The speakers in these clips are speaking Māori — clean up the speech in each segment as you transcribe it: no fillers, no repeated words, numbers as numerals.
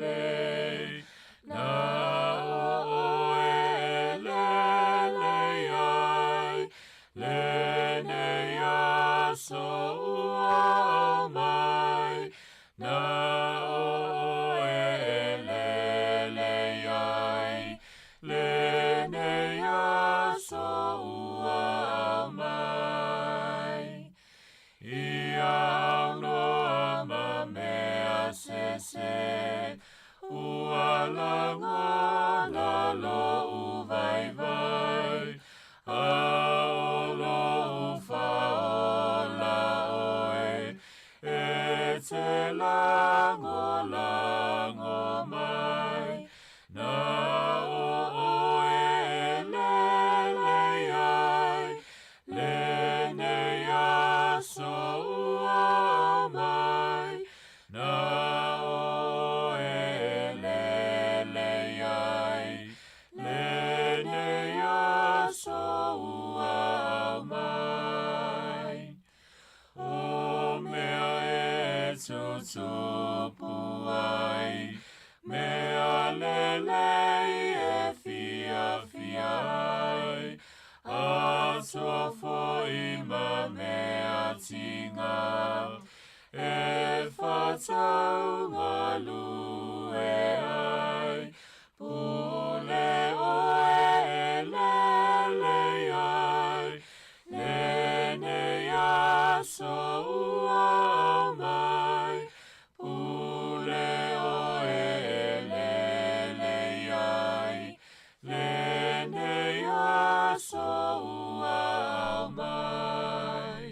le na o e le ai le ne ya so mai na o e le ai le ne ya so mai ia no ma me se ua la lo vai vai a lo fa la oe e te la mai na o e le ai le ne ya so mai na o e le ai le ne ya so mai o mea e tutupu ai mea e fia ai a tofo i ma mea tinga e whatau ngā lue ai pule o e le ai le ne ya so mai pule o e le ai le ne ya so mai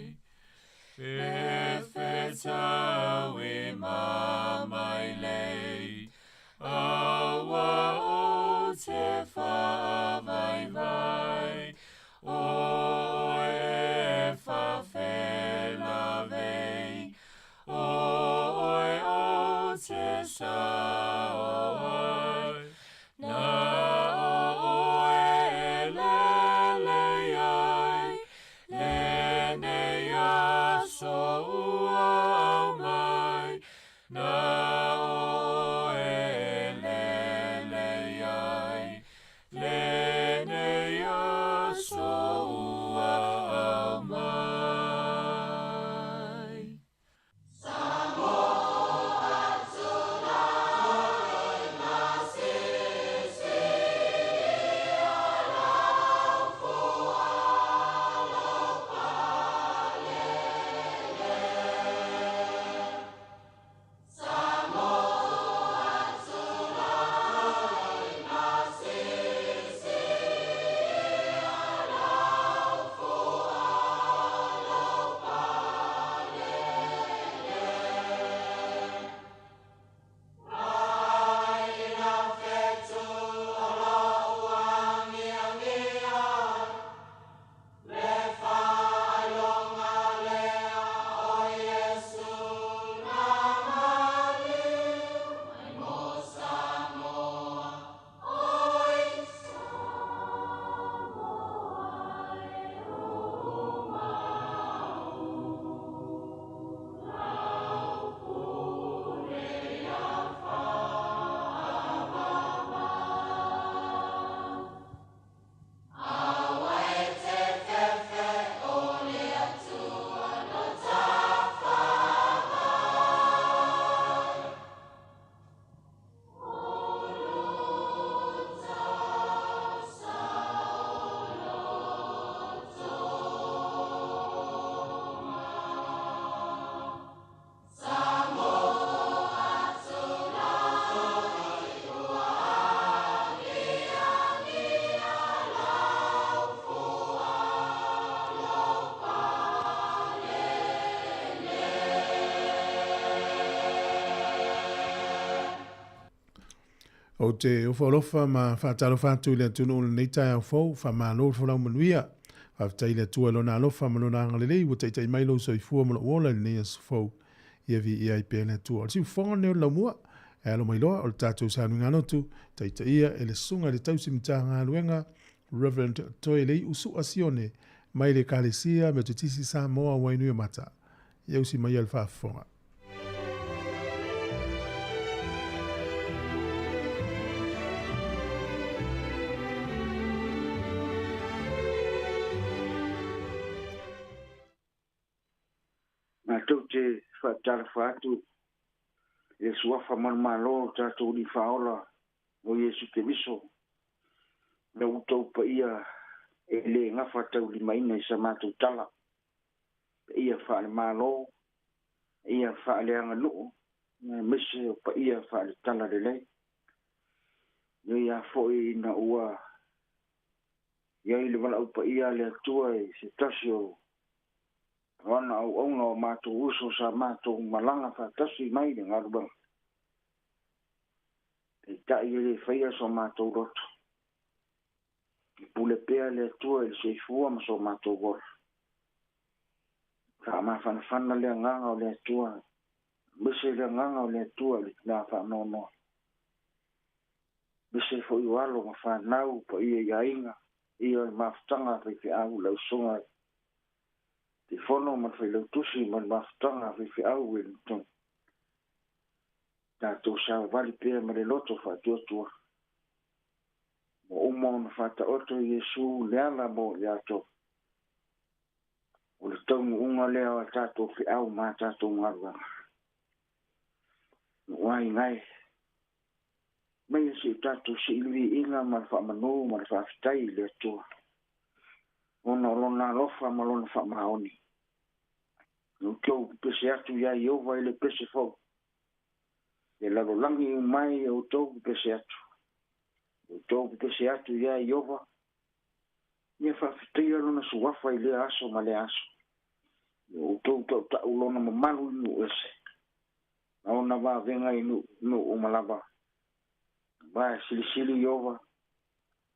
e whetau i mai lei awa o te whawai vai o e whawhela vei o te sauai na o e le ai le ne ya so mai na o e le ai le ne ya so mai O te ufolofa ma whaatalo whātu le tunu o nei tai au fau, wha ma lo whalau manuia, wha tai le tua lo na alofa ma lo na angalelei, wa tai tai mailo so i fua ma lo ola nei as fau, ia vi ia i pē le tua. O si whonga neo lau mua, e alo mai loa, o le tātou sānu ngā notu, tai tai ia e le sunga le tausi mta ngā luenga, Reverend Toelei usu asione, mai le kālesia me te tisi Sāmoa wainui mata. Iau si mai al whaafonga. tarafa atu e suafa malmalo tatou ni faola o Iesu Keriso na utou pa ia e le ngafa tau limaina i sa mātou tala ia whaale malo ia whaale anga nuu mese o pa ia whaale tala lelei ia foi na ua ia ile wala upa ia le atua e se tasio wana au aunga o mātou uso sa mātou malanga whatasi mai le ngarubang e tai ele whaia so mātou roto i pule pea le atua e se fua ma so mātou gora ka ma whanawhana le nganga o le atua mese le nganga o le atua le tina whanono mese fo i walo ma whanau pa ia ia inga ia mafutanga whi au lau songa te whono man whi lau tusi man mafutanga whi au e lutung tātou sa wali pēr ma le loto whatuatua mo umo na whata oto Iesu leala mo iato o le taungu unga lea a tātou whi au ma tātou ngarwanga wai ngai mai si tātou si ilui inga ma le whamanu ma le whawhitai le atua ona lona lofa ma lona whamaoni no kio pese atu ia Iova i le pese fau e lalo langi mai o tau pese atu o tau pese atu ia Iova ia whawhitai lona suwafa i le aso ma le aso o tau tau tau lona mamalu inu ese na ona wa venga inu o malaba ba sili Iova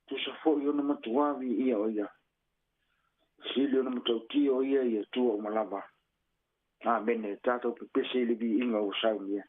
tu sa fo i ona matuavi ia o ia sili ona matauti o ia ia tua o malaba bene tātou pepese ili bi inga o saunia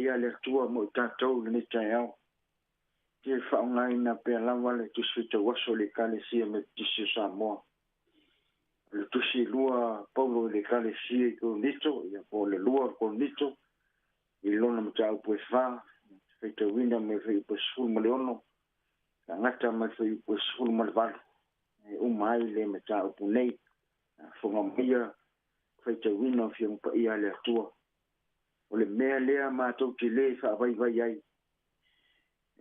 ia le tua mo tātou le tai au. Ke whaongai na pia lawa le tusi te waso le kalesia me tisi Sāmoa. Le tusi lua paulo le kalesia ko nito, ia po le lua ko nito, i lona mta au pue wha, feita wina me fei pue sifuru ma le ono, ka ngata me fei pue sifuru ma le walu, umai le mta au pu nei, whonga mia, feita wina fiang pa ia le atua. O le mea lea mātou te le wha vai vai ai.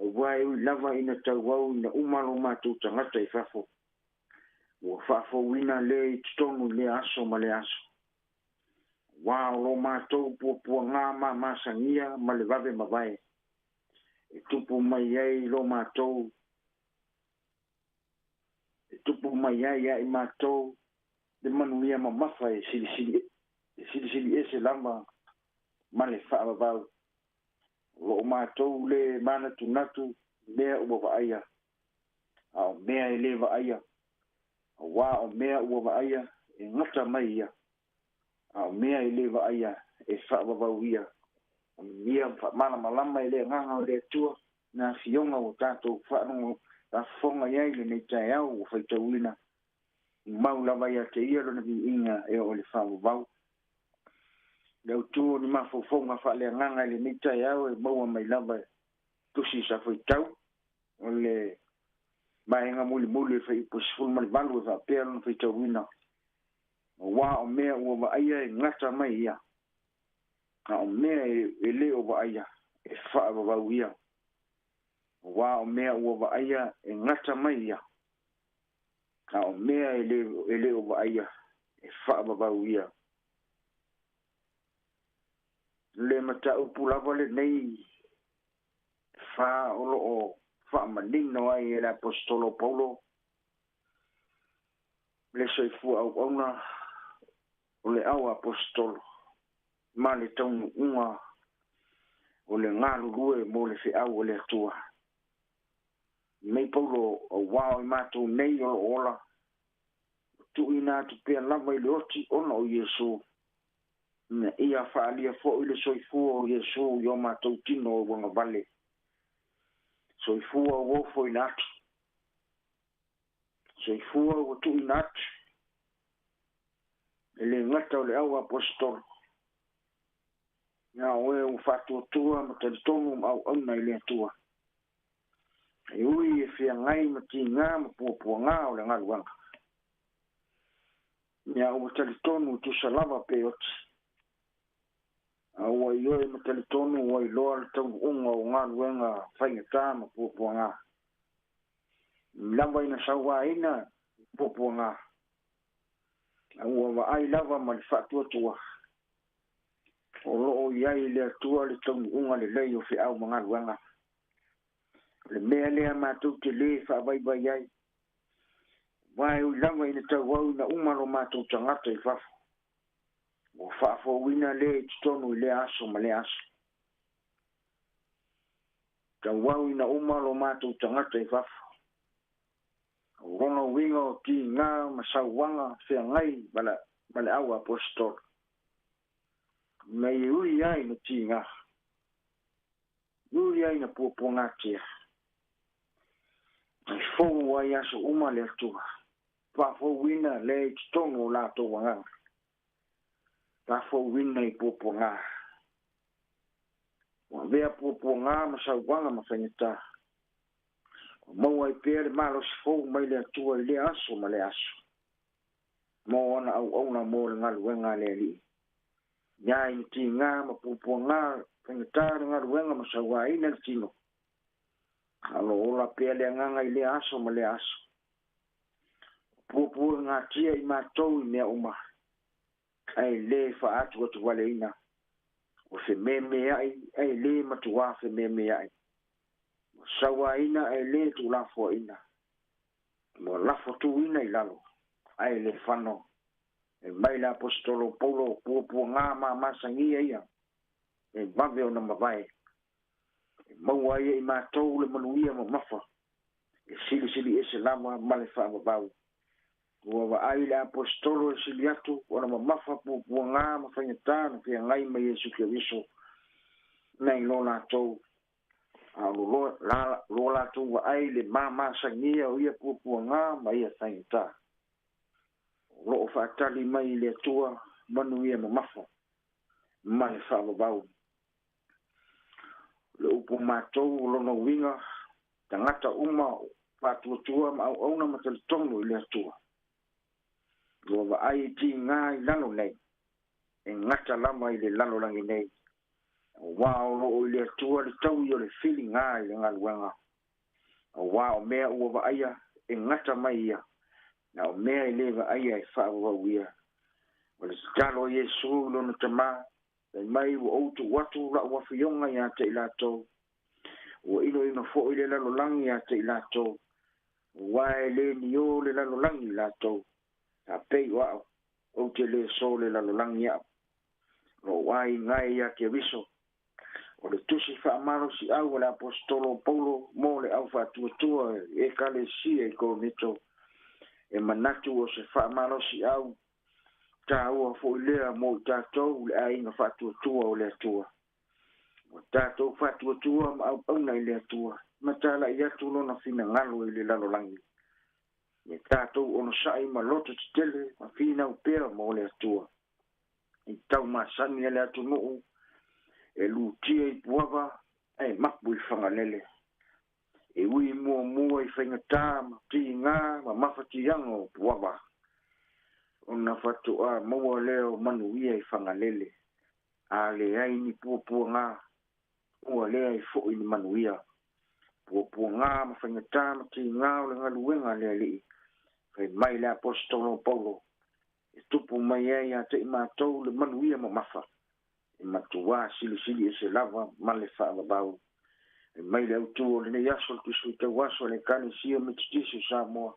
O wai ui lava ina tau wau ina umaro mātou tangata i whafo. Ua whafo wina le i tutonu le aso ma le aso. Wao lo mātou pua ngā mā māsangia ma le vave ma vai. E tupu mai ai lo mātou. E tupu mai ai ai mātou. Le manuia ma mafa e sili ese lama ma le whaavavau. Lo mātou le mana tunatu mea ua vaaya. Ao mea e le vaaya. Wā o mea ua vaaya e ngata mai ia. Ao mea e le vaaya e whaavavau ia. Mia mana malama e le nganga o le tua na fionga o tātou whaanongo a whonga iai le nei tai au o whaitauina. Maulava ia te ia rona vi inga e o le whaavavau. Leu tu ni mafofonga fa le nganga le mita yao e maua mai lava tusi sa foi tau o le maenga muli fa i posful mal balu fa per no foi tau wina wa o mea o va ia e ngata mai ia ka o mea e le o va ia e fa va ia wa o mea o va ia e ngata mai ia ka o mea e le o va ia e fa va ia le mata upulava le nei fa o fa manino ai el apostolo Paulo le soifu au ona o le au apostolo ma le tau unga o le ngalu lue mo le fe au o le atua mei Paulo o wao i matou nei o ola tu ina tu pe lava i le oti ona o Yesu na ia faalia fo ile soifu o Yesu yo matou tino o wanga vale soifu o wo fo inat soifu o tu inat ele ngata o le au apostol na oe u fatu tua ma te tongu au ona ile tua e ui e fia ngai ma ti ngā ma pua ngā o le ngaluanga na u te tonu tu salava pe oti Awa ioi ma teletonu wa iloa le tau unga o ngā ruenga whaingata ma pua ngā. Lava ina sawa ina pua ngā. Awa wa ai lava ma le whaatua tua. O loo iai le atua le tau unga le lei o whi au ma ngā ruenga. Le mea lea mātou te le whaavai vai ai. Wai ui lava ina tau wau ina umaro mātou tangata i whafu. O whaafo wina le tonu le aso ma le aso. Ka wau ina umaro mātou tangata i whaafo. O rono winga o ki ngā masauwanga whea ngai bale au apostol. Mei ui ai na ti ngā. Ui ai na pua ngā tia. Ai fongu wai aso uma le atua. Whaafo wina le tonu la to wanga. Ta fo wina I popo ngā. Wa vea popo ngā masauwanga mawhangita. Mau ai pere malo si fou mai le atua I le aso ma le aso. Mo ana au na mo le ngaluenga le li. Nya I ti ngā ma popo ngā whangita ngaluenga masauwa ina le tino. Alo ola pere nganga I le aso ma le aso. Popo ngā tia I mātou I mea uma. Ai le fa atu atu wale ina. O se meme ai le matua se meme ai. Sawa ina ai le tu lafo ina. Mo lafo tu ina I lalo. Ai le fano. E mai la apostolo Paulo pua ngā masangia ia. E vave o na mawai. E maua ia I mātou le manuia ma mafa. E sili ese lama male wha mabau. Ua wa ai le apostolo e sili atu, wana ma mafa pua ngā ma whaingatā na whia ngai ma Yesu Kiriso. nei lo lātou a lo lātou wa ai le māma sangia o ia puapuanga ma ia tainta. Lo o whaatali mai le atua manu ia mamafa ma le whaavavau. Le upo mātou lono winga tangata uma whātuatua ma au auna matalitonu i le atua. Lo wa ai ti ngā i lalo nei. E ngata lama i le lalo langi nei. Wao lo o le atua le tau i o le fili ngā i le ngaluanga. Wao mea ua wa aia e ngata mai ia. Na o mea i le wa aia e whaavavau ia. O le talo Yesu lono tamā. E mai ua outu watu la ua whionga ia te ilatou. Ua ino fo i le lalo langi ia te ilatou. Wae le ni o le lalo langi ilatou. A pei wao. O te le so le lalo langi ia. Lo wai ngai ia ke viso. O le tusi whaamaro si au le apostolo Paulo mo le au whatuatua e kale si e Korinto. E manatu o se whaamaro si au ta ua fo lea mo tātou le ai nga whatuatua o le atua. O tātou whatuatua ma au auna i le atua. Ma tāla i atu lona whina ngalo i le lalolangi. E tātou ono sai ma loto te tele ma whina upea mo le atua. I tau masani le atu nuu. E lutia i puava, e mapu i whanganele. E ui mua i whaingatā, ma ti ngā, ma mawhati yango puava. O na whatua maua leo manu ia i whanganele. A le ai ni pua ngā, ua lea i fo i ni manu ia. Pua ngā, ma whaingatā, ma ti ngā, o le ngaluenga lea li. Whai mai le apostolo Paulo. E tupu mai ai a te i mātou le manu ia ma mawha. E matua sili e se lava male whaavabau. E mai le autu o le nei aso kisu i te waso le kane sia mititisu Sāmoa.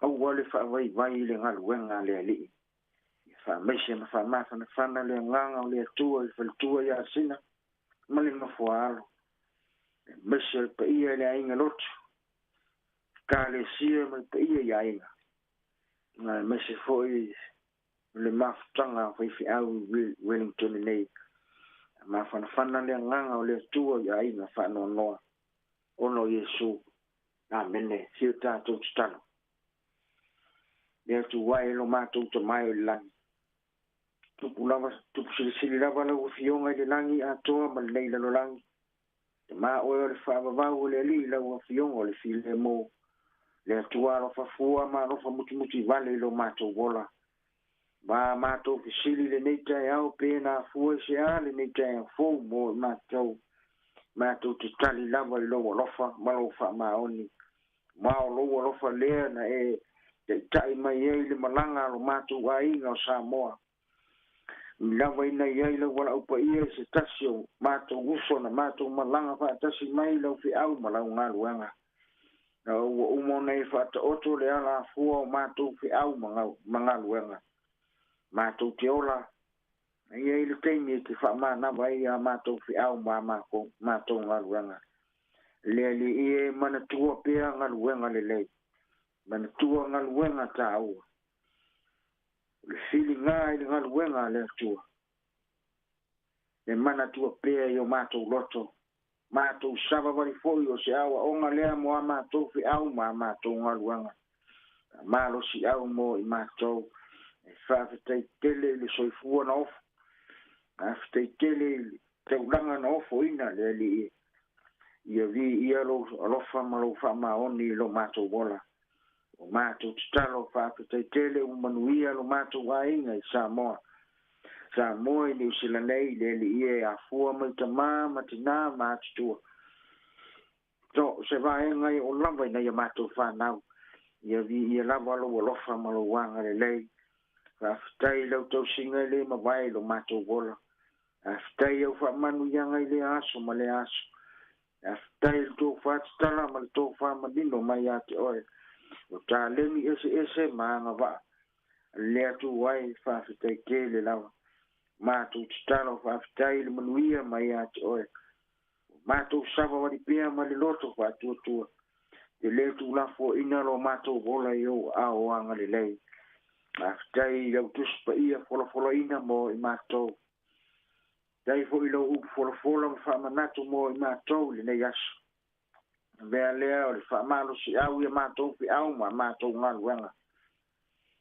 Au wale whaavai vai le ngaluenga le alii. E whaamese ma whaamafana whana le nganga o le atua i whalitua i asina. Male mafua alo. E mese pa ia le ainga lotu. Ka le sia ma pa ia i ainga. Nga mese foi le mafutanga whaifi au Wellington nei. Ma whanawhana lea nganga o lea tua i ainga whanoa noa. Ono Yesu. Amene. Hio tātou titano. Lea tu wae lo mātou ta mai o le langi. Tupu silisili lava lau whionga i le langi a toa ma le leila lo langi. Te maa oe o le whaavavau o le ali lau a whionga o le file mo. Lea tua lo whafua ma lo whamuti vale lo mātou wola. Ma mātou fisili le neita e au pēnā fua se a le neita e fōu mo mātou. Mātou te tali lava i loa lofa, malo wha maoni. Mao loa lofa lea na e te tai mai e le malanga lo mātou a inga o Sāmoa. Mi lava ina i eila wala upa ia se tasio mātou uso na mātou malanga wha tasi mai lau fi au malau ngā luanga. Na ua umo nei wha ta oto le ala fua o mātou fi au mga luanga. Mātou te ola, ia i le teimi e te wha na vai a mātou fi au mātou ngā luanga. Lea li ie mana tua pēa ngā luanga le lei. Mana tua ngā luanga tā ua. Le fili ngā i le ngā luanga le tua. Le mana tua pēa i o mātou loto. Mātou sava wari foi o se awa onga lea mo a mātou fi au mātou ngā luanga. Mālo si au mo i mātou. Whawhitai tele le soifua na ofu. Whawhitai tele te ulanga na ofu ina le li i. Ia vi ia lo alofa ma lo wha maoni lo mātou wola. O mātou titalo whawhitai tele umanuia lo mātou a inga i Sāmoa. Sāmoa i New Zealand nei le li i a fua mai ta ma tina mātutua. So se vaenga i o lava ina ia mātou whanau. Ia vi ia lava lo alofa ma lo wanga le lei. Whaftai lau tau singa le ma vai lo mātou wola. Whaftai au whamanu ianga i le aso ma le aso. Whaftai le tō whatitala ma le tō whamadino mai a te oe. O tā lemi ese maanga wa. Le atu wai whaftai ke le lawa. Mātou titalo whaftai le manuia mai a te oe. Mātou sava wari pia ma le loto whatuatua. Te le tu lafo ina lo mātou wola i o a oanga le lei. Aftai lau tuspa ia fola ina mo i mātou. dai fo ilo u fola fa manatu mo I mātou le nei aso. Vea lea o le fa malo si au ia mātou fi au ma mātou ngaluanga.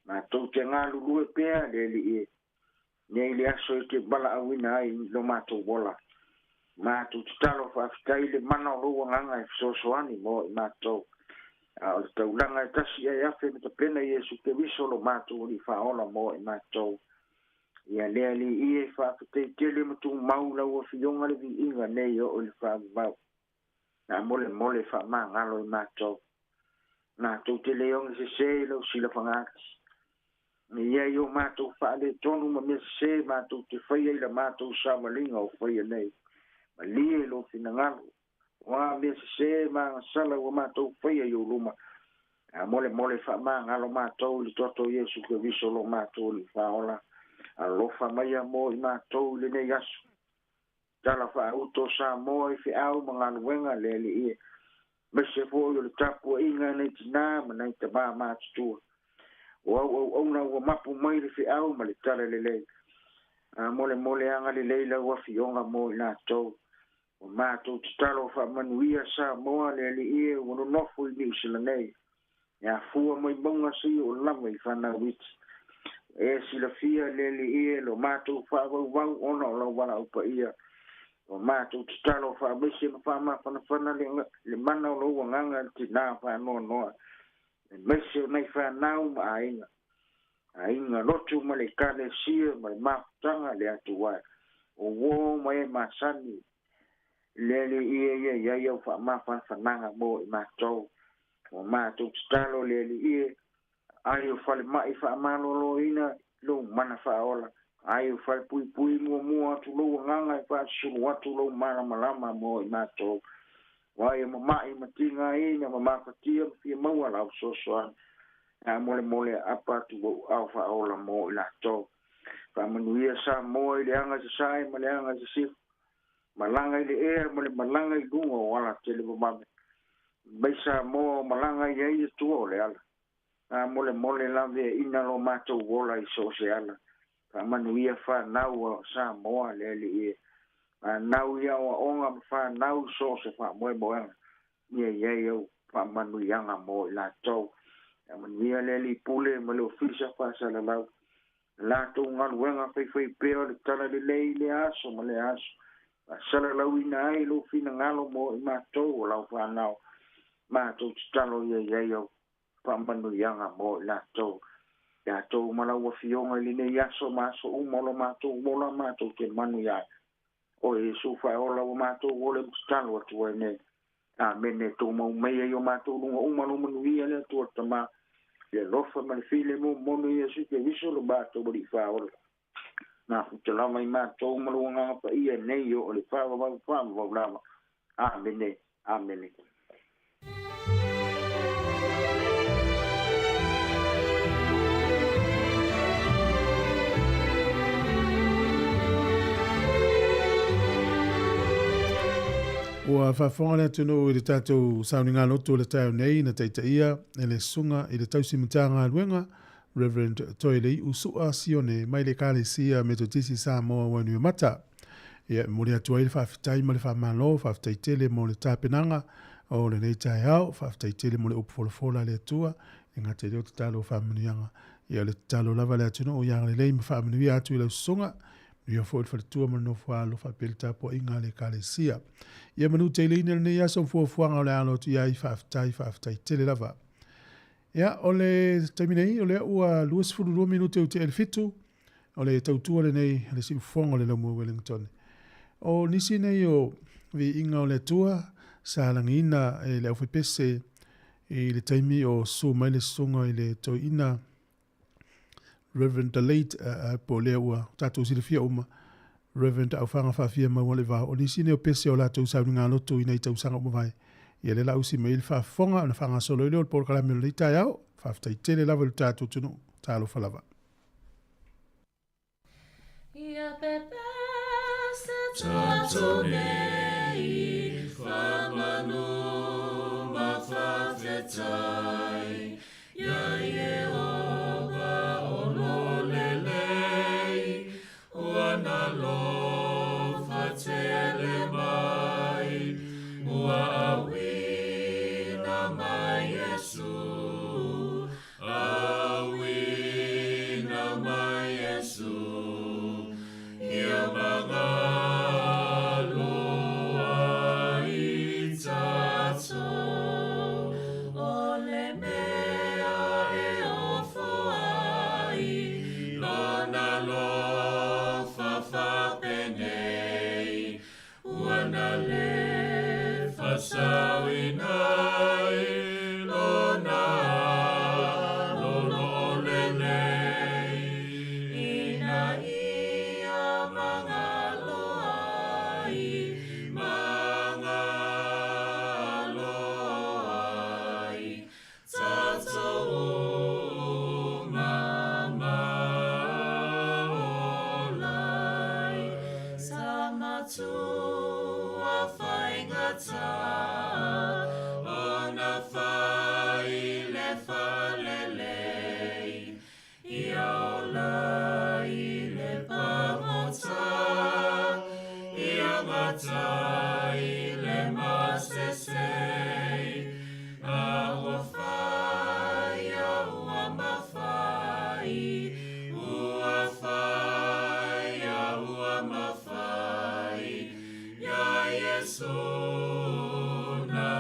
Mātou te ngalu lue pea le li e. Nei le aso I te bala awina ai lo mātou wola. Mātou te talo fa afitai le mana o loa nganga e fisosoani mo I mātou. O le taulanga e tasi ai afe me ta pena Iesu ke viso lo mātou li faola mo I mātou. Ia lea li ie fa afitai tele matu maula ua fionga le vi inga nei o le fa mau. Na mole fa ma ngalo I mātou. Mātou te leongi se lau sila fangati. Ia yo mātou fa le tonu ma me se mātou te whaia I la mātou sa malinga o whaia nei. Ma lie lo fina ngalo. Wa me se ma sala wa mātou whaia yo luma. Mole fa ma ngalo mātou li toto Iesu ke viso lo mātou li faola. Alofa mai mo I mātou le nei asu. Tala fa auto Sāmoa I au mga luenga le li ie. Mese fo yo le tapu inga nei tina ma nei te maa mātutua. O na ua mapu mai le au ma le tala le lei. Mole anga le lei la ua fionga mo I nātou. O mātou te talo fa manuia Sāmoa le li ie o no nofu I ni usila nei. Ia fua mai monga si o lama I whana witi. E sila fia le li ie lo mātou fa wau ona o lau wala upa ia. O mātou te talo fa bese ma fa ma whana le mana o lau nganga te nā fa noa. E mese o nei fa nau ma a inga. A inga lotu ma le kane sia ma le mafutanga le atu wai. O wō mai masani. Le li ie ia iau fa ma whananga mo I mātou. O mātou te talo le li ie. Ai o fale mai fa malolo ina lo mana fa ola. Ai o fale pui mua atu lo nganga fa sulu atu lo mana malama mo I mātou. Wai o mai matinga ina ma mafatia fi maua la sosoan. Mole apa tu au fa ola mo I mātou. Fa manuia Sāmoa I le anga se sai ma le anga se sif. Malanga I le ea ma le malanga I lunga wala tele mame. Bai Sāmoa malanga I ai tu o le ala. Mole lave ina lo mātou wola I so se ala. Fa manuia fa nau Sāmoa le li ie. Nau ia o onga fa nau so se fa moe moenga. Ia au fa manuianga mo I lātou. Manuia le li pule ma le ofisa fa sala lau. Lātou ngaluenga fai peo le tala le lei le aso ma le aso. Sala lau ina ai lo fina ngalo mo I mātou o lau fa nau. Mātou talo ia au. Pambanu yanga mo lātou. Lātou malaua fionga I nei aso maso umolo mātou mola mātou te manu ia. O Iesu whai ola o mātou ole mstalo atu ai nei. Mene tō mau mea I o mātou lunga umalo manu ia le atu atama. Le lofa mani file mo mono Iesu ke viso lo mātou bari whai ola. Nā futalama I mātou malua nganga pa ia nei o le whai wau lama. Amene. Ua whafonga le tunu I le tātou sauninga loto le tau nei na taitaia e le sunga I le tausimitanga luenga Reverend Toilei Usua Sione mai le kale sia metotisi Sāmoa wanui mata. Ia mori atua I le whawhitai ma le whamalo, whawhitai tele mo le tāpenanga o le nei tai au, whawhitai tele mo le upfolfola le atua, e ngā te reo te talo whamanuianga. Ia le talo lava le atuna o ianga le lei ma whamanuia atu I lau sunga, Ia fo il fatua mo no fa lo fa pelta po inga le kalesia. Ia manu te leina ne ia so fo fuanga le alo tu ia fa aftai tele lava. Ia ole terminei ole ua luas fu 2 minute o te el fitu. Ole tautua le nei le si fonga le lamu Wellington. O nisi nei o vi inga ole tua sa langina e le ofe pese e le taimi o so mai le songa I le to ina Reverend the late po lewa tatu silfia uma Reverend au fanga fafia ma wale va o nisi ne o pese o la tau sa nga loto ina I tau sanga mo vai ia le la usi mail fa fonga na fanga solo ile o por kala me le tai au fa ftai tele level tatu tunu talo falava ia pepe se tatu nei fa manu ma fa fetai ia ye o na lo pasawin ai lona lolelei ina ia mga loai Tato mama olai sama tua whaingata ona whai le whalelei ia olai le pangota ia ngatai le masesei awa whai awa mawhai ua whai awa mawhai ia Yesu na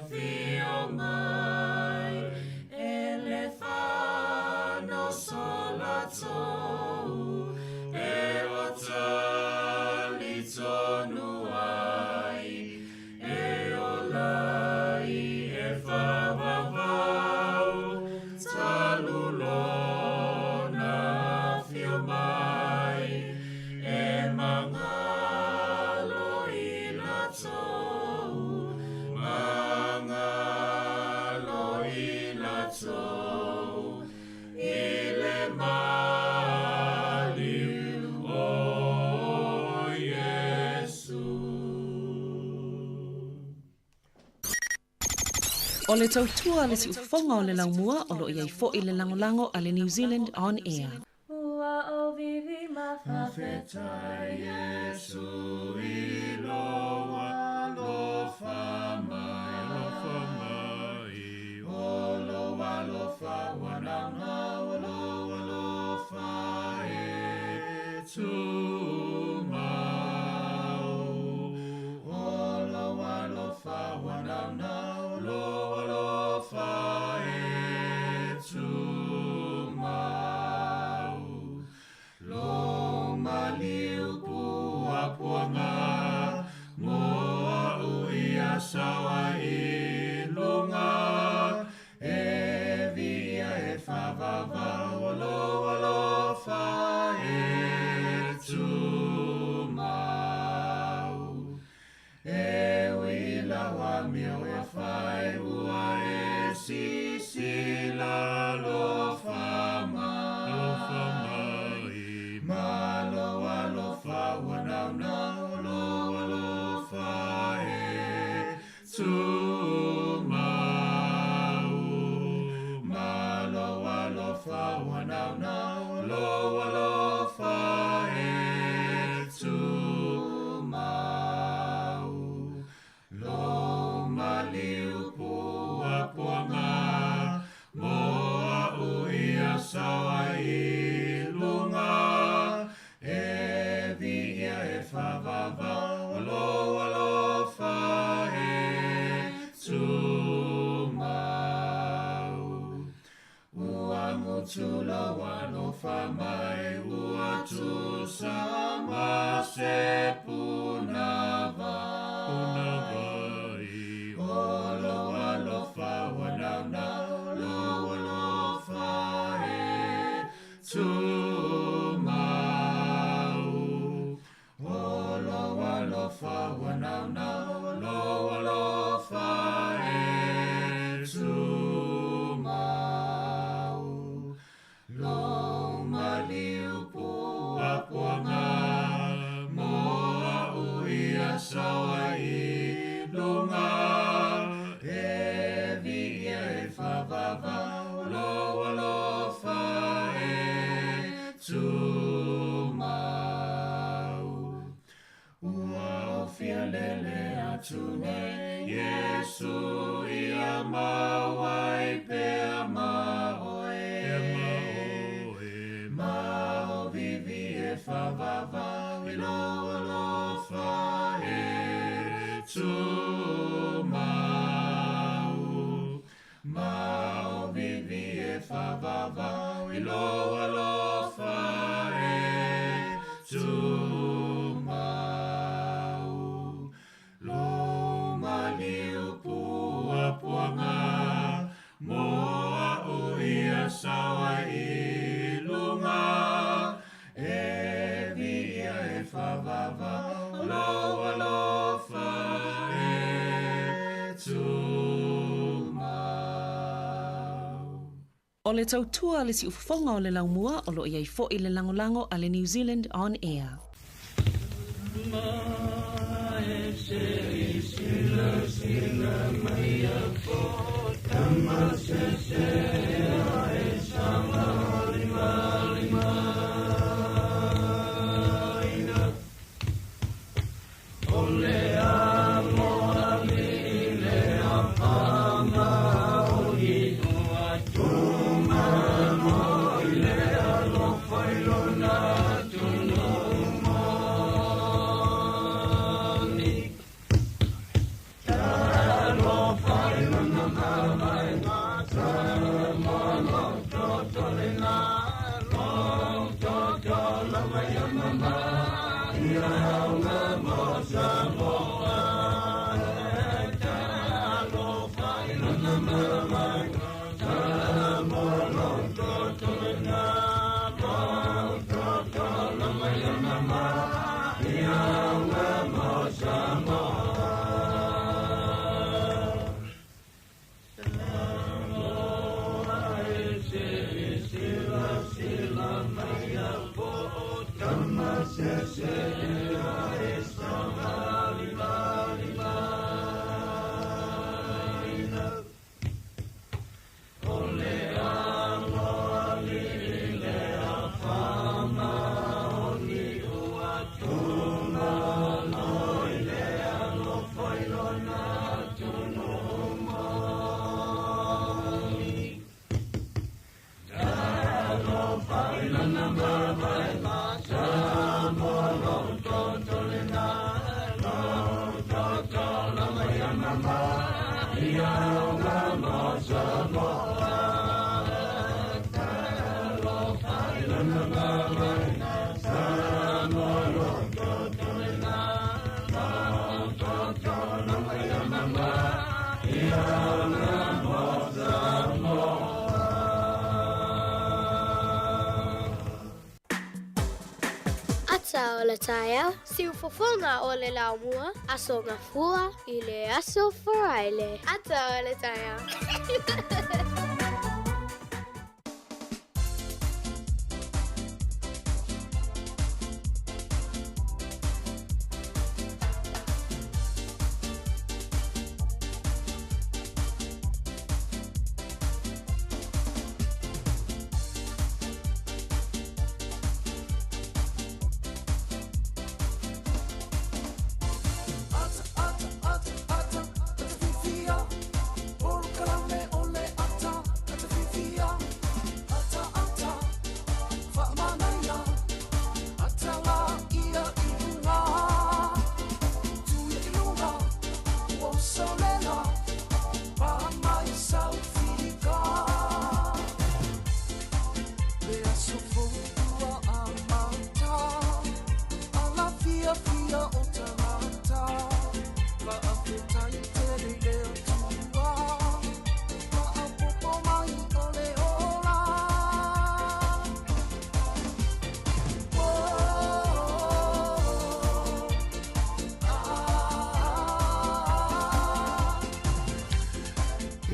whio mai elefano solatou e o tali tonu ai e o lai e whawawau talulona whio mai e mangalo i latou mangalo i latou i le maliu o Yesu. O le tautua le si ufonga o le laumua o lo iai fo i le langolango a le New Zealand On Air. Ua o vivi mawhawhetai Yesu i loa lo whamai o loa lo whawananga o loa lo whae tu mau o loa lo whawananga o loa lo whae tu mau lo maliu pua puanga moa uia sawa i lunga e via e whawava o lo whae tu mau e wila wa mio e whae ua e sisila lo whamai malo alo whawanau nau lo alo whae tu mau malo alo whawanau nau lo alo whae tu mau lo maliu pua puanga moa uia sawa i lunga e via e whawava o lo alo whae tu mau ua mutula wano whamai ua tu sama se punavai o lo alo whawanau nau lo alo whae tu mau o lo alo whawanau nau lo alo whae tu mau lo maliu pua puanga moa uia sawa i lunga e via e whawava lo alo whae tu mau ua o fia lele atu nei Yesu ia mawai pea maoe mao vivi e whawava i lo alo whae tu mau mao vivi e whawava i lo alo whae tu mau O le tautua le si ufafonga o le laumua o lo iai fo i le langolango a le New Zealand On Air. Ata o le taia, si ufofonga o le laumua, aso ngafua i le aso foraile. Ata o le taia.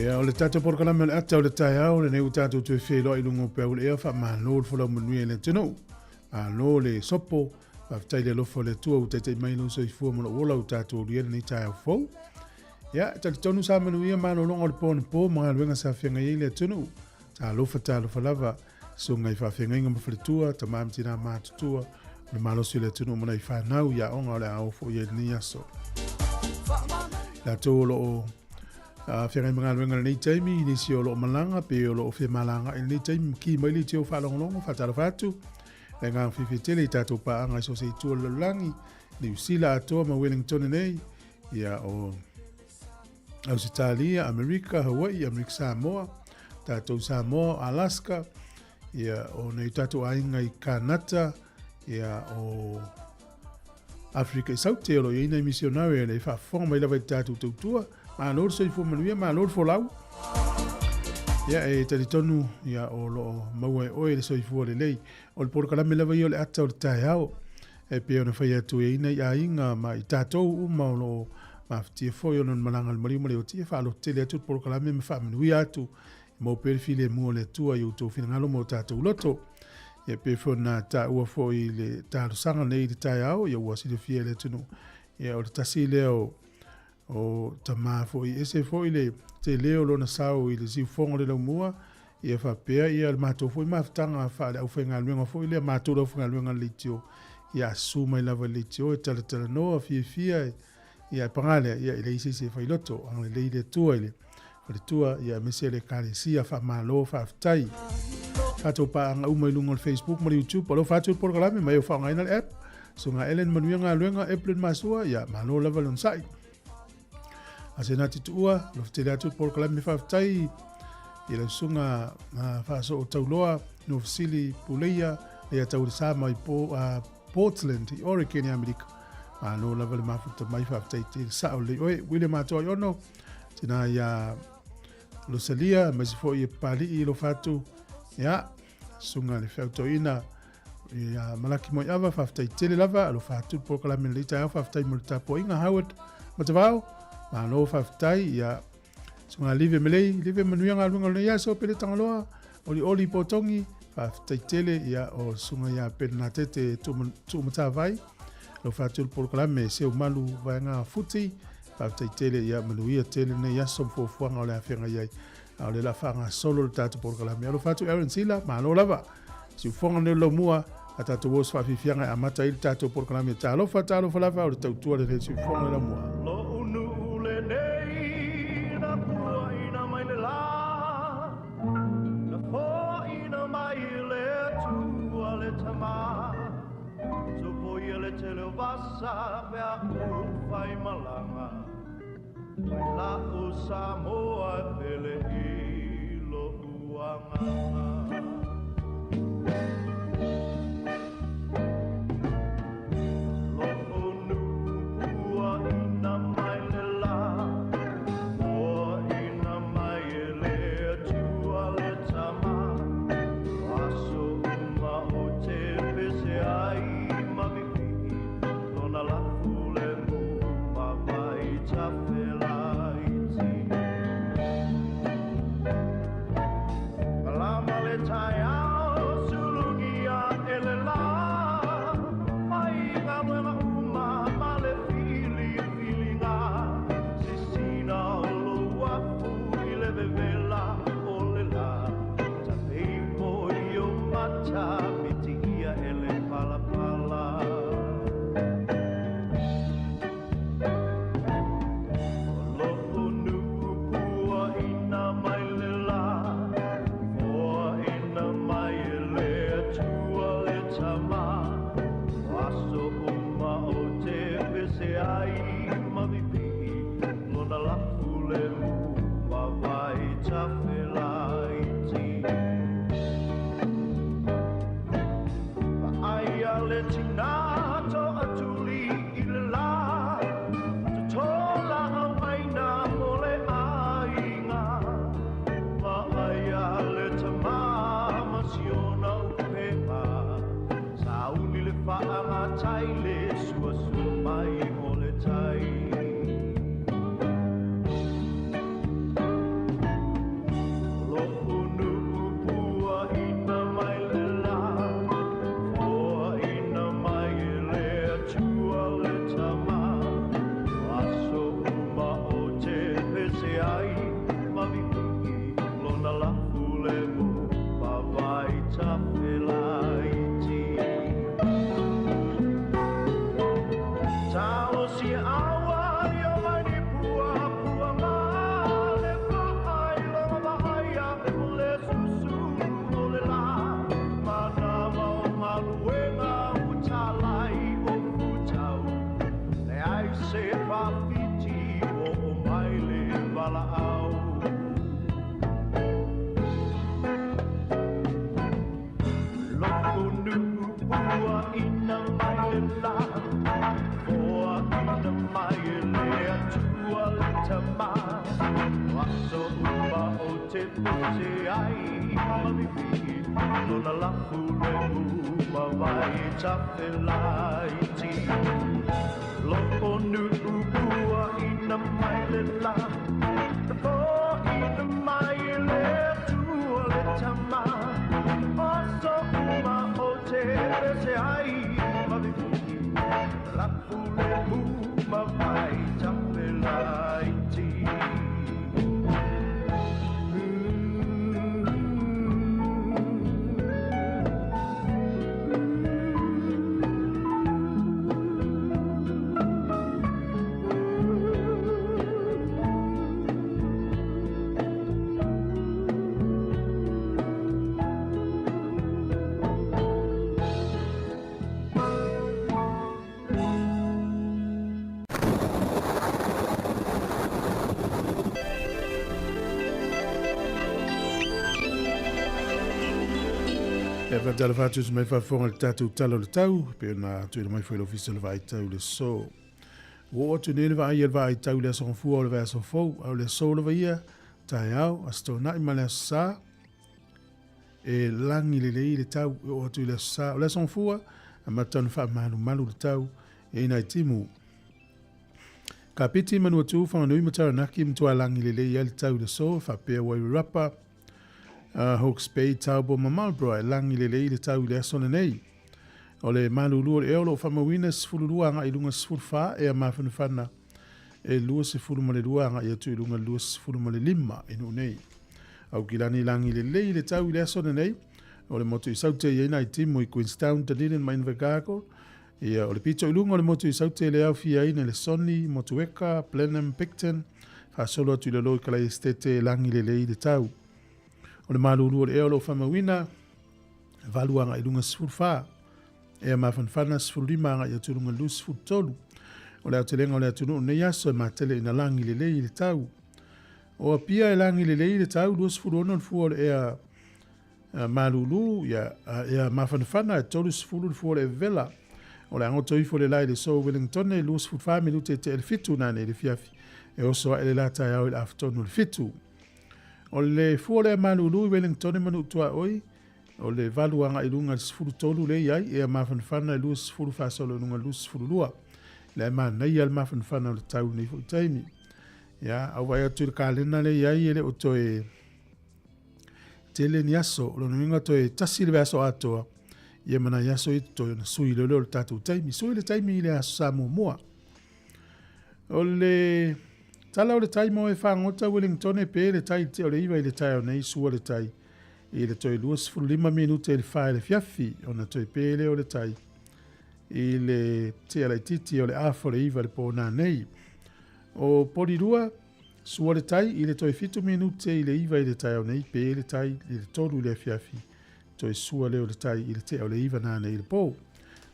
Ia o le tata por kalame le ata o le tai au le neu tata tu fe lo i lungo pe o le ea fa ma no le fola munui le tino a no le sopo fa tai le lo fo le tua u tete mai no so i fu mo lo ola u tata o le ni tai au fo ia tata tonu sa munui ma no longo le pon po ma le nga sa fenga i le tino ta lo fa lava so ngai fa fenga nga mo fa tua ta ma mtina ma tua le malo si le tino mo nei fa nau ia onga le au fo ye ni aso la tolo Whianga mga luenga nei taimi ni si o lo malanga pe o lo fe malanga nei taimi ki mai li teo whalongolongo whatara whatu le ngā whiwhetele i tātou paanga so se tua lalangi ni usila atoa ma Wellington nei ia o Australia, Amerika, Hawaii, Amerika Sāmoa tātou Sāmoa, Alaska ia o nei tātou ainga i Kanata ia o Afrika i saute o lo i nei misionari le whafonga mai lawa i tātou tautua ma lor so i fo manuia ma lor fo lau ia e tali tonu ia o lo maua e oe le so i fo le lei o le por kalame lawa i o le ata o le tae au e pe ona whai atu e ina i a inga ma i tātou uma o lo ma ftia fo i onon malanga le marima le o tia whaalo tele atu por kalame me wha manuia atu mo perfile mo le tua i uto fina ngalo mo tātou loto. Ia pefona ta ua fo i le tātou sanga nei te tai au, ia ua sile fia le tunu. Ia o le tasi leo o ta maa fo i ese fo i le te leo lona sau i le si fongo le lau mua, ia whapea ia le mātou fo i mawhitanga whaale au whainga luenga fo i le mātou lau whainga luenga le tio. Ia suma i lava le tio, e tala noa fia, ia pangale, ia i le isi se whailoto, ang le le tua i le. Le tua ia mese le karesia fa malo fa ftai fato pa nga uma ilunga Facebook mo YouTube polo fato por kalame mai fa nga ina app so nga elen manuanga luenga eplen masua ia malo level on sai asena titua lo ftela tu por kalame fa ftai ia sunga fa so tauloa no fsili puleia ia tau Sāmoa i Portland i Oregon America malo level mafuta mai fa ftai te sa le oi wile mato yono tina ia lo salia mas fo i pali i lo fatu ya sunga le fauto ina ya malaki mo ava faftai tele lava lo fatu po kala men lita faftai mo tapo inga Howard matavao ma lo faftai ya sunga live manuanga lunga le ya so pele tangaloa oli potongi faftai tele ya o sunga ya penatete tu matavai lo fatu po kala me se malu vanga futi Paftai tele ia manuia tele ne ia som fo fuanga o le afenga iai. O le la fanga solo le tatu por kalame. Alo fatu Aaron Sila, ma alo lava. Si ufonga ne lo mua, a tatu wos fa fifianga a mata il tatu por kalame. Ta alo fata alo falava o le tautua le si ufonga la mua. Lo unu le nei na pua ina mai le la. Na po ina mai le tua le tama. So poi le tele o basa pe a fai malanga. La o Sāmoa pele i lo uanga. Lo nu bua ina mai le la, po ina mai le tu. mawhai tapela iti. Tala fatu mai fa fonga le tatu talo le tau pe na tu mai foi l'official vai tau le so wo tu ne le vai tau le son fu o le va so fo o le so le vai tai au asto na ima le sa e langi le tau o tu le sa le son fu a matan fa malu le tau e na timu kapiti manu tu fa no imata na kim tu langi le tau le so fa pe wa rapa Hawke's Bay taubo mamalbro e langi le tau le asona nei. O le malulu e olo whamawina sifururua anga i lunga sifurfa e a mawhanawhana e lua sifuruma anga i atu i lunga lua sifuruma le lima inu nei. Au kilani langi le tau le asona nei. O le motu i saute i eina i timo i Queenstown Dunedin ma Invercargill. Ia o le pito i lunga o le motu i saute le au fia ina le Soni, Motueka, Blenheim, Picton. Whasolo atu i le loi kalai estete langi le tau. O le malulu e olo whamawina, valuanga i lunga sifurfa, e a mawhanwhana sifurima anga i atu lunga lu sifurtolu. O le atelenga o le atunu ne yaso e matele ina langi le tau. O a pia e langi le tau, lua sifurono fu e a malulu, e a mawhanwhana e tolu sifuru fu e vela. O le angoto ifo le lai le so Wellington e lua sifurfa minute te el fitu nane le fiafi. E oso a ele lata e au il aftonu le fitu. O le fuole malulu i Wellington manu tua oi, o le valuanga i lunga sifuru tolu le iai, e a mawhanwhana i lua sifuru fasolo lunga lua sifuru lua. Le mana i al mawhanwhana o le tau nei fu taimi. Ia, au vai atu le kalena le iai ele o toe tele ni aso, o lono inga toe tasi le vaso atoa, ia mana i aso i toe na sui le le tatu taimi, sui le taimi i le aso Sāmoa. O le tala o le tai mo e whangota Wellington e pe le tai te o le iwa i le tai o nei sua le tai. I le toi lua sifuru 5 minute e le whae le fiafi o na toi pele o le tai. I le te alai titi o le afo le iwa le pōna nei. O pori lua sua le tai i le toi 5 minute i le iwa i le tai o nei pe le tai i le tolu le fiafi. Toi sua le o le tai i le te o le iwa na nei le pō.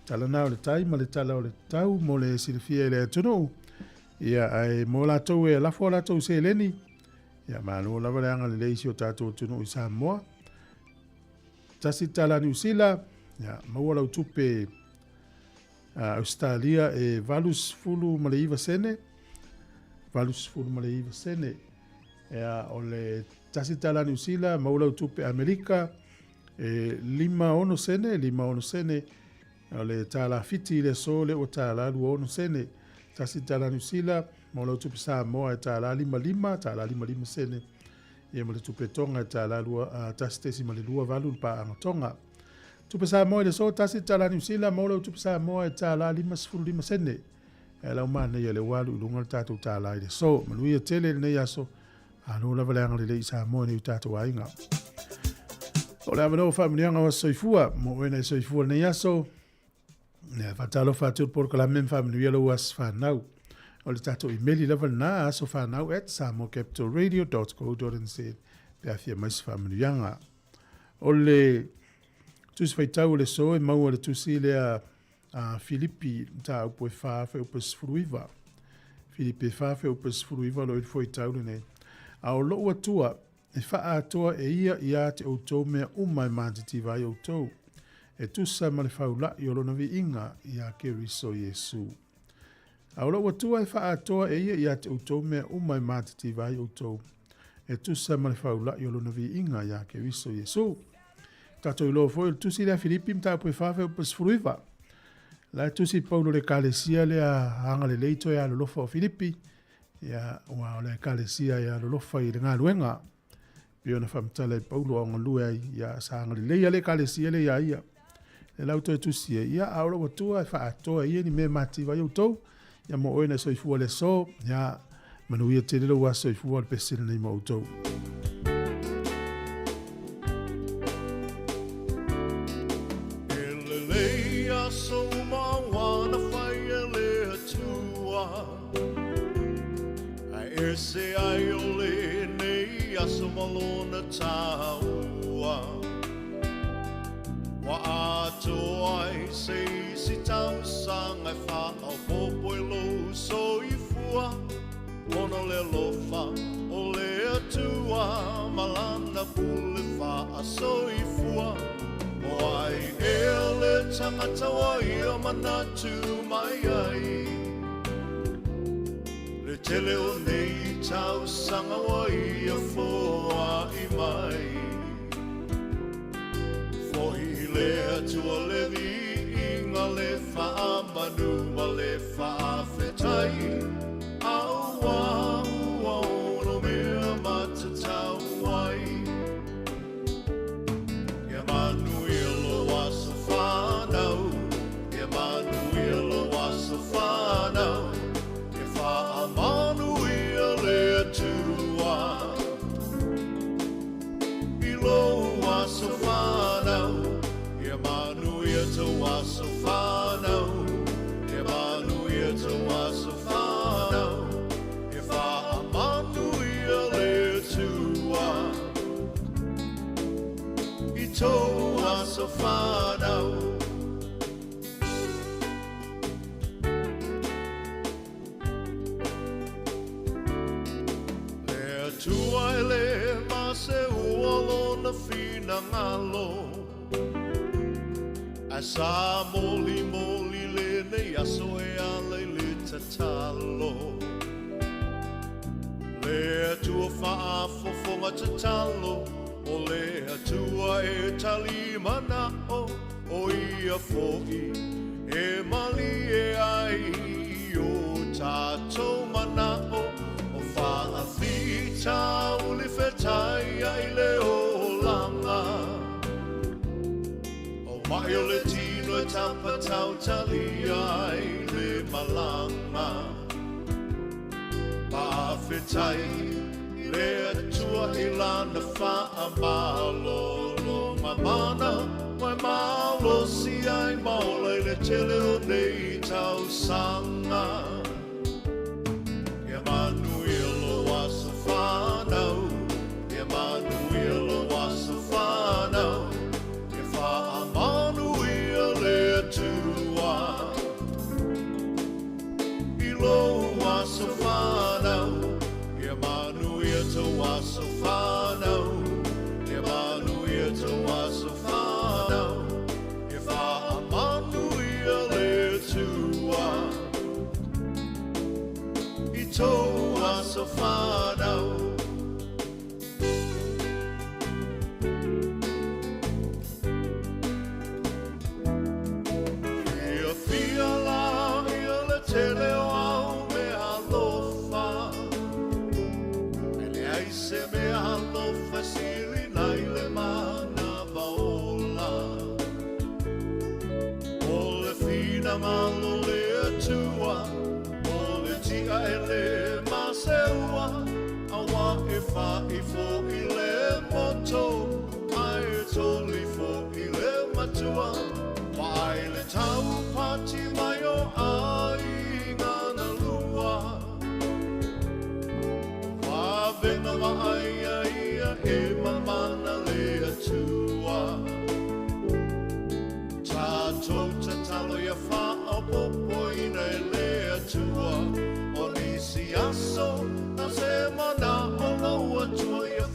Tala na o le tai ma le tala o le tau mo le silifia i le atunu. Ia ai mo latou e lafo latou se leni. Ia malo lava le anga le leisi o tatou tunu i Sāmoa. Tasi tala New Zealand. Ia maua lau tupe Australia e valus fulu maleiva sene. Valus fulu maleiva sene. Ia o le tasi tala New Zealand maua lau tupe Amerika e 5 sene. O le tala fiti le sole o tala 2 sene. Tasi tala New Zealand, mo lau tupe Sāmoa e tala 5 sene. Ia mo le tupe tonga e tala tasi tesi ma le lua valu pa anga tonga. Tupe Sāmoa le so tasi tala New Zealand, mo lau tupe Sāmoa e tala 5 sene. E lau mana ia le walu ilunga le tatou tala i le so. Manui e tele le nei aso, anu lava le anga le lei Sāmoa ni u tatou ainga. O le amano whaminianga wa soifua, mo wena i soifua nei aso, ne fatalo fatu por la même famille yelo was fanau. O le tato email level na so fanau at samocapitalradio.co.nz. Pe afia mais family yanga. O le tus faitau le so e mau le tusi le a Filipi ta upo fa fe upo sfruiva. Filipi fa fe upo sfruiva lo il foi tau ne. A o lo atua e fa atua e ia te auto me umai mantitiva i auto. E tusa ma le faula i olona vi inga i a keriso Yesu. Aula watua e faa atoa e ia te utou mea umai matiti vai utou. E tusa ma le faula i olona vi inga i a keriso Yesu. Tato i loo foi tusi le a Filipi mta apu e fafe upas fruiva. La tusi paulo le kalesia le a hanga le leito e a lolofa o Filipi. Ia ua le kalesia e a lolofa i le ngā luenga. Pio na whamtala i paulo o ngalua i a sa hanga le leia le kalesia le ia. E lau toi tusi e ia aura watua e wha atoa ia ni me mati vai utou. ia mo oina soifua le so ia manuia te lelo wa soifua le pesile nei mautou. Elelea Sāmoa wana whai ele atua ai ese ai ole nei aso malona taua wa ato ai se si tau sanga fa au popo lo soifua ono le lofa o le atua malana pule fa a soifua o ai ele tangata wa ia manatu mai ai le tele o nei tau sanga wa ia foa i mai fo i le atua le vi inga le fa manu ma le fa fetai aua ua ono mea matatau ai ia manuia waso whanau ia manuia waso whanau ia wha manuia le atua i lo waso whanau ia manuia te waso whanau ia manuia te waso whanau ia wha manuia le atua i tō aso whanau. Le atua e le mase ualona whina ngalo a sa moli moli le nei aso e ale le tatalo le atua whaafofonga tatalo o le atua e tali manao o ia fo'i e mali e ai o tātou manao o whaafita o le whetai ai le o langa o mai o le tino e tapatau tali ai le malanga pawhetai le atua i lana wha malo lo mamana mai malo si ai maula i le tele o nei tau sanga ia manuia lo waso whanau ia manuia lo waso whanau ia wha manuia le atua i lo waso whanau ia manuia te waso whanau ia manuia te waso whanau ia wha manuia le atua i tō waso whanau. Ia whia la ia le tele o au me alofa se me alofa siri nai le mana vaola o le fina malo le atua o le tia e le maseua awa e wha i fo i le moto ai e toli fo i le matua mai le tau pati mai o ai ngana lua venga wa ai ia e mamana le atua Tato te talo ia wha o popo ina e le atua o nisi aso na se mana o lau atua ia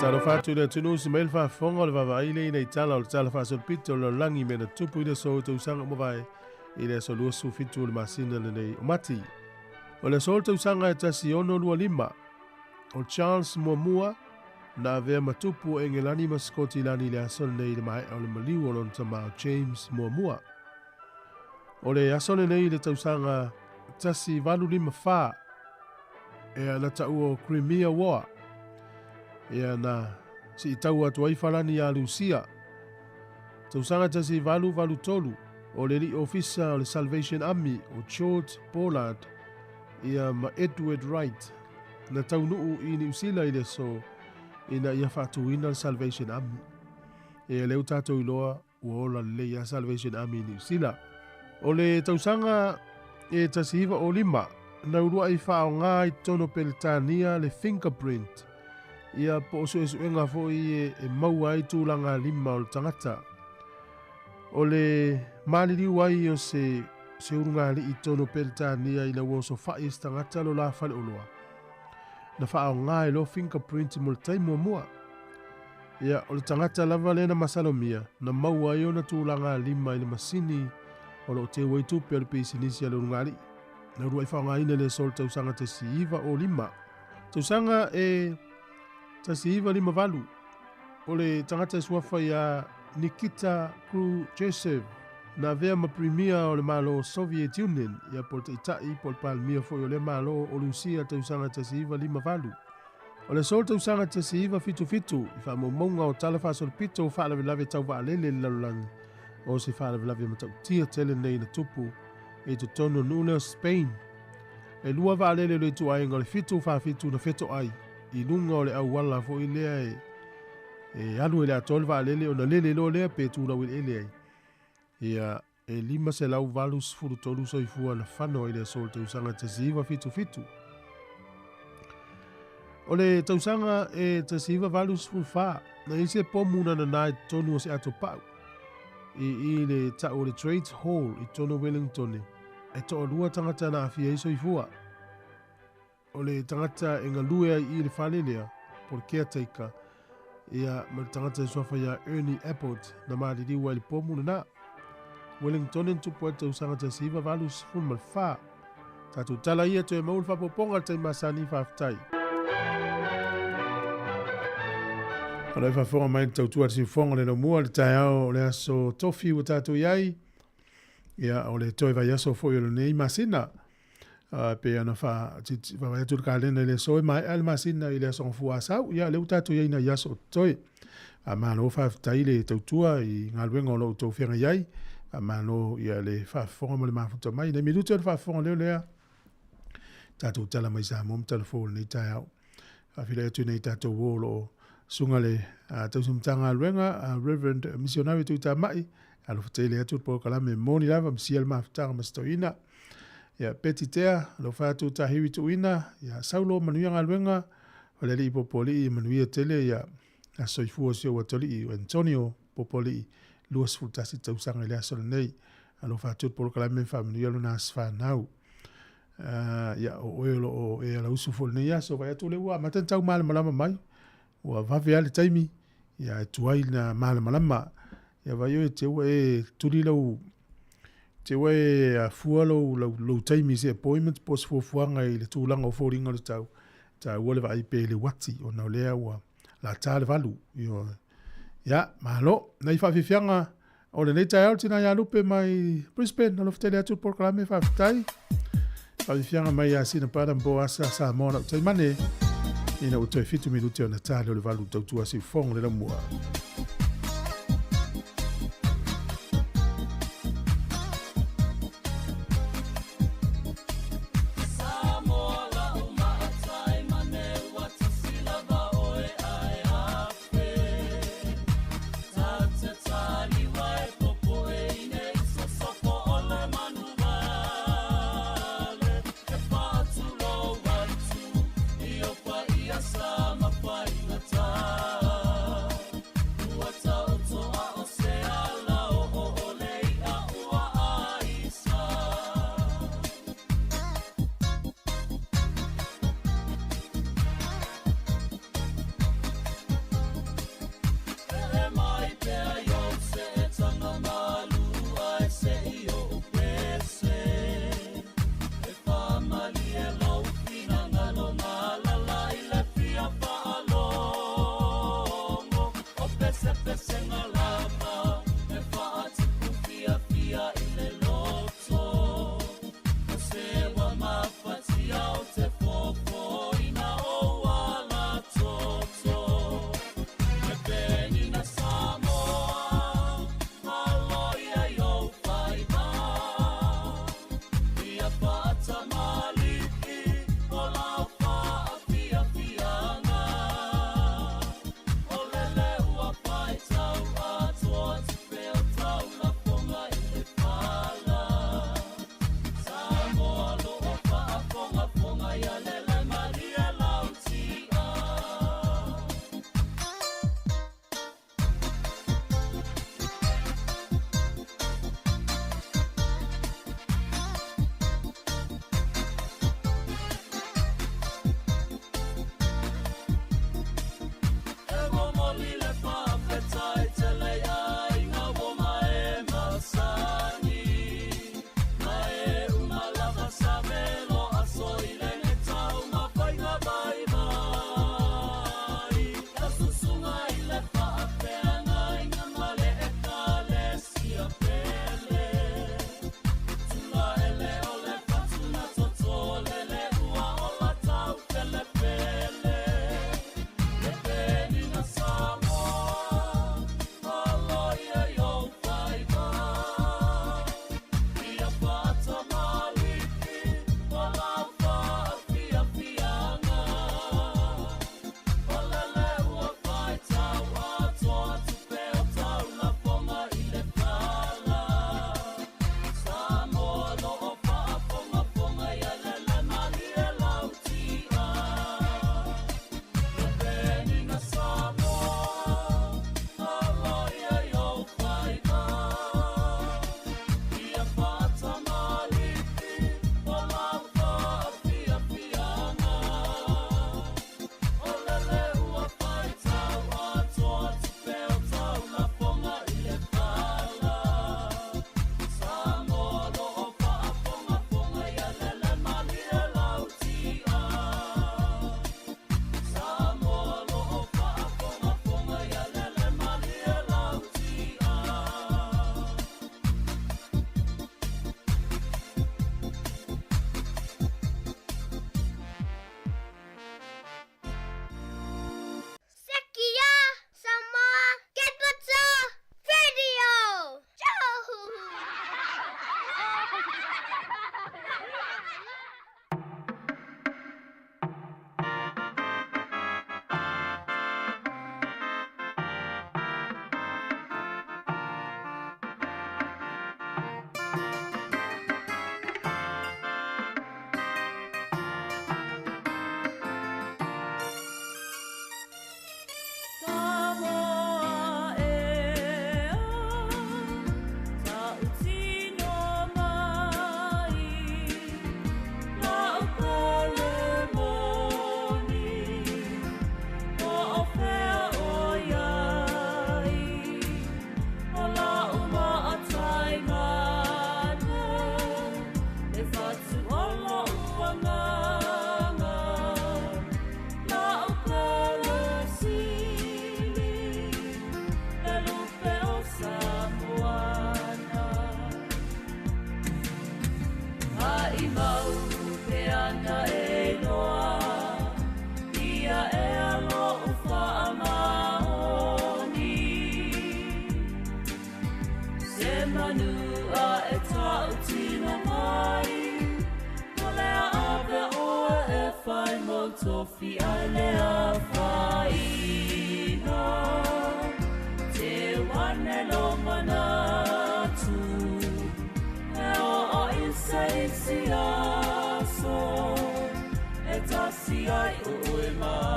talo fatu le tunu si mail fa fonga le vava ile nei tala o tala fa sol pito le langi me na tupu ile so tu sanga mo vai ile so lu su fitu le masina le nei mati o le sol tu sanga e tasi ono lua lima o Charles Muamua na vea matupu e ngelani maskoti lani le asol nei le mai o le maliu o lon tama James Muamua o le asol nei le tu sanga tasi valu lima fa e ana tau o Crimea War ia na si tau atu ai falani a Lucia. Tausanga tasi valu tolu o le li ofisa o le Salvation Army o George Pollard ia ma Edward Wright na tau nuu i New Zealand i le so ina ia fatuina le Salvation Army. Ia leu tato iloa uola le ia Salvation Army i New Zealand. O le tausanga e tasi hiva o lima na urua i fao ngā i tono pelitania le fingerprint. Ia po so esuenga fo i maua i tūlanga lima o le tangata. O le maliri wai o se urunga li i tono pelitania i na woso fai is tangata lo la fale oloa. Na fao ngā i lo fingerprint mo le taimo mua. Ia o le tangata lava le na masalomia na maua i o na tūlanga lima i le masini o lo te waitu pe o le pisinisi a le urunga li. Na rua i fao ngā ina le sol tausanga te siiva o lima. Tausanga e tasi iwa lima valu. O le tangata suafa ia Nikita Khrushchev na vea ma primia o le malo Soviet Union ia por te itai por palmia foi o le malo o Lucia tausanga tasi iwa lima valu. O le sol tausanga tasi iwa fitu i wha momonga o talafa sol pito o wha lave tau wa alele lalulangi o se wha lave matau tia tele nei na tupu e to tono nuna Spain. E lua wa alele le tu ai ngole fitu na feto ai. I lunga o le au wala fo i lea e alu ele atol va lele o na lele lo lea pe tu na wil ele ai. Ia e lima se lau valus furu tolu so i fua na whano i le sol te usanga te siva fitu. O le tausanga e te siva valus furu wha na isi pomuna na nai tonu o se ato pau. I le ta o le Trades Hall i tono Wellington e to o lua tangata na afia iso i fua. O le tangata e ngā lue i le whalelea, por caretaker, ia ma le tangata e sofa ia Ernie Abbott na maari riwa i le pomuna na. Wellington en tupu e te usanga te siva valus fun mal wha. Tatu tala ia to e maul whapoponga te masani whaftai. Ala e whafonga mai tau tua si whonga le no mua le tai au le aso tofi o tatu iai. Ia o le toi vai aso fo i le nei masina. Pe ana fa vai tu ka le le so mai al masina ile so fu asau ya le utatu ia ina ya so toi a mano fa taile tautua i ngalwengo lo to fenga yai a mano ia le fa forma le mafuta mai le minuto fa forma le tatu tala mai sa mom telefone ni tau a file tu nei tatu wolo sungale a tau sumtanga lwenga reverend missionary tu ta mai alo fatele tu po kala me moni lava msiel mafuta mastoina ya petitea lo fatu tahiwi tuina ya saulo manuia ngalwenga ole li popoli manuia tele ya soifu sio watoli Antonio popoli luas futasi tausanga le asol nei alo fatu por kala me familia lo nasfa nau ya oelo o e la usufol nei ya so vai tu le wa matan tau mal malama mai wa va via le taimi ya tuai na mal malama ya vai o te we tulilo te wei a fualo lo taimi se appointment pos fuanga i le tūlanga o fōringa le tau. Ta wale vai pe le wati o na lea ua la tāle valu. Ya, mahalo, nei whawhiwhianga o le nei tai au tina ia lupe mai Brisbane, na lo whtele atu porklame whawhitai. Whawhiwhianga mai a sina pada mbo asa Sāmoa na utai mane. Ina utoi fitu minute o na tāle o le valu tautua si whongo le ramua. Se manua e tau tino mai, o lea awe oa e whai mo tofi ai lea whaina. Te wane lo manatu, e o isa isi aso, e tasi ai ue mau.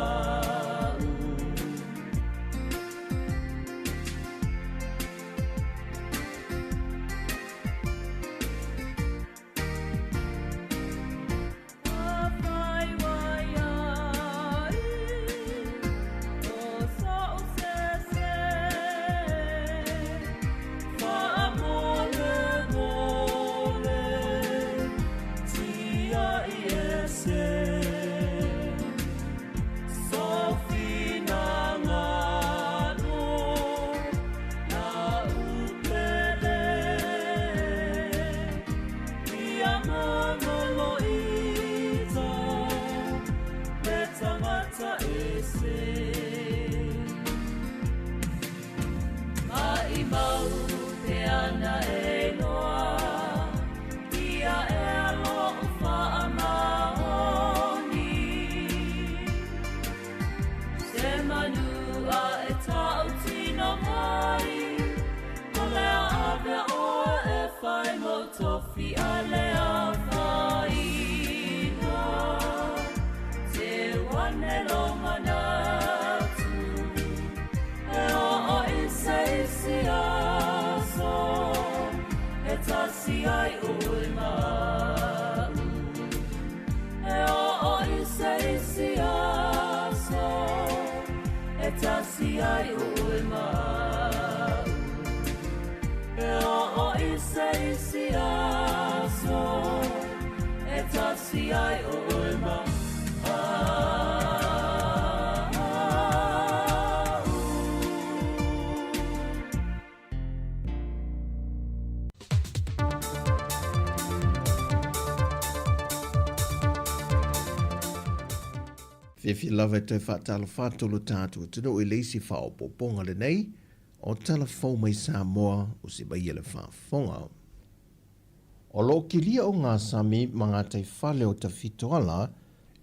Tofi alea whaina, te wane lo manatu, e o isa isi aso, e tasi ai ui mau. E o isa isi aso, e tasi ai ui mau. E o isa isi aso, e tasi ai ui mau. Whiwhi lawa te whaatala whātolo tātua tino i leisi whaopoponga le nei, o tala whau mai Sāmoa o se mai ele whaafonga. O lo kilia o ngā Sami mga te whale o ta whitoala,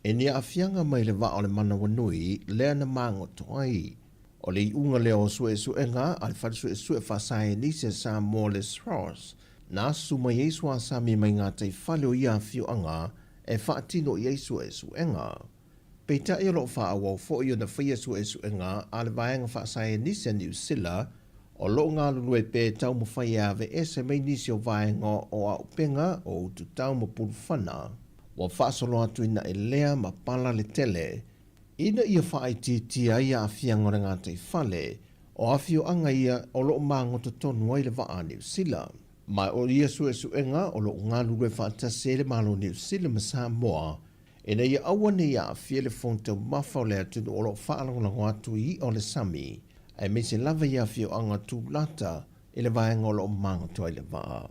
e nia awhianga mai le wa o le mana wanui lea na mango toai. O le iunga leo o sue suenga, a le whare sue whasae nise Sāmoa le Sros, nā suma Yesu a Sami mai ngā te whale o ia whioanga e whaatino i Yesu suenga. Peita i lo wha awau fo i o na whaia suenga a le vaenga whasae nise New Zealand, o lo ngā lulu e pē tau mo whai awe e se mei nisi o vaenga o a upenga o tu tau mo pulu whana. Wa whaasolo atu ina e lea ma pala le tele, ina ia whaai tia ia a whianga ngā te whale, o a whio anga ia o lo mango to tonu ai le waa New Zealand. Mai o ia suenga o lo ngā lulu e whaatase le malo New Zealand ma Sāmoa, ina ia awane ia a whiele fonte mawhau le atu o lo whaalango atu i o le Sami, e me se lava ia whio anga tū lata i le vaenga o lo mango toa i le waa.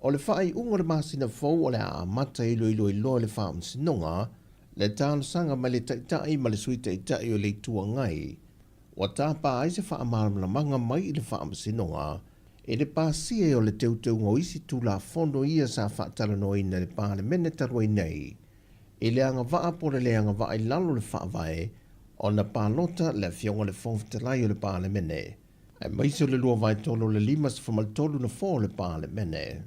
O le whaai unga le masina fau o le a mata ilo i loa le wha sinonga, le tāna sanga ma le taitai ma le sui taitai o le tua ngai. Wa tāpā ai se wha amaramla manga mai i le wha sinonga, e le pāsia o le teuteu ngō isi tū la fondo ia sa whaatara no ina le pāle mene taroi nei. E le anga waa po le anga waa i lalo le wha vai, o na pālota le fionga le fonfitalai o le pāle mene. E maiso le lua vai tolo le limas whamal tolu na fō le pāle mene.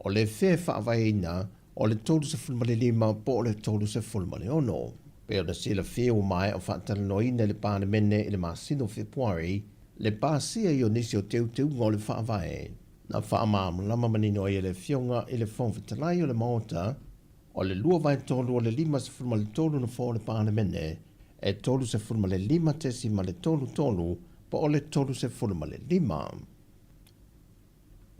O le whea wha vai ina, o le tolu se fulmane lima po le tolu se fulmane ono. Peo na sila whea o mai o whaatara no ina le pāle mene i le masino Februari, le pāsia i o nisi o teuteu ngō le whaavae. Na whaamam lama manino i le fionga i le fonfitalai o le maota, o le lua vai tolu o le lima se fulma le tolu na fō le pāle mene, e tolu se fulma le lima tesi ma le tolu pa o le tolu se fulma le lima.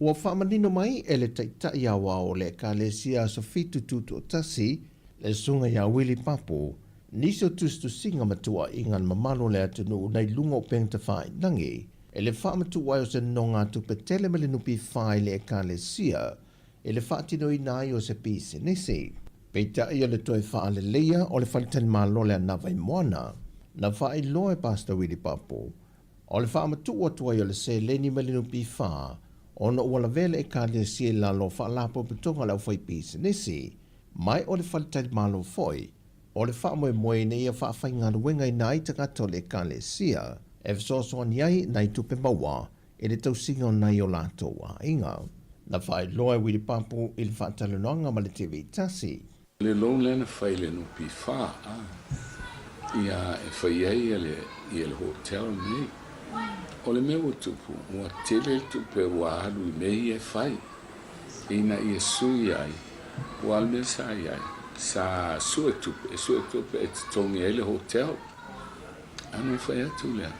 Ua whaamanino mai e le taitai awa o le kālesia so fitu tutu o tasi, le sunga ia Willi Papu, niso tustu singa matua ingan mamalo le atunu nei lunga o pengta whai nangi, e le whaamatu wai o se nonga tu petele me le nupi whai le kālesia, e le whaatino i nai o se pise nisi. Peita ia le toi wha le leia o le whalitani malo le anawai moana, na whai loe Pastor Willi Papu, O le whaamatu o tua i o le se leni malinu pi wha, ona ua la vele e ka le si la lo wha la popitonga lau whai pisi nisi, mai o le whalitari malo foi, o le wha moe moe ne ia wha whai ngā ruenga i nai takato le ka le sia, e whasoa niai nai tupe maua, e le tausinga o nai o lato a inga. Na whai loa wiri papu i le whaatalanoanga ma le TV tasi. Le long lena whai le no pi wha, ia e whai ai i le hotel nei. O le mea o tupu, ua tele tupe ua alu i mei e whai. Ina i e sui ai, ua alme sa ai, sa sue tupe e tongi ai le hotel. Anu whai atu lea,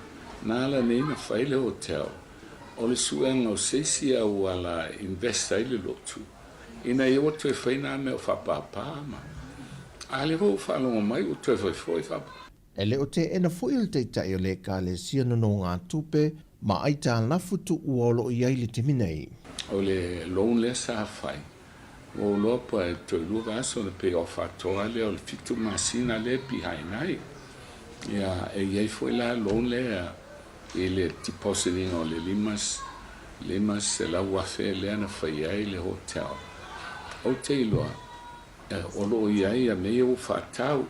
nāla neina whai le hotel. O le suenga o seisia ua la investa i le lotu. Ina i o tue whai nā mea o whapapama. A le ho whalonga mai o tue whai whai whapapama. E le o te ena fuil te tai o le ka le sia no ngā tupe, ma aita lafutu uolo i ai le te minei. O le loan le sa whai. O lopa e toi luga aso le pe o whatoa le o le fitu masina le pi hainai. Ia e iei fwoi la loan le i le depositing o le limas se la wafe le ana whai ai le hotel. O te iloa, o lo i ai a mea o whatau,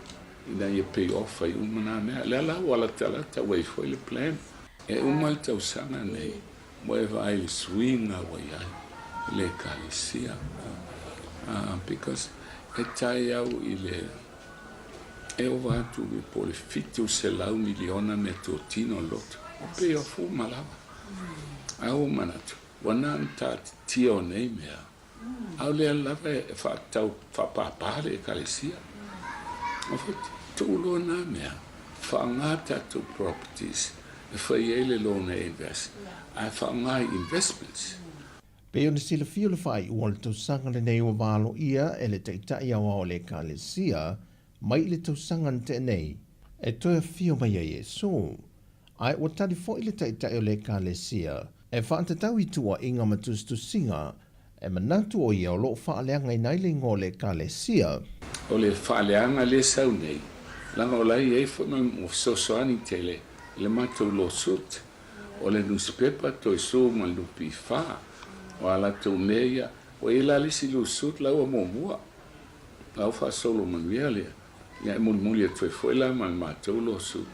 ina ia pay off ai umana mea. Le ala wala tala ta wai fwoi le plan. E umal tau sanga nei, mo e vai le swinga wai ai, le kalisia. Because e tai au i le, e o vatu i po le fitu se lau miliona me tōtino loto. Pay off umalawa. Au manatu, wana anta tio nei mea. Au le alawa e whatau whapapare e kalisia. O fati, tūlo nā mea, whaangata to properties, e whai ele lona invest, a whaangai investments. Pe o ne sila fio le whai ua le tausanga le nei o walo ia e le teitai awa o le ka le sia, mai le tausanga te nei, e toia fio mai a Yesu. Ai o tali fo i le teitai o le ka le sia, e whaantatau i tua inga matustu singa, e manatu o ia o lo whaaleanga i naile ngō le ka le sia. O le whaaleanga le sau nei, langa o lai e whama o sosoani tele, le matou lo sut, o le newspaper toi so ma lupi wha, o ala tau meia, o e la lisi lo sut lau a momua, lau wha solo manuia lea, ia e muli e toi fwela ma matou lo sut,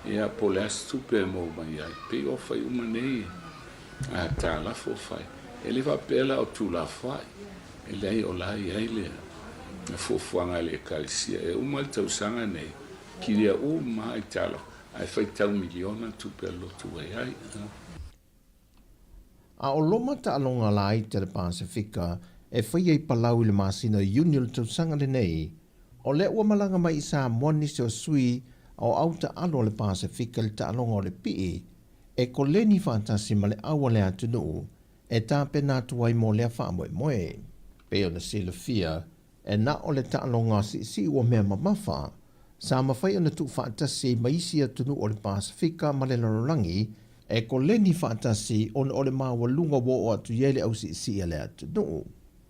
ia po le astupe mo mai ai, pe o whai umanei, a tā la fo whai, e le whapela o tū la whai, e lei o lai ai lea, e fofuanga le kalisia, e umal tau sanga nei, ki rea o mai talo, ai whai tau miliona tupe lotu ai ai. A o loma ta alonga la i te le Pasifika, e whai ei palau i le masina union tau sanga le nei, o le ua malanga mai i Sāmoa nisi o sui, o auta alo le Pasifika le ta alonga o le pii, e ko leni whantasi ma le awa le atunu, e tā pena tuai mo lea wha moe moe. Peo na sila fia, e na o le ta alonga si ua mea mamafa, sa mawhai ana tu whaatasi maisi atunu o le Pasifika ma le larolangi, e ko leni whaatasi on o le mawalunga wo o atu yele au si le atunu.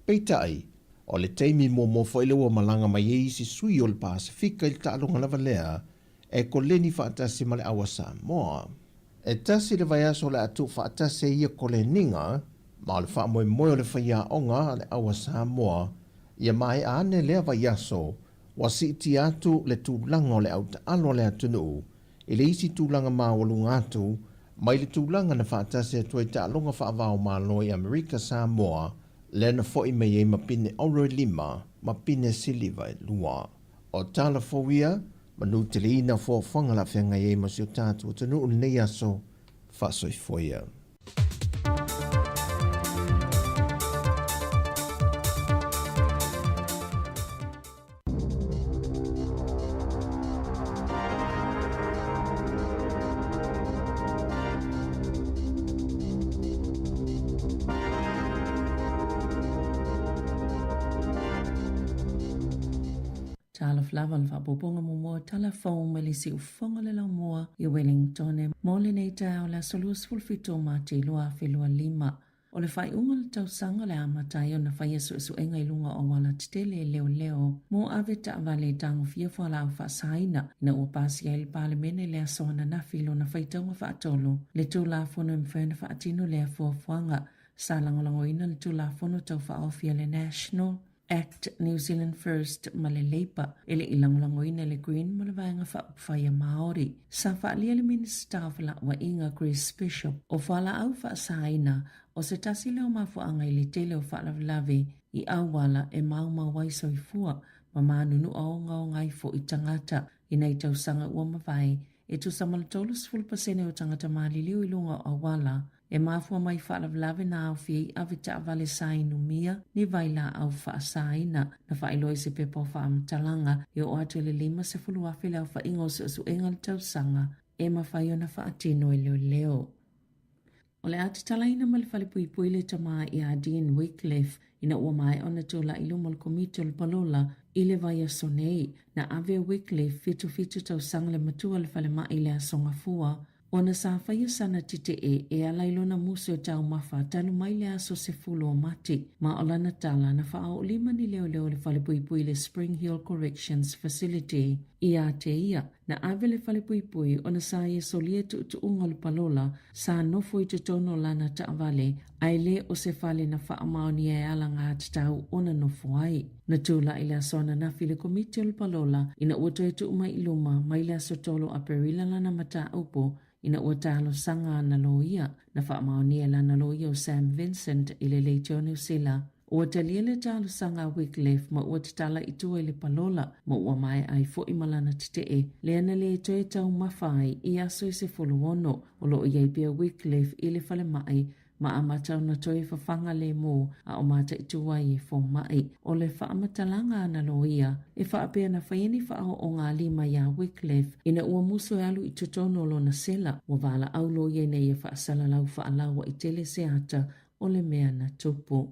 Peitai, o le teimi mo whaile ua malanga mai eisi sui o le Pasifika il ta alonga lava lea, e ko leni whaatasi ma le awa Sāmoa. E tasi le vai aso le atu whaatase ia ko le ninga, ma le wha moe moe o le whaia onga le awa Sāmoa, ia mai ane lea vai aso, wa si iti atu le tūlanga o le au ta alo le atunu, i le isi tūlanga mawalunga atu, mai le tūlanga na whaatase atua i ta alonga whaavao malo i Amerika Sāmoa, le na fo i mei e mapine oro e lima, mapine siliva e lua. O tala fowia, manu te li ina fo whangala whianga e masio tātua tanu o nei aso, whasoi foia. Tala flavan fa bobonga mo telefon me li si ufonga le la moa i Wellington e mo le nei tau la solus fulfito ma te loa filua lima. O le whai unga le tau sanga le amatai o na whai asu e ngai lunga o wala titele leo. Mo ave ta vale tango fia whala au whaasaina. Na ua pasi ai le pale mene le asona na filo na whai taunga whaatolo. Le tū la fono mwhena whaatino le afuafuanga. Sa langolangoina le tū la fono tau whaofia le National Act New Zealand First ma le Leipa ele ilangolangoina le Green ma le vaenga whaupwhaia Māori. Sa whaalia le Minister of wa inga Grace Bishop o whala au whaasaina o se tasi leo mafuanga i le tele o whaalawalawe i awala e mau waiso i fua ma manunu o ngai fo i tangata i nei tausanga ua mawai e tu samalatolu 10% o tangata maliliu i lunga o awala e mafua mai whaalawalawe na au fie a vita vale sainu mia ni vaila au whaasaina na whailoi se pepo whaamtalanga i o atu le 5 afe leo whaingo su engal tausanga e mawhaio na whaatino i leo. O le ati talaina ma le whalepui le tamaa i a Dean Wycliffe ina ua mai ona tula ilu mo le komiti o le palola i le vai asonei na ave Wycliffe fitu tausanga le matua le whale mai le asonga fua. Ona sa whaia sana tite e alailona musu o tau mawha talu mai le aso se fulo o mati ma o lana tala na wha o 5 ni leo le whalepui le Spring Hill Corrections Facility i a te ia na ave le whalepui ona sa ia solia tu unga le palola sa nofo i te tono lana ta avale ai le o se whale na wha amaoni e ala ngā tau ona nofo ai. Na tūla i le asona na file komiti o le palola ina uto e tu umai iluma mai le aso tolo a perila lana mata upo ina ua talo sanga na loia na whaamaonia lana loia o Sam Vincent i le leitio New Zealand. Ua talia le talo sanga Wycliffe ma ua tatala i tua i le palola ma ua mai ai fo i malana tite le ana le toe tau mawhai i aso i se fuluono o lo iai pia Wycliffe i le whale mai ma amatau na toi whawhanga le mō a o mata i tua i e fō mai. O le whaamatalanga ana loia, e whaapea na whaieni whao o ngā lima ia Wycliffe, ina ua muso e alu i tutono lo na sela, wa wala au loia nei e whaasalalau whaalawa i tele se ata o le mea na tupu.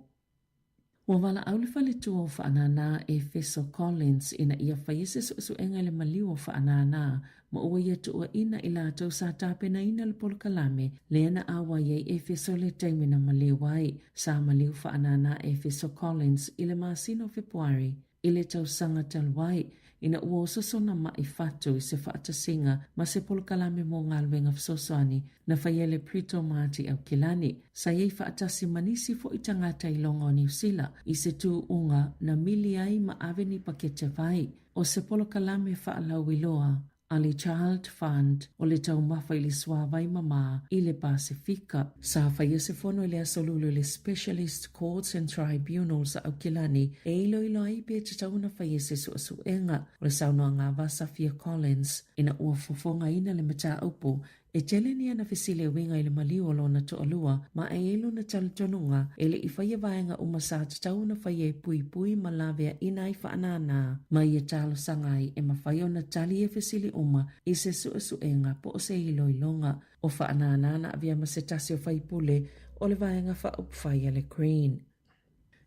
Wa wala au le whale tua o whaanana e Feso Collins ina ia whaiese su enga le maliu o whaanana ma ua ia tua ina ila tau sa tāpena ina le polokalame le ana awa iei e Feso le taimina maliu ai sa maliu whaanana e Feso Collins i le masino Februari i le tau sanga talwai ina ua ososona ma i fatu i se whaatasinga ma se polokalame mo ngalwenga fsoswani na whaiele Prito Mati au Kilani sa iei whaatasi manisi fo i tangata i longa o New Zealand i se tū unga na mili ai ma aveni pakete vai o se polokalame whaalau iloa Ali Child Fund o le tau mawha i le swawai mama i le Pasifika. Sa whaia se fono i le asolulu le Specialist Courts and Tribunals au Kilani e ilo ai pe te tauna whaia se suenga o le saunua ngā vasa Fia Collins ina ua fofonga ina le mata upo e tele ni ana fesile winga i le maliu o lona toalua ma e elo na talitonunga e le i whaia vaenga umasa te tauna whaia pui ma lavea ina i whaanana ma i e talo sangai e ma whaia na tali e fesile uma i se suenga po o se ilo ilonga o whaanana na avia ma se tasi o whaipule o le vaenga whaupwhaia le Green.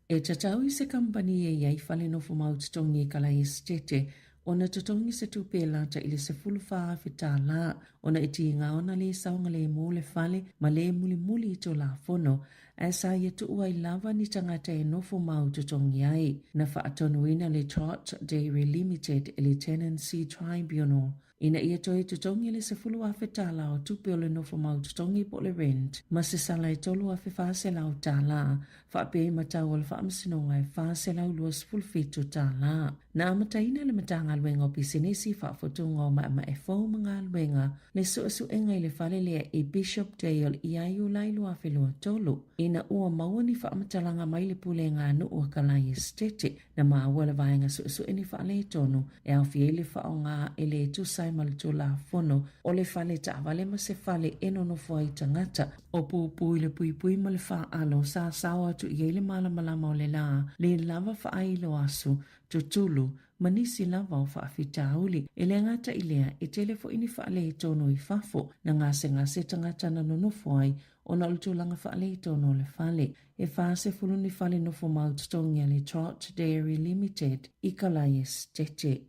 E tatau i se kampani e iai whale no fumaututongi kala i stete ona tutongi se tupe lata ili se fulufaa fita la ona iti inga ona le saunga le mole fale ma le muli i to la fono asa yetu ua lava ni tangata e nofo mau tutongi ai na whaatonuina le Trot Dairy Limited ili Tenancy Tribunal ina ia toi tutongi le se fulu afe tala o tupe o le nofo mau tutongi po le rent ma se sala e tolu afe fase lau tala whaape matau al whaamsinonga e fase lau luas fulfitu tala na amataina le matanga alwenga o pisinesi whaafotunga o ma e fau mga alwenga le suenga i le fale lea e Bishop Dale i ayu lailu afe lua tolu ina ua mauani whaamatalanga mai le pule ngā nuu kalai estete na maa wala vaenga sueni whaale tonu e au fiele whaonga e le tusai malito la fono o le fale ta vale ma se fale eno no fua i tangata o pui le pui ma le wha alo sa sawa tu i ele malama o le la le lava wha ilo asu tutulu manisi lava o whaafita uli e le ngata ilea e telefo ini whaale i tono i fafo na ngase tangata na nonofo ai o na ultulanga whaale i tono le fale e whaase fuluni fale nofo maututongia le Trot Dairy Limited i kalai estete.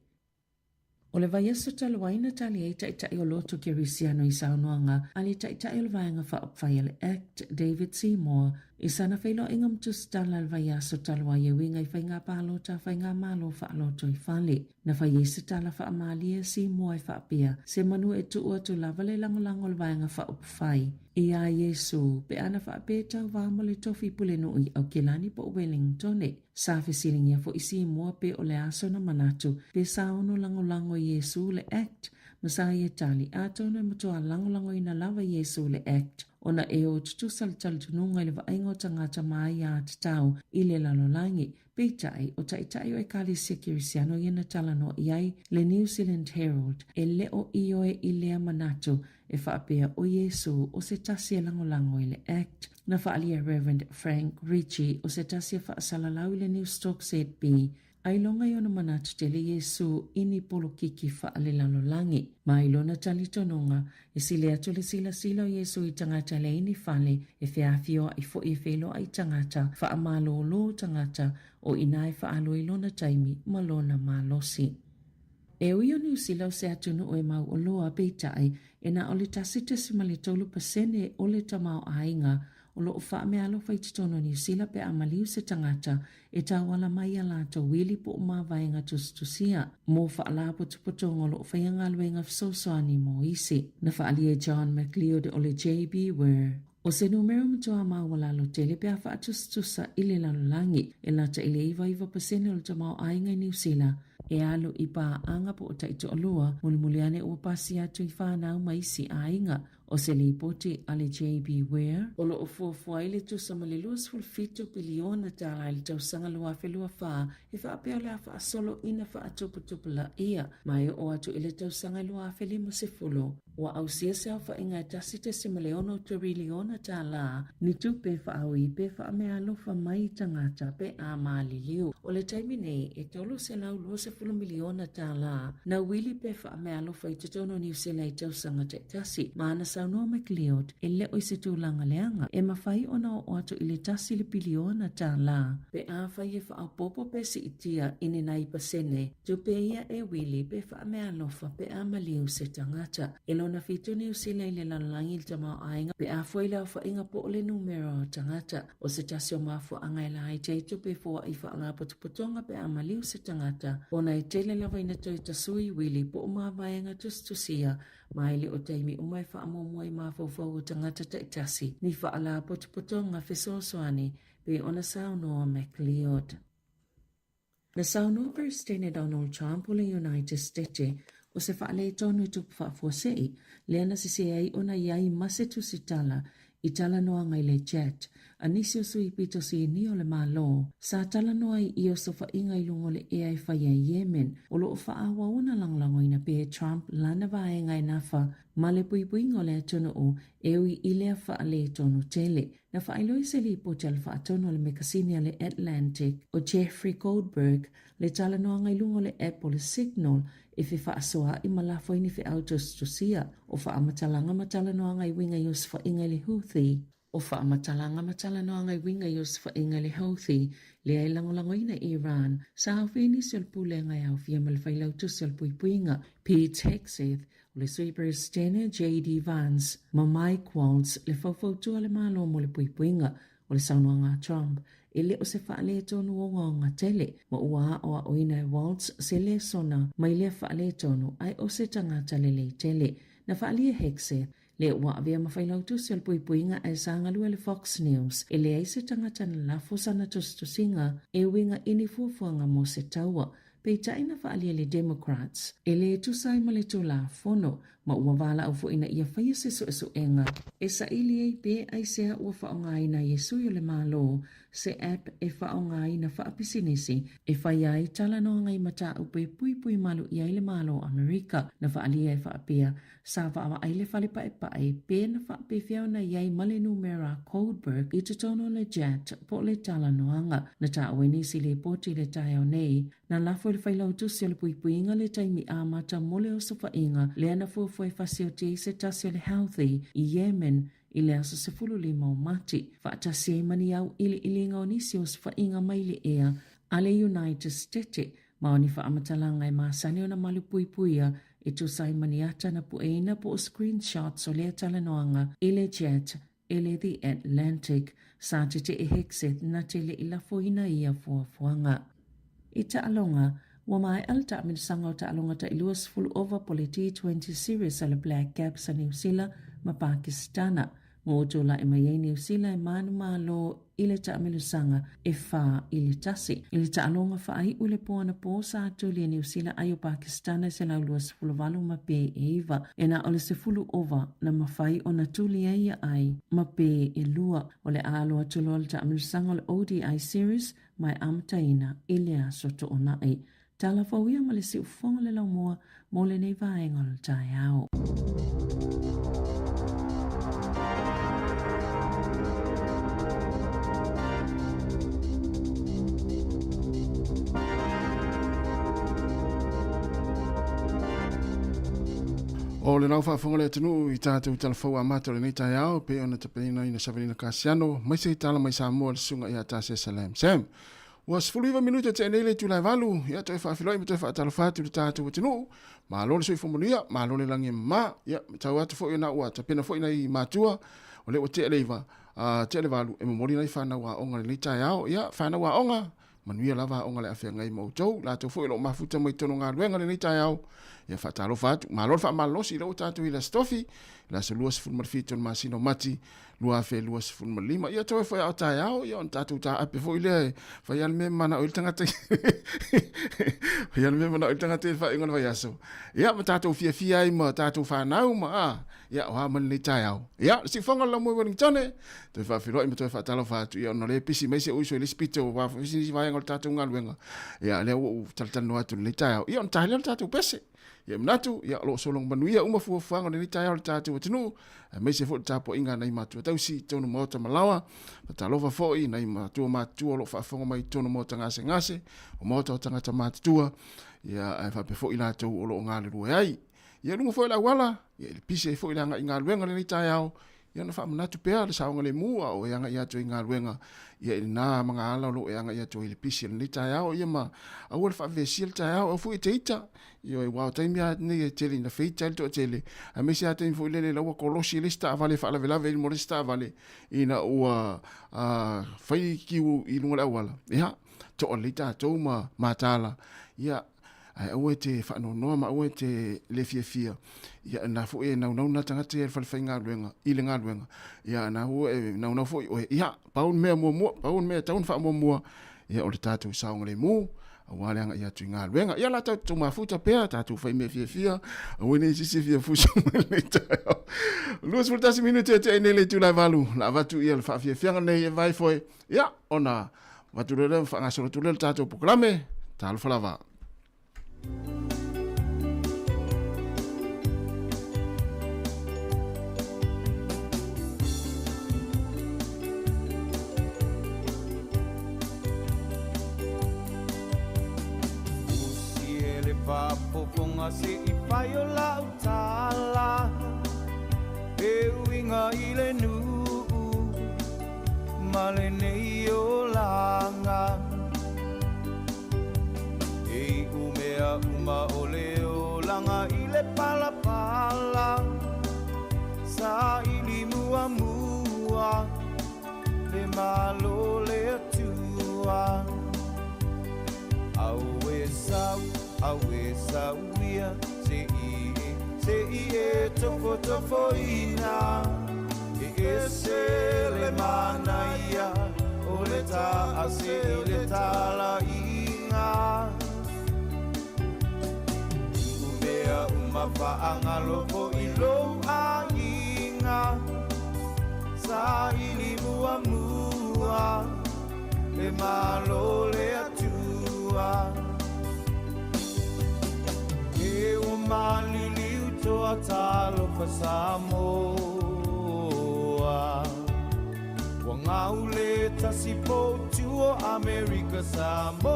O le vai aso talawaina tali e tai o loto kirisiano I saunoanga, ali tai o le vaenga whaapwhai le Act David Sāmoa, I sana whailo ingam tustala le vai aso talawai e winga I whainga palo ta whainga malo whaaloto I whale. Na whai esa tala whaamalia Sāmoa I whaapia, se manu e tuua tu lava le langolango le vaenga whaapwhai. I a Yesu, pe ana whaape tau vāma le tofi pule nui au kelani po Wellingtone. Safi silingia fo isi mua pe o le aso na manatu, pe sauno langolango Yesu le Act, masai e tali atona matua langolango ina lava Yesu le Act, ona e o tutusal tununga le vaingo tangata mai a tatau I le lalolangi, pe tai o tai o e kali sekirisiano iana talano iai le New Zealand Herald, e leo ioe I lea manatu, e whaapea o Yesu o se tasia langolango I le Act, na whaalia Reverend Frank Ritchie o se tasia whaasalalau I le New Stock Set B, ai longa I ona manatu te le Yesu ini polo kiki whaale lalolangi. Ma ilona tali tononga, e sile atu le sila o Yesu I tangata le ini whale, e whiawhio ai fo I whelo ai tangata, whaamalo lo tangata, o inai whaalo ilona taimi, malona malosi. E ui o New Zealand se atunu o e mau o loa peitai, e na o le tasite simale tolu pasene o le tamau ainga, o lo wha me alo whai titono New Zealand pe amaliu se tangata, e tawala mai alato wili po ma vaenga tustusia, mo wha alapo tupotongo lo whai angaluenga fsosoani mo isi. Na wha alia John McLeod o le JB Ware. O se numero mtoa mawala lo tele pe a wha tustusa ile lalolangi, e lata ile iwa pasene o le tamau ainga New Zealand, e alo I pa anga po o taito alua, mulimuliane ua pasi atu I whanau maisi ainga, o se lipoti ale JB Ware, o lo o fuafua ile tu samalilus fulfito biliona tala ili tau sanga lua whelua wha, e whaapea le a wha solo ina wha atuputupula ia, mai o atu ile tau sanga lua whelima se fulo, wa au sia se au wha inga tasite se maleono turiliona tala, ni tu pe wha au I pe wha me alo wha mai tangata pe a maali liu, o le taimi nei e tolu se lau lua se fulo miliona tala, na wili pe wha me alo wha I tutono New Zealand tau sanga te tasi, maana Sāmoa McLeod, e leo I se tūlanga leanga, e mawhai ona o atu I le tasi le biliona tā la. Pe a whai e wha popo pe si itia ine nai pasene, tu pe ia e wili pe wha mea lofa pe a maliu se tangata. E lona fitu New Zealand le lalangi il tamau ainga, pe a whai lau wha inga po le numero tangata, o se tasi o mafu anga ila hai te tu pe fua I wha anga potupotonga pe a maliu se tangata, ona I tele lawa ina toi tasui wili po ma vaenga tustusia, mai le o taimi umai wha amomoi ma fofau o tangata taitasi, ni wha ala potupotonga fesosoani, pe ona Sāmoa McLeod. Na Sāmoa President Donald Trump o le United States, o se wha le tonu tupu wha fuasei, leana se ai ona iai masetu sitala, I tala noa ngai le jet, anisi o sui pito si ni o le malo, sa tala noa I o sofa inga I lungo le e ai whaia Yemen, o lo o wha awa una langlango ina pe Trump lana vaenga I nafa, ma le pui ngo le atono o ewi I lea wha le tonu tele, na wha iloi se li po tala wha atono le mekasinia le Atlantic, o Jeffrey Goldberg, le tala noa ngai lungo le Apple Signal, e fe wha asoa I malafo ini fe autos tusia, o wha amatalanga matala noa ngai winga yos wha inga le Houthi. O wha amatalanga matala noa ngai winga yos wha inga le Houthi, le ai langolango ina Iran, sa au whini sil pule ngai au fia mal whailau tu sil puipuinga, Pete Hexeth, o le Sweepers Stena J.D. Vance, ma Mike Waltz, le fautua le malo mo le puipuinga, o le saunoanga Trump, e le o se whaale tonu o ngonga tele, ma ua o oina Waltz se le sona, mai le whaale tonu, ai o se tangata le tele, na whaale Hexeth, le ua avea mawhailau tu sil puipuinga e sangalua le Fox News, e le aise tangata na lafo sana tustusinga, e winga ini fuafuanga mo se taua, pe taina whaalia le Democrats, e le tusai ma le tula fono, ma ua wala au fuina ia whaia se so enga, e sa ili ei pe ai sea ua whaongai na Yesu yo le malo, se app e whaongai na whaapisinisi, e whaia ai tala no ngai mata upe pui malu ia le malo Amerika, na whaalia e whaapia, sa whaawa ai le whalipa e pae, pe na whaape whiau na iai male numera Goldberg, I tutono le jet, po le tala noanga, na ta awenisi le poti le tai au nei, na lafo le whailau tusi le puipuinga le taimi a mata mole o sofa inga, le ana fuafua fasio te se tasi le Houthi, I Yemen, I le asa se fulu lima o mati, whaatasi mani au ili ngā onisi o sofa inga mai le ea, ale United States, Maoni whaamatala ngai māsani o na malu puipuia e tu sai maniata na pueina po screenshots o lea talanoanga ile jet ele the Atlantic sa te te e hexet na te le ilafoina ia fuafuanga. I taalonga, wa mai alta aminsanga o taalonga ta iluas full over pole T20 series ala Black Caps a New Zealand ma Pakistana. Ngoto la e New Zealand e manu malo ile ta aminsanga e fa ile tasi. Ile taalonga fa ai ule poana po sa atuli New Zealand ayo Pakistana se la iluas full valu ma pe eiva. E na ole se full over na mafai o na tuli ai ma pe e lua. Ole alo atulo ala ta aminsanga o ODI series mai amtaina ilea soto onai. Tala fawia ma le si ufonga le laumoa mo le nei vaenga le tai au. O le nau whaafonga le atunu I tātou talafau a mātou le nei tai au pe ona tapeina ina savarina Kasiano mai se tala mai Sāmoa le sunga I a tāse salam. Sam, was fuliva minuta te nei le tulai valu ia toi whaafiloi me toi whaatalafatu le tātou atunu ma lo le soi fomonuia ma lo le langi ma ia tau atu fo ina ua tapena fo ina I mātua o le o te leiva te le valu e momori nei whanau a onga le nei tai au ia whanau a onga manuia lava onga le awhia ngai mautou la tau fo ilo mafuta mai tono ngā ruenga le nei tai au ia whaatalo fatu ma lo wha malosi ilo tātou I la stofi la se luas fulmarfito le masino mati lua fe luas fulmalima ia toi foi au tai au ia on tātou tā ape fo ile fai al me mana o il tangata fai al me mana o il tangata fai ngona vai aso ia ma tātou fia I ma tātou whanau ma ia o haman le tai au ia si whanga la mo Wellington toi whaafiroi ma toi whaatalo fatu ia ona le pisi mai se uiso le spito wa fisi si vai ngol tātou ngaluenga ia le o taltano atu le tai au ia on tahile tātou pese ia manatu ia lo solong manuia uma fuafuanga le tai au le tātou atunu mai se fo tapo inga nei matua tausi tonu mota malawa patalofa foi nei matua lo whaafonga mai tonu mota ngase o mota o tangata matua ia ai fa pe foi la tau o lo ngale rua ai ia lunga foi la wala ia le pise foi la ngā luenga le tai au ia na whaamanatu pea le saonga le mua o ianga ia tui ngā ruenga ia I nā mga ala lo ianga ia tui le pisi le tai au ia ma au le whaavesi le tai au fu I te ita ia wau taimia nei e tele na feita le to tele a mesi a taimi fu le laua kolosi le sta avale whaalawelawe mo le sta avale ina ua whai kiu I lunga le awala ia to o le tātou ma mātala ia ai au te whaanonoa ma au te le fia ia na fu e nau na tangata e whalewhai ngā ruenga I le ngā ruenga ia na hu e nau fu ia paun mea mua paun mea taun wha mua ia o le tātou saonga le mu a waleanga ia tui ngā ruenga ia la tātou mafuta pea tātou whai mea fia au ne sisi fia fuso le tātou luas fultasi minute te ene le tūlai valu la avatu ia le wha fia nei e vai foi ia ona waturere whangasoro tūlele tātou poklame tālu whalawa Papofonga se I pai o lau tala E uinga I le nu Male nei o langa E umea uma o le o langa I le pala pala Sa I li mua mua Le malo le atua Au e sau awe sauia se I e tofo ina e se le manaia o le ta a se le tala inga umea umafaanga lofo I lo a inga sa I li mua le malo le atua E o malili utoa talo fa Sāmoa Wa ngaule tasi potu o Amerika Sāmoa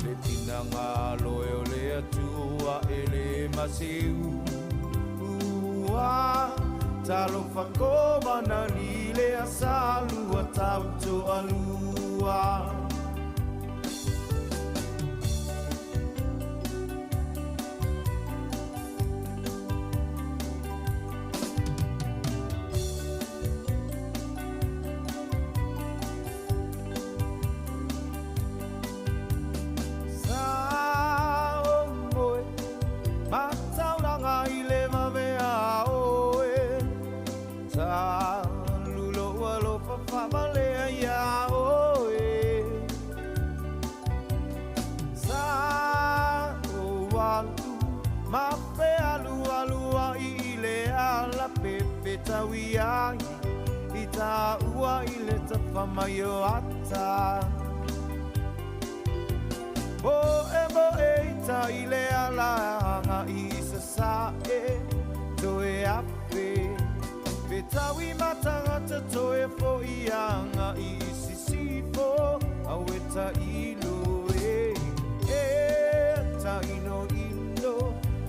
Le tina ngā loe o le atua e le maseu Talo fa koma na ni le asalua tauto alua ai I tā ua I le ta whamai o ata Mo e ta I le alanga I sa sa e Toe ape Pe tawi matangata toe fo I anga I sisifo Au e ta ilo ta ino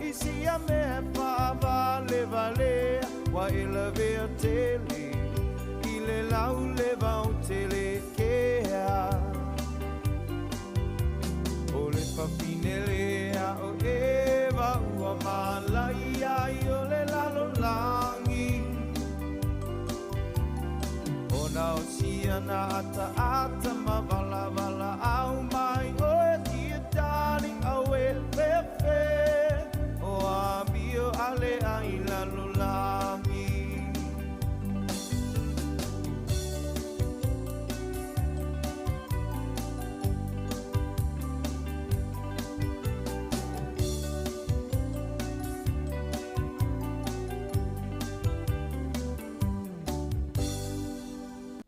Isi a me pa vale vale Wa ila vea tele Ile lau le vau tele kea O le papine lea o eva ua malai ai o le lalo langi O na o siana ata ma vala vala au mai o e tia darling au e pepe O a mio ale ai lalo langi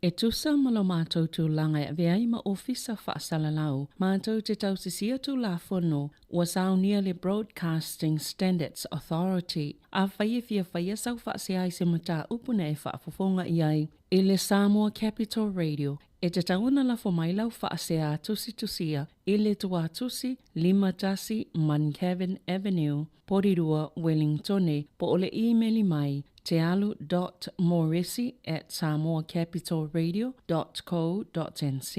E tusa malo mātou tū langa e veai ma ofisa whaasalalau, mātou te tau sisia tū la whono, was our nearly Broadcasting Standards Authority, a whaia sau whaasea I se mata upuna e whaafofonga I ai, I le Sāmoa Capital Radio, e te tauna la whamailau whaasea tusia, I le tua tusi, Lima Tasi, Mancavan Avenue, Porirua, Wellingtone, po ole e-maili mai, tealu.morisi@samoacapitalradio.co.nz.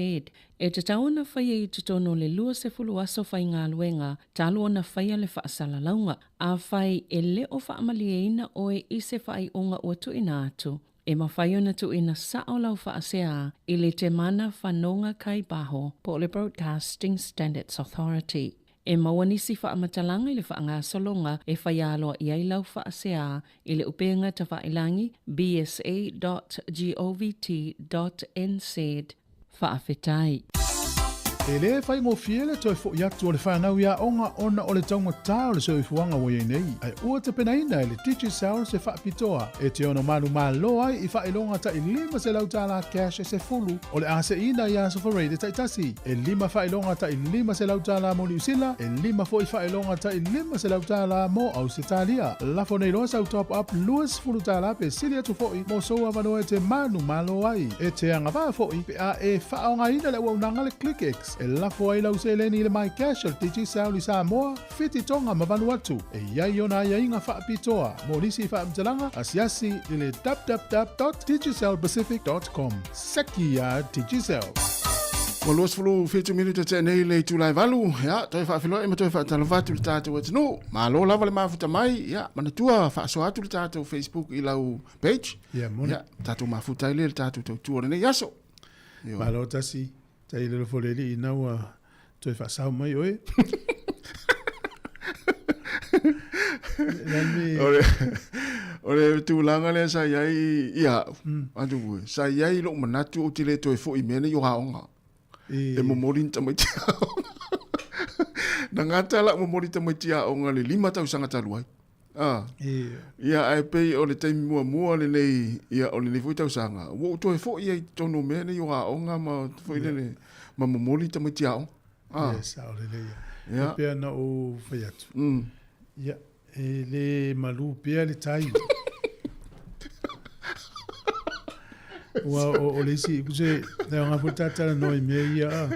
E te tauna whaia I te tono le lua se fulu aso whai ngā luenga, talo ona whaia le whaasala launga, a whai e le o whaamalieina o e ise whai onga ua tuina atu. E mawhai ona tuina sao lau whaasea I le te mana whanonga kai baho po le Broadcasting Standards Authority. E mawanisi whaamatalanga I le whaanga solonga e whaialoa I ai lau whaasea I le upenga ta whailangi bsa.govt.nz whaafetai. E le whai ngō fiele toi fo iatu o le whanau ia onga ona o le taunga tā o le soifuanga o nei. Ai ua te penaina I le Teacher Sound se whaapitoa. E te ono manu malo ai I whailonga ta I lima se lau tāla cash e se fulu. O le ase ina ia so whareide ta itasi. E lima whailonga ta I lima se lau tāla mo New Zealand. E lima fo I whailonga ta I lima se lau tāla mo Australia. Lafo nei loa sau top up luas fulu tāla pe silia tu fo I mo soa manoa te manu malo ai. E te anga wha fo I pe a e whaonga ina le waunanga le ClickX. E lafo ai lau se leni le mai cash o Teacher Sound I Sāmoa, whiti tonga ma Vanuatu. E iai ona ia inga whaapitoa, mo nisi whaamtalanga, asiasi I le www.teachersoundpacific.com. Seki a Teacher Sound. Mo los fulu 50 minute te nei le tu lai valu, ya, toi whaafilo e ma toi whaatalawatu le tātou atinu. Ma lo lava le mafuta mai, ya, manatua whaasoatu le tātou Facebook I lau page. Ya, mona. Ya, tātou mafuta le tātou tau tuore nei yaso. Ma lo tasi. Tai le foleli I naua toi whaasau mai oe. Ore tūlanga lea sa iai ia. Atu koe. Sa iai lo manatu o tile toi fo I mene yo haonga. E momorin tamaitia haonga. Na ngata la momorin tamaitia haonga le 5 tau sanga taluai. Ia ai pei o le taimi mua le nei ia o le nei fuitau sanga. Wo toi fo ia tono mene yo haonga ma fo ile ma momoli tamaitia haonga. Yes, au le leia. Ia. Pea na o whaiatu. Ia, e le malu pea le tai. O le isi, kuse, le o ngā tatara noi mea ia.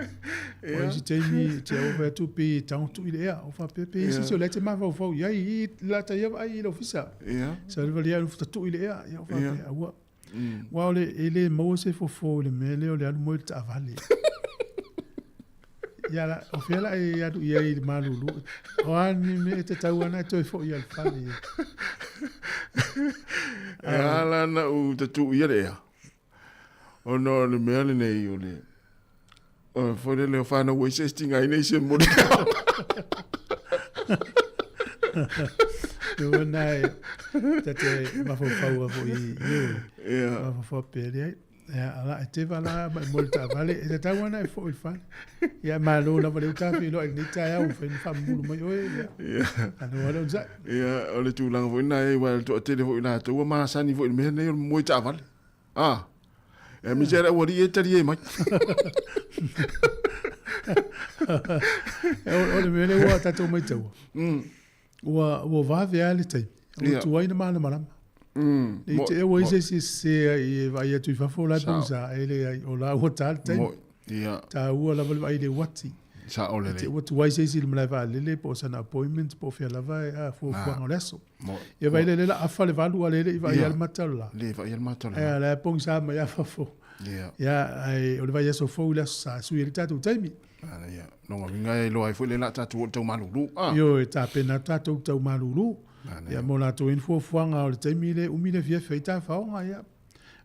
O isi teimi, te au whaiatu pe tauntu I le ea. O whapepe isi se o le te mawhau fau. Ia I la ta ia ai I le ofisa. Ia. Sa le valia ufutatu I le ea. Ia o whape aua. Wa le ele maua se fofo le mea leo le anu moe ta avale. Ia la, o whiala e adu ia I malulu. O ani me te tau ana toi fo I alfale. Ia la na u tatu ia le ea. O no le mea le nei o le. O fwere leo whana ua se stinga I nei se mori kao. Ua nai, tate mawhau fau a fo I iu. Mawhau fau pere ai. ala te vala mai molta vale e ta wana e fo il fan ya malo la vale ta fi lo ni ta ya u fen fam mulu mai oi ya ano wala za ya ole tu lang vo na e wal to te vo na to ma sani vo me ne mo ta vale e mi jera wori e tari e mai ole me ne wa ta to mai tau wa va ve ali tai tu ai na mana mana e te o ise se e vai tu fa fo la busa ele o la o tal tai ta u la vai de wati sa ole le o tu vai se si le va le po sana appointment po fe la vai a fo fo ngol eso e vai le la afa le valu ale le vai al matala le vai al matala e la pong sa ma ya fa fo ya ai o le vai eso fo la sa su ele tatu taimi ana ya no nga e lo ai fo le la tatu tau malulu yo e ta pena tatu tau malulu ya mo la to info fuanga o te mile umile fie feita faonga ya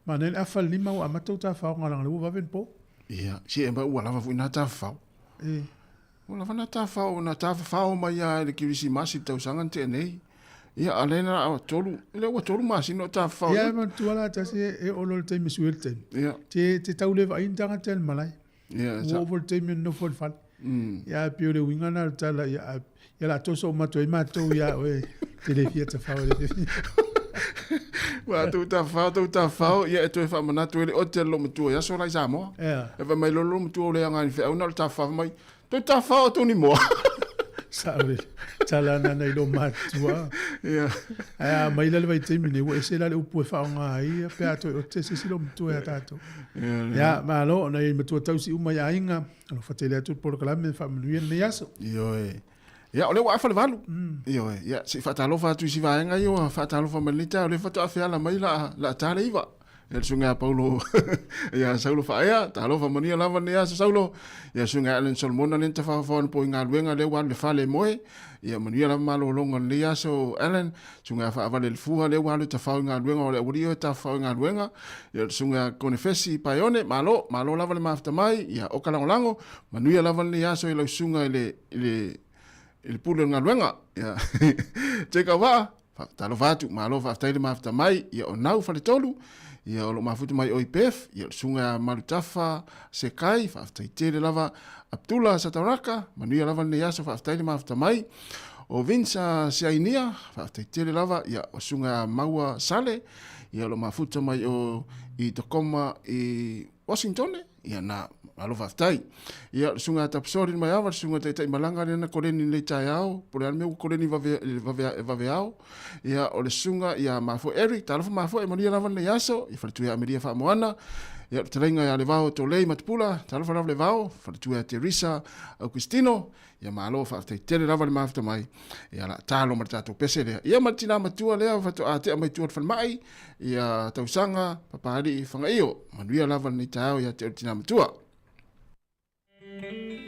manen afal lima o amato ta faonga la lu va ven po ya si e ba wala va ina ta fa wala va na ta fa o na ta fa o mai ya le kirisi masi tau sanga te nei ya alena o tolu le o tolu masi no ta fa ya ma tu ala ta se e o lo te misuelte ya te tau le va inda tel malai ya o vol te men no fol fal ya pio le wingana ta la ya la toso mato e mato ya o te fieta fa o wa tu ta fa ya tu fa mana tu le hotel lo tu ya so la Sāmoa e va mai lo tu le nga fe una ta fa mai tu ta fa tu ni mo sabe chalana nei lo matua ya mai le vai te mini o se la le upu fa nga ai pe ato o te se lo tu ya tato ya ma lo nei matua tau si uma ya inga lo fatele tu por clame fa minu ni yaso ya ole wa fa le valu yo ya si fa talo fa tu si va nga yo fa talo fa malita ole fa to afia la mai la tale iva el sunga Paulo ya saulo fa ya talo fa mania lava ne ya saulo ya sunga alen solmona lenta fa fa po nga luenga le wa le fa le moe ya mania la malo longa le ya so alen sunga fa vale le fuha le wa le ta fa nga luenga ole uri ta fa nga luenga ya sunga konefesi paione malo lava le mafta mai ya o kala lango mania lava le ya so le sunga il pulo nga luenga ya teka wa talo vatu malo fa taile mafta mai ya o nau fa le tolu ya o lo mafutu mai o IPF ya sunga malutafa se kai fa taile lava Abdullah Sataraka manuia lava ne yaso fa taile mafta mai o Vinsa Siainia fa taile lava ya o sunga maua sale ya lo mafutu mai o i Tacoma i Washington ya na alo faftai ia sunga tapsori mai ava sunga tai malanga na koleni le taiao por al meu koleni va ao ia o le sunga ia mafo Eric talo mafo e maria lava le yaso i fatu ia media fa moana ia trenga ia le vao to lei matpula talo fa le vao fatu ia Teresa Augustino ia malo faftai tele lava le mafta mai ia la talo matato pesere ia matina matua le fatu ate mai tu fa mai ia tausanga papali fanga io manuia lava ni taiao ia te tina matua Hey,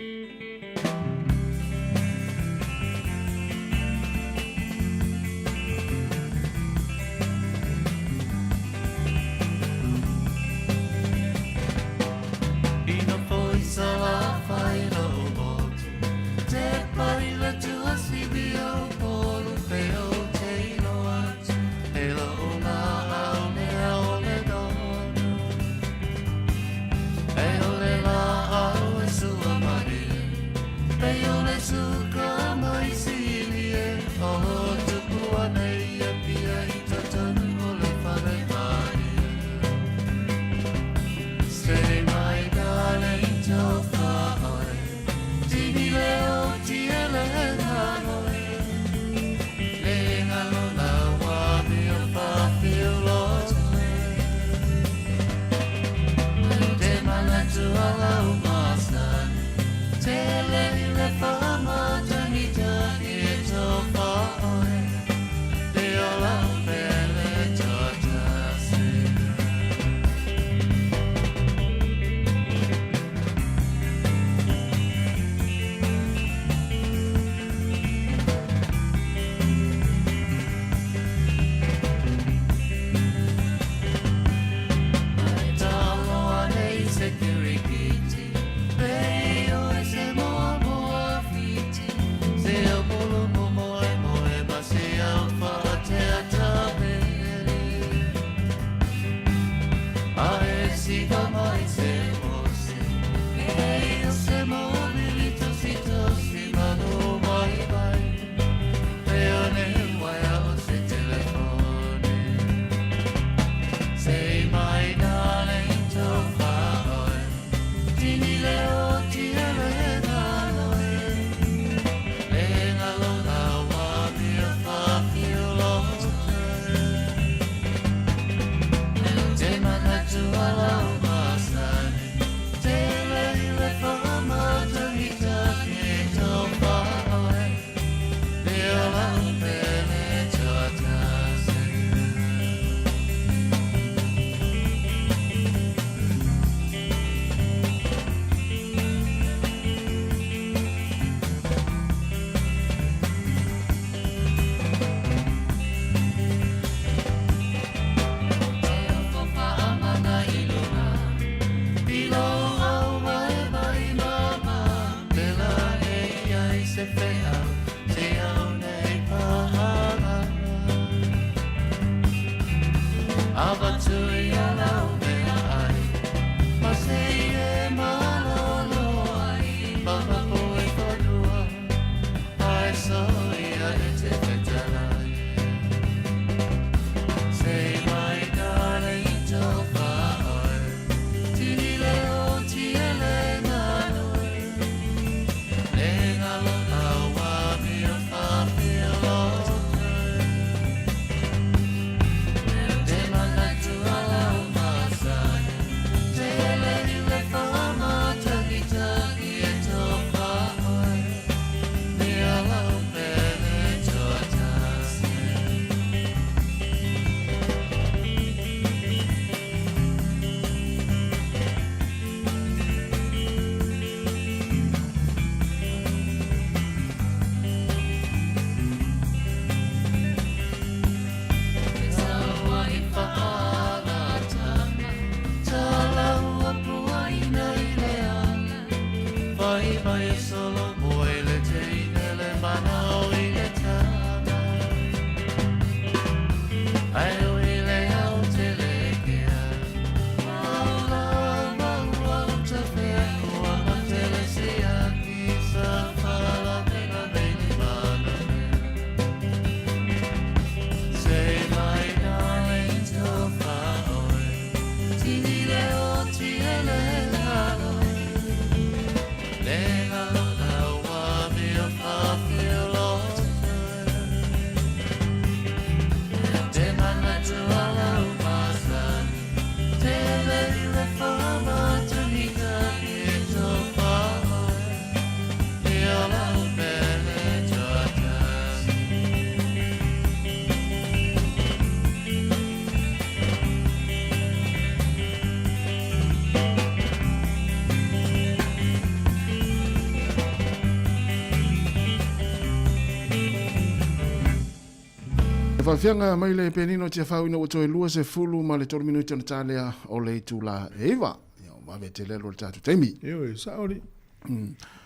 Whawhianga mai le penino tia whau ina oto e lua se fulu ma le 3 minuti na tālea o le tūla eiva. Ia o mawe te lelo le tātu teimi. Ewe, sa ori.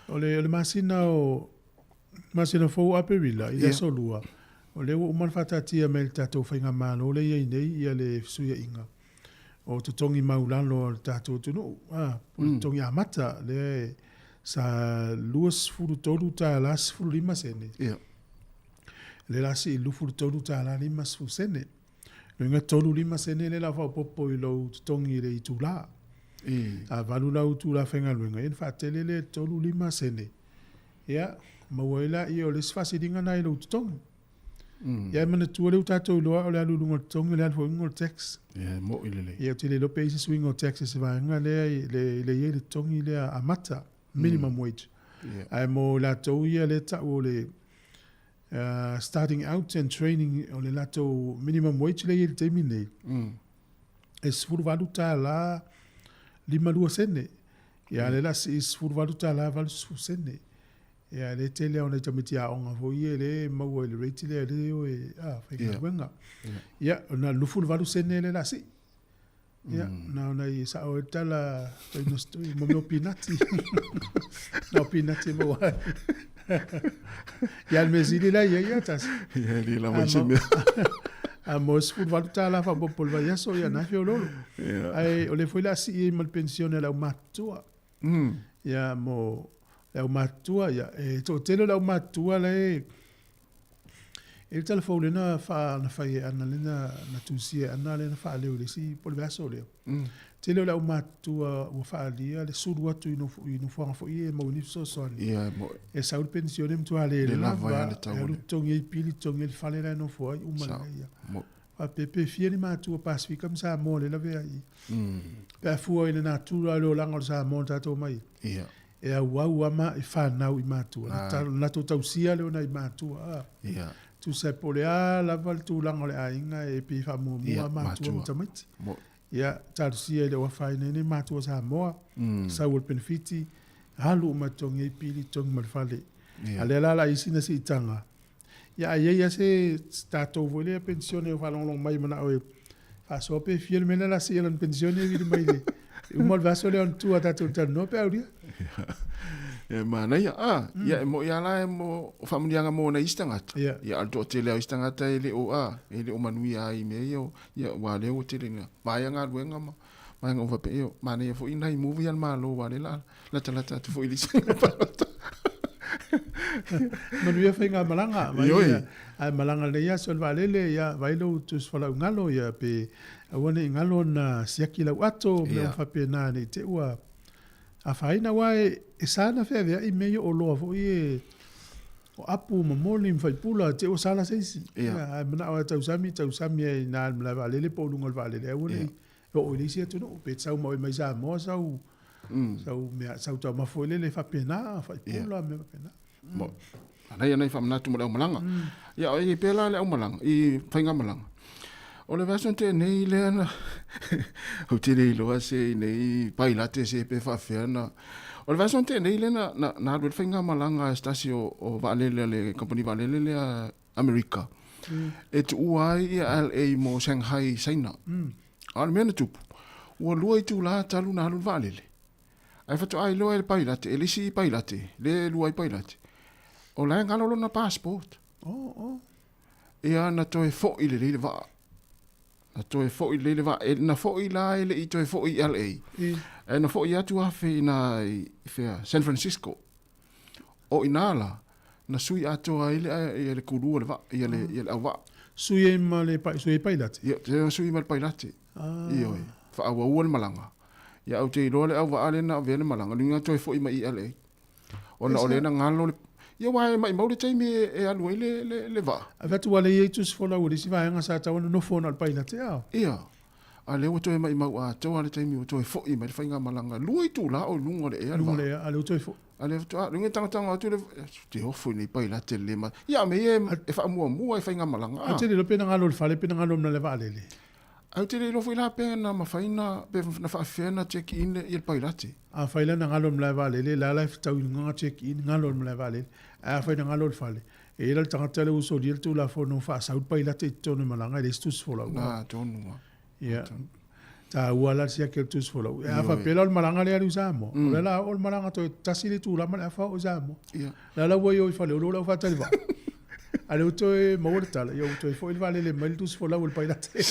O le masina o masina fau aperila, i aso lua. O le o manfatatia me le tātou whainga mana, o le iei nei, ia le suia inga. O te tongi maulano le tātou tunu. O le tongi amata, le sa luas furu tolu tā las furu lima sene. Ia. Le lasi I lufu tolu tāla lima sfu sene. No inga tolu lima sene le la whao popo I lau tongi le I tūla. A valu lau tūla whenga luenga. En whaatele le tolu lima sene. Ia, mawaila I o le sfasi dinga nai lau tongi. Ia mana tua leu tātou loa o le alulunga tongi le alfo ingo tax. Ia, mo ilele. Ia te le lope isi swingo tax se vaenga le ye le tongi le amata. Minimum wage. Ai mo la tau ia le tau le starting out and training o le lato minimum wage le il temi nei. Es furu valuta la 5 sene. Ia le la is furu valuta la valu sene. Ia le tele ona tamiti a onga vo ie le mau le rate le o e whaika wenga. Ia na lufu valu sene le la si. Ia na ona I sa o tala no stoi mo pinati. No pinati mo. Ia me zili la ia tas. Ia li la mo chime. A mos fut valuta la fa popol va ia so ia na fio lolo. Ai o le foi la si mal pensione la matua. Ia mo la matua ia e to telo la matua le il telefone na fa na fa ia na lena na tusia na lena fa le le si pol vaso le. Telo la matua o fa dia le suru atu ino fo ia mo ni so so. Ia mo e sa pensione mtu ale le la va le tau. Lu tongi pili tongi le fale la no fo uma ia. Mo fa pepe fia ni mātua Pasifika ma Sāmoa le lawe ai. Pea fua ina nā tūra leo langa o Sāmoa tātou mai. Ia. E au au ama i whanau i mātua. Na tō tausia leo na i mātua. Ia. Tu se pole a lava le tūlanga le ainga e pi whamua mua mātua mtamiti. Ia, tārusia le wafaina ni mātua Sāmoa. Sau al benefiti. Halu matongi i pili tongi malfale. Ale la isi na si itanga. Ya ia se tātou vole pensione o whalonglong mai mana oe. Whasope fiel mena la si elan pensione vidi mai le. Umal vaso le on tua tātou tano pe auria. E mana ia, ia mo ia la mo familianga mo na istangata. Ia alto te leo istangata ele o ele o manui ai me ia wale o te ringa. Mai nga luenga ma. Mai nga vape io, mana ia fo ina i movie al malo wale la lata tu fo ilisi. Manuia whainga malanga. Ai malanga le ia sol valele ia vailo tus wala ngalo ia pe awane ngalo na siaki lau ato me whape nā ne te ua. A whaina wae e sāna whewea i meo o loa fo i o apu mamoli mwhaipula te o sāla seisi. Ai mana awa tausami e nā mla valele po lungal valele awane o ilisi atu no pe tsau mawe mai Sāmoa sau tau mafoile le whape nā whaipula me whape nā. Anai anai whamanatu mo le au malanga. Ia i pēla le au malanga, i whainga malanga. O le vason te nei le ana, au te rei loa se nei pailate se pe whawhiana. O le vason te nei le na alwe whainga malanga stasi o waalele le company waalele le Amerika. E tu uai i LA mo Shanghai China. Ala mena tupu. Ua lua i tu la talu na halu waalele. Ai whatu ai loa le pailate, e lisi pailate, le lua i pailate. O lai ngalolo na passport. Ia na toe fo i le leile waa. Na toe fo i le leile waa. E na fo i la ele i toe fo i LA. E na fo i atu afe na San Francisco. O inala. Na sui atu a ele le kurua le waa. Ia le au waa. Sui e ma le pailate? Ia, sui ma le pailate. Ia oi. Wha awa ua le malanga. Ia au te iloa le au waa le na vele malanga. Lunga toe fo i ma i LA. O na ole na ngalo le ia wai mai maule taimi e alu le va. A vatu wale i tu sfola uri si vai anga sa tawana no fona al paina te au. Ia. A leo toi mai mau a tawana taimi o toi fo i mai whainga malanga. Lua i tu la o lunga le e alu va. Lunga le e alu toi fo. A leo tu a lunga tanga tu le te ofo ni paila te le ma. Ia me e wha mua i whainga malanga. A te le pena ngalo le fale pena ngalo na le va lele. Au te le lofo i la pena ma whaina na whaafena check in i le paila te. A whaila na ngalo mla va lele la life tau nga check in ngalo mla va lele. A whaina ngalo le fale. E ila tangata le uso diel tu la fono wha saut paila te tonu malanga le stus fola. Na tonu. Ia. Ta uala sia ke tus fola. E a wha pela o malanga le alu Sāmoa. O le la o malanga to tasi le tu la mala wha o Sāmoa. Ia. La wai o i fale o lo la wha tali va. Ale utoe maurtala, yo utoe foi vale le mal tus fola ul paila te.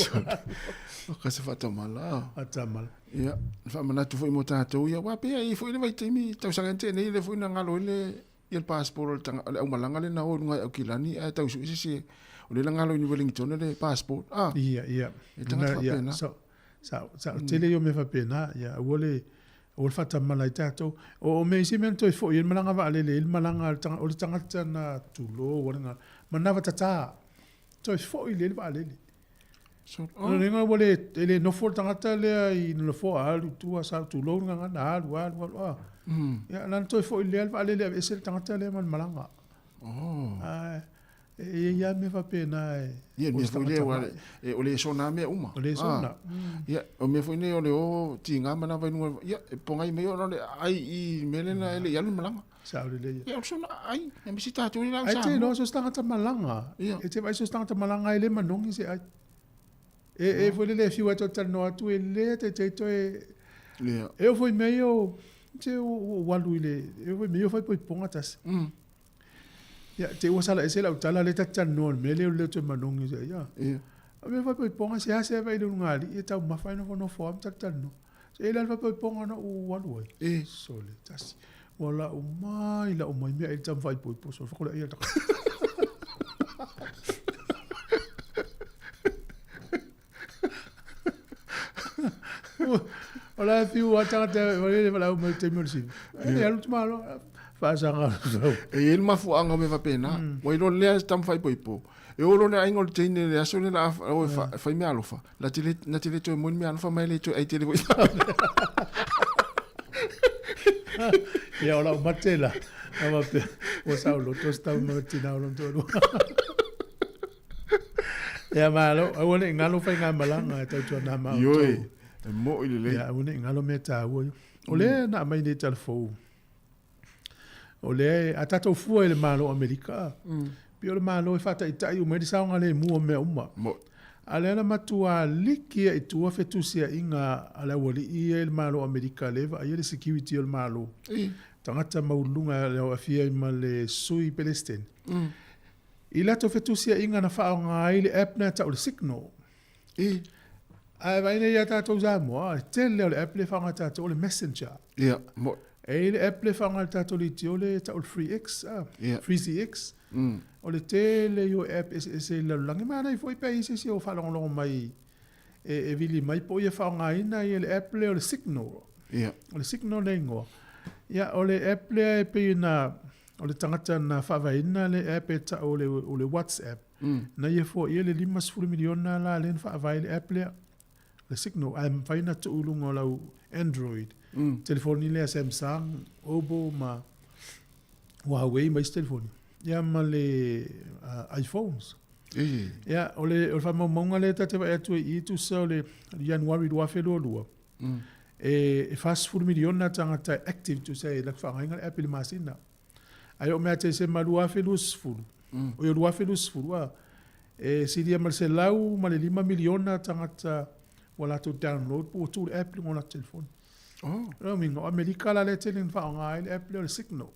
Ka se fa tamala. Atamala. Ia, fa mana tu foi mota to ia wa pe ai foi le vai timi tau sangante nei le foi na ngalo le il passport le au malanga le na o nga kilani a tau su si o le ngalo ni Wellington le passport. Ia. E tanga pena. Sa tele yo me fa pena, ia wole o le fata malai tato o me si men toi foi il malanga vale le il malanga o le tanga na tulo wona manava tata toi foi le vale le so no ninga wole ele no for tanga le i no for alu tu sa tulo nga na alu ya nan toi foi le vale le ese tanga le malanga e ia me fa pena ia me foi le o le sona me uma o le sona ia o me foi ne o le o tinga mana vai no ia ponga i me o le ai i melena ele ia le malanga sa le ia o sona ai me sita tu ni la sa ai te no so stanga malanga e te vai so stanga malanga ele manongi se ai e foi le fiu to tal no atu ele te to e foi meio te o walu ile e foi meio foi ponga tas ya te wasala ese la utala le tatano mele le te manongi se ya a me fa ponga se ase vai le ngali e tau mafai no fo tatano se ele fa ponga no walu sole tas wala o mai me e tam vai po so fa ko ia ta Ola fiu atanga te wale wala o mai te mersi e alu malo fa sanga e il mafu anga me va pena wa ilo le tam fai po E olo ne aingo le teine le aso le na o fai me alofa. Na tele to mo me alofa mai le to ai tele. Ya ola matela. Ama pe o sa lo to sta mo tina lo to. Ya malo, o ne ngalo fai ngamalanga to na ma. Yo e mo ile le. Ya o ne ngalo meta o. O le na mai de telefone. O le atato fu ele malo Amerika. Pio le malo e fata itai o meri saunga le mu o me uma. Ale na matua liki e tua fetusia inga ala wali i ele malo Amerika leva a ele security ele malo. Tangata maulunga le o afia i le sui Palestine. I lato fetusia inga na whaonga ai le app na ta o le signal. Ai vaina ia tatou Sāmoa, tele o le app le whaonga tatou o le messenger. Ia, mo. E le app le whaonga tatou li ti o le ta o le Free CX. O le tele yo app e le langi mana i foi pe isi si o whalongo mai e vili mai po ia whaonga ina i le app le o le signal. Ia. O le signal le ingoa. Ia o le app le e pe na o le tangata na whawaina le app e ta o le WhatsApp. Na ia fo ia le 5 miliona la le whawai le app le le signal am faina tu ulunga o lau Android. Telefoni le Samsung, Oppo ma Huawei mai telefoni. Ia ma le iPhones. Ia o le whamaunga le tate wa atu i tu sa o le Januari 2022. E fast 4 miliona tangata active to say la whainga le app le masina. Ai o mea te se malua felus fulu. O ia lua felus fulu a. E siria mal se lau ma le 5 miliona tangata wala to download po tu app le ngona telefoni. No mingo Amerika la le tele fa nga le app le signal.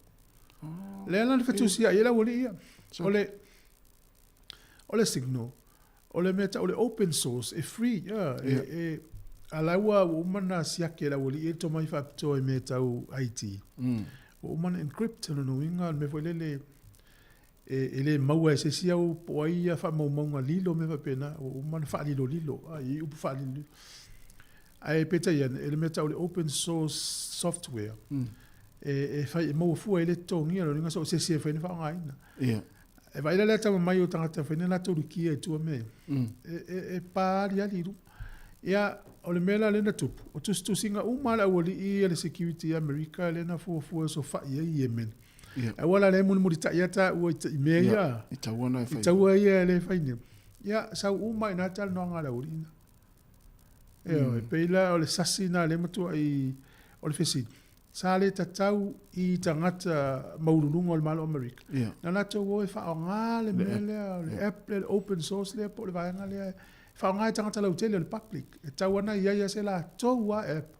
Le lan fetusia ia la woli ia. Ole signal. Ole meta ole open source e free e alawa umana siake la woli e to mai fa to e meta u IT. Umana encrypt no winga me foi le ele maua se sia o poia fa maunga lilo me va pena o man fa lilo ai u fa lilo ai peta yan ele meta o open source software fa mo fu ele tongi lo ninga so se sia fa ni fa ngaina e vai le ta mai o tanga fa ni la Turquia e tu me pa ya liru ya o le mela le na tupu o tu singa umala o li e le security America le na fu so fa Yemen. E wala le mun muri ta yata o i meia. Ita wana e fai. Ita ua ia le fai ni. Ia sa uma ina tal no ngala urina. E peila o le sasina le matu ai o le fesi. Sa le tatau i tangata maulunga o le malo Amerika. Na la to o e fa ngale mele le app le open source le po le vai ngale fa ngai tangata la hotel le public. E ta wana ia se la to wa app.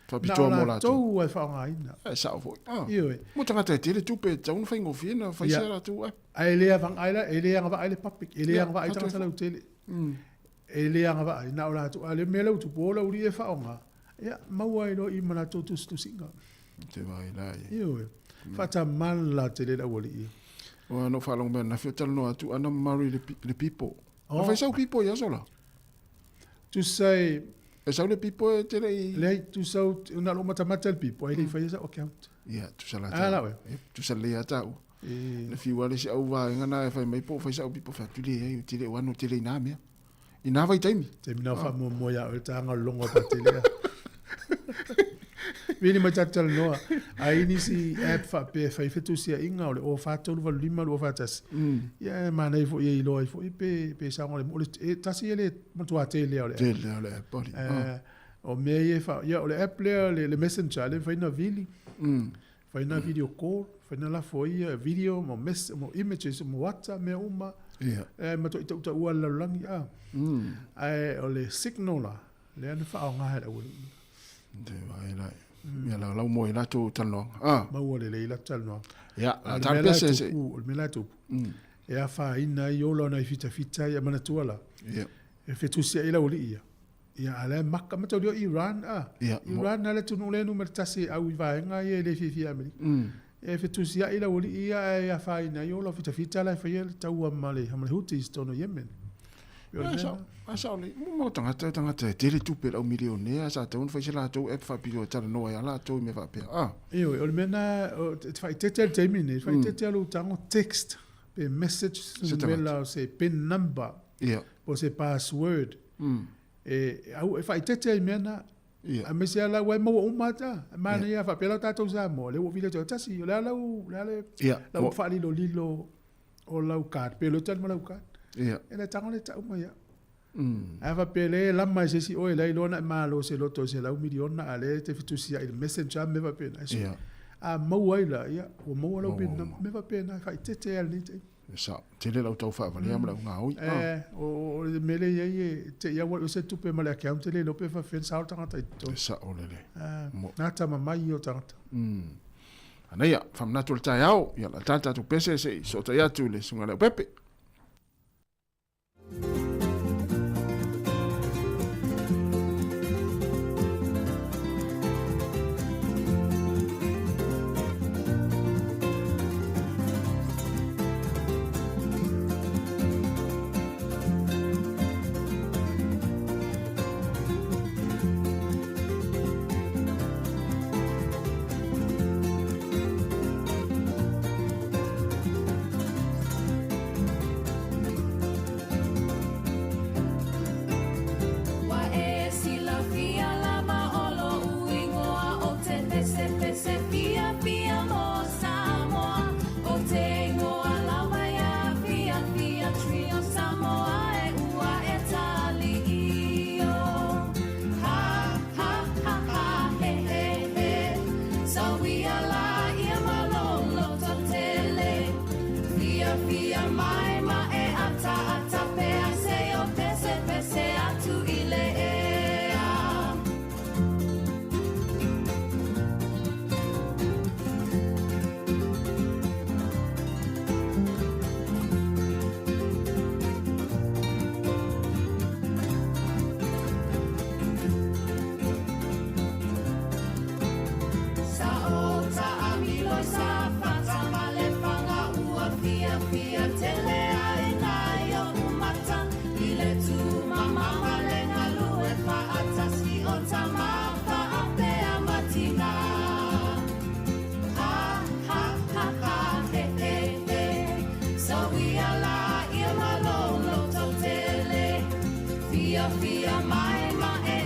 Fapitoa mo la to e fa ngai na. E sa fo. Ioi. Mo tangata e tele tupe ta un fai ngofina fai sera tu app. Ai le vang ai la ele nga va ai le public ele nga va ai tangata la hotel. Ele nga va ai na ola tu ale mele tu pola uri e fa nga. Ya maua ilo i mana to tu singa. Te vai la. Ioi. Fata mal la tele la woli. O no fa long ben na fiota no tu ana marry the people. O fai sa people ya sola. To say e sa le people te le tu sa una lo mata people ele fai sa account. Ya tu sa la. Ala we. Tu sa le ata. Le fi wale se au va ngana e fai mai po fai sa people fa tu le te le wanu te le na me. Ina vai taimi. Taimi na fa mo ya o tanga longo pa tele. Vini mai tatal noa. Ai ni si app fa pe fai fetu sia inga o fa tolu va lima o fa tas. Ya mana fo ye lo fo pe sa ngole mo e tasi ele mo tu atele o le. Tele poli. O me ye fa ya o le app le messenger le fa na vili. Fa na video call, fa na la fo ye video mo images mo WhatsApp me uma. Ma to ita ua la langi ai o le signal la le ana fa nga ha o de vai la ya la mo ila to tano ma o le ila tano ya ta pese o me la to e a fa ina yo lo na fita ya mana tu la e fetu sia ila o li ya ala makka ma to Iran Iran na le tu no le no mertasi au va nga ye le fi ameri e fetu sia ila o li ya fa ina yo lo fita la fa ye tau male hamle hutis tono Yemen. Asa ole mo tangata tele tupe au milionea sa tau fai la tau e fa pilo tala no ya la tau me va pe o le mena fai tete termine fai tete lo tango text pe message mela se pin number po se password au fa tete mena a me se ala wa mo umata mana ya fa pela tato Sāmoa le o vile tasi la la fa lilo o lau card pe lo tal lau card ela tanga le tau mai ava pele la mai se si o ela ilona malo se loto se lau miliona ale te fitusia il messenger me va pena a mo ila ya o mo lau pena me va pena fa tete al ni sa te le lau tau fa va le amla ngau o mele ye te ya wo se tupe mala account le lo pe fa fen sa tanga tai to sa o le na ta mai o tanga anaya fam natul tai au ya la tata tu pese se so ta ya tu le sunga le pepe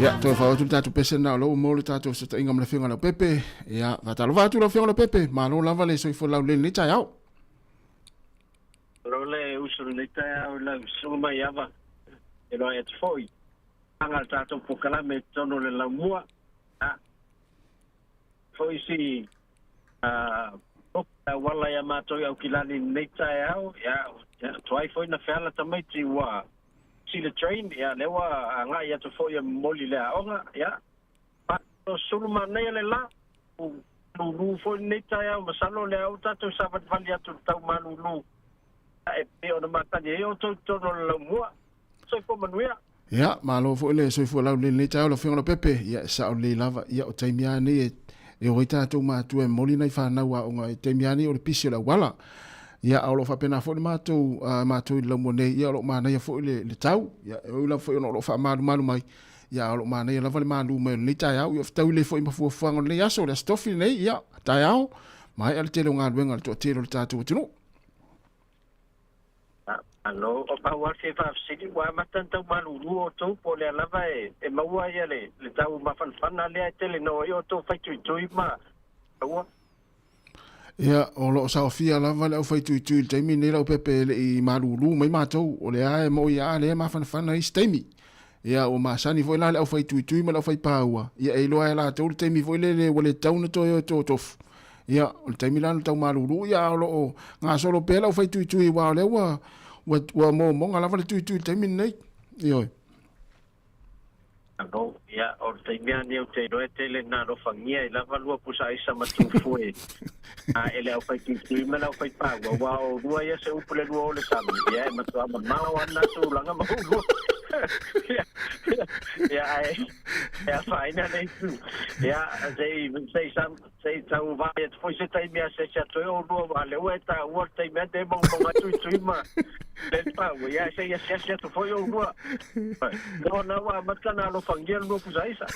ya to fa tu tatu pese na lo mo le tatu se inga me finga le pepe ya va ta lo va tu lo finga le pepe ma lo lava le so fo la le ni ta ya lo le usul le ta ya la so ma ya va e lo et foi anga tatu po kala me tono le la mua foi si wala ya mato ya kilani nei ta ya toi foi na fela tamai ti wa see the train ya lewa nga ya to fo ya moli le onga ya pa to sulma nei le la lu fo neta ya masalo le au tato sabat valia to tau malulu e pe ona mata ye o to no le mo so fo manuia ya malo fo le so fo la le neta lo fo lo pepe ya sa le lava ya o taimia ni e o tato ma tu e moli nei fa na wa onga taimia ni o le pisi la wala ya alo fa pena fo mato le mone ya lo mana ya fo le tau ya o la fo no lo fa malu mai ya lo mana ya la vale malu mai ni ta ya o tau le fo ima fo fo ngol ya so le stofi nei ya ta ya mai al tele nga wenga to tele ta tu no allo o pa wa se fa sidi wa matan tau malu o to po le lava e maua ya le tau ma fan le tele no yo to fa tu ma wa ya o lo sa ofia la vale o fai tu taimi nei la pepe le I malulu mai matou o le ai mo ya le ma fan fan I stemi ya o ma sani foi la o fai tu ma la fai paua ya e lo ai la tu taimi foi le le tau no to tof ya o taimi la tau malulu ya lo nga solo pela o fai tu wa le wa mo nga la vale tu taimi nei yo no ya o te mea ni o te roe tele na ro fangia I lava lua pusa isa matu fue ele au fai tu me la fai pa wa o rua ya se upule lua o le sami ya matu ama mau ana tu langa ma ya fai na nei tu ya sei tau va ya foi se tai mea se cha toi o rua va le o ta o tai mea de mo tu ma le pa ya se ya tu foi o rua no na wa matana lo fangia lo pusa isa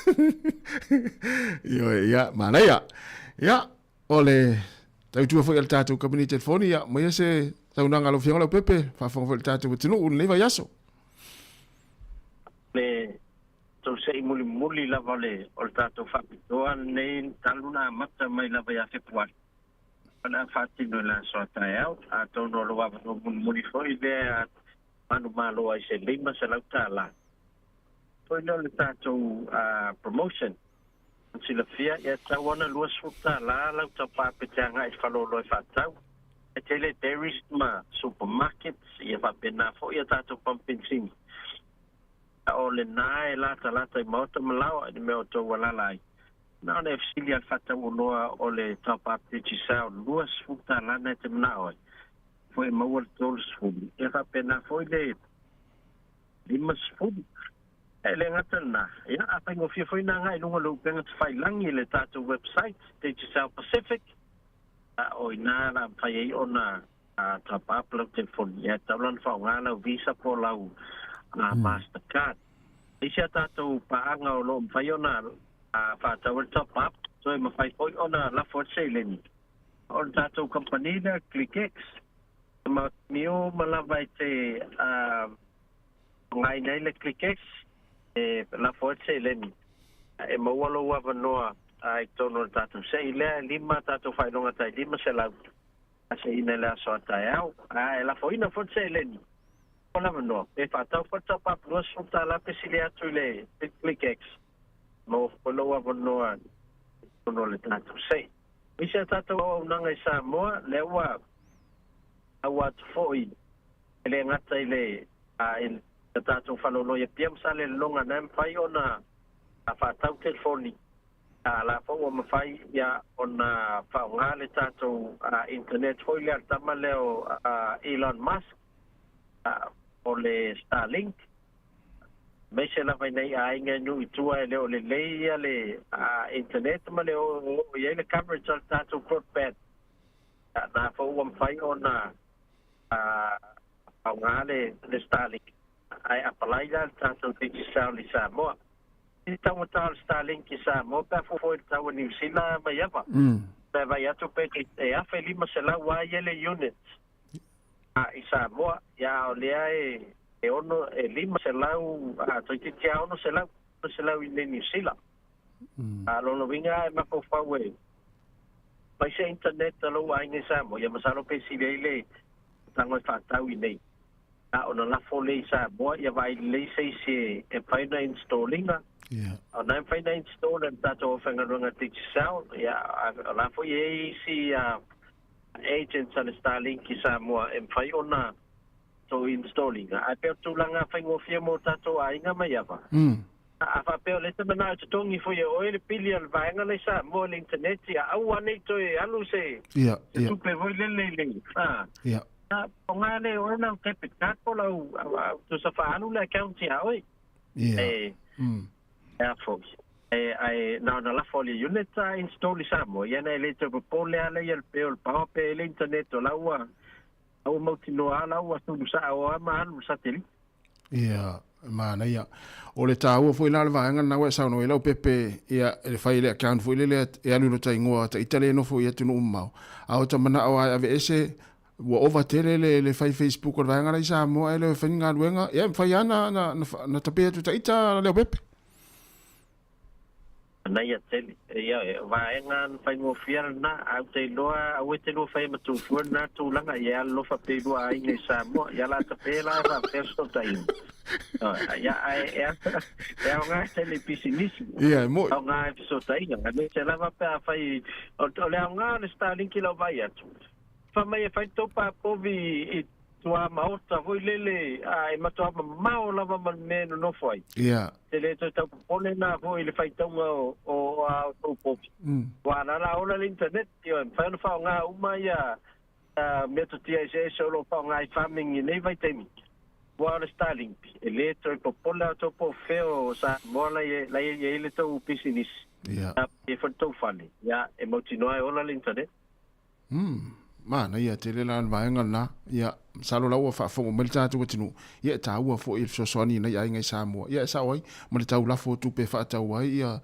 yo ya mana ya ole tau tu foi el tatu kabini telefoni ya mo se Taunanga lo fianga lo pepe, fa fonga tatu tinu un leva yaso. Le to sei muli la vale o tatu fa do nei taluna mata mai la ya fe puan. Ana fatti no la sota out a to no lo va no muli foi de anu malo ai se lima se la tala. Foi no le tatu promotion. Sila fia ya tawana luas futa la tapa petanga I falo lo fa tau. E tele dairies ma supermarkets ia fa pena fo ia tatu pampinsin. O le nae lata I mauta malawa I meo tō walalai. Nā ne fsilia fata unoa o le top-up digisao luas futa lana te mnao. Foi maua le tōlu sfumi. E fa pena foi le lima sfumi. E le ngata na. Ia a paingo fia foi nā ngai lunga lu penga te whailangi le tātou website Digisao Pacific. O ina la pai o na top-up lau te foni. Ia taulan whao ngā visa po lau. Mastercard. Isia tātou paanga o lo mwhai o na whātau top up, so e mawhai poi o na la for sale ni. O tātou company na ClickX. Ma mio malawai te ngai nei le ClickX e la for sale ni. E mawalo wa vanoa ai tono tātou sei lea lima tātou whainonga tai lima se lau. Se ina lea soa tai au. E la for ina for sale ni. Ola no, e fatau fata pa plus futa la pesile atu le ClickX. Mo follow up no le tatu sei. Isia tatu o nanga I Sāmoa le wa awa foi. Ele ngata ile il tatu falolo ye piam sale longa nem pai ona a fatau telefoni. La fo o mafai ya ona fa ngale tatu internet foi le tamaleo Elon Musk. O le Starlink. Me se la vai nei a inga nu I tua e leo le leia le internet ma leo ye le coverage al tātou broadband. Nā fau am whai o nā au ngā le Starlink. Ai apalai la tātou digisao li Sāmoa. I tau tau Starlink I Sāmoa pa fufo I tau New Zealand mai apa. Pea vai atu pe e awhi lima se lau a yele units. I Sāmoa, ia o lea e ono e lima se lau, toititia ono se lau I New Zealand. Lono winga e mako whau e. Pai se internet alo a inge Sāmoa, ia masalo pe si leile tango I whatau I nei. Ona la fole I Sāmoa, ia vai lei se e whaina installinga. O nai whaina installing tato o whangarunga digisao, ia la fo e si agents on Starlink I Sāmoa e whai ona to installing. A peo tūlanga whaingo fia mo tato a inga mai apa. A wha peo leta mana o tutongi fo o e le pili al vaenga le Sāmoa le internet a au anei to e alu se. Tupe voi le. O ngā le o na kepit kako lau tu sa whaanu le account I aoi. Ea fo. Ai na la foli unit install Sāmoa ia nei le te pole ala ia pe o pa pe le internet o laua au motino ala o tu sa o ma anu satellite ia ma na ia o le tau foi la vaanga na wa sa no ela pepe ia le fai le account foi le e alu no tai ngoa ta itale no foi atu no mau au ta mana o ave ese wo over tele le fai Facebook o vaanga la Sāmoa ele fai nga luenga ia fai ana na tape tu ta ita le pepe Nei a tele, ia, vaenga whaingo whiara na, au te loa, au e te loa whai matu fuana tūlanga, ia lofa pe loa a inge Sāmoa, ia la ta pēla e wha pesto ta inga. Ia, e au ngā tele pisinisi, au ngā episo ta inga, me se lava pe a whai, o le au ngā le Starlink I lau vai atu. Wha mai e whai topa povi I tua maota, voi lele, e matua mao lava man meno no fai. Te le tau pone na voi le whai taunga o tau popi. Wa nana ona le internet, tio, whai whao ngā uma ia mea tu tia se solo whao ngā I farming I nei vai temi. Wa le Starlink, e le tau popole a tau po feo sa moa la e le tau pisinis. E whai tau whane, ia, e mautinoa e ona le internet. mana ia te lela vaenga na ia salo laua fa fo mo ta tu tinu ia ta ua fo il so ni na ia ngai Sāmoa ia sa oi mo ta ula fo tu pe fa ta ua ia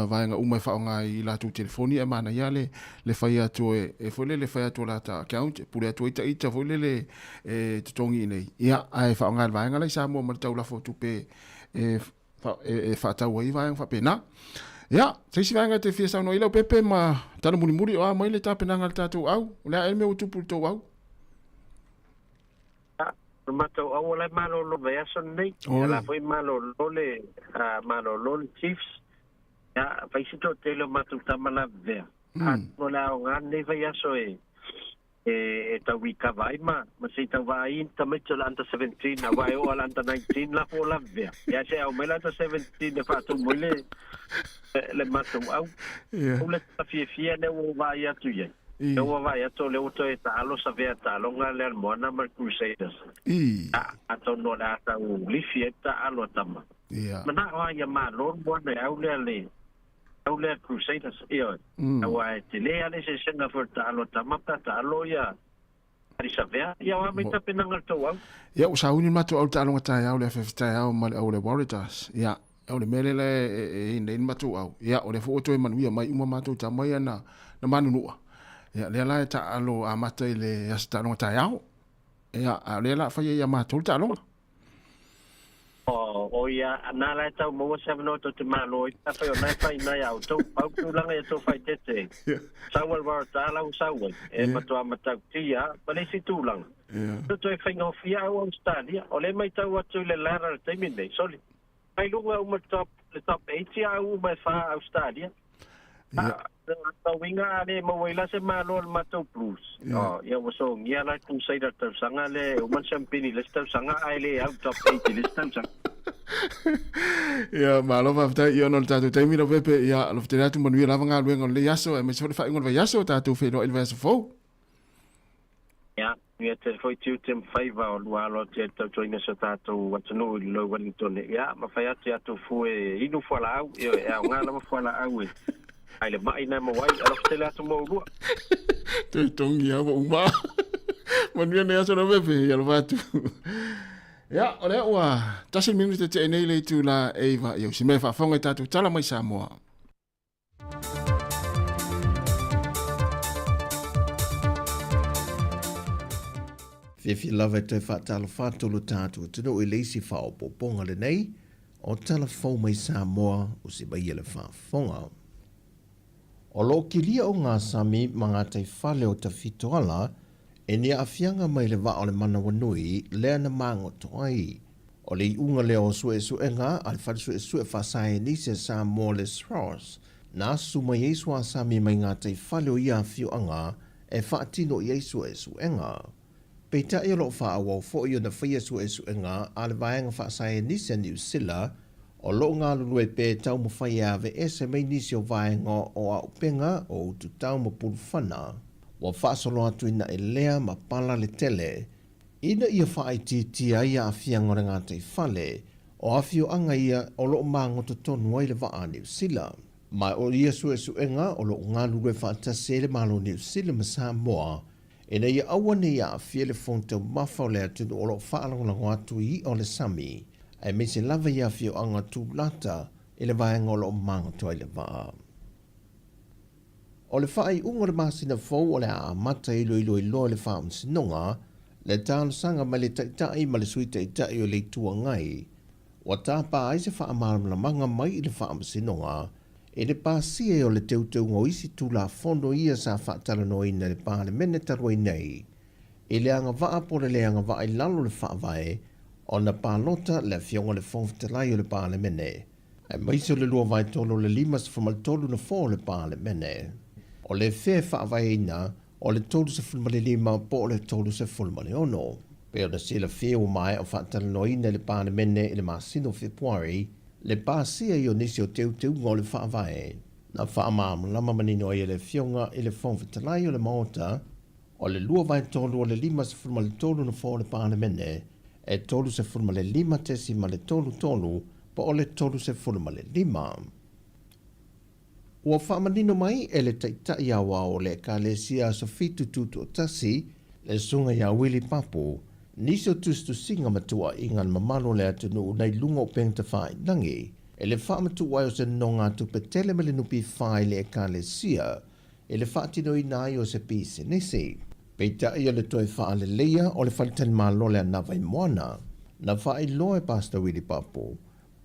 vaenga uma fa nga i la tu telefoni e mana ia le fa ia tu e fo le fa ia tu la ta account pure tu ita fo le e tongi nei ia ai fa nga vaenga le Sāmoa mo ta ula fo tu pe fa ta ua i vaenga fa pe na ya, sai si vanga te fia no ila pepe ma tana muri o mai le tape nanga tatu au. La elme o tupu to au. Mato au le malo lo vea son nei. La foi malo lo le Chiefs. Ya, fai sito te lo matu tamala vea. No la o ngane vai aso e ta wika vai ma se ta vai ta metto l'anta 17 na vai o l'anta 19 la fo la vea. Ya se au melanta 17 de fatto mole le mato au le fia ne o vai atu ye ne o vai atu le o to eta alo sa vea ta longa le mona mar Crusaders ato no la ta o li fieta alo tama mana o ya ma lo bona au le Crusaders io au te le ale se senga forta alo tama ta alo ya Arisa vea ya wa meta penanga to au ya o sa uni mato au ta longa ta au le fefta au mal au le Warriors ya o le mele le nei matu au ia o le foto e manuia mai uma matu ta mai na manu nua ia le la ta alo a mata le asta no ta au ia a le la fa ia matu ta lo o ia na la ta mo se no to te malo ta fa na fa na ya to au tu langa ya to fa te Sāmoa war ta la Sāmoa e matu a mata tia pa le si tu langa to e fa no fia o stadia o le mai ta wa tu le la ra te mine soli ai lunga o le top 80 au mai fa Australia. Ta winga ale mo wela se malo mato plus. Ya so ngia la ku sai da sanga le o man champini le sanga ale au top 80 le sanga. Ya malo va ta io non ta tu te miro pepe ya lo te tu mo ni la vanga luengo le yaso e me se fa ngol va yaso ta tu fe no il va se fo. Ya ia te foi tiu tem faiva o lualo te tau toina sa tātou watanu i lo Wellington. Ia, ma whai atu atu fue inu whala au, ia ngana ma whala au e. Ai le mai nai ma wai, alof te le atu mo urua. Te tongi awa uma. Manuia ne aso na wepe, ia lo watu. Ia, o lea ua, tasi minute te enei le tu la eiva, iau si me whafonga i tātou tala mai Sāmoa. Fefi lava te whaatalo whaatolo tātua tino i leisi whao poponga le nei, o tala whau mai Sāmoa o se bai ele whaafonga. O lo kilia o ngā sami mga tei whale o ta fitoala, e nia awhianga mai le wa o le mana wanui lea na mango toai. O le iunga leo o sue suenga, ale whare sue whasae ni se Sāmoa le Sros, na suma Yesu a sami mai ngā tei whale o ia whioanga, e whaatino i Yesu suenga. Peita i lo wha awau fo i o na whaia su e ngā ale vaenga wha sae nisi a New Zealand o lo ngā lulu e pē tau mo whaia ave e se mei nisi o vaenga o a upenga o utu tau mo pulu whana. Wa wha solo atu ina e lea ma pala le tele. Ina ia wha i tia ia a whiangore ngā te whale o a whio anga ia o lo mango to tonu ai le wa a New Zealand. Mai o ia su e ngā o lo ngā lulu e wha tasele malo New Zealand ma Sāmoa. E nei ia awane ia a fiele fonte mafau lea tunu o lo whaalonga atu i o le sami. E me se lava ia fio anga tu lata e le vaenga o lo manga toi le vaa. O le whaai unga le masina fau o le a mata ilo i le wha msinonga, le tālo sanga ma le taitai ma le sui taitai o le tua ngai. Wa tāpā ai se wha amaram la manga mai i le wha msinonga, e le pāsia o le teuteu ngoisi tu la fondo ia sa whaatala no ina le pāle mene taroi nei. E le anga vaa po le anga vaa i lalo le whaavae, o na pālota le fionga le fongfitalai o le pāle mene. E maiso le lua vai tolo le limas fumal tolu na fō le pāle mene. O le whea whaavae ina, o le tolu se fulmale lima po le tolu se fulmale ono. Peo na sila whea o mai o whaatala no ina le pāle mene i le masino februari, le pāsia i o nisi o teu ngō le whaavae. Na whaamam lama manino i le fionga i le fongfitalai o le maota, o le lua vai tolu o le lima se fulmale tolu na fō le pāle mene, e tolu se fulmale lima tesi ma le tolu, po o le tolu se fulmale lima. Ua whaamanino mai e le taitai awa o le ekalesia so fitu tutu o tasi le sunga ia Willy Papo niso tustu singa matua ingan mamalo le atunu unai lunga o pengta whai nangi e le whaamatu wai o se nonga tu petele me le nupi whai le ekalesia e le whaatino i nai o se pise nisi. Peita ia le toi wha le leia o le whalitani malo le anawai moana na whai loe Pastor Willy Papo.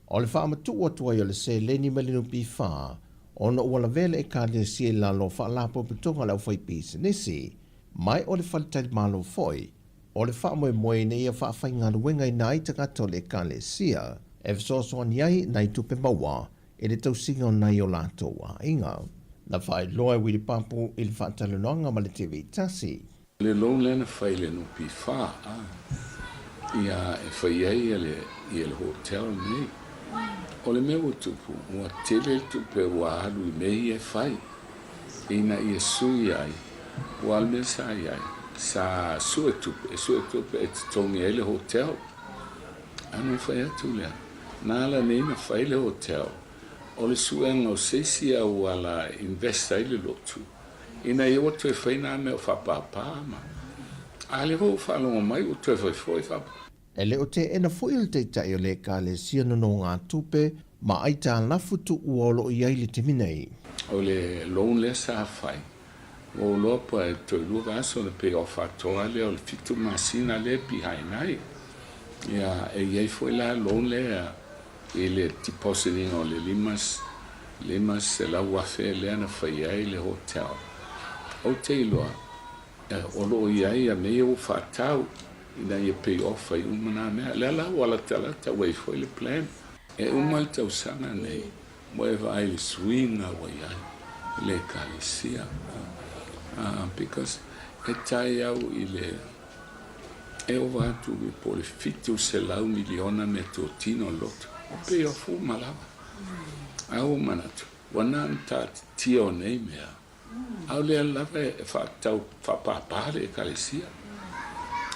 O le whaamatu o tua i o le se leni me le nupi wha ona ua la vele ekalesia la lo whaalapo petonga lau whai pise nisi mai o le whalitani malo foi. O le whaamoe moe ne ia whaafai ngā ruenga i nai tagato le ekalesia e whasosoan iai nai tupe maua e le tausinga o nai o lato wa inga. Na whae loa Willy Papo i le whaatalunanga ma le TV tasi. Le long lena whai le nupi wha ia e whai ai i le hotel nei. O le mea tupu, ua tele tupe ua alu i mei e whai. Ina i e sui ai, ua alme sa ai. Sa sue tupe e tongi e le hotel. Anu whai atu lea. Nala neina whai le hotel. O le suenga o seisi au ala investa i le lotu. Ina i otu e whai nā mea o whapapama. A le ho whalonga mai o tu e whai fwoi whapa. E le o te ena fwoi te tai o le ekalesia no ngā tupe ma aita lafu tu uolo i ai le teminei. O le loan le sa whai. O lopa e toi luga aso le pe o whatoa le o le fitu masina le pihai nai. Ia e iei fwoi la loan le i le depositing o le limas se la wafe le ana whai ai le hotel. O te iloa, o lo i ai a mea o whatau ina i pay off ai umana mea. Le ala wala talata wei fwoi le plan. E umal tau sanga nei, mo e vai le swinga wai ai, le kalisia. Because e tai au i le e o vatu i po le fitu se lau miliona me to tino loto. O pay off umalawa. Au manatu, wana anta tio nei mea. Au le alava e whatau whapapare e kalisia.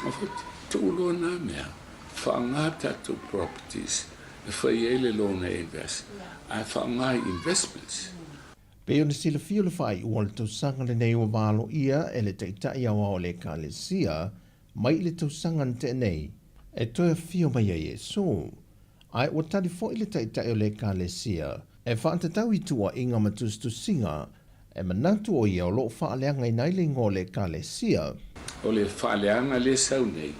O fati, tuulo na mea, whaangata to properties, e whai ele lona invest, a whaangai investments. Peo ni sila fio le whai ua le tausanga le nei o walo ia e le teitai awa o le ekalesia, mai le tausanga te nei, e toia fio mai a Yesu. Ai ua tali fo i le teitai o le ekalesia, e whaantatau i tua inga matustu singa, e manatu o ia o loo whaaleanga i nai le ngō le ekalesia. O le whaaleanga le sau nei,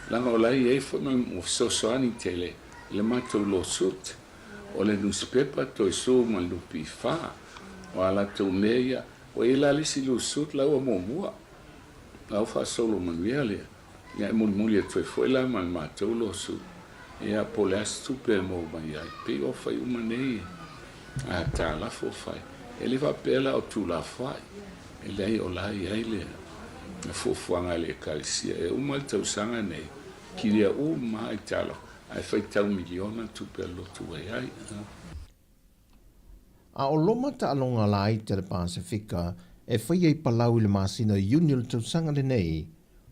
langa o lai e whanau mo sosoani tele, le matou lo sut, o le newspaper to iso ma lupi wha, o ala tau mea, o e la lisi lo sut lau a mua. Lau wha solo manuia lea, ia e muli e toi fwela ma matou lo sut, ia po le astupe mo mai ai, pe o whai umanei, a tā lafo whai, e le whapela o tū la whai, e lei o lai ai lea, na fuafuanga le kalisia, e umal tau sanga nei, ki rea o mai talo, ai whai tau miliona tupe lotu ai. A o loma ta alonga lai te le Pasifika, e whai ei palau i le masina Union tau sanga le nei,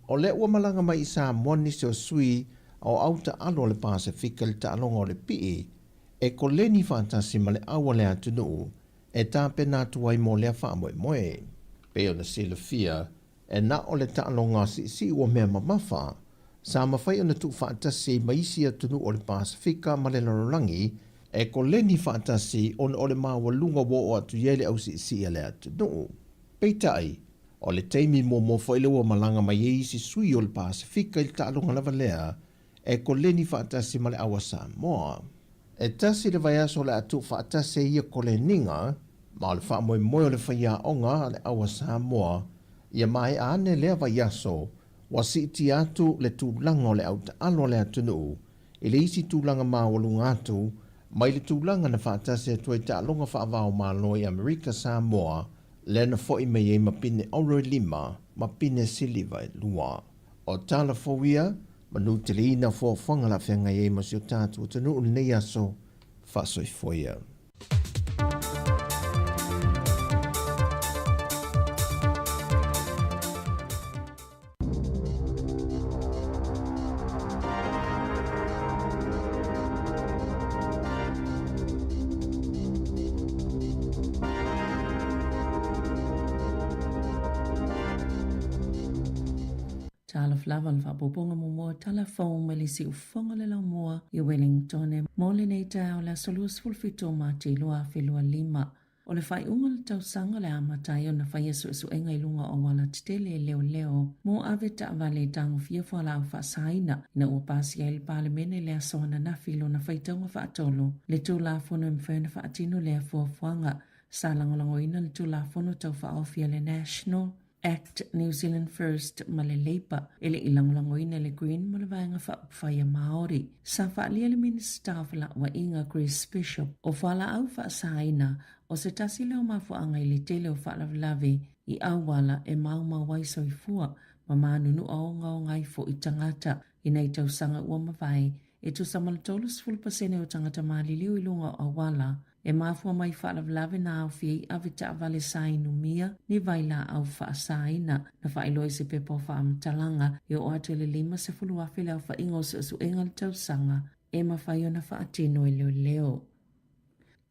o le ua malanga mai i Sāmoa nisi o sui, o au ta alo le Pasifika le ta alonga o le pii, e ko leni whantasi ma le awa le atunu, e tā pena tuai mo lea whaamoe moe. Peo na sila fia, e na o le ta alonga si ua mea mamafa, sa mawhai o na tu whaatasi maisi atunu o le Pasifika ma le lororangi, e ko leni whaatasi on o le maua lunga wo o atu yele au si ale atunu. Peitai, o le teimi mo whaile ua malanga mai e isi sui o le Pasifika il ta alonga lava lea, e ko leni whaatasi ma le awa Sāmoa. E tasi le vai aso le atu whaatase ia ko le ninga, ma le whaamoe moe o le whaia onga le awa Sāmoa, ia mai ane lea vai aso, wa si iti atu le tūlanga o le au ta alo le atunu, i le isi tūlanga mawalunga atu, mai le tūlanga na whaatase atu e ta alonga whaavao malo i Amerika Sāmoa, le na fo i mei e mapine oro 5, mapine siliva e lua. O tala fowia, manu te leina fo whangala whenga e masio tātu o tanu nei aso, whasoi foia. tala flava le whapoponga mo tala fau me le si ufonga le lau mua i Wellington e mole nei tau la solus fulfito ma te loa whelua lima. O le whai unga le tau sanga le amatai o na whai esu enga i lunga o wala titele leo leo mo ave ta avale tango fia whala au whaasaina ina ua pasi ai le pale mene le asoana na filo na whaitaunga whaatolo le tū la fono mwhena whaatino le afuafuanga sa langolango ina le tū la fono tau whaofia le National Act New Zealand First ma le Labour ele ilangolango ina le Green ma le vaenga whaupwhaia Māori. Sa whaalia le Minister whala wa inga Chris Bishop o whala au whaasaina o se tasi leo mafuanga i le tele o whaalawalawe i awala e mauma waiso i fua ma manunu aonga o ngai fo i tangata i nei tausanga ua mawai e tu samalatolus 10% o tangata maliliu i lunga o awala e mafua mai whaalawalawe na au fia i avita avale sainu mia ni vaila au whaasaina na whailoi se pepo whaamatalanga i o atu le 5 afele au whaingo su enga le tausanga e mawhaio na whaatino i leo.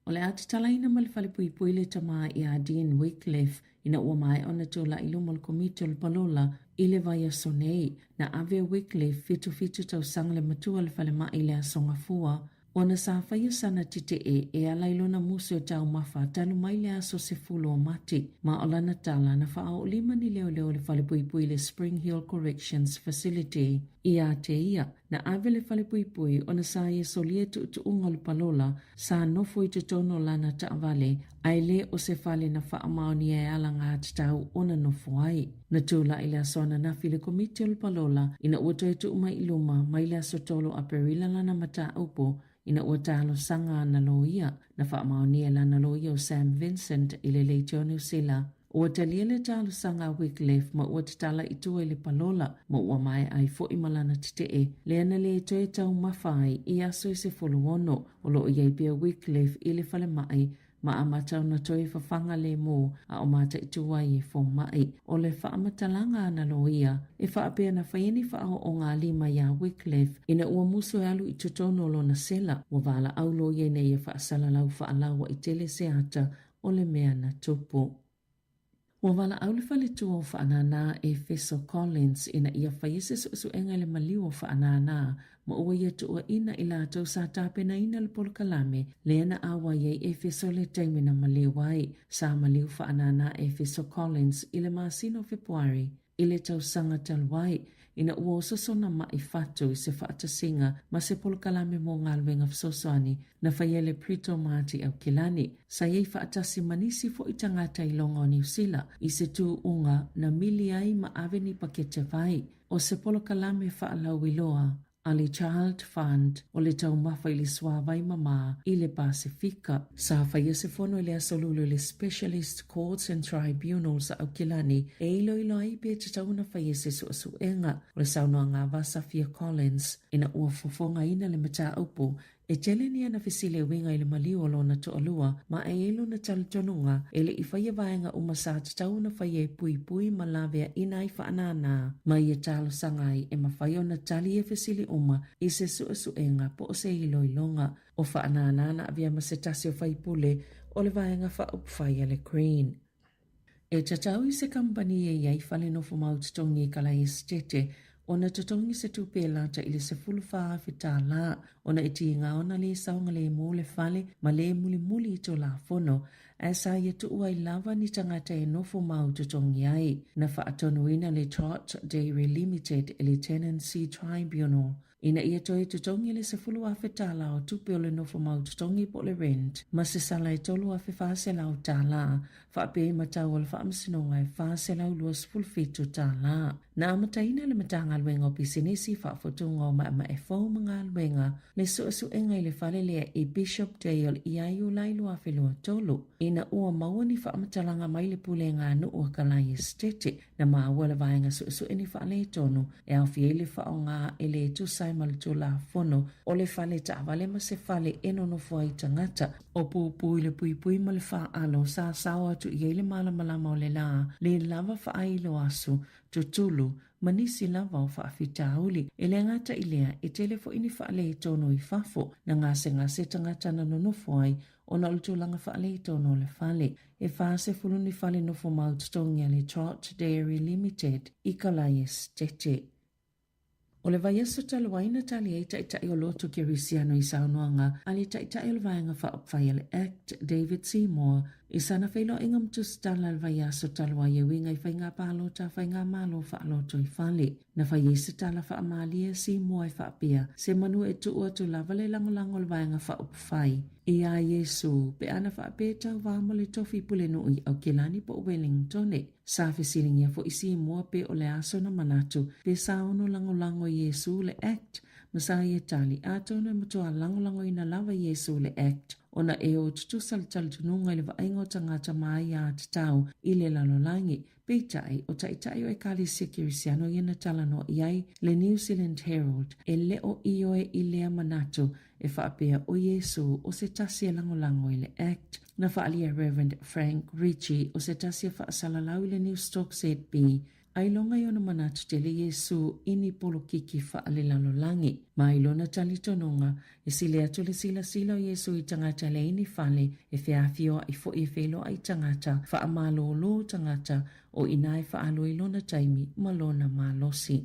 O le ati talaina ma le whalepui pui le tamaa i a Dean Wycliffe ina ua mai ona tula i lumo le komiti o le palola i le vai asonei na ave Wycliffe fitu tau sang le matua le whale mai le asonga fua. Ona sa whaia sana tite e ala ilona muso e tau mawha tanu mai le aso se fulo o mati ma o lana tala na wha o 5 ni leo le whalepui le Spring Hill Corrections Facility i a te ia na ave le whalepui ona sa ia solia tu unga le palola sa nofo i te tono lana ta avale ai le o se whale na wha amaoni e ala ngā tau ona nofo ai. Na tula i le asona na file komiti o le palola ina uto e tu umai iluma mai le aso tolo a perila lana mata upo ina ua talo sanga na loia na whaamaonia lana loia o Sam Vincent i le leitio New Zealand. Ua talia le talo sanga Wycliffe ma ua tatala i tua i le palola ma ua mai ai fo i malana titee. Leana le toe tau mawhai i aso i se foluono o lo iai pia Wycliffe i le whale mai ma amatau na toi whawhanga le mō a o mata i tua i e fo mai. O le whaamatalanga na loia e whaapea na whaieni whao o ngā lima ia Wycliffe ina ua muso e alu i tutono lo na sela wa wala au loia nei e whaasala lau whaalawa i tele se ata o le mea na tupu. Wa wala au le whale tua o whaanana e Feso Collins ina ia whaiese su enga le maliu o whaanana ma ua ia tua ina ila tau sa tāpena ina le polokalame leana awa iei e Feso le taimina maliu ai sa maliu whaanana e Feso Collins i le masino Februari i le tau sanga talwai ina ua ososona mai fatu i se whaatasinga ma se polokalame mō ngā luenga fsosani na whaiele Prito Mati au Kilani. Sa iei whaatasi manisi fo i tangata i longa o New Zealand i se tū unga na mili ai ma aveni pakete vai o se polokalame whaalau iloa Ali Child Fund o le tau mawha i le swawai mama i le Pasifika. Sa whaia se fono i le asolulu le Specialist Courts and Tribunals au Kilani e ilo ai pe te tau na whaia se su enga o le saunoa ngā Vasafia Collins ina ua fofonga ina le mata upo e tele ni ana fisile winga i le maliu o lona to'alua ma e elu na talitonunga e le i whaia vaenga umasa tau na whaia e pui ma lavea ina i whaanana ma i e talo sangai e ma whaia na tali e fisile uma i se suenga po o se ilo ilonga o whaanana na avia ma se tasi o whaipule o le vaenga whaia le Green. E tatau i se kampani e iai whale nofo maututongi i kala estete ona totongi se tupe lata ili se fulufaa fita la ona iti inga ona le saunga le mo le fale ma le muli ito la fono asa yetu ua ilava ni tangata e nofo mau totongi ai na whaatono ina le Trot Dairy Limited ili Tenancy Tribunal ina ia toi tutongi le se fulu afe tala o tupe o le nofo mau tutongi po le rent ma se sala e tolu afe fase lau tala whaape matau o le whaamsinonga e fase lau luas fulfitu tala na amataina le matanga luenga o pisinisi whaafotunga o ma e fau mga luenga le su enga i le whale lea e Bishop Dale i aiu lailu afe lua tolu ina ua maua ni whaamatalanga mai le pule ngā nu ua kalai estete na maa ua le vaenga su eni whaale tonu e au fie le whao ngā ele tu sai malutula fono o le whale ta avale ma se whale eno no fwai tangata o pui le pui ma le wha alo sa sawa tu i ele malama o le la le lava wha ailo asu tutulu manisi lava o whaafita uli e le ngata i lea e telefo ini whaale tono i fafo na ngase tangata na no fwai o na ultulanga whaale tono le whale e whaase fulu ni whale no fo maututongi le Trot Dairy Limited i kalai estete. O le vai aso talawaina tali e taitai o loto Kirisiano I Saunoanga, ali taitai o le vaenga whaapwhai le Act David Seymour, I sana whailo inga mtus tala le vai aso talawai e winga I whainga palo ta whainga malo whaaloto I whale. Na whai esa tala whaamalia Seymour I whaapia, se manu e tu ua tu lava le langolango le vaenga whaapwhai. I a Yesu, pe ana whaapeta wāma le tofi pule nui au kilani po Wellingtone. Sa fesilingia fo isi mua pe o le aso na manatu, pe saono langolango Yesu le Act, masai e tali atona matua langolango ina lava Yesu le Act. Ona e o tutusal tununga le vaingo tangata mai a tatau I le lalolangi, pe tai o taitai o e kalisia Kirisiano ina talano iai le New Zealand Herald, e leo ioe I lea manatu, e whaapea o Yesu o se tasia langolango I le Act. Na whaalia Reverend Frank Ritchie o se tasia whaasalalau I le New Stock Set B, ai longa iona manatu te le Yesu ini polo kiki whaale lalolangi. Ma ilona tali tononga, e sile atu le sila o Yesu I tangata le ini whale, e whiawhio I fo I whelo ai tangata, whaamalo lo tangata, o inai whaalo ilona taimi, malona malosi.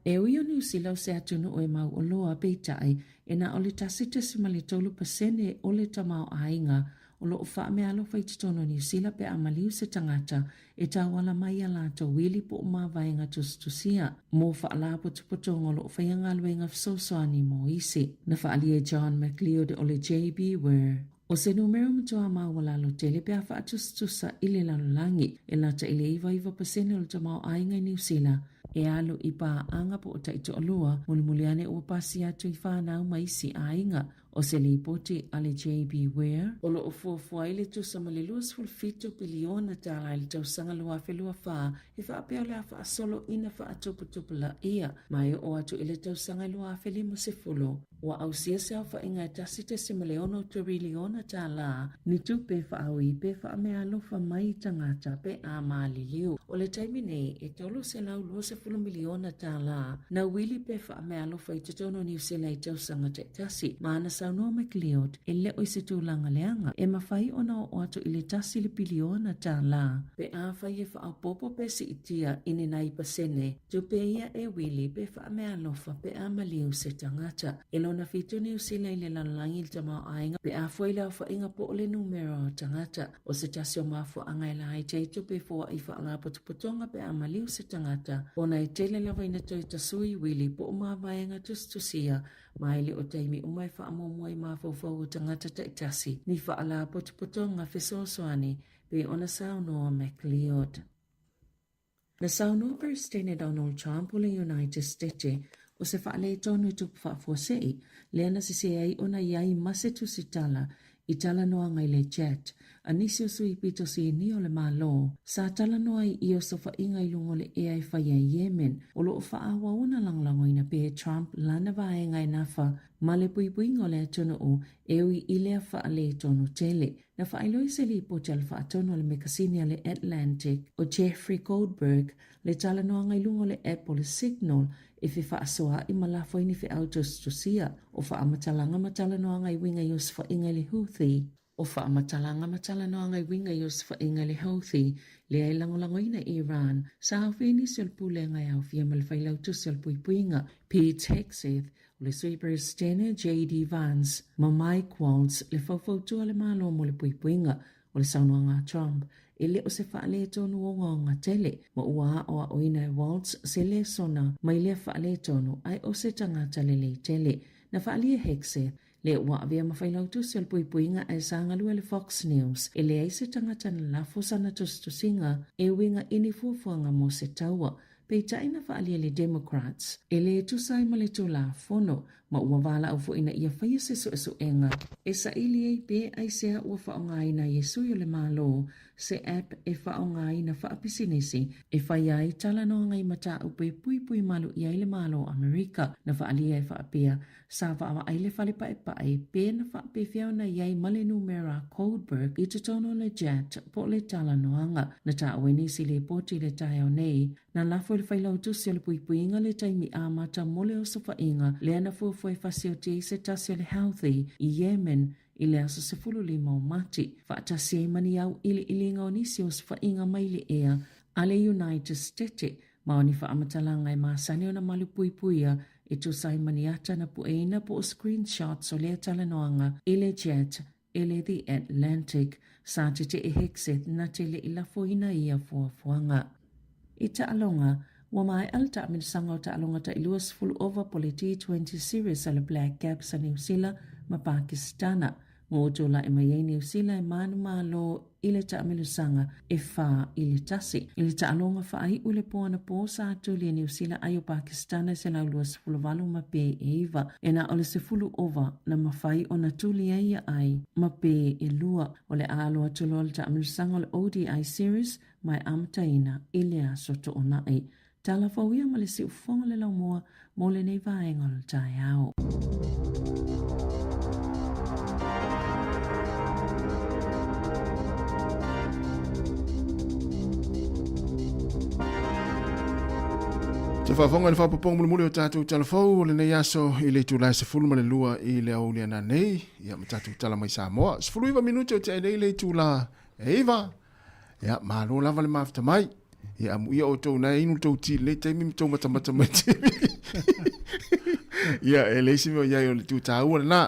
E uio ni usila o se atunu o e mau o loa peitai, e na ole tasita si mali tolu pasene o le tamau ainga, o lo wha me alo whai titono ni usila pe amaliu se tangata, e tawala mai alato wili po umawainga tustusia, mo wha alapo tupotongo lo whai angaluenga fsosoani mo isi. Na wha alia John McLeod o le JB Ware. O se numero mtoa mawala lo tele pe a wha atustusa ile lalolangi, e lata ile iwa pasene o le tamau ainga ni usila, e alu I pa anga po o taito alua, mulimuliane ua pasi atu I whanau maisi ainga, o se li poti ale JB Ware, o lo o fuafua ile tu samaliluas fulfito biliona tala ili tau sanga lua whelua wha, e wha apea le a wha solo ina wha atuputupula ia, mai o atu ile tau sanga lua whelima se fulo, wa au sia se au wha inga tasite se maleono turiliona tala, ni tu pe wha au I pe wha mea lofa mai tangata pe a maali liu, o le taimine e tolo se lau lua se fulu miliona tala, na wili pe wha mea lofa I tatono ni usila I tau sanga te tasi, maana Sāmoa McLeod, e leo I se tūlanga leanga, e mawhai ona o atu I le tasi le piliona tā la. Pe a whai e wha popo pe si itia ine nai pasene, tu pe ia e wili pe wha mea lofa pe a maliu se tangata. E lona fitu ni usila I le lalangi le tamau ainga, pe a whaila o whainga po o le numero o tangata, o se tasi o mafu angai la hai teitu pe fua I wha anga potupotonga pe a maliu se tangata, ona I tele lawa ina toi tasui wili po o mawaenga tustusia, maile o taimi umai wha amomuai mawhauwhau o tangata taitasi, ni wha ala potupotonga whesosoani, pe ona Sāmoa McLeod. Na Sāmoa President Donald Trump o le United States, o se wha le tonu tupu wha fuasei, leana si se ai ona iai masetu si tala, I tala noa ngai le chat, anisi o sui pito si ni o le malo, sa tala noa I o sofa inga ilungo le e ai whai Yemen, o lo o wha awa una langlango ina pe Trump lana vae ngai nafa, ma le pui ngo le atono o eui ilea wha le tono tele, na wha ailoi se li po tala wha atono le mekasini le Atlantic, o Jeffrey Goldberg, le tala noa ngai lungo le Apple Signal, e fi wha asoa I malafo ini fi autos tusia, o wha amatalanga matala noa ngai winga yos wha inga le Houthi, o wha amatalanga matala noa ngai winga yos wha inga le Houthi, le ai langolango ina Iran, sa au fini sil pule ngai au fia malwhailau tu sil puipuinga, Pete Hegseth, le Sweeper Stene J.D. Vance, ma Mike Waltz, le fawfautua le malo mo le puipuinga, o le saunoanga Trump, e le o se whaale tonu o ngonga tele, ma ua o a oina e Waltz se le sona, mai le whaale tonu ai o se tangata le tele, na whaale Hegseth, le ua avea mawhailautu se le puipuinga e sangalua le Fox News, e le aise tangata na lafo sana tustusinga, e winga ini fuafuanga mo se taua, pe taina whaale le Democrats, e le tusai ma le tula fono, ma ua wala au fo ina ia whaia se so enga, e sa ili ei pe aisea ua whaongai na Yesu yo le malo, se app e whaongai na whaapisinesi, e whaiai tala no ngai mata upe pui malu ia le malo Amerika, na whaalia e whaapea, sa whaawa aile whale pae pe na whaape whiau na iai male numera Goldberg, I tutono le jet, po le tala noanga, na ta aweni si le poti le tae nei, na lafo le whailau tusi le puipuinga le taimi a mata mole o sofa inga, le ana fuafua fasio te se tasi le Houthi, I Yemen, I le aso se fulu lima o mati, whaatasi e mani au ili ilinga o nisi o sofa inga mai le ea, ale United States, Maoni whaamatala e māsani o na malu puipuia e tu sai maniata na pueina po o screenshots o lea talanoanga ile jet ile the Atlantic sa te e hexet na te le ila foina ia fuafuanga. I ta alonga, wa mai alta minsanga o ta alonga ta iluas full over pole T20 series ala Black Caps a New Zealand ma Pakistana. Ngoto la e mai New Zealand e manu malo ile ta amilusanga e fa ile tasi. Ile ta alonga fa ai ule poana po sa atuli New Zealand ayo Pakistana se la iluas full valu ma pe eiva. E na ole se full over na mafai o na tuli ai ma pe e lua. Ole alo atulo ole ta amilusanga ole ODI series mai amtaina ile a soto o nai. Tala fawia ma le si ufonga le lau moa mo le nei vaenga le tai au. Te whawhonga ni whapapong muli o tātou talafou, le nei aso i le tūlai se fulma le lua i le au liana nei, ia ma tātou tala mai Sāmoa. Se fulu iwa minuti o te nei le tūla e iwa, ia mālo lava le mafta mai, ia amu ia o tau na inu tau ti le teimi mi tau matamata mai teimi. Ia e leisi meo iai o le tūtāua le nā,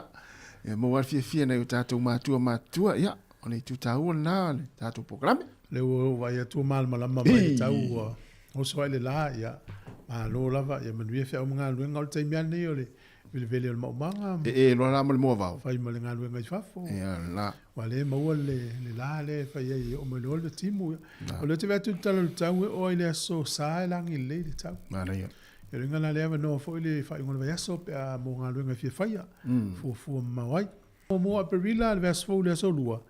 ia mo warfia fia nei o tātou mātua, ia o le tūtāua le nā, le tātou programe. Leo vai atu mal malama mai tau o so ile la ia a lo lava ia manuia fe o mga luenga o te miane o le vele o manga lo la mo mo va fai mal nga luenga fafo ia la wale mo le la le fai ia o mo le timu o le te vatu talo tau o ile so sa lang ile le tau mana ia ia ringa la le no fo ile fai ngol va so pe a mo nga luenga fi fai fu mawai mo a perila le vasfo le so lua.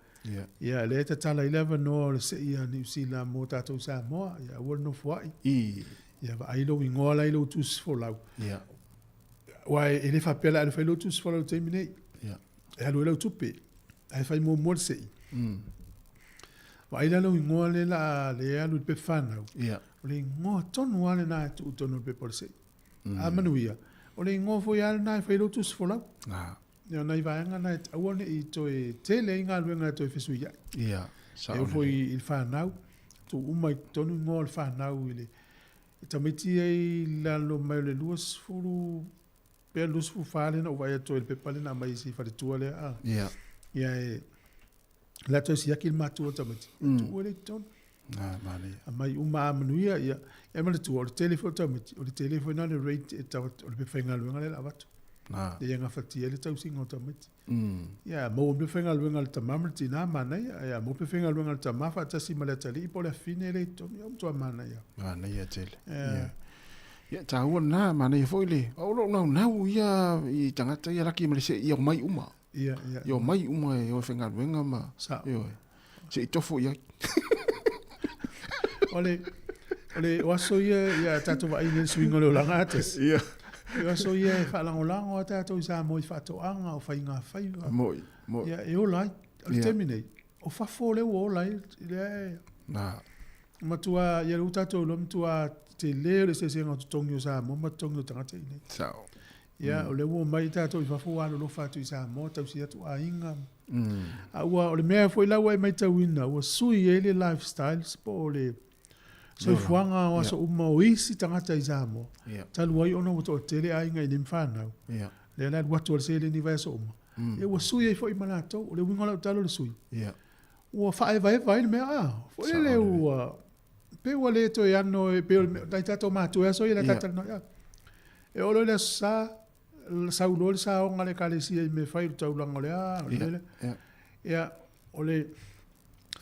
Yeah, le te tala 11 no le se ia New Zealand mo tātou Sāmoa, ia ua no fuai. Ia va ailo ingoa la ilo tus folau. Yeah. Wai ele fa pela ele fa ilo tus folau te minei. Yeah. E alo ilo tupe. Ai fa mo mo se. Wai la lo ingoa le la le alu pe fanau. Yeah. Le ingoa tonu ale na tu tonu pe por se. A manuia. O le ingoa fo ia na fa ilo tus folau. Ia nai vaenga na awane i toi tele inga luenga toi fesu ia. Ia. E foi il whanau. Tu umai tonu ngō il whanau ile. E tamiti ei la lo mai le luas furu. Pea luas fu whale na uwai toi il pepale na mai si whare tua le a. Ia. Ia e. La toi si aki il matua tamiti. Tu ue le tonu. Mani. A mai uma amanuia ia. E male tu o le telefo tamiti. O le telefo na le rate e tawa o le pephenga luenga le lavatu. Ia nga fatia le tau singa o tamiti. Ia, mo me whenga luenga le tamama le tina mana ia. Ia, mo me whenga luenga le tamafa tasi ma le tali ipo le fine le tomi o mtua mana ia. Mana ia tele. Ia, ta hua nā mana ia foi le. Auro nau ia i tangata ia laki ma le se ia o mai uma. Ia, ia. Ia o mai uma e o whenga luenga ma. Sa. Ia, se i tofo ia. Ole waso ia tatu wa ine swingo le olanga ates. Ia. Ia so ia e whalangolango a tātou i Sāmoa i whatoanga o whainga whaiva. Moi. Ia e olai, al terminei. O whafo leo o olai. Nā. Matua, ia reu tātou lo matua te leo le se ngā tutongi o Sāmoa, matongi o tangata i nei. Sao. Ia, o leo o mai tātou i whafo alo lo whatu i Sāmoa, tau si atu a inga. A ua, o le mea fo i laua e mai tau ina, ua sui e le lifestyles, po o le so fuanga o so uma o isi tangata i Sāmoa. Talu ai ona o to tele ai ngai nim whanau. Le la watu o se le ni vai so uma. E ua sui e fo i manato, o le winga la talo le sui. Ua whae vai me a. Fo le ua pe ua le to iano e pe dai tato matu e so i la tatana ia. E olo le sa ulo le sa onga le kalesi e me fai tau langa le a. Ia o le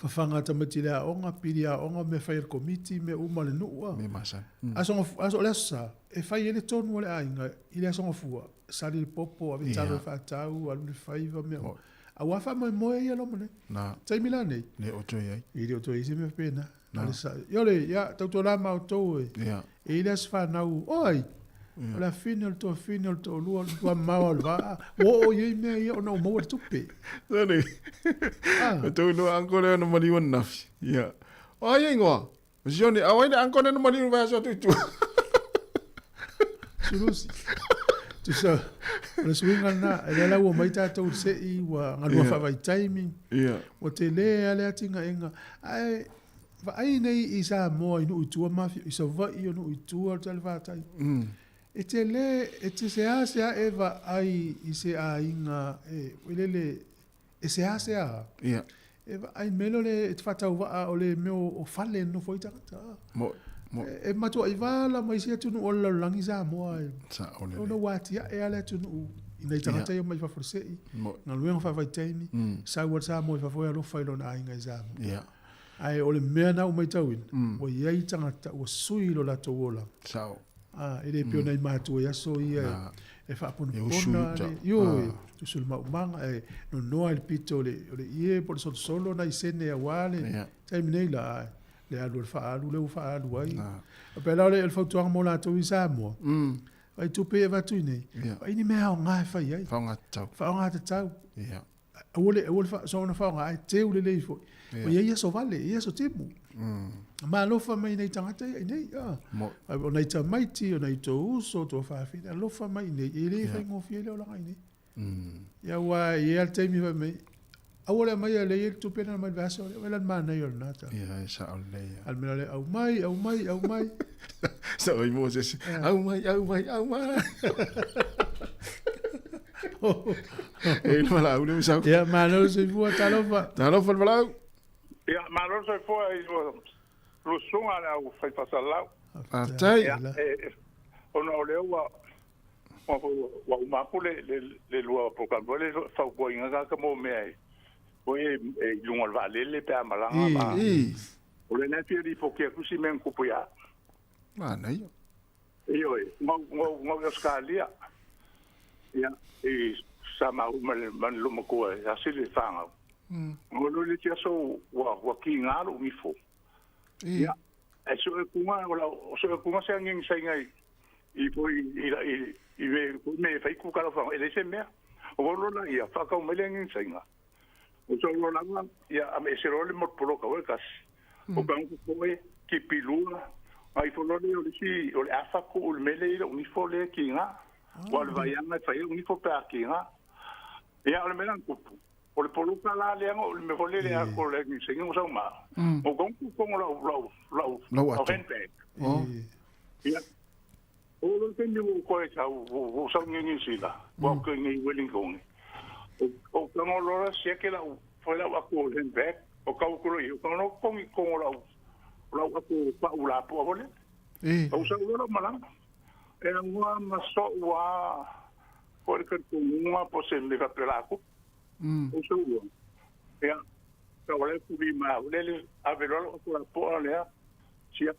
fafanga tamati le onga pili a onga me fai komiti me uma le nua. Me masa. Aso le sa e fai ele tonu le ainga ile aso fua sali le popo a vitalo fa tau alu le fai va me. A wa fa mo e lo mone. Na. Tai milane. Le oto ai. Ile oto isi me pena. Na sa. Yo le ya tau la ma oto e. Ya. E ile as fa na u. Oi. La final to lua tua mau va. O ye me ye no mo tu pe. Dani. Tu no ancora no mali one naf. Ya. O ye ngo. Joni awai ancora no mali va so tu. Sulusi. Tu sa. Le swinga na ele la o mai to se I wa ngalua fa vai timing. Ya. O te le ale atinga enga. Ai va ai nei I Sāmoa I nu utua mafi I savai o nu utua tale vatai. E te le e te se eva ai I se a inga e lele e se a. Ia. Eva ai melo le e te whatau waa o le meo o fale no foi tangata. Mo. E matua I wala mai sia tunu o laulangi Sāmoa. Sa ole. Ona watia e ale tunu I nei tangata I mai whawharsei. Ngā luenga whawhaiteini. Sau at Sāmoa I whawhoi alo whailo na inga I Sāmoa. Ia. Ai ole mea na o mai tauin. O iei tangata o sui lo la towola. Sao. Ele pio nei mātua yaso ia. E whaapuna pona. Yo, tu sul maumanga. No noa il pito ole ie por solo na I sene a wale. Taimi nei la le alu leu whaalu ai. Pe la ole el whautuanga mo la tau I Sāmoa. Ai tupe e watu I nei. Ai ni mea o ngai whai ai. Whaonga tau. Ia. Ole soona whaonga ai te ule lei fo. O ia so vale, ia so temu. Ma lofa mai nei tangata ai nei. O nei ta maiti, o nei to uso, to whaafina. Lofa mai nei, e le whai ngofi ele o langa i nei. Ia wa, e al teimi wa mei. Awole mai a le tu pena mai vaso, wela ma nei o nata. Ia, e sa al nei. Al mena le, au mai. Sa oi Moses, au mai. E no la ule usau. Ia, ma no se fua talofa. Talofa malau. Ia, ma no se fua I lo sunga na u fai pasalau. Atai. Ona o leo wa umapule le lua pokambo le fau ko inga ka mo me. Oe lunga valele pe amalanga ba. O le na tiri poke kusi men kupuya. Ma nei. Io ngo skalia. Ia, sama man lumako ya sile fanga. Ngolo le tia so wa kingalo mifo. Ia, e so e kuma se ngin sai I me fai ku kala fanga ele se me. O lo na ia fa ka me ngin sai nga. O so lo na ia ame se role mo polo ka wekas. O kan ku ko ki pilua. Ai fo lo le o le afa ko o mele o mifo le kinga. Wal vai anga fai un fo pa kinga. Ia o melan kupu. O le polo kala le o me vole le a ko le ni se ngi ma. O gon ku ko la henpe. Ia. O lo ke ni ko e sa o sa ngi sila. Wa ko ngi Wellington. O ka no lo se ke la foi la ko henpe. O ka ko ro ko no ko ngi ko la ko pa ula po vole. O sa lo malanga. E ngua maso wa ko le ko ngua po se me ka pelako. O so wo. Ya. Ka wale ku bi ma le avelo ko la po le ya. Sia.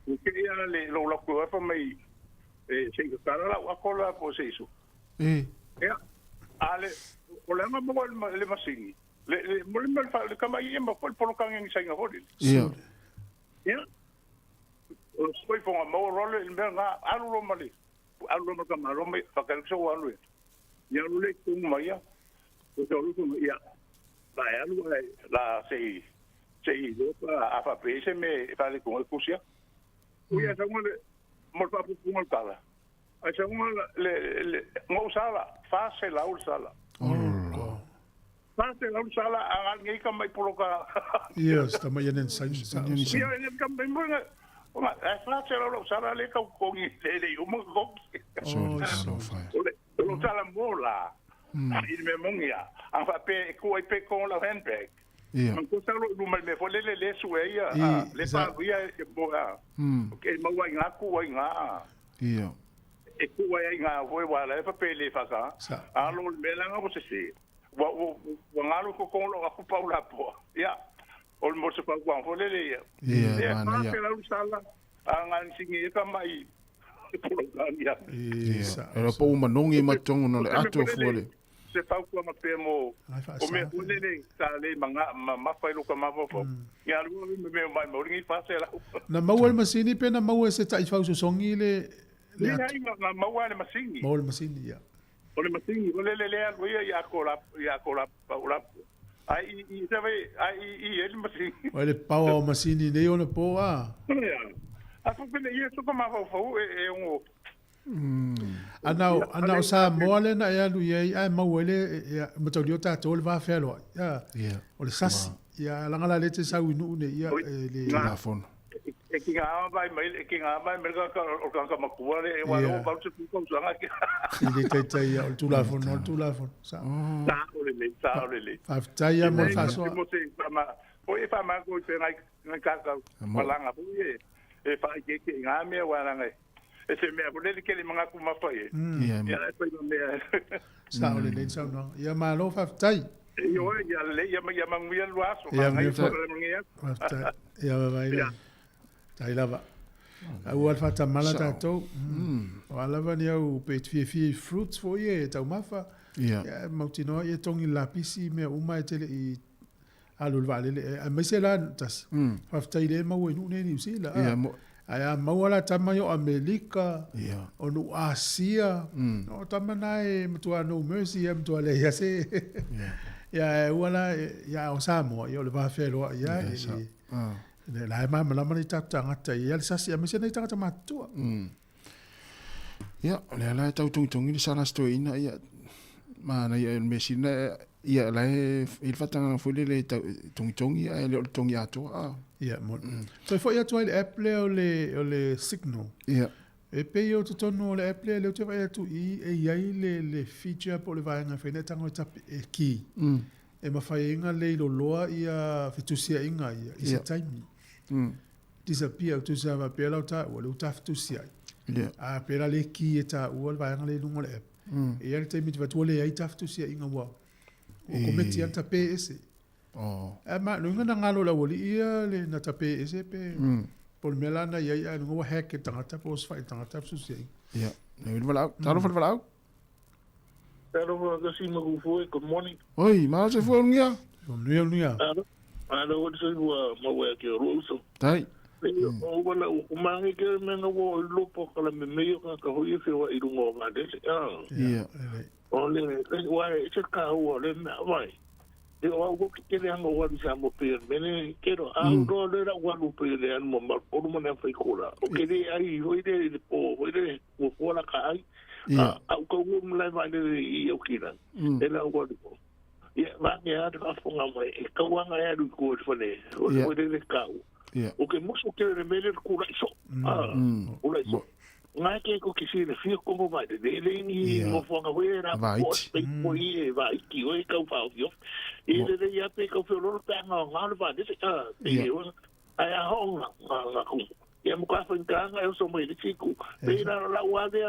O ke ya le lo ko fa mai se ka la wa ko la po se iso. Ya. Ale o le ma mo le masingi. Le mo le fa le kama ye ma ko po ka ngi sai nga hodi. Ya. Ya. O foi for mo role in benga alu mali alu ma kama rome fakal so alu ya lu le ku maya o to lu ya ba alu la sei do pa a fa pese me fa le ku sia o ya sa mo mo pa pu mo kala a sa mo le mo sala fa se la sala fa se la sala a ngai ka mai poloka yes ta mai nen sai ya ne ka mai mo ma fa se la sala le ka ko ngi le mo ko so fai lo sala mola il me mongia a fa pe ko con la handbag man ko sa lo me fo le sueia le pa via e boa okay ma wa nga ku wa nga ia e ku wa nga vo wa la fa pe le fa ka a lo me la nga se si wa nga lo ko lo ku pa la po ya o mo se pa ku fo le ia ma se la sala a nga singi ka mai era po manongi matongo no le ato fuole se pau ko ma pe mo o me le sa le manga ma fa lo ka ma fo ya lu me mai mo ngi fa se la na mawal masini pe na mawal se tai fa so songi le ai na mawal masini mawal masini ya o le masini o le alu ya ko la pa ai se vai ai ele masini o le pau masini le ona po a Aku kena ia tu kama fau e ngo. Ana sa mole na ya lu ye ai mawele ya matolio ta tol va felo. Ya. O le sasi ia langa la le te sau inu ne ia le telefon e ki ngā mai mai ka o makua le e walo ba se ku so nga ki ile tai ia o tu telefon sa sa le tai ia mo fa so o e fa ma ko te ngai ka malanga pu e fa ke ngā me wa ngai e se me po le ke le manga ku ma fa e ia e pa me sa o le sa no ia ma lo fa tai yo ia le ia ma ngui lu aso ia ngai fa ia vai tai lava au al fata mala tatou wala vani au pe fi fruits fo ye tau mafa ia mautino ia tongi lapisi me uma tele i alu vale a mesela tas faftai le mau inu ne ni sila aya mawala tama yo Amerika o no Asia no tama nai mtua no mercy mtua le ya se ya wala ya o Sāmoa yo le va felo ya le la ma la mani tata ngata ya sa si amese nei tata matua ya le la tau tung ni sala sto ina ya ma na ya mesina ya la il fatanga fole le tung ya le tung ya to ia mo so foi atu le apple o le signal ia e pe yo to tono le apple le te vai atu e ai le feature po le vai nga fene tango tap e ki e ma fai nga le lo loa ia fitusia inga ia is a time disappear to sa va pela ta o le ta fitusia a pela le ki e ta o le vai nga le lungo le app e ia te mit va to le ai ta fitusia inga wa o kometi anta pe ese ma no ngana ngalo la woli ia le na tape ese pe por melana ia no hack ke tangata pos fa tangata susi ia ne wala talo fa wala talo fa si mo fu good morning oi ma se fu ngia ngia ano what so mo wa ke ruso tai o wala o mangi ke me no wo lupo kala me meio ka ho ia fe wa i rungo ma de ia o le wa e se ka o le na vai e o algo que quer anga o ali samo per bene quero algo le ra o per le mo mal por mo na fai cola o que de aí hoide de po hoide o fola kai a ko mo la vai de i o kira ela o go ia va que a de fonga mai e ka wanga e du ko fone o hoide de kau o que mo so que de mele cola so o la so ngai ke ko kisi de fio como vai de le ni mo fonga we ra po po i vai ki o ka fa o e le ia pe ko fio lo ta nga va de e o ai a ho nga ku e mo ka fa nga eu so mo de chiku pe la wa de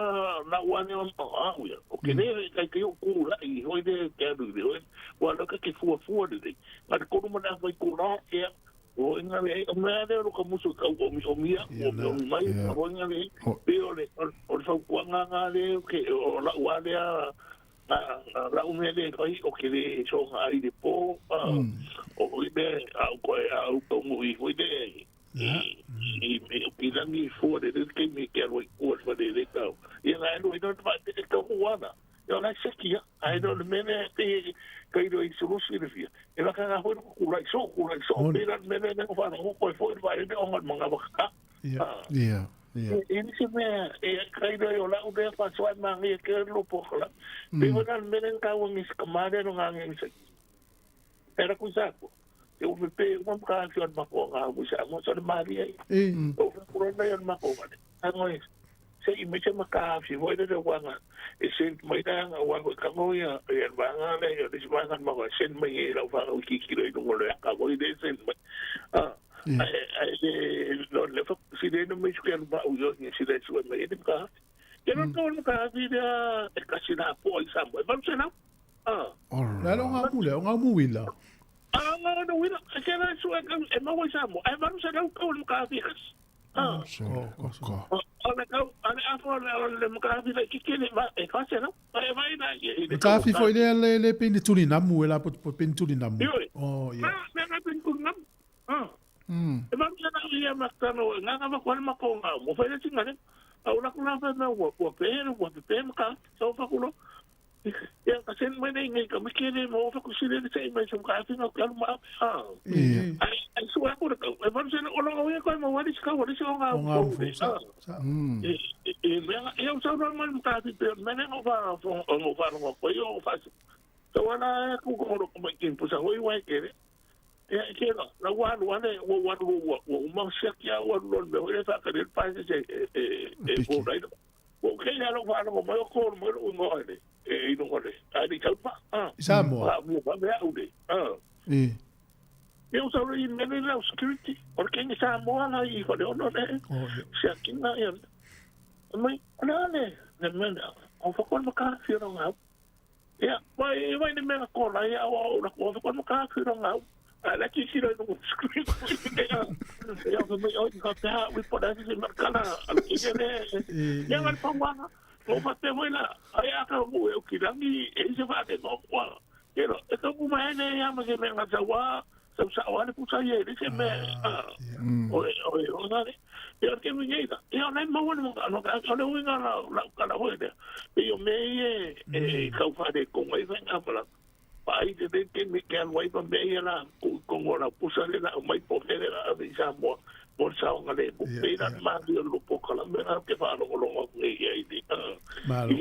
o que ne ka o ku la i ho de ka du de o lo ka ke fu de ma ko mo na vai ku la e o inga le o me de ro como so ka o mi o mai o inga le pero le o so nga le que o la wa de la o me de kai o que le so ai de po o ide au ko mo i foi de e o que la mi fo de que me quero o for de ka e la no não vai de to wana eu na sekia ai no me ne kai do i solusi de via e la ka ho ku lai so pera me ne ko fa no ko foi vai de on manga ba ia e ni se me e kai do yo la u de fa so ma ngi ke lo po la pe bona me ne ka o mis kamade no ngi se era ku sa ko e o me pe mo ka si on ma ko ga ku sa mo so de maria o ko na yo ma ko ba ngoi se i me se maka si voi de wanga e se mai da wa ko ka mo ya e wanga le yo de wanga ma ko sen mai e la fa o ki kilo i no le ka voi de sen mai no le fa si de no me su kan ba o yo ni si de su mai de ka ke no to no ka vi de e ka si na po i sam ba se na la lo nga mule nga muila no wila ke na su e ma wo sam e ba se na ko no ka vi ale afo le makafi le kikini va e fase no vai na makafi foi le pini tuli namu ela po pini tuli namu oh ia na pini tuli namu e va na ia makano nga va kwa makonga mo fa le tinga ne au la kuna fa na wo pe maka so fa kulo ya ka sen mai nei ka me kene mo fa ku sile de sei mai so ka fi no ka ma ai so ko e va sen o lo ko mo wa dis ka wa dis nga eu so normal ka fi pe me no va no ko yo fa so wala ku ko ro ko mai kin pu sa hoi wa ke kero la wane wo ma sekia wo lo me o fa ka del paese e ko dai o ke ya lo fa no mo ko mo no e no ole ai ka pa Sāmoa mo ba me au de eu sou in many level security porque ni Sāmoa na i ko no ne se aqui na ya mai ne men o fa ko ka fi no ngau ya vai ni me ko la ya o ko fa ko ka fi no ngau la que si no screen ya so me o ka ta we put that in marcana al que ya al pamana o fa te moi la ai aka mo e ki rangi e se fa de no kwa pero esto como ene ya me me ngazawa sa wane pusa ye dice me o dale yo que me llega yo no me bueno no ka no winga la hoide yo me ka fa de con ai venga para pai de que me quedan guay para me la con la pusa de la mai poder la de Sāmoa por sa on le pera más de lo poco la mera que fa lo e di malo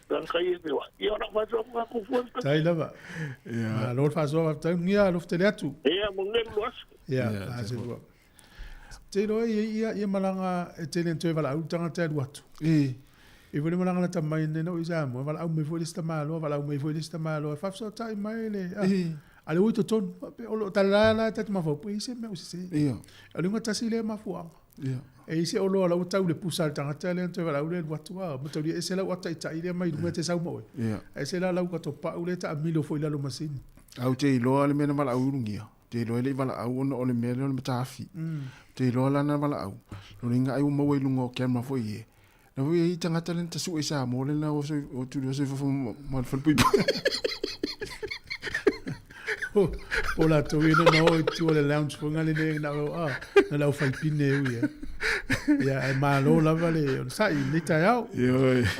dan kai de wa yo na fa so ma ku fu tai lava ya lo fa so tai ngia lo te atu mo ngel los ya ase lo te lo ia malanga e te len te vala u tanga te atu e vole malanga la tamai ne no Sāmoa vala au me foi lista malo vala au me foi lista malo fa so tai mai le ale o to ton o lo talala ta ma fo pui se me o se ale ngata sile ma fuanga e ise o lo la uta le pusal tanga tele to la ule watu wa mo to e se la wata ita ile mai du mete sa mo e se la ka to pa ule ta milo fo ila lo masini au te lo ale mena mala au ngia te lo ile vala au no ole mena le tafi te lo la na vala au lo ringa ai mo we lungo ke ma fo ye na we i tanga tele ta su e sa mo le na o tu lo se fo mo fo pui o la to ina no tu le lounge fo ngale ne na na la fai pine ya e malo la vale sai le taiao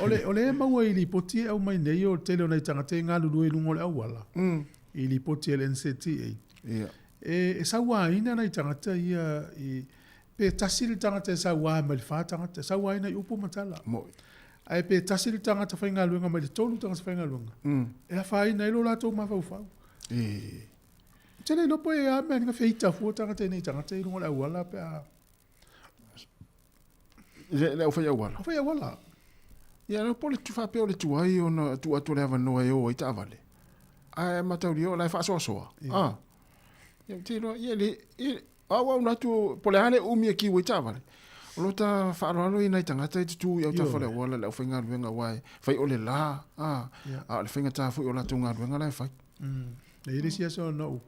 ole ma we li poti au mai nei o tele ona tanga te nga lu lu ngole awala i li poti el NCTA e sa wa ina na tanga te ia i pe tasil tanga te sa wa ma fa tanga te sa wa ina upo matala ai pe tasil tanga te fa nga lu nga ma le tolu tanga fa nga lu e la fa ina lo la to ma fa tele no po e a me nga feita fu tanga te nei tanga te ngole awala pe a le fa ya wala fa ya wala ya no pole tu fa pe o le tu ai ona tu atu le va no e o ita vale ai mata rio la fa so ya te no ye le awa una tu pole hale umi ki o ita vale o lo ta fa ro ina tanga te tu ya ta fa le wala le fa nga luenga wai fa o le la le fa nga ta fu o la tu nga luenga la fa le iri sia so no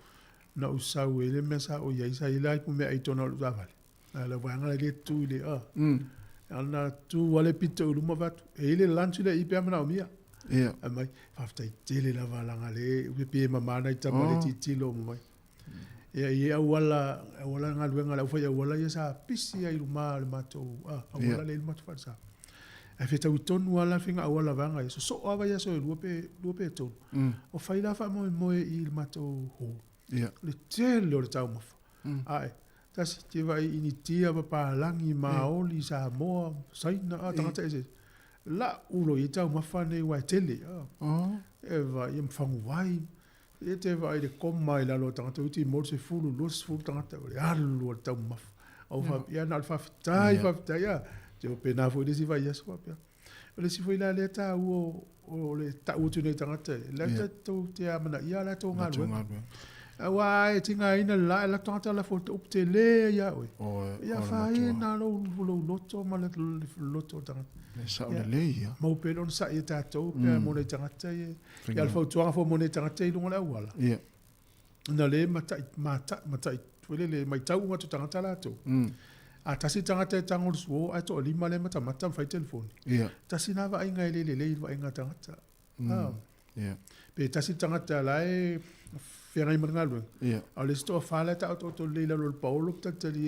sa we le mesa o ya isa ila ku me ai tono lu vale la vanga le tu le ana tu wale pito luma vatu e ile lanchu le ipe amana mia mai fafta tele la valanga le pe mama na ita male titilo mai e wala ngalwenga la fa ya wala ya sa pisi ai luma le mato wala le mato fa sa e feta uton wala finga wala vanga so ava ya so lupe to o faila fa mo il mato ho le tele le tau mo ai tas te vai initia pa langi maoli Sāmoa saina tangata ese la ulo i tau mawhane wai tele e vai i mwhangu vai e te vai de komai la lo tangata uti mo se fulu los fulu tangata alu tau maf au fa ia na fafitai ya te o pena fo desi vai yaso pia le si foi la le ta o le ta utu ne tangata la to te amana ia la to ngalu wa e tinga ina la tangata la foto up te le ya oi ya fa ina lo loto ma le loto tangata sa o le ya mo pe lon sa e tato pe mo le tangata ya le foto fo mo le tangata i lunga la wala na le mata le mai tau ma tangata la to a tasi tangata tangol so a to lima le mata fai telefoni tasi na va inga le va inga tangata pe tasi tangata la e fera imangalu o le sto fala ta to le la lo paulo ta tali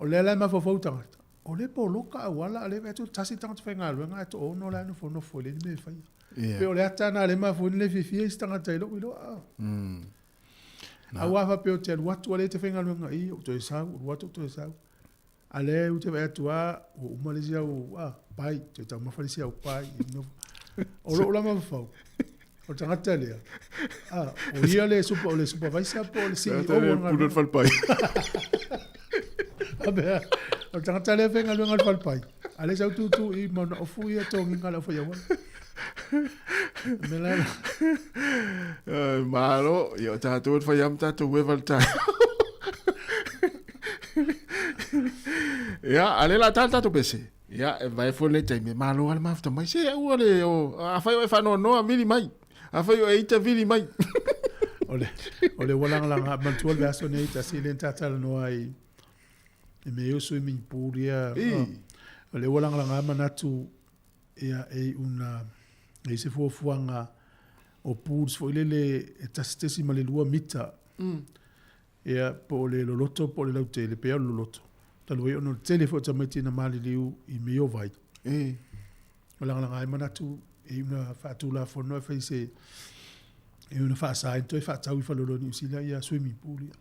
o le la ma fo tangata o le polo ka wala le vetu tasi tangata fengalu nga to no la no fo le me fa pe o le atana le ma fo le fifi tangata lo a wa fa pe o te watu le te fengalu nga i to isa watu to isa ale u te vetu o Malaysia o pai te ta ma falisia o pai no o lo la ma fo O tangata lea. O ia le supervisor po le CEO. Pulut falpai. Abe, o tangata le venga luenga le falpai. Ale sau tutu I mana ofu ia tongi ngala fo yawa. Mela. Malo, ia tātou whaiam tātou wevaltai. Ia, ale la tātou pese. Ia, e vai fo le taime. Malo ale mafta mai. Se ua le o. A whai o e whanoa noa mili mai. A whai o e ita vili mai. Ole walangalanga mantua le aso nei ta silen tatala noa I me o swimming pool ia. Ole walangalanga manatu ia e una e se fuanga o pools fo ile e tasitesi ma le lua mita. Ia po le loloto po le laute le pea loloto. Talo e ono tele fo tamaiti na mali liu I me o vai. Walangalanga e manatu e una fatula fo no fa se e una fa sa into fa tau fa lolo ni usila ia swimming pool ia.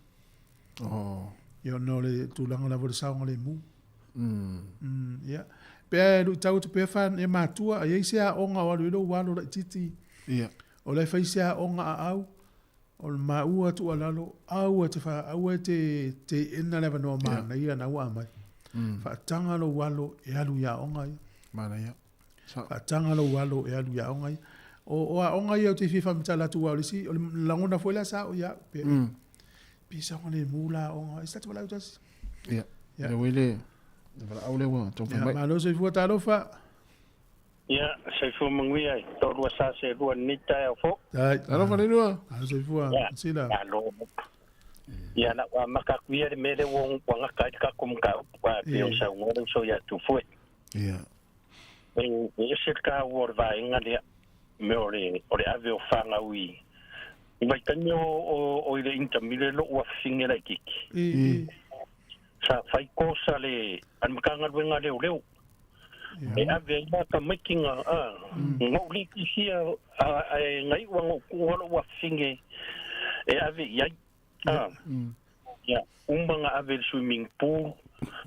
Ia no le tulanga la vo sa ngale mu. Ia. Pe lu tau te pe fa e matua ai se a onga wa lo walo la titi. Ia. O le fa se a onga a au. O le maua tu alalo au te fa au te ina le no ma na ia na wa mai. Fa tanga lo walo e alu ya onga ia. Mana ia. Fa tanga lo walo e alu ya onga ia. O onga ia te fifa mtala tu wa le si o le langona foi la sa o ia pe. Pisa ngale mula onga sta tu la utas. Ia. Le wele. Wala au le wa tong fa mai. Ma lo se fu ta lo fa. Ia, se fu mangui ai, tō rua sa se rua nita e fo. Ai, alo fa le rua. Alo se fu sila. Alo. Ia na wa makakuia le mele wong wanga kai ka kum ka wa pe o sa ngoro so ya tu foi. Ia. E se ka wor va ngale me ore ave o fanga ui. Mai tani o ile intamile lo wa fingela kiki. Sa fai cosa le an makanga wenga le leo. E ave ina ka makinga ngoli kisia ngai wango kualo wa finge e ave yai ya umbanga ave swimming pool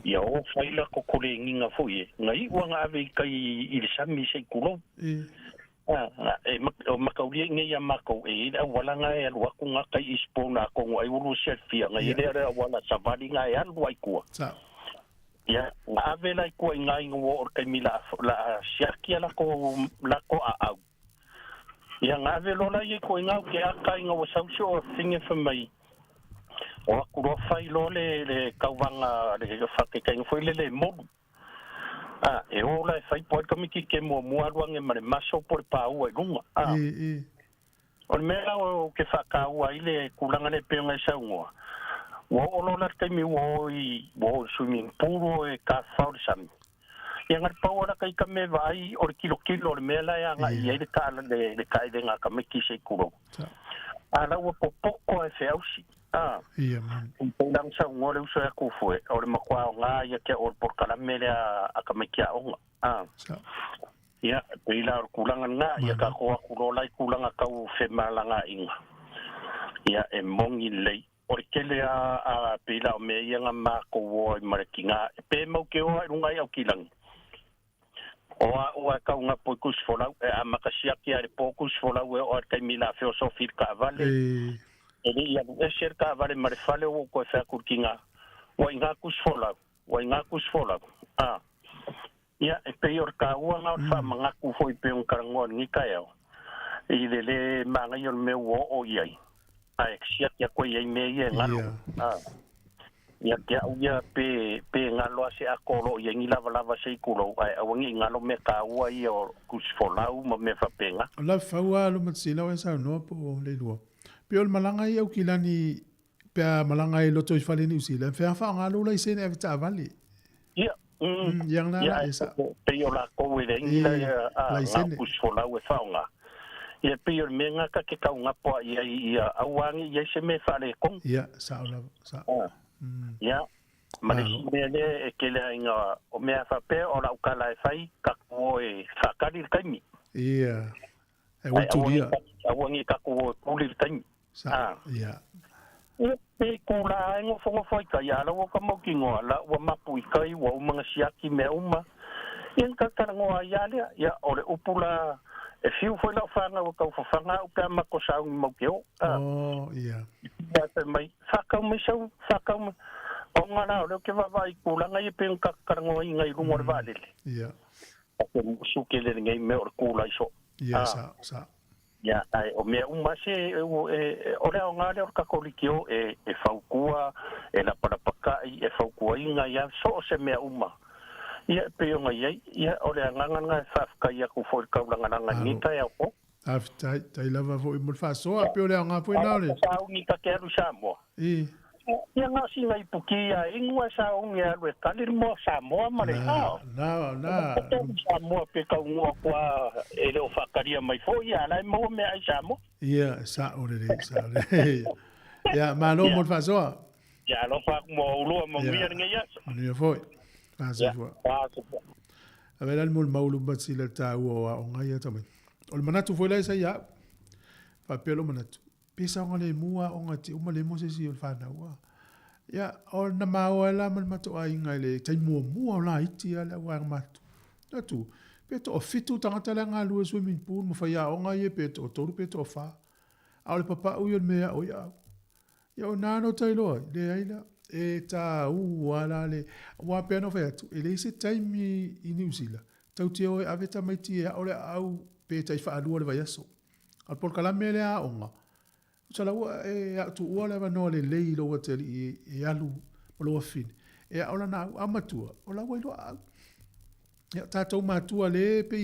ya o faila ko kole nginga foi ngai wanga ave kai il sami se kulo e makaulia ngai ya mako e wala ngai alwa ku nga kai ispona ko ngai ulu selfie ngai le wala savali ngai alwa ku ya ave la ko ngai ngo kai mila la siakia la ko a ya ave lo la ye ko ngau ke aka ngo sauso singe famai o ku ro fai lo le kauanga le fa ke kai foi le mo e o la fai po ka miki ke mo alwange mare maso por pa u e lunga o mera o ke fa ka u ile kulanga le pe ngai sa ngo o lo la te mi o swimming pool e ka faul sam e ngar pa ora kai ka me vai o kilo le mela ya nga i le ka le kai de nga ka me ki se kuro ala o poco e feusi ia man lang sa ngore uso ya ku foi o le makwa nga ya ke o por kala mele a ka me kia o ia pe ila kulanga nga ya ka ko ku lai kulanga ka u fe malanga inga ia e mongi lei Orkele a pila o me ianga mako o I marakinga. Pe mau ke oa rungai au kilang. Oa ka unga po kus folau. A makasiaki a po kus folau e oa kai mila filosofir ka vale. Ele ia ser ka vale marefale o ko fa kurkinga. Wa inga kus folau. Ia e pe or ka uanga fa manga ku foi pe un karangon ni kaio. I le manga yo me o iai. Exia ya ko ye me ye ngalo ya ya pe ngalo se akolo ye ngi lava se kulo ai awangi ngalo me ka wa yo kus folau mo me fa penga la fa wa lo matsila wa sa no po le lo pe ol malanga ye ukilani pe malanga ye lo to fa le ni usila fa ngalo la se ne ta vali ya yang na esa pe yo la ko we ngi la kus folau e fa nga ia pio menga ka ke kaunga po ia awangi ia se me fale kong ia sa ia mane me ke le inga o me fa pe o la ukala fai ka ko e fa ka dir kaimi ia e o tu dia awangi ka ko pulir kaimi ia pe kula ngo fo foi ka ya la ka mo ki ngo la wa mapu kai wa mga siaki me uma in ka ka ngo ya ya ore upula e fiu foi la fanga o kau fanga o ka ma ko sa mo kio ia ya te mai fakau mai sau fakau o ngana o ke vai kulanga i pe ka karango i ngai rumor vale ia o su ke le ngai me o kula iso ia sa ya ai o me uma se o le o ngale o ka kolikio e faukua e la para paka e faukua i ngai ya so se me uma ia pe o ngai ia o le nganga ngai fa ia ku fo ka ngana ngani ta ya ko tai lava vo i mo fa so a pe o le nga foi na le sa ni ka ke ru Sāmoa ia nga si ngai pukia ingua sa o ngia le kalir mo Sāmoa ma le na Sāmoa pe ka ngua kwa e le o fakaria mai fo ia la mo me ai Sāmoa ia sa o le ia ma no mo fa so ya lo fa mo lo mo mia ngia ni foi a ver al mul maulu batsila ta o ngai ta mai o le manatu foi lai sa ia fa pelo manatu pisa ngale mua o ngati uma le mose si o fa na wa ya o na ma o la man mato ai ngai le tai mua la iti ala wa matu tu peto o fitu tangata la ngalu swimming pool mo fa ya o ngai peto to peto fa a le papa o yo me o ya o nano tai lo le ai la e ta wala le wa peno fa tu ele se taimi i New Zealand tau te o aveta mai ti o le au pe tai fa alu le vai aso al por kala mele a onga so la e tu wala va no le lo hotel e alu lo fin e ola na amatua ola wa lo ya ta to matua le pe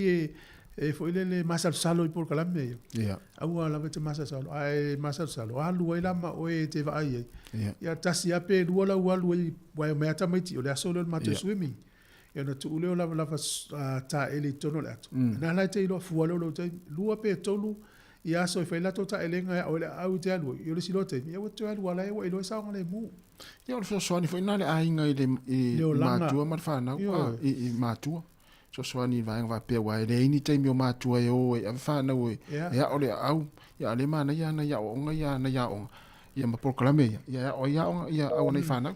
e foi le masal salo i por kala me au ala vete masal salo ai masal salo alu e la ma o e te va ai ya tasi ape wala walu i wa me ata mai ti o le solo ma te swimming e na tu le la ta ele tono le atu na la te lo fu lo te lu ape tolu ia so fa la tota elenga o le au te alu yo le silote ia o te alu wala e o lo sa ngale mu ia o so ni foi na le ainga i le matua ma fa na i matua so ni va pe wa le ni te mi matua e o e fa na o ia o le au ia le mana ia na ia o nga ia na ia o ia ma proclame ia o ia o nei fa na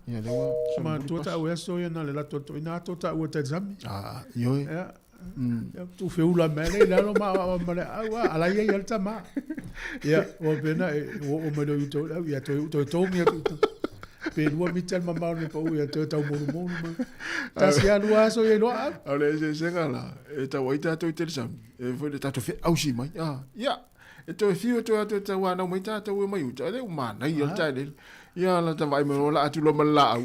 ia le wa ma tota o so ia na le la toto ina tota o te zami yo tu feula mele la lo ma ala ia ia tama ia o bena o me lo to ia to mi pe lua mitel mama ni po ia to ta mo ta sia lua so ia lo ale se gala e ta waita to tel sam e foi de ta to fe au si mai ia e to fio to ta wa na mai ta to mai u ta le ma na ia ta le ia la ta vai me la atu lo mala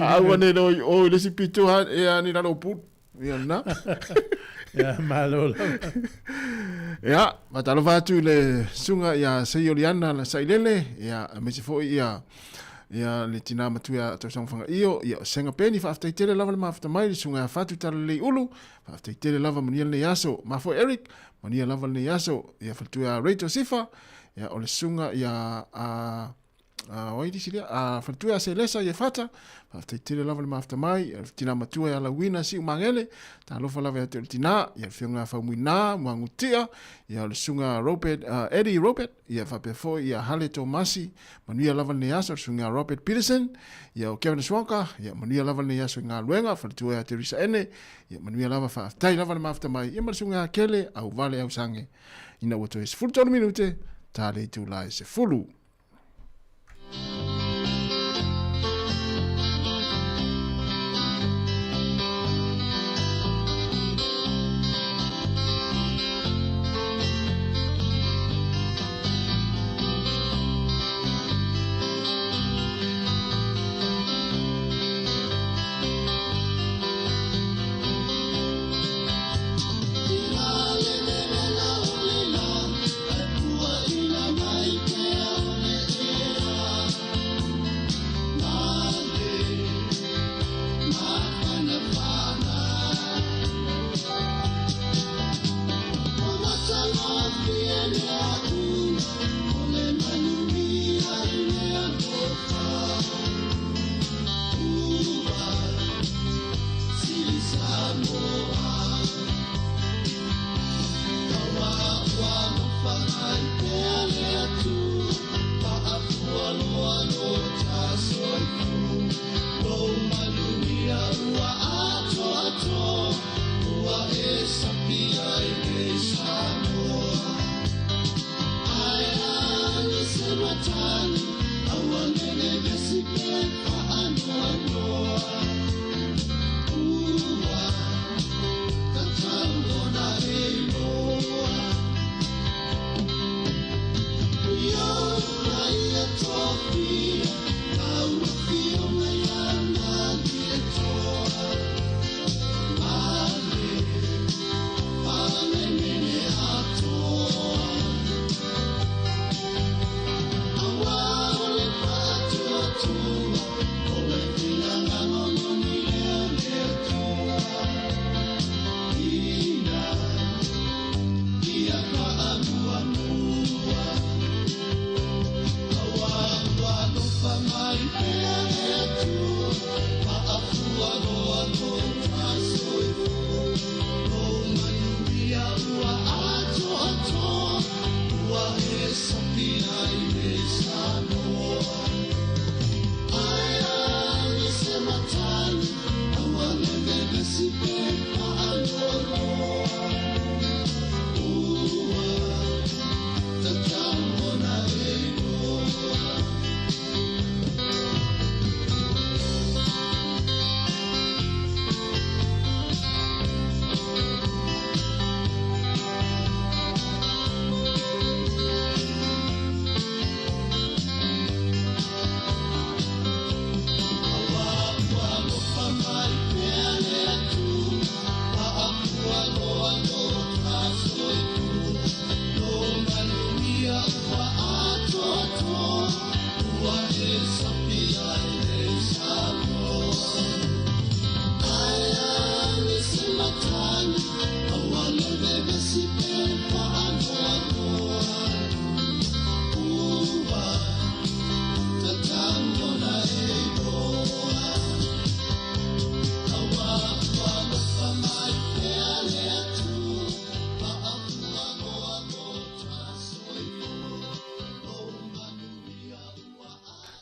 au ne no o le si pito ha e ani la lo pu ia na ia malo ia matalo fatu le sunga ia seioliana la sailele ia me se foi ia le tina matu ia to song fanga ia senga peni fa after tele lava ma after mai sunga fatu tale le ulu fa after tele lava mania le yaso ma fo Eric mania lava le yaso ia fatu ia Rachel Sifa ia ole sunga ia oi disilia fatu ia selesa ia fata fa after tele lava ma after mai tina matu ia la wina si mangele ta lo fa lava ia tina ia fianga fa muina mangutia ia le sunga Robert Eddie Robert ia fa pe fo ia Hale Tomasi mania lava le yaso sunga Robert Peterson ia Kevin Swanka ia mania lava le yaso nga luenga fatu ia Teresa Ene ia mania lava fa tai lava ma after mai ia sunga Kele au vale au sange ina woto es full 10 minute ta le tu lai se fulu Ila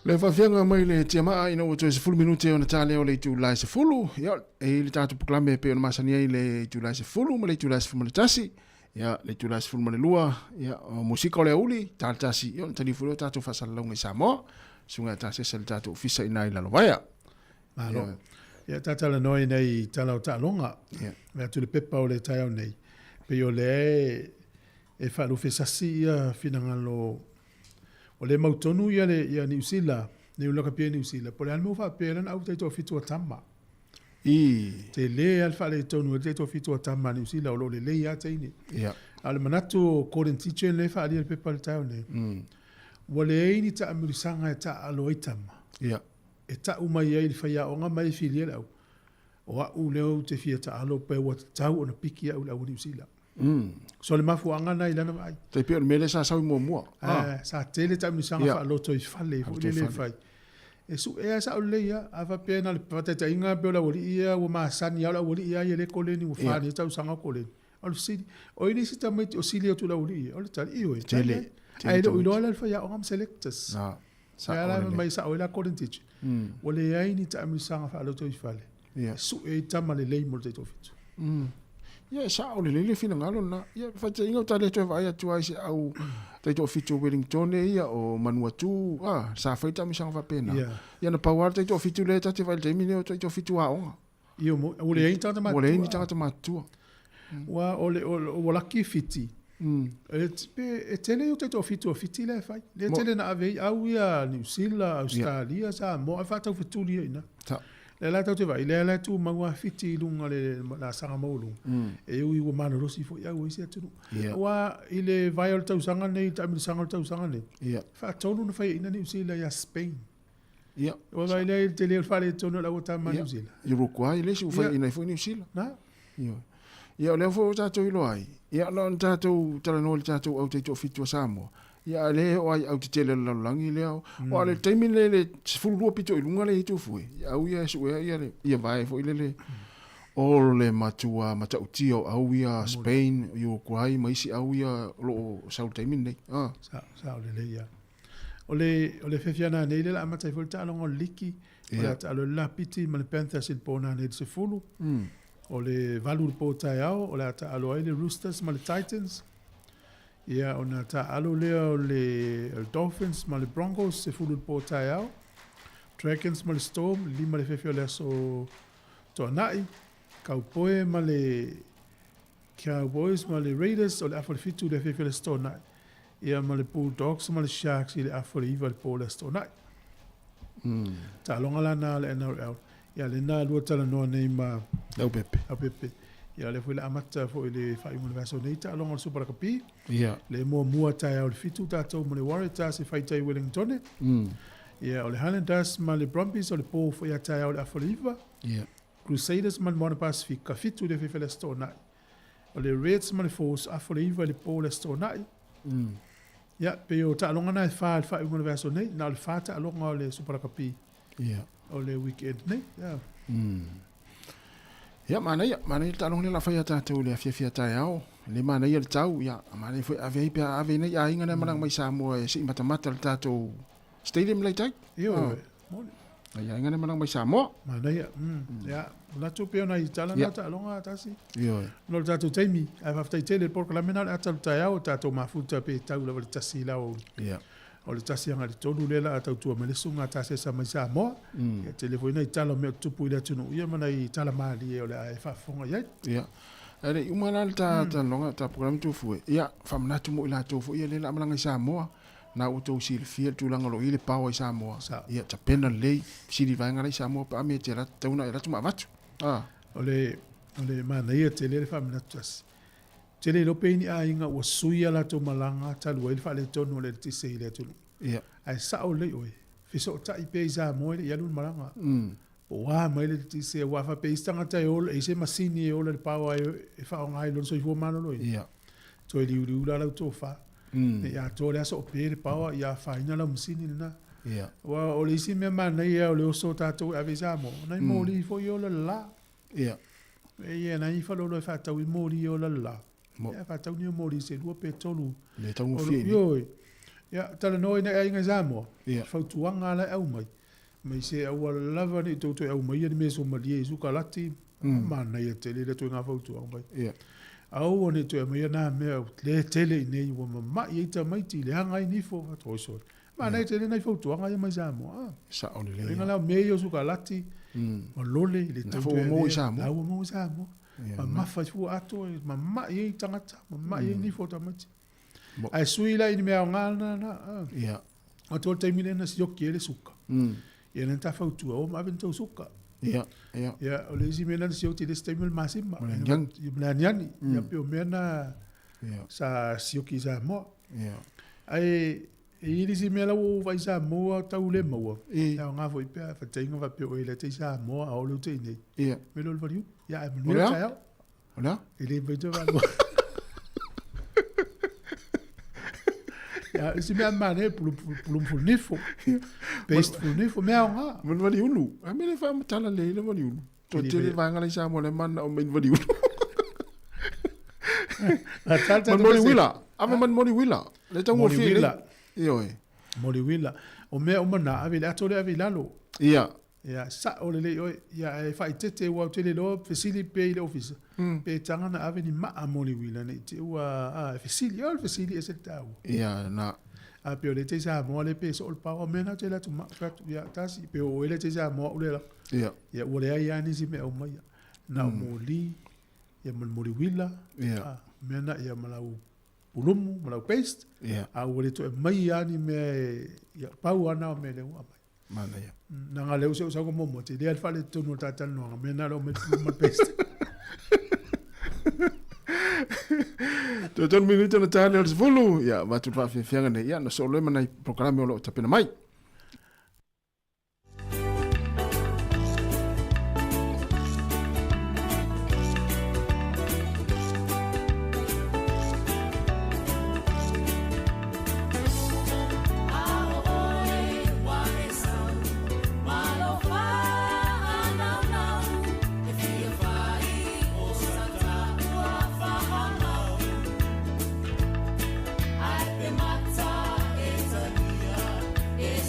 Le whawhianga mai le tia maa ina o toi se fulu minute o na tāle o le July se fulu. Ia, e le tātu proklame pe o na masani ai le July se fulu, ma le July se fulu ma le tasi. Ia, le July se fulu ma le lua. Ia, musika o le auli, tāle tasi. Ia, tani fulu o tātu whasalaunga i Sāmoa. Sunga tāse sa le tātu ofisa ina i lalo vaia. Malo. Ia, tātala noi nei tala o tālonga. Ia. Mea tu le pepa o le tai au nei. Pe o le e whalu whesasi ia finangalo o le mautonu ia New Zealand, ne ulaka pia New Zealand. Po le almo wha pēran au teito fitua tama. Te le alfa le tonu teito fitua tama New Zealand o lo le ia teini. Ia. Ale manatu koren teacher le wha alia le pepa le tau ne. Wa le eini ta amurisanga e ta alo itama. Ia. E ta umai ei le whaia o nga mai filia lau. O a u leo te fia ta alo pe wa tau o na piki au New Zealand. So le mafu anga na ilana mai. Te pia mele sa sau mua. Sa tele ta mi sanga fa loto I fale fu le fai. E su e sa o le ia ava pena le patata inga pe la woli ia o ma sani ala woli ia le koleni o fa ni ta sanga koleni. Al sidi o ini sita mai o sili tu la woli ia. O le tali io e. Tele. Ai do ilo ala fa ya o am selectors. Sa ala mai sa o la kolenti. O le ai ni ta mi sanga fa loto I fale. Su e tama le lei mo te tofitu. Ia sa o le fina ngalo na ia faita inga tale to vai atu ai se au te to fitu Wellington ia o Manuatu sa faita mi sanga fa pena ia na power te to fitu le te vai te mine o te to fitu a onga io mo o le ainta ta o le ni tanga ma tu wa o le o laki fiti e tele o te to fitu fiti le fai le tele na ave au ia New Zealand Australia sa mo fa ta fitu li ina le la te vai le la tu maua fiti lunga le la sanga maulu e ui o mana rosi fo ia o isi atu wa ile vai o tau sanga nei ta mi sanga tau sanga nei fa tonu na fai ina New Zealand ia Spain ia o vai le te le fa le tonu la o ta New Zealand Uruguay le si fai ina fo New Zealand na ia le fo ta to ilo ai ia lo ta to tala no ta to au te to fitu Sāmoa ia le o ai au te tele la langi le o le taimi le fulu pito I lunga le tu fui au ia su ia vai fo ile o le matua matau au ia Spain Uruguay mai si au ia lo sau taimi nei sa le ia o le fefiana nei le amata fo ta longo liki o ta lo la piti ma le Panthers il pona nei se fulu o le valur po taiao o le ta lo le Roosters ma le Titans. Ia ona ta alo leo le Dolphins ma le Broncos se fulu po taiao. Dragons ma le Storm, lima le fefio le so tonai. Cowboy ma le Cowboys ma le Raiders o le afo le fitu le fefio le tonai. Ia ma le Bulldogs ma le Sharks i le afo le iva le po le tonai. Ta longa lana le NRL. Ia le na lua tala noa nei ma au pepe. Ia le foi le amata foi le fai mo le vaso nei ta longa le Super Cup. Ia le mua tai au le fitu tatou mo le Warriors se fai tai Wellington. Ia, o le Highlanders ma le Brumbies o le pō fo ia tai au le Afoliva. Ia. Crusaders ma le Moana Pacific, ka fitu le whiwhi le stonai. O le Reds ma le Force Afoliva le pō le stonai. Ia, pe o ta alonga na e wha iunga le vaso nei, na o le wha ta alonga o le Superakapi. Ia. O le weekend nei, ia. Ia, mana ia ta alonga le la whaia tātou le awhia tai au. Le mana ia le tau, ia, mana ia fwoi ave pia ave nei, a inga nei marang mai Sāmoa e si matamata le tātou stadium lai tai. Ia, mole. Ia, inga nei marang mai Sāmoa. Mana ia, ia, natu peo na i tala na ta alonga tasi. Ia. No le tātou teimi, ai whaftai tele porka la mena le atalu tai au, tātou mafuta pe tau la wale tasi lau. Ia. O le tasi anga le tonu lela a tautua melesu ngā tasi sa mai Sāmoa. Ia telefoni i tala mea tupu i le tunu. Ia mana i tala maali e o le a e whafonga iai. Ia. Ere, umana le ta longa, ta programi tōfu e. Ia, whamanatu mo i la tōfu. Ia, le la malanga i Sāmoa. Na utou si le fia tūlanga lo i le pāua i Sāmoa. Ia, ta pena lei. Siri vaenga i Sāmoa pa ame te rata tauna i ratu maavatu. O le mana ia tele le whamanatu tasi. Tele lope ini a inga ua suia la tō malanga talu e le whale tonu le tise i le tunu. Ia. Ai sao le oe. Fiso o tai pe i Sāmoa i alun malanga. O wā mai le tise wa wha pe istanga tai ola e se masini e ola le pāua e whaonga i lon so i fua manolo i. Ia. To e liu la lau tō wha. E a tō le aso o pe le pāua i a whaina lau masini na. Ia. Wa o le isi mea mana i o le oso tātou ave Sāmoa. Nai mōli i fo i ola la. Ia. E ia nai whalolo e whatau i mōli i ola la. Ia whatau ni o mōli se lua pe tolu. Le tau ngofie ni. Ioi. Ia, tala noi na inga Sāmoa. Ia. Whautuanga ala au mai. Mai se au ala lava ni tautu au mai ni me so malie i suka lati. Mana ia tele le tu ngā whautuanga mai. Ia. Au o ne tu mai na mea le tele i nei ua mamai i ta mai ti le hanga i nifo. Toisoi. Mana i tele nei whautuanga i mai Sāmoa. Sa o le. Inga lau mea i o suka lati. Ma lole i le tautu e mo i Sāmoa. Au mo i Sāmoa. Ma mafa i fua ato e mamai i tangata. Mamai i nifo ta mai. Ai sui la i mea o ngana na. Ia. O tō taimine na sioki e le suka. Ia nā tā whautua o ma aventau suka. Ia, ia. Ia, o le isi mea na sioki le staimil masima. Mea niani. Ia pio mea na sa sioki Sāmoa. Ia. Ai, e irisi mea lau vai Sāmoa tau le maua. Ia o ngā fo i pia, whatainga wa pio e le te Sāmoa a o leu te inei. Ia. Me lo le variu. Ia, e manuia tai au. Ola? E le baito wano. Ja, isi mea mane pulum nifo. Based nifo mea o ngā. Man wali ulu. A mele wha matala le le wali ulu. Tō tele wanga lai Sāmoa le mana o main wali ulu. Man mori wila. Ame man mori wila. Le tau ngō fie le. Ioi. Mori wila. O mea o mana ave le ato le ave lalo. Ia. Ia, sa o le oi. Ia, e whai tete ua o tele lo fesili pe i le ofisa. Pe tangana ave ni maa mori wila. Nei te ua, fesili, o le fesili e se tau. Ia, na. A pe o le te Sāmoa le pe so o le pao mena te la tu maa. Ia, tasi, pe o le te Sāmoa ule la. Ia. Ia, ua le ai ani si mea o mai. Na o moli. Ia, mori wila. Ia. Mena, ia malau pulumu, malau paste. Ia. A ua le to e mai ani mea, ia, pau ana o mea le ua mai. Mana ia. Na ngā leo se o sauko momo, te lea whale tonu o tātana noanga, mena lo me pulumu paste. Tō tonu minuto na tāne o le sifulu. Ia, watu whawhianga nei. Ia, na so loe mana i programe o lo tapena mai. Is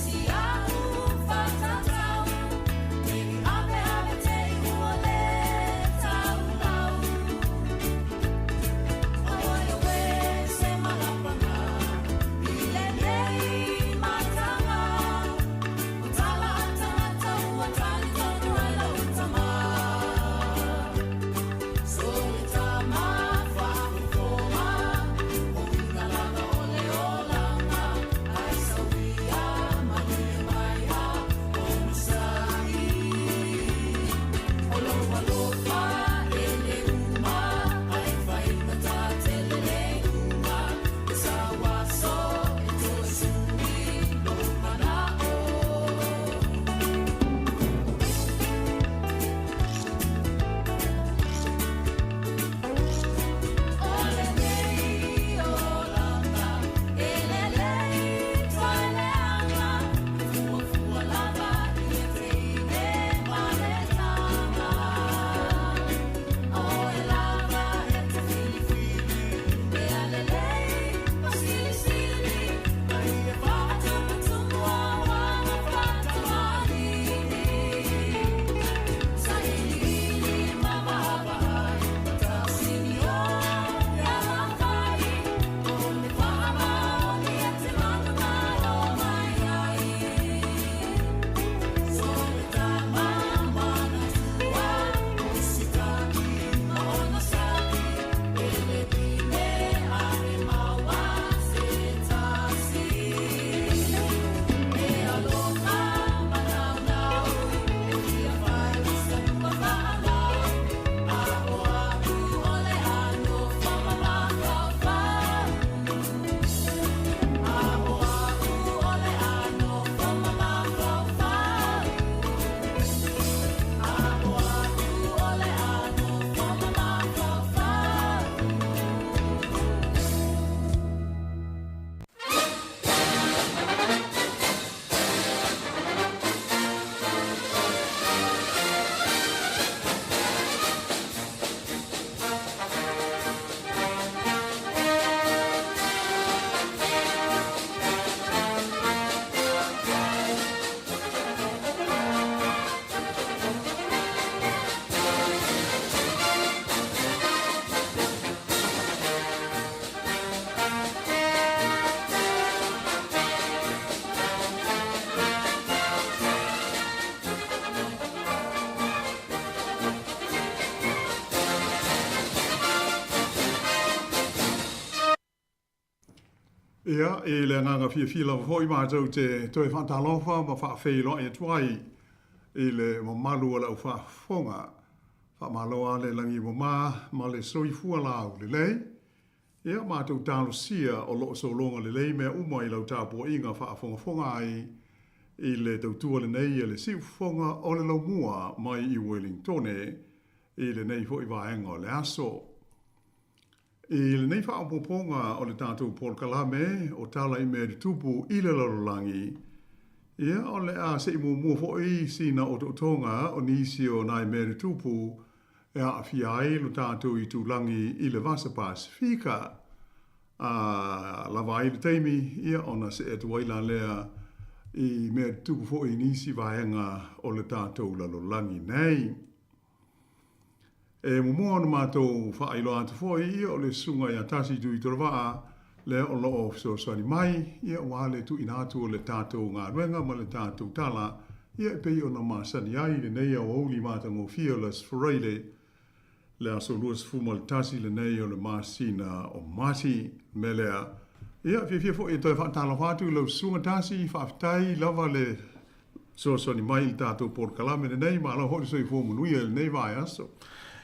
Ia, e le nganga fia la fo I mātou te toi whantalofa ma whaafeilo e tuai i le malu ala u whaafonga. Whaamaloa le langi ma le soifua lau le lei. Ia mātou tālo sia o loo solonga le lei mea uma I lau tāpua inga whaafonga ai I le tautua le nei le siufonga o le lau mua mai I Wellington I le nei fo I vaenga o le aso. I le nei whaapoponga o le tātou Paul Kalame o tala I mea tupu I le lalolangi. Ia o le a se I mua fo I sina o totonga o nisi o nai mea tupu e a fiai lo tātou I tūlangi I le Vasa Pasifika. Lava I le teimi ia ona se e tuaila lea I mea tupu fo I nisi vaenga o le tātou lalolangi nei. E mua ona mātou whaeilo atu fōi ia o le sunga ia tasi tui torawaa le o loo so sani mai ia o le tu inatu o le tātou ngā ruenga ma le tātou tala ia e pei ona māsani ai le nei o ouli mātango fearless whareile le aso luas fuma le tasi le nei o le māsina o mati me lea ia fia fōi e toi whaatala whātu lau sunga tasi whaafitai lava le so sani mai le tātou Port Kalame le nei ma lau hori soi fō munuia le nei vai aso.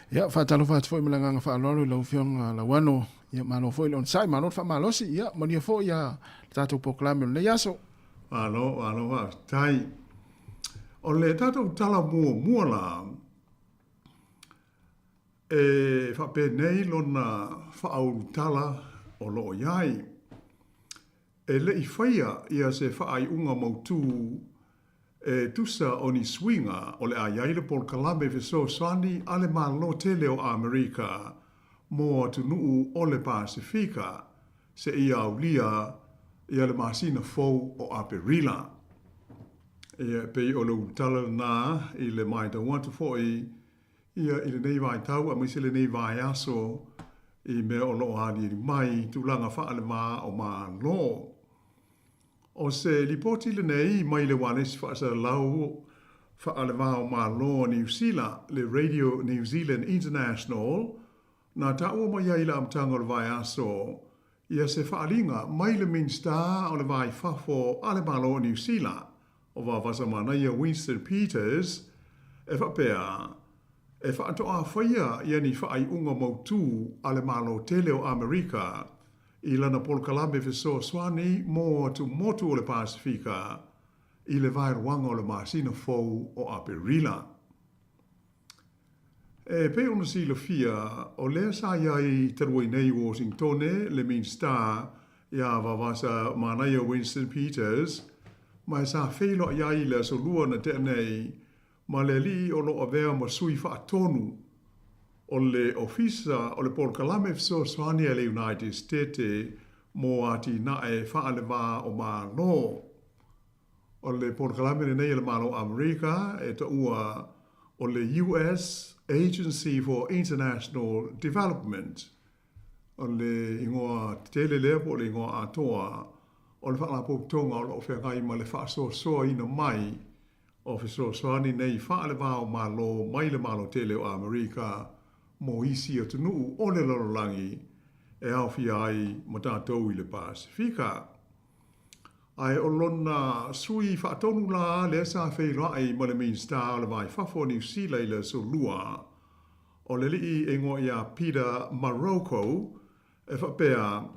Ia whaatalo whaatu fwoi malanga whaaloru lau whionga la wano. Ia malo fwoi lon sai malo wha malosi. Ia mania fwoi ia tātou poklame le yaso. Alo tai. O le tātou tala mua la. E whape nei lona whaau tala o loo iai. E le I whaia ia se whaai unga mautu e tusa o ni swinga o le a iaile Paul Kalame so sani ale malo tele o Amerika mo atu nuu o le Pasifika se ia aulia ia le masina fou o Aperila. Ia pei o le utala na I le maita watu foi ia I le nei vai tau a misi le nei vai aso I mea o loo hadi mai tulanga wha ale maa o maa loo. O se lipoti le nei mai le wanes whaasa lau whaale wao ma lo New Zealand, le Radio New Zealand International, na taua mai ai la amtanga o le vai aso, ia se whaalinga mai le minsta o le vai whafo ale ma lo New Zealand, o wa wasa mana ia Winston Peters, e whapea, e whaatoa whaia ia ni whaai unga mautu ale ma lo tele o Amerika, I lana Paul Kalame so swani mo tu motu o le Pasifika I le vai ruanga o le masina fou o Aperila. E pe ona si fia o le sa iai tarui nei Washington le minsta ia vavasa manaya Winston Peters mai sa feilo iai le so lua na te nei ma le li o lo avea ma sui fa tonu o le ofisa o le Paul Kalame so swani le United States mo ati na e whaale wā o mā no. O le Paul Kalame nei le malo Amerika e ta ua o le US Agency for International Development. O le ingoa tele lepo o le ingoa atoa o le whaala pōptonga o le ofeakai ma le whaasoa soa ina mai o fiso swani nei whaale wā o mā lo mai le malo tele o Amerika mo isi o tunu o le lololangi e awhi ai ma tātou I le Pasifika. Ai o lona sui whaatonu la le sa whaila ai ma le minsta o le vai whafo New Zealand le so lua. O le li e ngoa ia Peter Marocco e whapea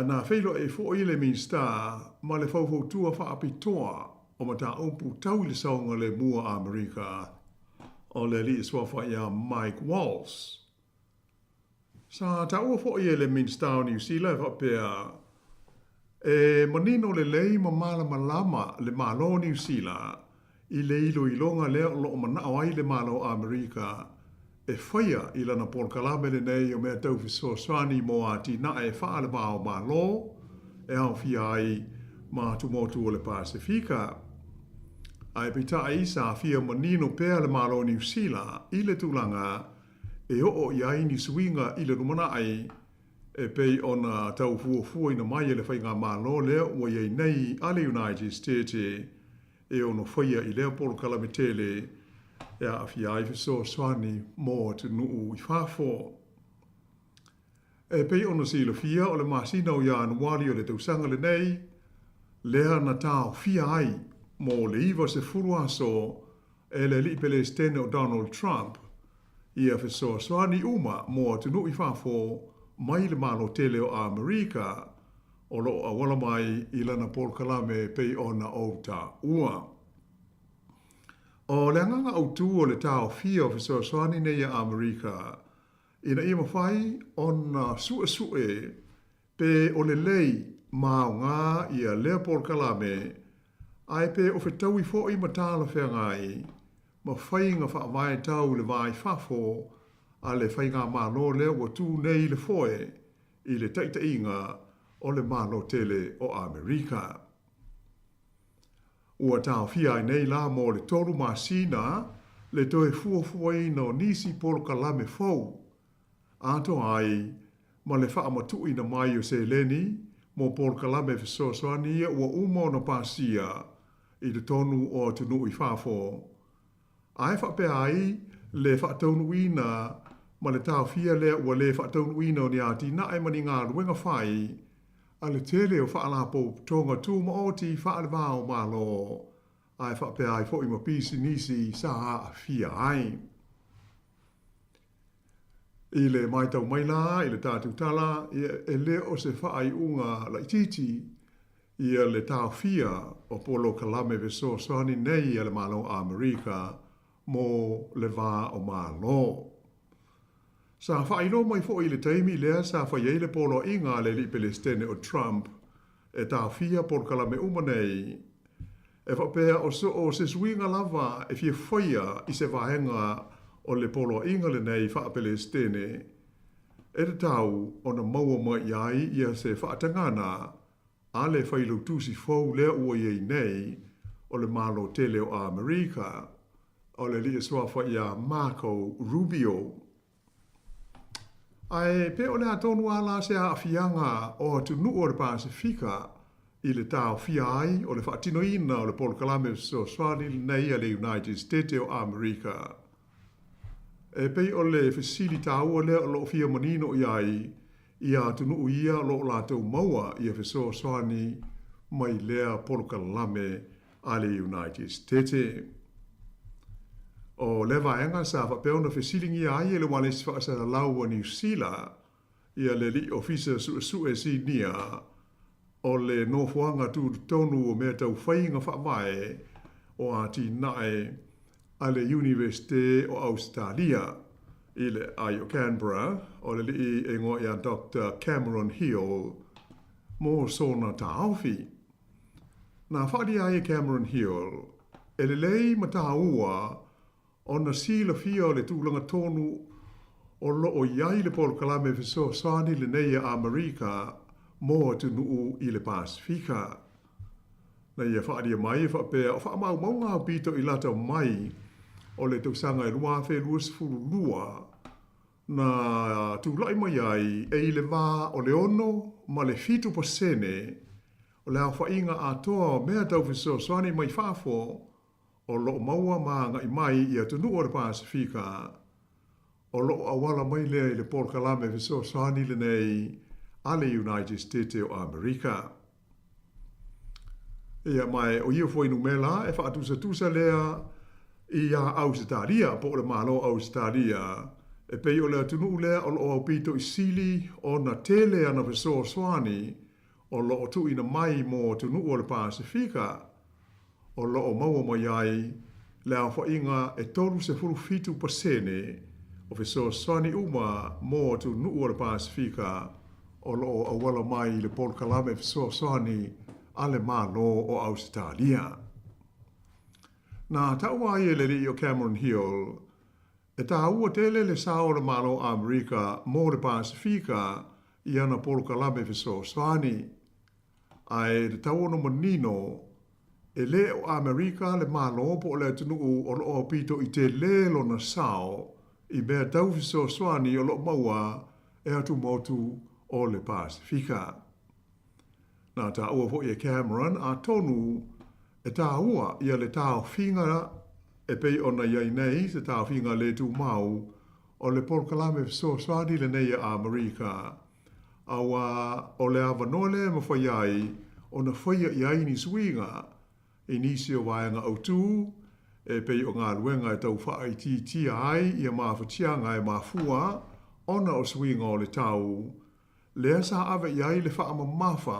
na whailo e fo I le minsta ma le whauwhau tua whaapitoa o ma tā umpu tau le saunga le mua Amerika. O le li swafa ia Mike Walsh. Sa ta ua fo ia le minsta o New Zealand whapea e manino le lei ma mala malama le malo New Zealand I le ilo ilonga lea o loo manao ai le malo Amerika e whaia I lana Paul Kalame le nei o mea tau fiso swani mo ati na e whaale wao malo e au fia ai ma tumotu o le Pasifika. Ai pita ai sa fia manino pea le malo New Zealand I le tulanga e o iai ni swinga I le rumana ai e pei ona tau fuafua ina mai le whainga malo lea ua iei nei ale United States e ono whaia I lea Paul Kalame tele e a fia ai fiso swani mo te nuu I whafo. E pei ona sila fia o le masina o ia anuari o le tausanga le nei, lea na tau fia ai mo le iwa se furu aso e le li pele stene o Donald Trump, ia fesoa swani uma mo atunu i fafo mai le malo tele o Amerika o lo awala mai i lana Paul Kalame pei ona o ta ua. O le nganga au tu o le tau fia o fesoa swani ne ia Amerika, ina ima fai ona sue pe o le lei mao ngā ia lea Paul Kalame ai pe o fetau i fo i matala whea ngai ma whainga whaamai tau le vai fafo a le whainga malo lea wa tū nei le foe i le taita inga o le malo tele o Amerika. Ua tau fia i nei la mo le toru masina le toe fuafua no nisi Paul Kalame fau. Ato ai ma le whaamatu ina mai o se leni mo Paul Kalame fesoasoani ia ua umo na pasia i le tonu o tunu i fafo. Ai whape ai le whaataunu ina ma le tau fia lea ua le whaataunu ina o ni ati na e mani ngā ruenga whai a le tele o whaalapo tonga tū ma o ti whaalevao malo ai whape ai fo i ma pisi nisi sa a fia ai. I le maitau maila, i le tātou tala, e le o se whaai unga laititi, ia le tau fia o Polo Kalame veso soani nei a le malo Amerika mo le vā o malo. Sa whaino mai fo i le taimi lea sa whaiei le polo inga le li Palestine o Trump e tau fia Polo Kalame umanei. E whapea o se suinga lava e fia whaia i se vahenga o le polo inga le nei wha Palestine. E te tau o na maua mai iai ia se whaatangana a le whailu tusi fau lea ua iei nei o le malo tele o Amerika o le li swa whaia Marco Rubio. Ai pe o le atonu ala se a fianga o tunu o le Pasifika i le tau fia ai o le whaatinoina o le Paul Kalame so swani nei a le United States o Amerika. E pei o le fesilita ua lea o lo fia manino iai ia tunu ia lo lātou maua ia fesoa swani mai lea Paul Kalame a le United States. O le vaenga sa whapeo na fesilingi ai e le wale si whaasara lau a New Zealand ia le li ofisa su e si nia o le nofuanga tu tonu o mea tau whainga whaamae o a ti nae a le University o Australia i le ai o Canberra o le li e ngoa ia Dr. Cameron Hill mo sona taawhi. Na whadi ai Cameron Hill e le lei mataua o na sila fia o le tūlanga tonu o lo o iai le Paul Kalame fiso sani le neia Amerika mo tu nuu i le Pasifika. Na ia whaadia mai whapea o whaamau maunga pito i lata mai o le tausanga e rua whe luas furu lua na tūlai mai ai e i le wā o le ono ma le fitu pasene o le au whainga atoa mea tau fiso sani mai whafo o lo maua maanga i mai i atu nuu o le Pasifika o lo awala mai lea i le Paul Kalame fiso sani le nei a le United States o Amerika. Ia mai o ia foi numela e whaatusa lea i a Australia po le malo Australia e pei o le atunu lea o lo au pito i sili o na tele ana fiso swani o lo tu ina mai mo tunu o le Pasifika o lo o maua mai ai le a whainga e tolu se furu fitu pasene o fiso swani uma mo tunu o le Pasifika o lo awala mai le Paul Kalame fiso swani ale malo o Australia. Na taua ai le li o Cameron Hill e ta ua tele le sao le malo Amerika mo le Pasifika i ana Paul Kalame fiso swani. Ai le taua no manino e le o Amerika le malo po le tunu o lo o pito i te lelo na sao i mea tau fiso swani o lo maua e atu motu o le Pasifika. Nā tā ua po i Cameron a tonu e tā ua ia le tāo whinga e pei ona iai nei se tāo whinga le tū mau o le Paul Kalame fiso swani le nei a Amerika Awa o le avanole ma whai ai o na whaia iai ni suinga i nisi o waenga au tū e pei o ngā luenga e tau whaai ti ai i a mawhatianga e mawhua ona o suinga o le tau. Lea sa awe iai le wha mawha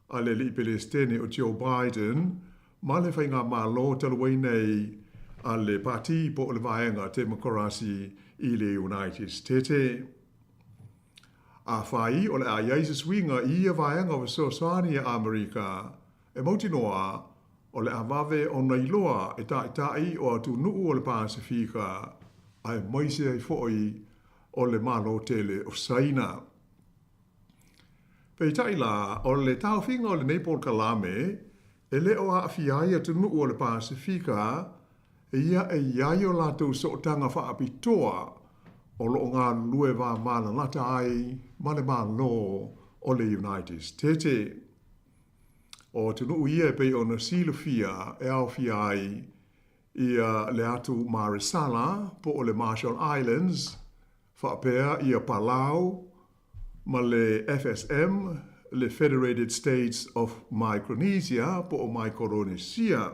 a le li Palestine o Joe Biden ma le whainga malo taluai nei a le pati po o le waenga demokrasi i le United States. A whai o le a iai se swinga i a waenga o so soani a Amerika e mauti noa o le avave o nailoa e tai o atu nuu o le Pasifika ai moise ai foi o le malo tele o Saina. Pei tai la o le tau finga o le Nepal Kalame e le o a fiai atu nuu o le Pasifika e ia e iai o latou sootanga whaapitoa o lo ngā lue wā mana lata ai ma le malo o le United States. O tunu ia pei o na silofia e au fia ai ia le atu Marisala po o le Marshall Islands, whaapea ia Palau, ma le FSM, le Federated States of Micronesia po o Micronesia.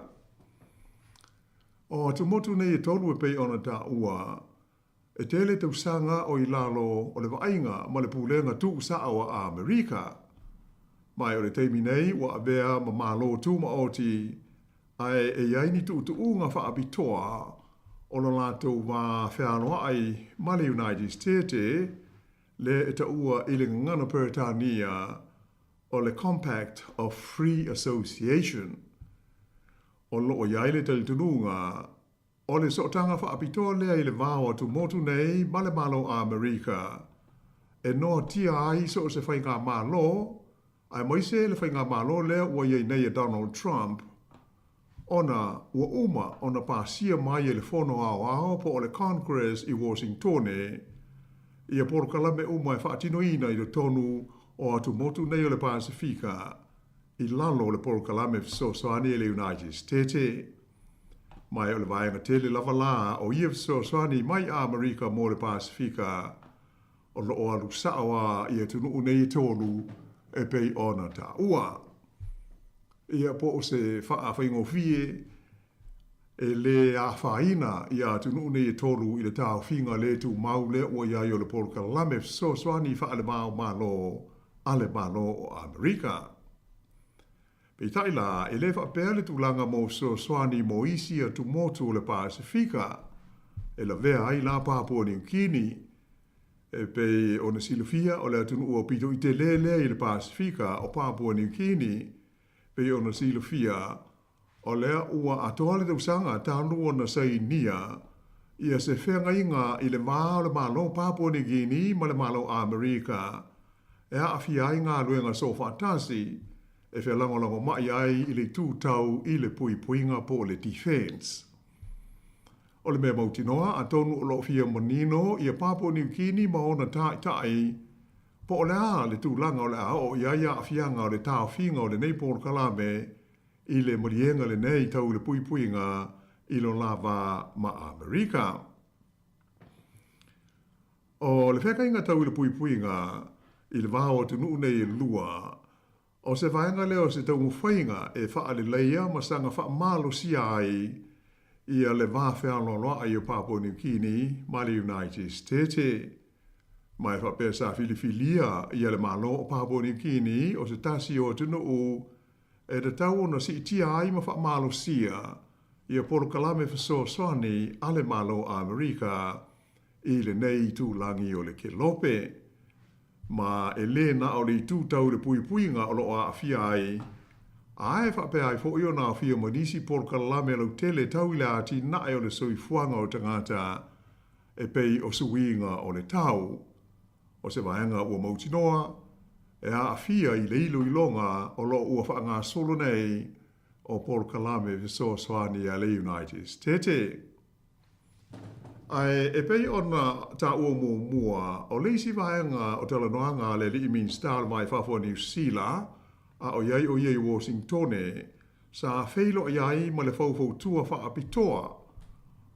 O tumotu nei e tolu e pei o na ta ua, e tele tau sanga o i lalo o le vainga ma le pulenga tu usaawa a Amerika. Mai o le teimi nei wa avea ma malo tu ma oti ai e iai ni tu unga wha abitoa o lo lato wa wheanoa ai ma le United States le e ta ua i le ngana Peritania o le Compact of Free Association. O lo o iai le talitununga o le sotanga wha apitoa lea i le vāo atu motu nei ma le malo a Amerika. E noa tia ai so se whainga malo, ai moise le whainga malo lea ua iei nei e Donald Trump. Ona ua uma ona pāsia mai e le whono ao po o le Congress i Washington i a porokalame uma e whaatino ina i le tonu o atu motu nei o le Pasifika i lalo le porokalame soani e le United States. Mai o le vaenga tele lava la o ia soani mai a Amerika mo le Pasifika o lo o alu saawa i a tunu unei tolu e pei ona ta ua. Ia po o se whaingo fie e le a whaina i a tunu unei tolu i le tau whinga le tu mau le ua iai o le porokalame soani wha ale mau malo ale malo o Amerika. Pei taila e le whapea tu langa mo soani mo isi a tu motu o le Pasifika e la vea ai la Papua New Guinea e pei o na silofia o le atunu ua pito i te lele i le Pasifika o Papua New Guinea pei o na silofia o lea ua atoa le tausanga tanu o na sainia ia se whenga inga i le maa o le malo Papua New Guinea ma le malo Amerika e a awhia ngā luenga so fatasi e whelangolango mai ai i le tūtau i le puipuinga po le defense. O le mea mautinoa a tonu o lo fia manino i a Papua New Guinea ma ona tai po o le a le tūlanga o le a o iaia a fianga o le tau finga o le Nepal Kalame i le morienga le nei tau le puipuinga i lo lava ma Amerika. O le whekainga tau i le puipuinga i le vāo tunu nei e lua o se vaenga leo se tau mwhainga e wha le leia ma sanga wha malo si ai i a le vā whea loa ai o Papua New Guinea ma le United States. Mai wha pesa filifilia i a le malo o Papua New Guinea o se tasi o tunu u e te tau ona si tia ai ma wha malo sia i a porokalame whaso soani a le malo a Amerika i le nei tū langi o le Kelope. Ma e le na o le tūtau le puipuinga o loa a fia ai. Ae whapea ai fo i o nā fia manisi porokalame lau tele tau i le ati nae o le soifuanga o tangata e pei o suinga o le tau. O se vaenga ua mautinoa e a fia i le ilo ilonga o lo ua whaanga solo nei o porokalame viso soani a le United States. Ai e pei ona ta ua mua o leisi vaenga o talanoanga le li min star mai Papua New Zealand a o iai o iei Washington sa feilo iai ma le faufau tua wha apitoa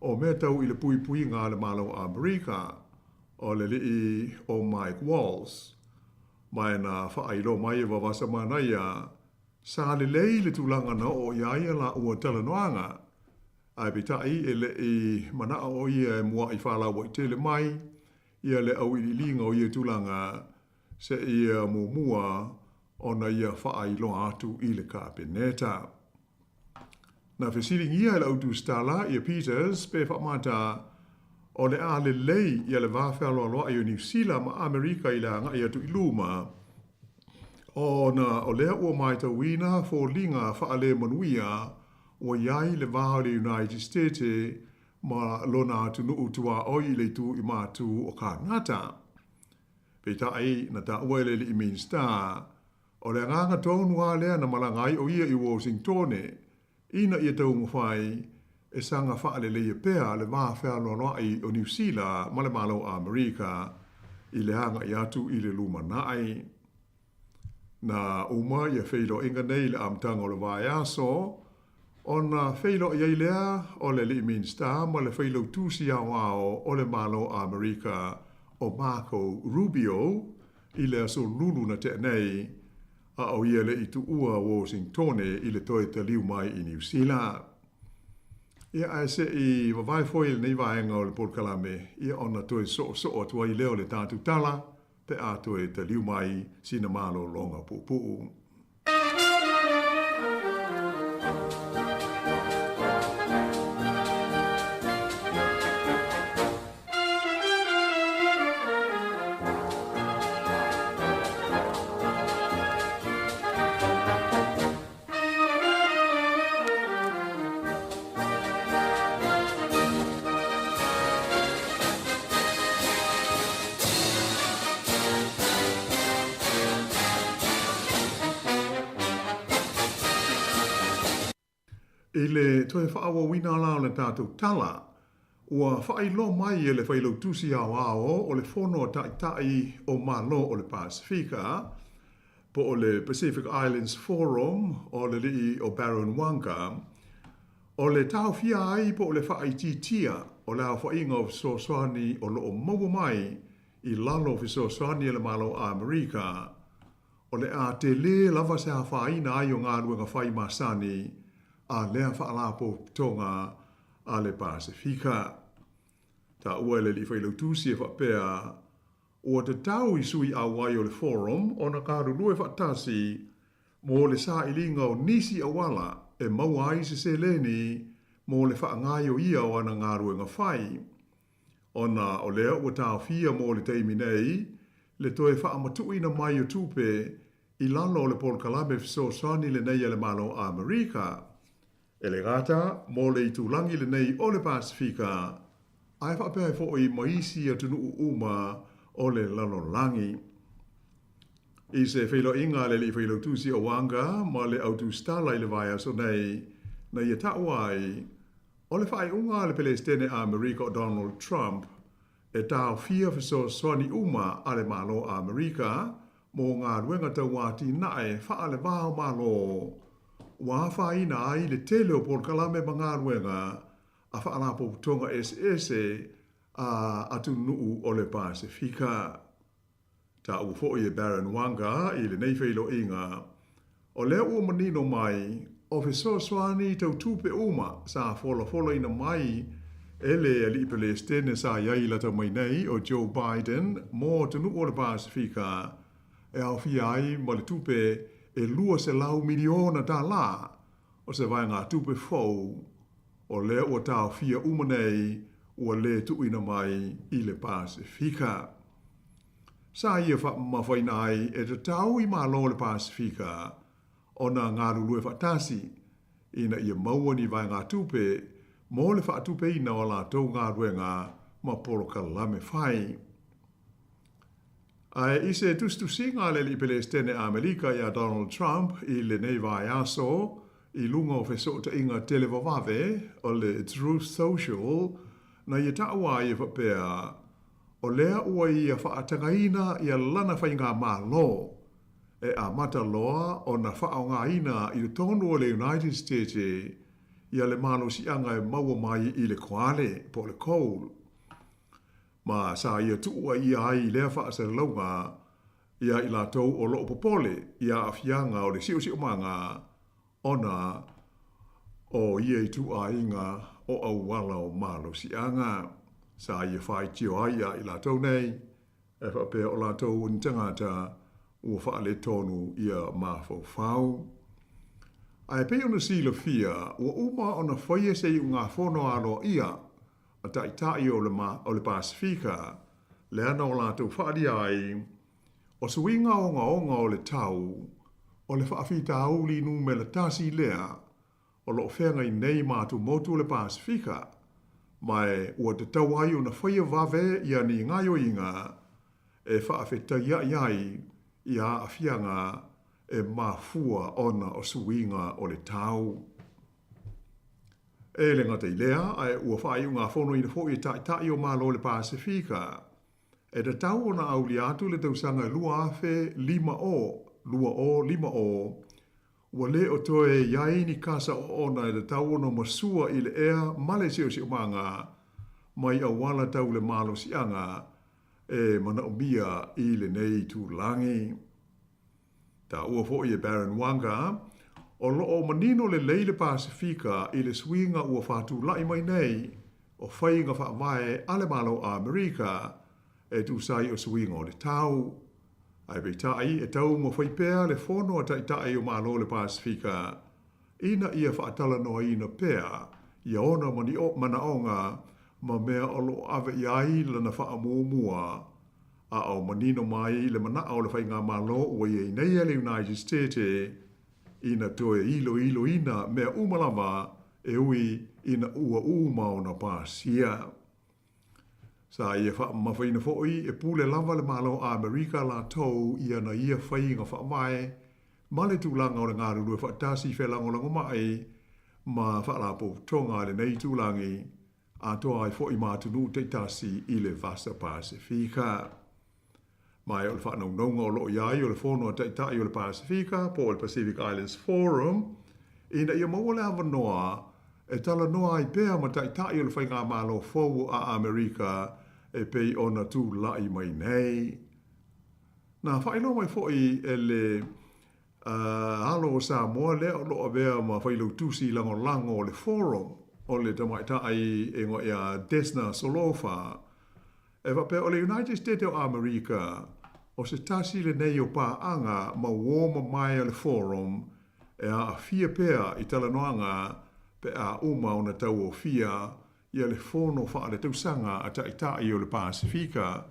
o mea tau i le pui ngā le malo Amerika o le li o Mike Walls. mai na whaai lo mai wa wasa mana ia sa le lei le tulanga na o iaia la ua tala noanga. Ai bitai e le i mana o ia e mua i whala wa i tele mai, ia le au i linga o ia tulanga se ia mua ona ia whaai lo atu i le ka peneta. Na whesiring ia le autu stala ia Peters pe whamata o le a le lei ia le wawhelo aloa i o New Zealand ma Amerika i le anga ia tu i luma. O na o lea ua mai ta wina fo linga whaale manuia o iai le waho le United States ma lona atu nuu tua oi le tu i mātu o ka ngata. Peta ai na ta uele le i Minster, o le nganga tonu a lea na malangai o ia i Washington ina ia tau mwhai e sanga whaale le ia pea le wawhea loa i o New Zealand ma le malo a Amerika i le hanga i atu i le luma nai. Na uma ia wheilo inga nei le amtanga o le vai aso, o na wheilo ia i lea o le li Minster ma le wheilo tusi a wao o le malo a Amerika o Marco Rubio i le aso lulu na te nei a o ia le i tu ua Washington i le toe te liu mai i New Zealand. Ia ai se i wawai foil nei vaenga o le Polkalame, ia ona toe so atua i leo le tātu tala, pe a toe te liu mai sina malo longa pupuu. I le toe whaawa wina lao le tātou tala, ua whailo mai e le whailo tusi au ao o le whono tai o malo o le Pasifika, po o le Pacific Islands Forum o le lii o Baron Wanga, o le tau fia ai po o le whaititia o le au whainga o Fisoswani o lo o maua mai i lalo Fisoswani e le malo a Amerika, o le a te le lava se a whaina ai o ngā ruenga whai masani, a lea whaalapo tonga a le Pasifika. Ta ua le li whailau tūsi e whapea, ua te tau i sui a wai o le forum, o na kāru lue whatasi, mō le sā ilinga o nisi a wala, e maua ai se leni, mō le whaangai o ia o ana ngā ruenga whai. O na o lea ua tāu fia mō le teimi nei, le toe whaamatuina mai o tūpe, i lalo o le Polkalame Fisoswani le nei le malo a Amerika. E le gata, mō le i tūlangi le nei o le Pasifika, ai whapea fo i maisi a tunu uma o le lalolangi. I se whailo inga le li whailo tūsi o wanga, ma le autu stala i le vai aso nei, na ia tauai, o le whai unga le Palestine a Amerika o Donald Trump, e tau fia Fisoswani uma a le malo a Amerika, mō ngā ruenga tau wāti nae wha le vāo malo, wa whaina ai le tele o Polkalame ma ngā ruenga a whaalapo tonga SS a atu nuu o le Pasifika. Ta ua fo i e Baron Wanga i le nei whailo inga. O lea ua manino mai, o Fisoswani tau tūpe uma sa fola ina mai e le ali Palestine sa iai lata mai nei o Joe Biden mō tunu o le Pasifika e au fia ai ma le tūpe e lua se lau miliona tā la, o se vai ngā tupe fau, o le ua tāu fia umanei, ua le tuina mai i le Pasifika. Sa ia mawhaina ai e te tau i malo le Pasifika, o na ngā rulue whatasi, ina ia maua ni vai ngā tupe, mō le whaatupe ina o la tau ngā ruenga ma Polkalame whai. Ai i se tustusinga le li Palestine a Amerika ia Donald Trump i le nei vai aso i lunga o fesota inga televavave o le Truth Social na ia taua i whapea o lea ua ia whaatangaina ia lana whainga malo e a mata loa o na whaongaina i le tonu o le United States ia le malo sianga e maua mai i le koale po le coal. Ma sa ia tua ia ai lea wha se launga ia i lātou o loo popole ia a fianga o le siu manga ona o ia i tu a inga o au wala o malo si anga sa ia whai tio aia i lātou nei e whape o lātou ni tangata ua whaale tonu ia mafau whau. Ai pe ona sila fia ua uma ona whaia se i ngā whono alo ia a tai o le Pasifika le ana o lātou whaari ai o suinga onga o le tau o le whaafita auli nu me le tasi lea o lo whenga i nei mātu motu o le Pasifika mai ua te tau ai o na whaia vave ia ni ngaio inga e whaafita iai ia a fianga e mafua ona o suinga o le tau. E le ngata i lea ai ua whai ngā whono i na fo i tai o malo le Pasifika e te tau ona auli atu le tausanga lua afe lima o ua le o toe iai ni kasa o ona e te tau ona masua i le ea male si manga mai a wala tau le malo sianga e mana o mia i le nei tu langi. Ta ua fo i e Baron Wanga o loo manino le leile Pasifika i le swinga ua whātu lai mai nei o whainga whaamae ale malo a Amerika e tu sai o swinga o le tau. Ai pei tai e tau mo whaipea le whono a tai o malo le Pasifika ina ia whaatala noa ina pea ia ona mana onga ma mea o lo ave iai lana whaamumua a au manino mai le mana o le whainga malo ua i nei le United States ina toe ilo ina mea umalama e ui ina ua umau na pasia. Sa ia mawhaina fo'i e pule lava le malo a Amerika la tau ia na ia whainga whaamai ma le tūlanga o le ngāru lua whaatasi whelangolango mai ma whaalapo tonga le nei tūlangi a toa ai fo'i mātunu te tasi i le Vasa Pasifika. Mai o le whanau o loo iai o le whono a tai o le Pasifika po o le Pacific Islands Forum ina ia maua le awanoa e tala noa ai pēa ma tai o le whainga malo fōu a Amerika e pei ona tū lai mai nei. Nā whailo mai fo'i e le halo o Sāmoa lea o loa vea ma whailo tūsi lango o le forum o le tamaitai e ngoi a Desna Solofa. E wapea o le United States o Amerika o se tasi le nei o pāanga ma woma mai le forum e a fia pea i talanoanga pe a uma o na tau o fia ia le fono wha le tausanga a tai o le Pasifika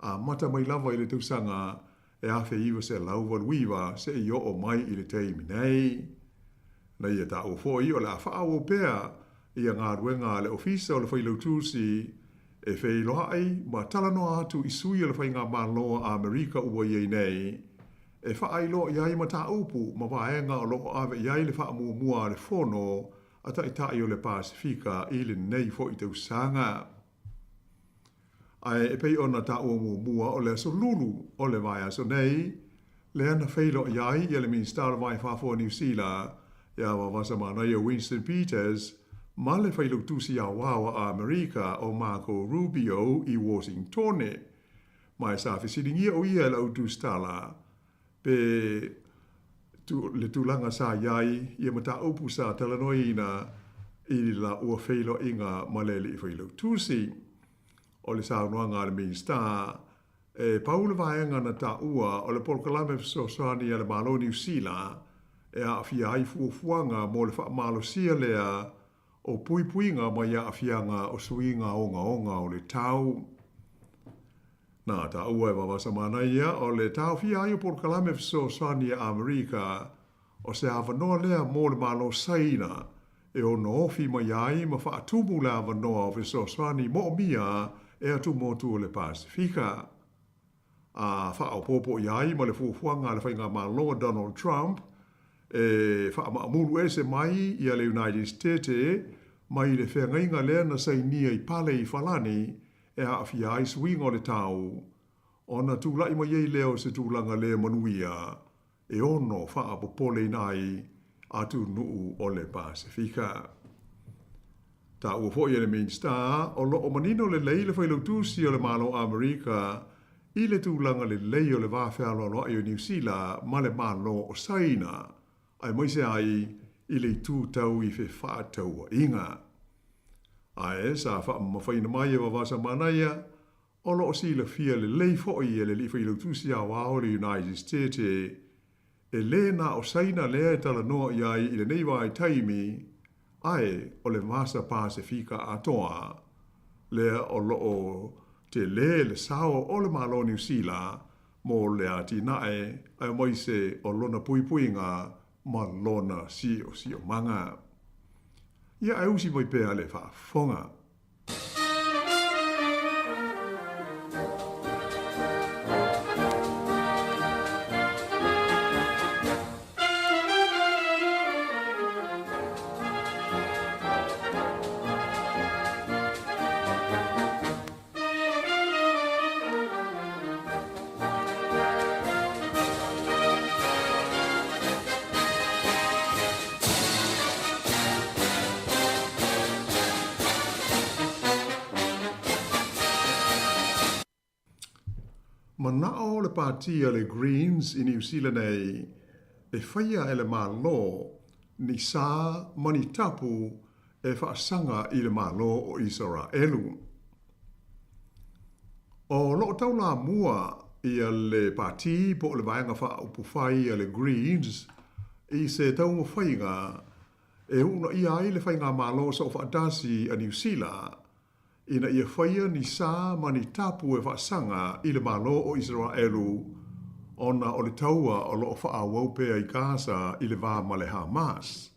a mata mai lava i le tausanga e a fe iwa se lauwa luiwa se i o mai i le teimi nei. Na ia ta o fo i o le a wha o pea ia ngā ruenga le ofisa o le whailau tūsi e fei loa ai ma talanoa atu i sui o le whainga māloa a Amerika ua iei nei e wha ai loa iai ma tā upu ma waenga o loo ave iai le wha mua le whono a tai o le Pasifika i le nei fo i tau sanga. Ai e pei ona tā ua mua o le aso lulu o le vai aso nei le ana whailo iai i le Minister vai whafo New Zealand ia wawasa mana ia Winston Peters ma le whailo tusi a wawa a Amerika o Marco Rubio i Washington. Mai sa whisiringia o ia la utu stala pe le tūlanga sa iai ia mata upu sa talanoina i la ua whailo inga malele i whailo tusi. O le saunoa ngā le Minister e paula vaenga na ta ua o le polkalame fisosani a le malo New Zealand e a fia ai fuafuanga mo le wha malo sia lea o puipuinga mai a fianga o suinga onga o le tau. Nā ta ua e wawasa mana ia o le tau fia ai o polkalame fisosani a Amerika o se awanoa lea mo le malo saina e o no ofi mai ai ma wha atumu le awanoa o fisosani mo mia e atu motu o le Pasifika. A wha au popo iai ma le fuafuanga le whainga māloa Donald Trump e wha maamuru e se mai i a le United States mai le whengainga lea na sainia i pale i whalani e a awhia ai swinga o le tau. Ona tūlai mai ei leo se tūlanga lea manuia e ono wha apopole nai atu nuu o le Pasifika. Ta ua fo i le Minister o lo o manino le leile whailau tūsi o le malo Amerika I le tūlanga le leo le wāwhea loa i o New Zealand ma le mālo o Saina ai moise ai i le tūtau i whi whātau inga. Ai sa wha mawhaina mai wa wasa manaia o lo o si le fia le lei foi e le li whailau tūsi a wāo le United States e le na o Saina lea e tala noa i ai i le neiwa ai taimi ai o le Masa Pasifika atoa lea o lo o te le sao o le malo New Zealand mo le ati nae ai moise o lona puipuinga ma lona si o manga. Ia ai usi moi pēa le whaafonga. Manao le partia le Greens i New Zealand e whaia e le mālo ni sā manitapu e whaasanga i le mālo o Israelu. O loo tau la mua i le parti po le vaenga wha upufai a le Greens i se tau mo whainga e una ia ai le whainga mālo sa o whaatasi a New Zealand ina ia whaia ni sā mani tapu e whaasanga i le malo o Israelu ona o le taua o loo whaawau pēa i Gaza i le wā male Hamas.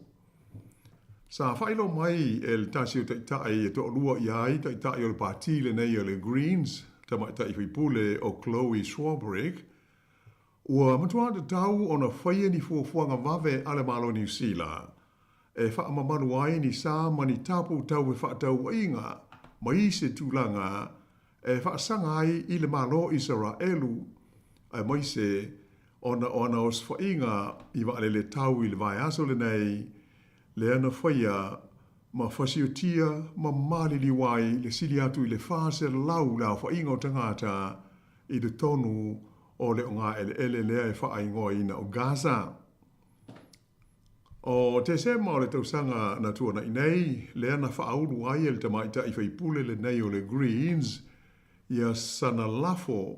Sa whailo mai e le tasi o taitai e to lua i ai taitai o le parti le nei o le Greens tamaitai whipule o Chloe Swarbrick ua matua te tau ona whaia ni fuafuanga wawe ale malo New Zealand e whaamamaru ai ni sā mani tapu tau e whaatau inga mai se tūlanga e whaasanga ai i le malo Israelu ai mai se ona os whainga i wale le tau i le vai aso le nei le ana whaia ma whasiotia ma malili wai le sili atu i le whase lau la whainga o tangata i le tonu o le o ngā ele lea e whaingoa ina o Gaza. O te se mao le tausanga na tuana i nei, le ana whaauru ai e le tamaita i whaipule le nei o le Greens, ia sana lafo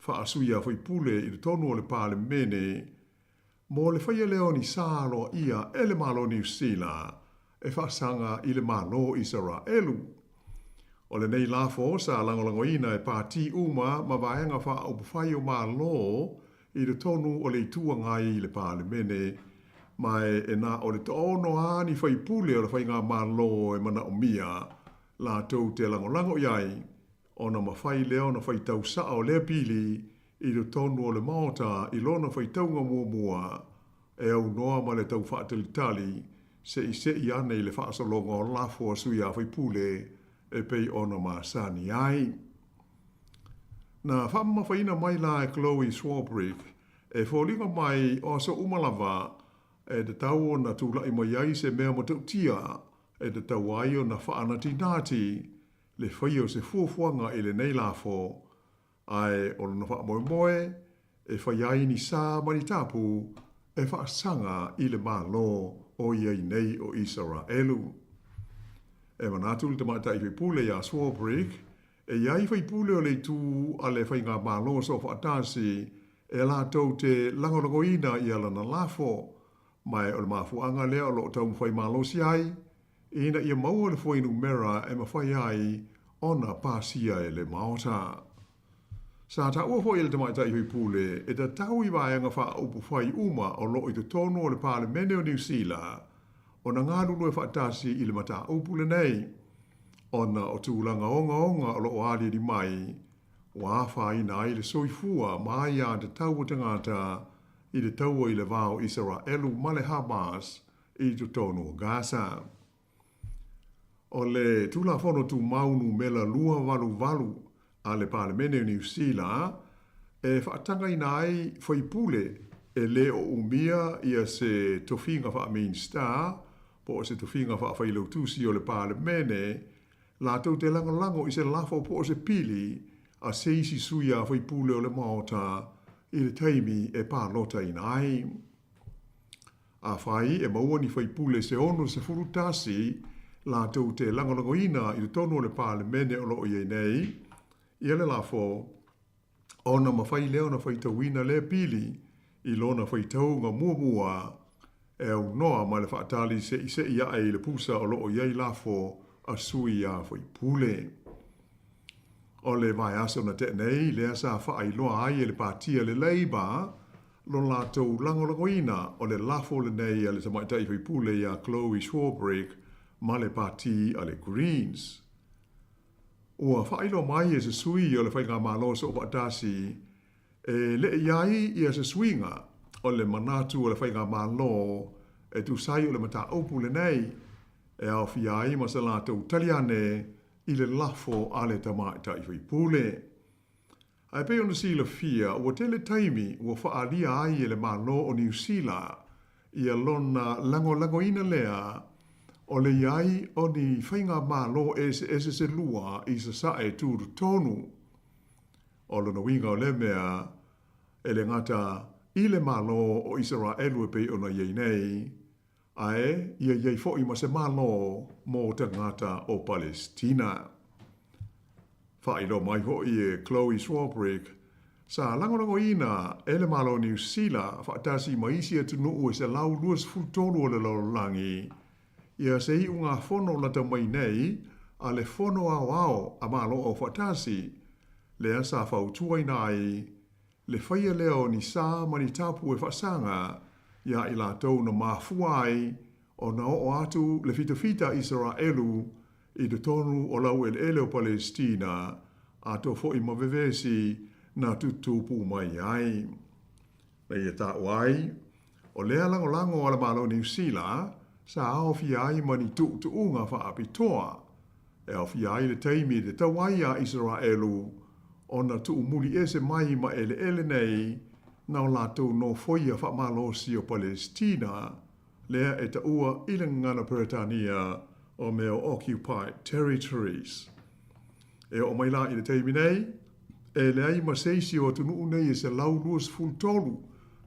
whaasuia whaipule i le tonu o le pāle mene, mo le whaia leo ni sālo ia e le malo New Zealand, e whaasanga i le malo Israelu. O le nei lafo sa langolangoina e pāti uma ma vaenga wha upufai o malo i le tonu o le tuangai i le pāle mene, mai e nā o le tōno āni whaipule o le whainga mālo e mana o mia la tau te langolango iai o na mawhai leo na whaitau saa o lea pili i le tonu o le maota i lona whaitaunga mua e au noa ma le tau whaatalitali se i ane i le whaasalonga o lafo a sui a whaipule e pei ona maasani ai. Na whamawhaina mai la e Chloe Swarbrick e wholinga mai o so umalava e te tau o na tūlai mai ai se mea matautia e te tau ai o na whaanati nāti le whaio se fuafuanga i le nei lafo ai o na whaamoemoe e whaiai ni sā manitapu e whaasanga i le mālo o iai nei o Israelu. E manatu le tamata i whipule a Swarbrick e iai whipule o le tū a le whainga mālo so whaatasi e la tau te langolangoina i ala na lafo mai o le mafuanga lea o lo tau mwhai malosi ai, ina ia maua le fwai numera e mawhai ai ona pāsia e le maota. Sa ta ua fwai le tamaita i hui pule, e ta tau i waenga wha upu whai uma o lo i te tono o le pāle mene o New Zealand, o na ngā lulu e whaatasi i le mata upu le nei, ona o tūlanga onga o lo o ali ni mai, wa whai na i le soifua mai a te tau o tangata i le taua i le vāo Israelu ma le Hamas i tu tonu o Gaza. O le tula whono tu maunu mela lua walu a le palemene o New Zealand e whaatanga i nai whaipule e le o umia ia se tofinga wha main star po se tofinga wha whailautusi o le palemene la tau te lango i se lafo po se pili a seisi suia whai pule o le maota i le taimi e pā lota i nai. A whai e maua ni whai pule se ono se furutasi la tau te langolangoina i le tono le pā le mene o loo iei nei, i ele la fo ona mawhai leo na whai tauina le pili i lona whai tau ngā mua e au noa ma le whaatali se i a e le pusa o loo iei la fo a sui a whai pule. O le vai aso na te nei, lea sa whaai loa ai e le pātia le leiba, lon la tau langolangoina o le lafo le nei a le tamaitai whai pule i a Chloe Schwarbrick ma le pāti a le Greens. Ua whailo mai e se sui o le whainga malo so opa atasi, e le iai i a se suinga o le manatu o le whainga malo e tu sai o le mata opu le nei, e au fiai ma se la tau taliane i le lafo a le tamaitai whai pule. Ai pe ona sila fia, ua tele taimi ua whaalia ai e le malo o New Zealand i a lona langolangoina lea o le iai o ni whainga malo e se lua i sa sae tūru tonu. O lona winga o le mea e le ngata i le malo o Israelu e pe ona iei nei, ae ia iei fo i ma se malo mo te ngata o Palestina. Whailo mai ho i e Chloe Schwarbrick, sa langolangoina e le malo New Zealand whaatasi maisi e tunu e se lau luas fultonu o le laulangi, ia se i unga fono la ta mai nei, a le fono ao a malo o whaatasi, le asa whautua nai, le whaia leo ni sā mani tapu e whaasanga, ia i la tau na mafuai, o na o atu le fita Israelu, i te tonu o lau ele o Palestina, a to fo i mawewesi na tutupu mai ai. Nei e tā wai, o lea lango ala malo New Zealand, sa ao fiai mani tuunga wha apitoa, e ao fiai le teimi te tawai a Israelu, o na tuumuli ese mai ma ele nei, na o lātou no foia wha malosi o Palestina, lea e ta ua ila ngana Britania, o meo occupied territories. E o mai la i le teimi nei, e le ai maseisi o tunu nei e se lau luas fultolu,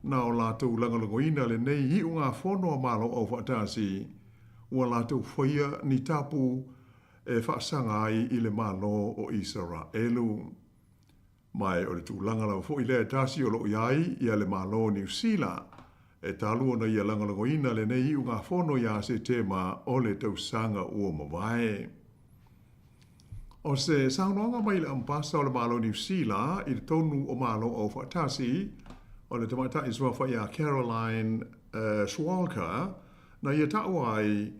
na o lātou langalangoina le nei hi unga fono a malo o whaatasi, ua lātou whaia ni tapu e whaasanga ai i le malo o Israelu. Mai o le tū langala fo i le tasi o lo iai i le malo New Zealand, e talu ona ia langalangoina le nei i unga fono ia se tema o le tausanga ua mawae. O se saunoanga mai le ampasa o le malo New Zealand i le tonu o malo o whaatasi, o le tamata i sua whaia Caroline Schwalker, na ia tau ai,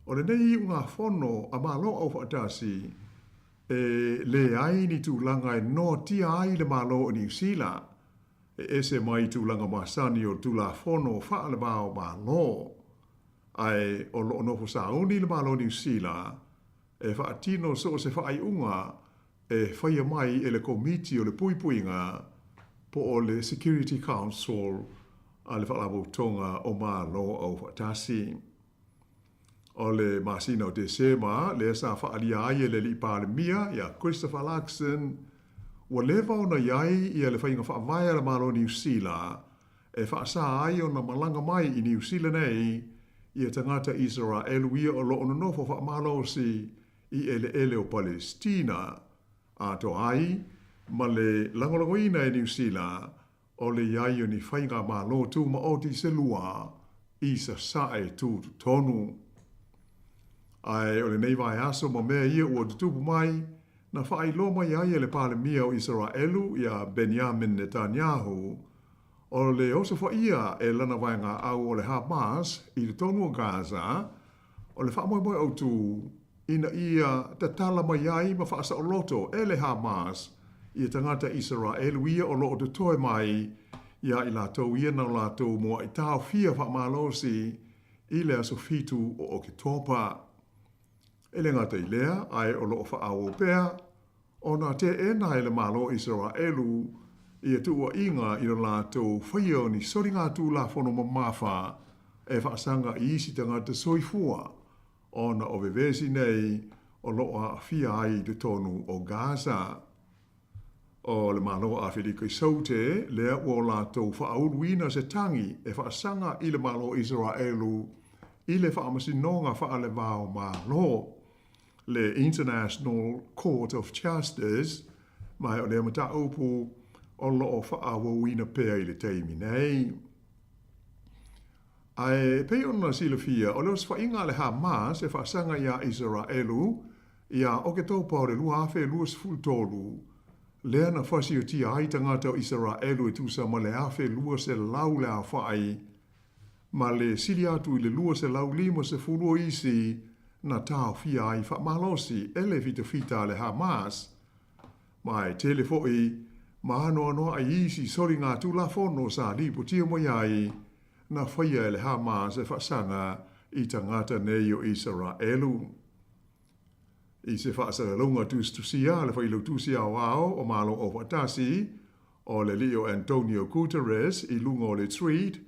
o le nei i unga fono a malo o whaatasi, e le ai ni tūlanga e no tia ai le malo o New Zealand, e ese mai tūlanga masani o tūla fono wha le bao malo. Ai o lo no sauni le malo New Zealand, e wha atino so se wha ai unga, e whaia mai e le komiti o le puipuinga, po o le Security Council, a le whalabo tonga o malo o whatasi. O le masina o te sema, le sa whaalia ai e le li pāremia, ia Christopher Luxon, ua lewa o na iai ia le whainga whaamai ala malo New Zealand, e whaasa ai o na malanga mai i New Zealand nei, ia tangata Israelu ia o loo nofo whaamalo si i ele o Palestina, a to ai, ma le langolangoina e New Zealand, o le iai o ni whainga malo tu ma o ti se lua, i sa sae tu tonu. Ai o le nei vai aso ma mea ia ua tutupu mai, na whaai loma iai e le pāremia o Israelu ia Benjamin Netanyahu, o le oso whaia e lana vai ngā au o le Hamas i le tonu o Gaza, o le whaamoe au tu ina ia tatala mai ai ma whaasa o loto e le Hamas i tangata Israelu ia o loo te toe mai ia i lātou ia na lātou mua i tāo fia whaamalosi i le aso fitu o o ke topa. E le ngata i lea, ai o loo whaao pēa, o nā te e nai le malo Israelu i a tua inga i lo lātou whaia ni sori ngā tū la whono mamafa e whaasanga i isi tangata soifua o na o vevesi nei o loa fia ai te tonu o Gaza. o le malo a Filico Sote, lea o la tau whaauruina se tangi e whaasanga i le malo Israelu i le whaamasinonga wha le vao malo. Le International Court of Justice, mai o le mata upu o loo whaawawina pēa i le teimi nei. Ai pei ona silafia, o leo swainga le Hamas e whaasanga ia Israelu, ia o ke tau pao le lua awhe lua sfultolu, lea na whasi o tia ai tangata o Israelu e tusa ma le awhe lua se lau le a whaai, ma le sili atu i le lua se lau lima se fulu isi na tau fia ai wha malosi ele fita le Hamas, mai telefoi, ma ano ano a isi sori ngā tula fono sa lipo tia mo iai, na whaia ele Hamas e whaasanga i tangata nei o Israelu. I se whaasanga lunga tusia, le whailu tusia wao o malo o watasi, o le Leo Antonio Guterres i lunga o le tweet,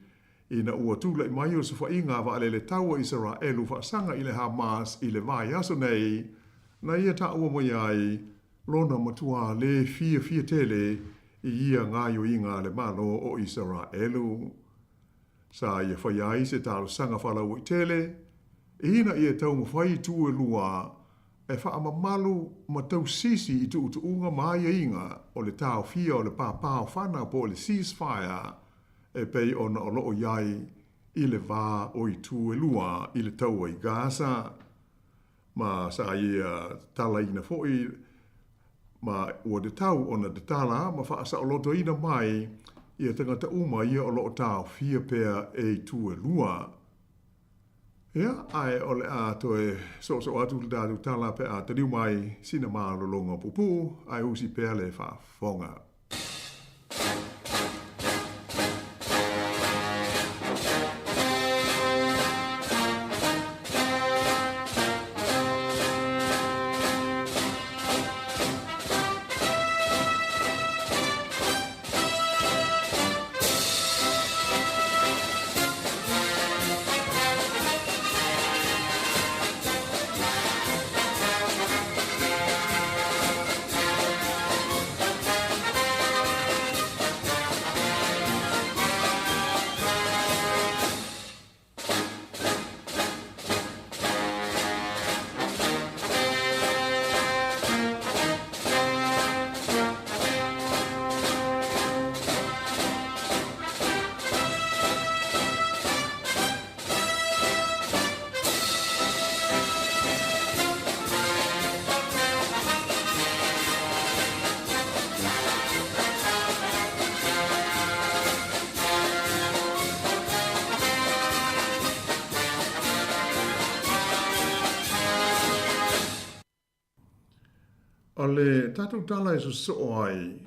i na ua tula i mai o se whainga wa le taua Israelu whaasanga i le Hamas i le vai aso nei, na ia ta ua mo iai, lona matua le fia tele i ia ngāio inga le malo o Israelu. Sa ia whaiai se talo sanga whalau i tele, ina ia tau mawhai tu e lua, e whaamamalu ma tau sisi i tu unga maia inga o le tau fia o le pāpāo whana po le ceasefire, e pei ona o loo iai i le vā o i tu e lua i le tau i Gaza. Ma sa ia tala ina foi, ma ua de tau ona de tala, ma whaasa o loto ina mai, ia tangata uma ia o loo tau fia pēr e tu e lua. Ia, ai o le a toe so atu le dātu tala pe a tariu mai sina maa lolonga pupu, ai usi pēr le whafonga. O le tātou tala e so ai,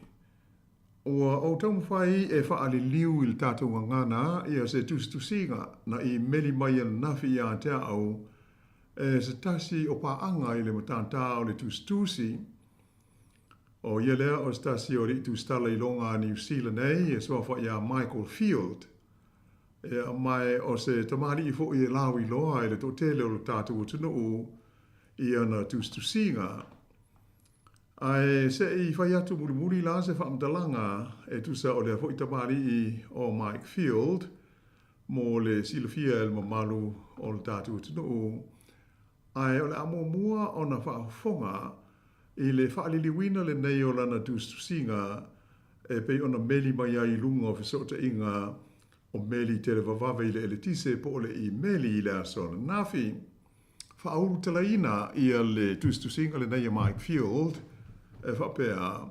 ua o tau mwhai e whaali liu i le tātou ngana ia se tusinga na i meli mai an nafi i a te au e se tasi o paanga i le matanta o le tusi. O ia lea o se tasi o le tustala i longa New Zealand nei e soa wha ia Michael Field. E mai o se tamari i fo i e lau i loa i le tōtele o le tātou o tunu i ana tusinga. Ai se I whai atu muri la se whaamdalanga e tusa o lea fwoi tamari I o Mike Field mo le silafia el mamalu o le tātou tunu. Ai o le amo mua o na whaafonga I le whaaliliwina le nei o lana tusinga e pei ona meli mai ai lunga o fisota inga o meli te le vavawe I le eletise po le I meli I le asona nafi. Whauru talaina I le tusinga le nei o Mike Field e whapea.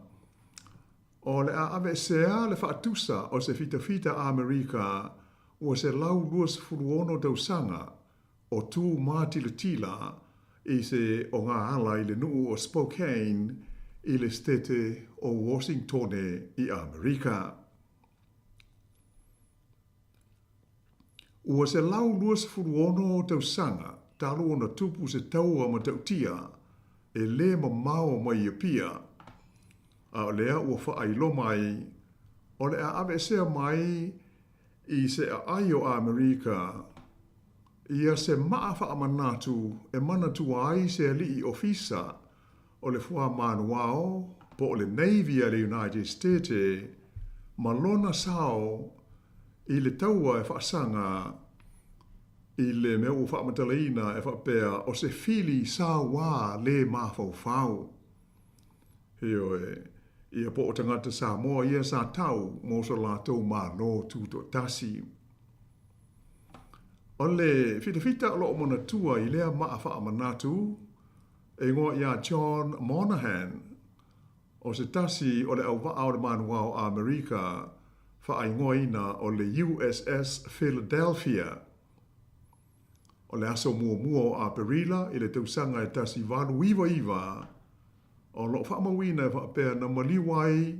O le a ave sea le whaatusa o se fita Amerika o se lau luas furuono tausanga o tū mātila I se o ngā ala I le nuu o Spokane I le stete o Washington I Amerika. O se lau luas furuono tausanga talo ona tupu se taua ma tautia e le mamao mai pia. A lea ua whaailo mai, o le a ave sea mai I se a ai o Amerika, ia se maa whaamanatu e manatu ai se li I ofisa o le fua manuao po o le Navy a le United States ma lona sao i le taua e whaasanga i le mea o whaamatalaina e whaapea o se fili Sāmoa le mawhau. Heo ia po o tangata Sāmoa ia sa tau mo so lātou mā no tūto tasi. O le fita o loo mona tua i lea maa whaamanatu e ngoa ia John Monahan o se tasi o le au waa o le manua o Amerika whaingoina o le USS Philadelphia. O le aso mua o Aperila i le tausanga e tasi walu iwa o lo whaamawina e whaapea na maliwai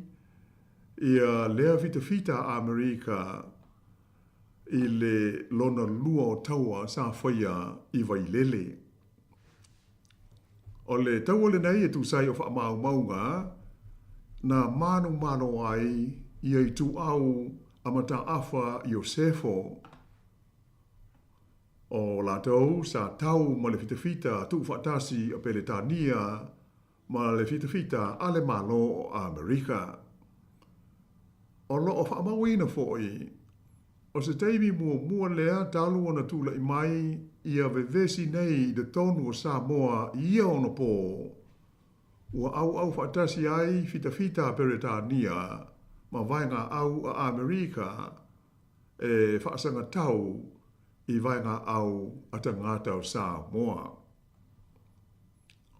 ia lea fita Amerika i le lona lua o taua sa whaia i wailele. O le taua le nei e tūsai o whaamau maunga na mano ai ia i tu au amata afa Iosefo. O lātou sa tau ma le fita tu whaatasi a Peletania ma le fita ale malo o Amerika. O lo o whaamawina fo'i, o se teimi mua lea talu ona tula i mai ia vevesi nei de tonu o Sāmoa ia ono po. Ua au whaatasi ai fita Peretania ma vainga au a Amerika e whaasanga tau i vainga au a tangata o Sāmoa.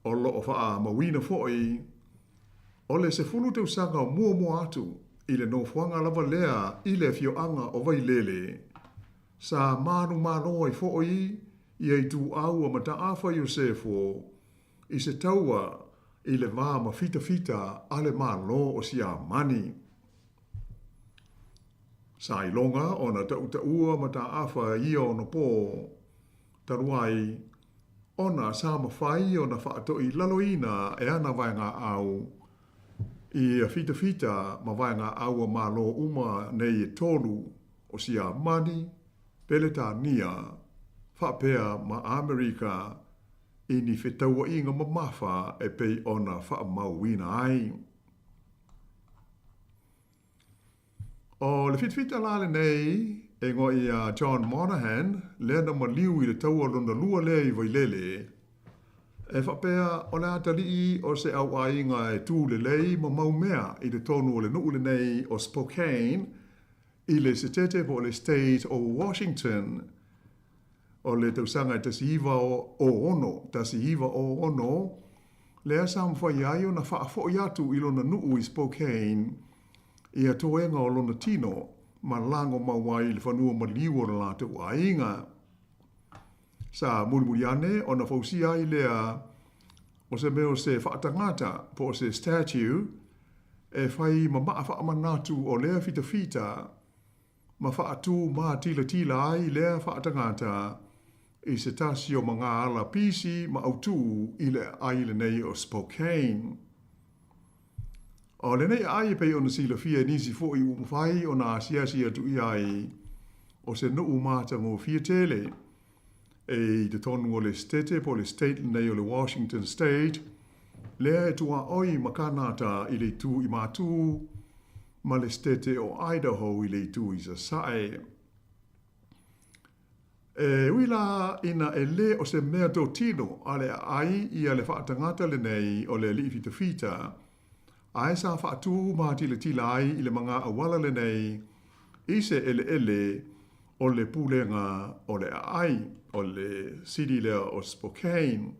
O lo o wha mawina fo'i, o le se fulu tau sanga o mua atu i le nofuanga lava lea i le fioanga o wailele. Sa mano ai fo'i i ei tu au a mata afa Iosefo i se taua i le vāma fita ale malo o sia mani. Sa ilonga o na taua mata afa i o no po taruai ona sa mawhai o na whaato i laloina e ana vainga au i a fita ma vainga au a malo uma nei e tolu o sia mani, Peletania, whapea ma Amerika i ni whetaua inga mamafa e pei ona whaamauina ai. O le fita lale nei e ngoi a John Monahan lea na maliu i le taua lona lua lea i wailele. E whapea o le atalii o se au ainga e tū le lei ma maumea i le tonu o le nuu le nei o Spokane i le setete po le state o Washington. O le tausanga e tasiiva o ono, lea sa mwhai ai o na whaafo i atu i lona nuu i Spokane i a toenga o lona tino ma lango mawai le whanua ma liwa na lata ua inga. Sa muri ane o na fausia i lea o se meo se whaatangata po se statue e whai ma maa whaamanatu o lea fita ma whaatu ma tila ai lea whaatangata i se tasi o mga ala pisi ma autu i le aile nei o Spokane. O le nei ai pei ona sila fia nisi fo i umwhai o na asiasi atu i ai o se nuu mata ngō fia tele e te tonu o le stete po le state nei o le Washington State lea e tua oi makanata i le tu i matu ma le stete o Idaho i le tu i Sasae. E wila ina e le o se mea tō tino ale ai i a le whaatangata le nei o le li fita ai sa whaatu ma tila ai i le mga awala le nei i se ele o le pulenga o le ai o le city lea o Spokane.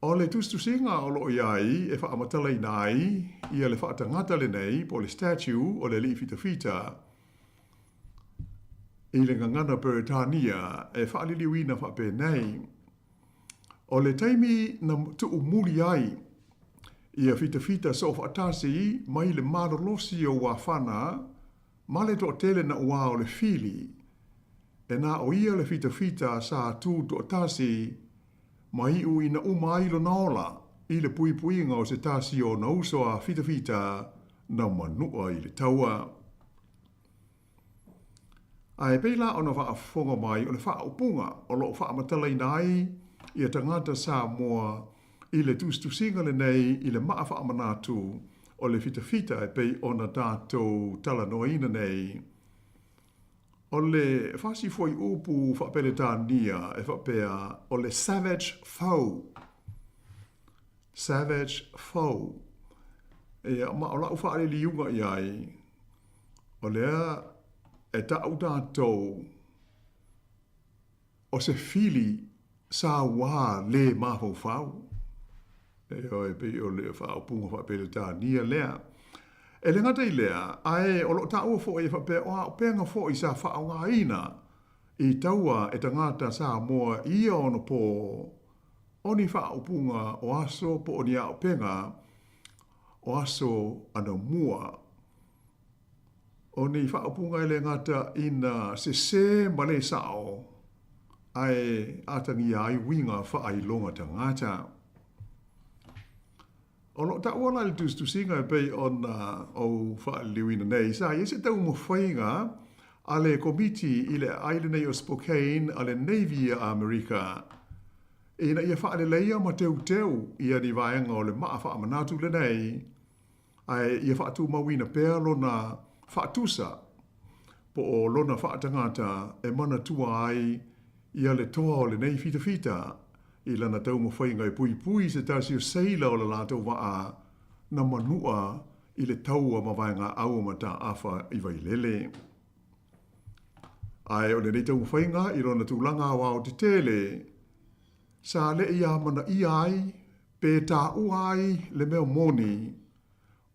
O le tustusinga o lo iai e whaamatala i nai i a le whaatangata le nei po le statue o le li fita i le ngangana Peretania e whaaliliwina whape nei. O le taimi na tuu muri ai i a fita so whaatasi mai le marolosi o wafana ma le to tele na ua o le fili e na o ia le fita sa tu to tasi mai u ina umai lo naola i le puipuinga o se tasi o na uso a fita na manua i le taua. Ai peila o na whaafonga mai o le whaupunga o lo whaamatala i nai i a tangata Sāmoa i le tustusinga le nei, i le maa wha amanatu, o le fita e pei ona tātou tala noina nei. O le whasi foi upu whapele tānia e whapea o le savage foe. Savage foe. E ma o lau whaare liunga iai, o lea e tau tātou o se fili sa wā le mahou whau. E o e pei o le whao punga whapele tānia lea. E le ngata i lea, ae o lo ta ua fo e whapea o a penga fo i sa whao ngā ina i taua e tangata Sāmoa i ono po oni whao punga o aso po oni a penga o aso ana mua. Oni whao punga i le ngata ina se male sao ai atangi ai winga wha ai longa tangata. O lo ta wana le tu singa e pei on o fa liwina nei sa i se tau mo whainga ale komiti i le island o Spokane ale Navy a Amerika e na ia wha le leia ma teu i ani vaenga o le maa wha amanatu le nei ai ia wha tu mawina pēr lona wha tusa po o lona wha tangata e mana tua ai ia le toa o le nei fita i lana tau mo whainga i pui se tasi o seila o la lātou waa na manua i le taua mawainga au ma ta awha i vai lele. Ai o le nei tau mo whainga i rona tūlanga wao te tele sa le ia mana i ai pe ta uai le meo moni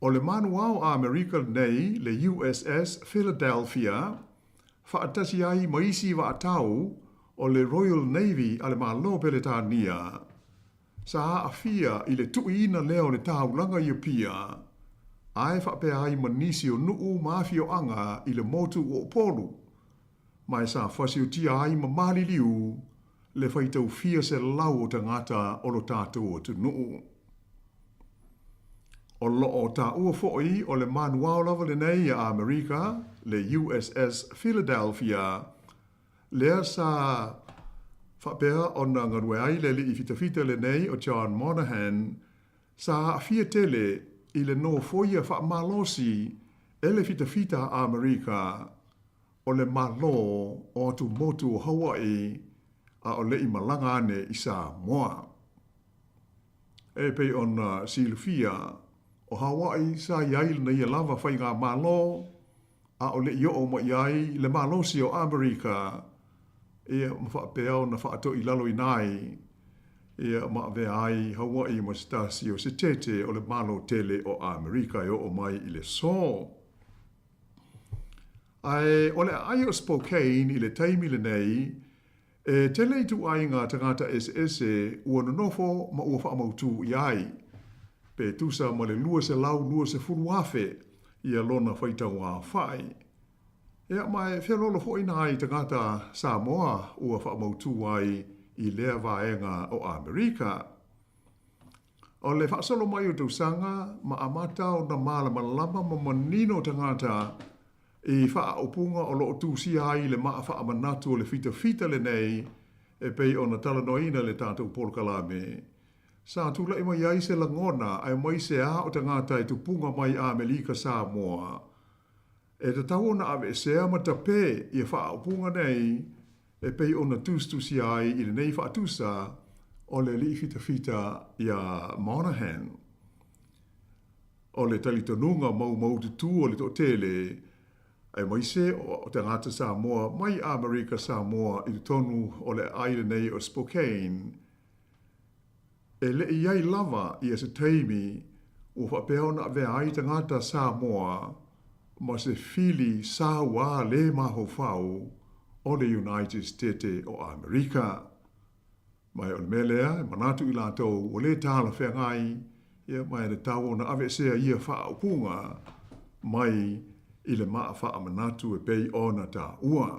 o le manu wao a America nei le USS Philadelphia whaatasi ai maisi wa atau o le Royal Navy ale malo pele tānia. Sa a fia i le tuiina leo le tāulanga i pia. Ai whapea ai manisi o nuu mafio anga i le motu o polu. Mai sa whasi o tia ai mamali liu le whaitau fia se lau o tangata o lo tātou o tu nuu. O lo o tā ua fo'i o le manuao lava le nei a Amerika, le USS Philadelphia, lea sa whapea o na ngarue ai le li i fita le nei o John Monahan sa fia tele i le no foia wha malosi e le fita a Amerika o le malo o tu motu o Hawaii a o le i malanga ane i Sāmoa. E pei o na silufia o Hawaii sa iai na ia lava whainga malo a o le i o ma iai le malosi o Amerika ia mawhapea o na whaato i lalo i nai, ia mawea ai Hawaii ma stasi o se tete o le malo tele o Amerika i o mai i le so. Ai, o le ai o Spokane i le taimi le nei, e tele i tu ai ngā tangata SS ua nonofo ma ua whaamautu i ai, pe tusa ma le lua se lau lua se furuafe ia lona whaitau a whai. Ea mai whelolo fo ina ai tangata Sāmoa ua whaamautu ai i lea vaenga o Amerika. O le whaasolo mai o tausanga ma amata o na malama lama ma manino tangata i whaaupunga o loo tūsi ai le maa whaamanatu o le fita le nei e pei o na talanoina le tātou polkalame. Sa tula i mai ai se langona ai mai se a o tangata i tupunga mai a Melika Sāmoa. E te tau na ave sea ma tape i whaapunga nei e pei o na tūstusi ai i le nei whaatusa o le li fita i a Monahan. O le talitonunga mau tu o le totele e mai se o tangata Sāmoa mai a Amerika Sāmoa i tonu o le aile nei o Spokane. E le iai lava i se teimi o whapea na ave ai tangata Sāmoa ma se fili Sāua le maho whau o le United States o Amerika. Mai o le melea, manatu i lātou o le tāla whengai, ia mai le tau na ave sea ia whaupunga, mai i le maa wha manatu e pei ona tā ua.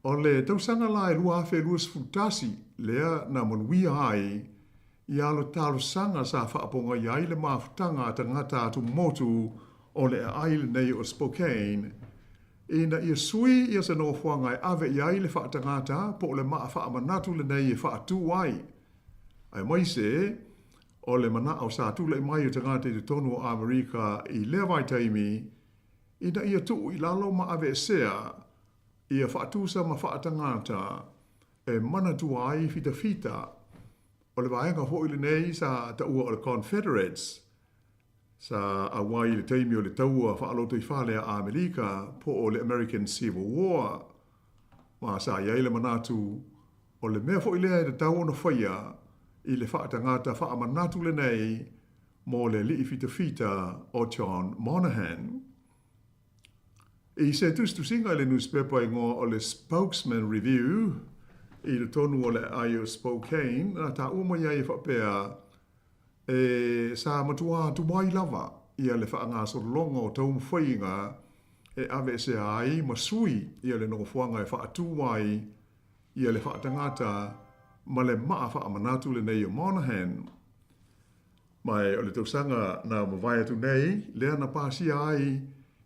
O le tausanga la e lua awhe luas futasi, lea na manuia ai, i alo talo sanga sa whaaponga iai le maafutanga tangata atu motu o le aile nei o Spokane, ina ia sui ia se no whangai ave iai le whaatangata po le maa whaamanatu le nei e whaatu ai. Ai mai se, o le mana au sa tula mai o tangata i tonu o Amerika i lea vai taimi, ina ia tuu i lalo ma ave sea, ia whaatusa ma whaatangata, e mana tua ai fita, o le vaenga ho ile nei sa ta ua o le Confederates, sa awai le taimi o le taua whaaloto i whale a Amerika po o le American Civil War, ma sa iai le manatu, o le mea fo ilea le tau na whaia, i le whaatangata whaamanatu le nei, mo le li fita o John Monahan. I se tustu singa le newspaper ingo o le Spokesman Review, i le tonu o le Ayo Spokane, na ta uma iai whapea, e sa matua tuwai lava, ia le whaanga so longa o tau mwhainga, e ave se ai masui, ia le nongofuanga e whaatuwai, ia le whaatangata, ma le maa whaamanatu le nei o Monahan. Mai o le tausanga na mawai atu nei, lea na pāsi ai,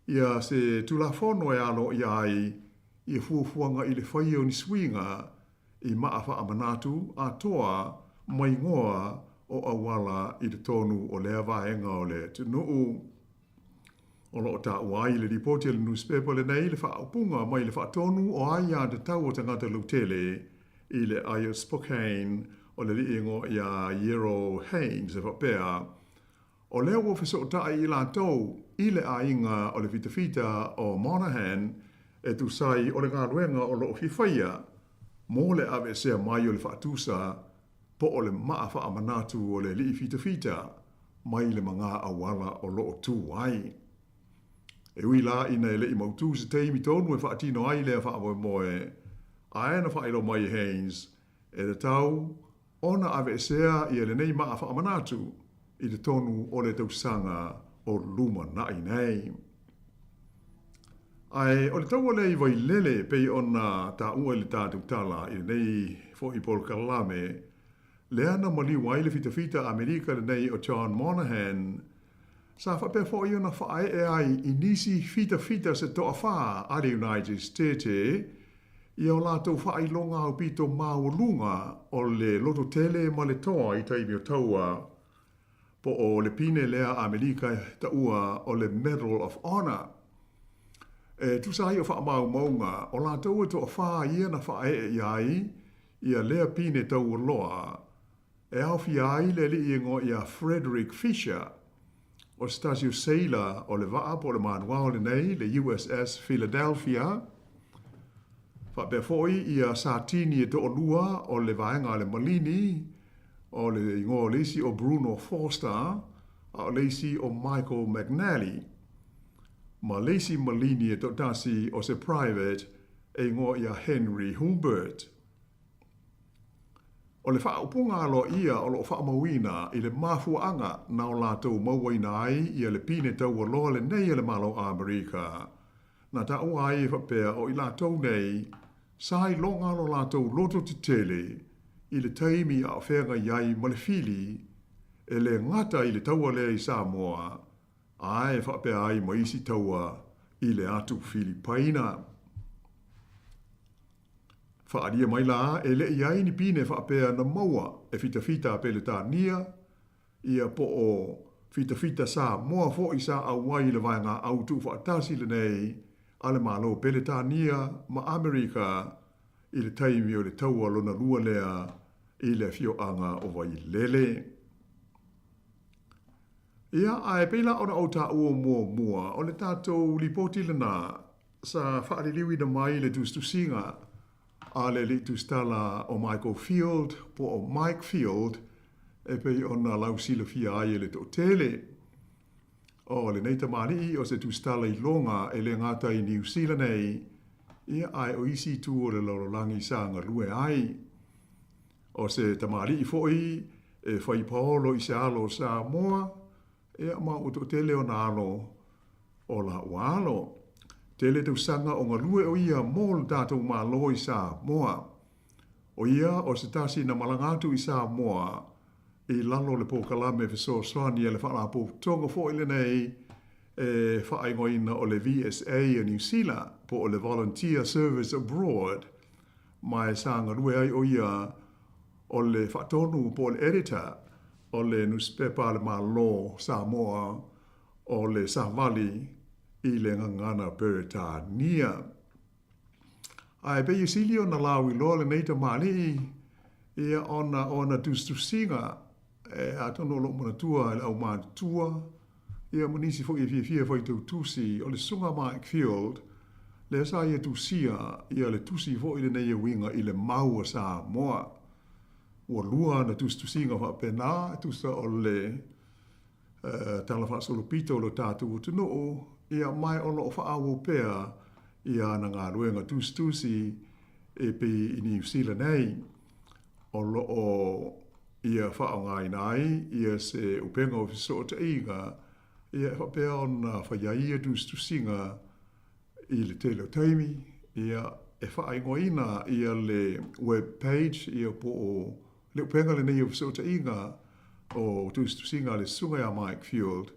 ia se tulafono e alo i ai, ia fuafuanga i le whaia o ni swinga, i maa whaamanatu a toa mai ngoa o awala i le tonu o lea vaenga o le tunuu. O lo ta uai le ripoti le newspaper le nei le whaapunga mai le whaatonu o ai a te tau o tangata lutele, i le Ayo Spokane o le liingo i a Yero Haynes e whapea. O leo o fiso tai i la tau i le ainga o le fita o Monahan e tu sai o le ngāruenga o lo whiwhaia mo le ave sea mai o le whaatusa po o le maa whaamanatu o le li fita mai le manga awala o lo tu ai. E ui la ina e le i mautu se teimi tonu e whaatino ai lea whaamoe moe aena whaelo mai Haynes, e le tau, ona ave sea i le nei maa whaamanatu, i le tonu o le tausanga o luma nai nei. Ai, o le tau o le i vai lele pei ona ta ua le tātou tala i le nei fo i Paul Kalame, le ana mali wai le fita Amerika le nei o John Monahan, sa whape fo i ona whae e ai i nisi fita se toa wha a le United States, i o lātou whailonga o pito māulunga o le loto tele ma le toa i taimi o taua, po o le pine lea Amerika ta ua o le Medal of Honor. E tu sai o whaamau maunga, o lātou e toa wha ia na whae e iai, i a lea pine tau loa, e awhi ai le li ingo i a Frederick Fisher, o Stasio Sailor o le waa po le manuao le nei, le USS Philadelphia, whape foi i a Sartini e to lua o le vaenga le Malini, o le ingo leisi o Bruno Forster, o leisi o Michael McNally. Ma leisi Malini e to tasi o se private e ingo i a Henry Humbert. O le whaupunga alo ia o lo whaamawina i le mafuanga na o lātou mauaina ai i a le pine tau o loa le nei le malo Amerika. Na ta ua ai e whapea o i lātou nei, sai longa lo lātou loto te tele, i le taimi a whenga iai ma le fili, e le ngata i le taua lea i Sāmoa, a e whapea ai ma isi taua i le atu Filipaina. Whaaria mai la, e le iai ni pine whapea na maua e fita pe le tānia, ia po o fita Sāmoa fo i sa awai le vaenga autu whaatasi le nei, ale malo pele tānia ma Amerika i le taimi o le taua lona lua lea i le fioanga o vai lele. Ia ae peila ona o ta ua mua o le tātou lipoti lana sa whaariliwi na mai le tustusinga a le li tustala o Michael Field po o Mike Field e pei ona lausila fia ai le totele. O le nei tamari o se tustala i longa e le ngata i New Zealand nei, ia ai o isi tu o le lorolangi sanga lue ai. O se tamari i foi e fai paolo i se alo Sāmoa, ia ma o to tele o nalo o la ualo. Tele te usanga o ngā lue o ia mōl tātou mā lo i Sāmoa. O ia o se tasi na malangatu i Sāmoa, i lalo le pōkalame fiso swani e le whaarapo tonga fo ile nei e whaingoina o le VSA o New Zealand po o le Volunteer Service Abroad mai sanga rue ai o ia o le whatonu po le editor o le newspaper le malo Sāmoa o le Savali i le ngangana Peretania. Ai pe isilio na lawi lo le neita mali ia ona tustusinga atono lo mona tua au ma tua ia munisi fo i fia fo i tusi o le sunga Mike Field le sa ia tusia ia le tusi fo i le nei winga i le maua Sāmoa o lua na tustusinga fa pena tusa o le talafa solo pito lo tatu tuno ia mai ono fa awo pea ia na ngā ruenga tustusi e pe i New Zealand nei o lo o ia wha ngai nai ia se upenga o fiso o te inga ia wha pea ona wha iaia tustusinga i le telo taimi ia e wha ingoina ia le web page ia po o le upenga le nei o fiso o te inga o tustusinga le sunga ya Mike Field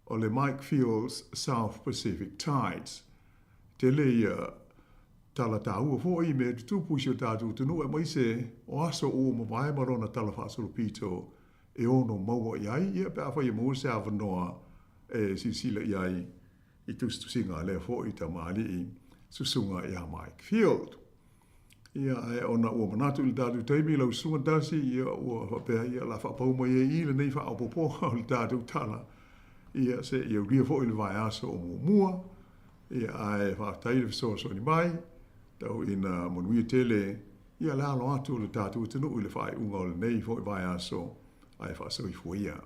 o le Mike Field's South Pacific Tides. Te le ia tala tāua fo i me tupu si o tātou tunu e maise o aso o mawai marona tala whaasolo pito e ono maua iai ia pe awhai mo se awanoa e sisila iai i tustusinga le fo i ta maali i susunga ia Mike Field. Ia e ona ua manatu ili tātou teimi lau sunga tasi ia ua whapea ia la whapauma ia i le nei whaapopoha o le tātou tala ia se ia ria fo i le vai aso o mua ia ai whaatai le fisoa ni mai tau ina monuia tele ia le alo atu o le tātou tanu i le whaai unga o le nei fo i vai aso ai whaasau i fuia.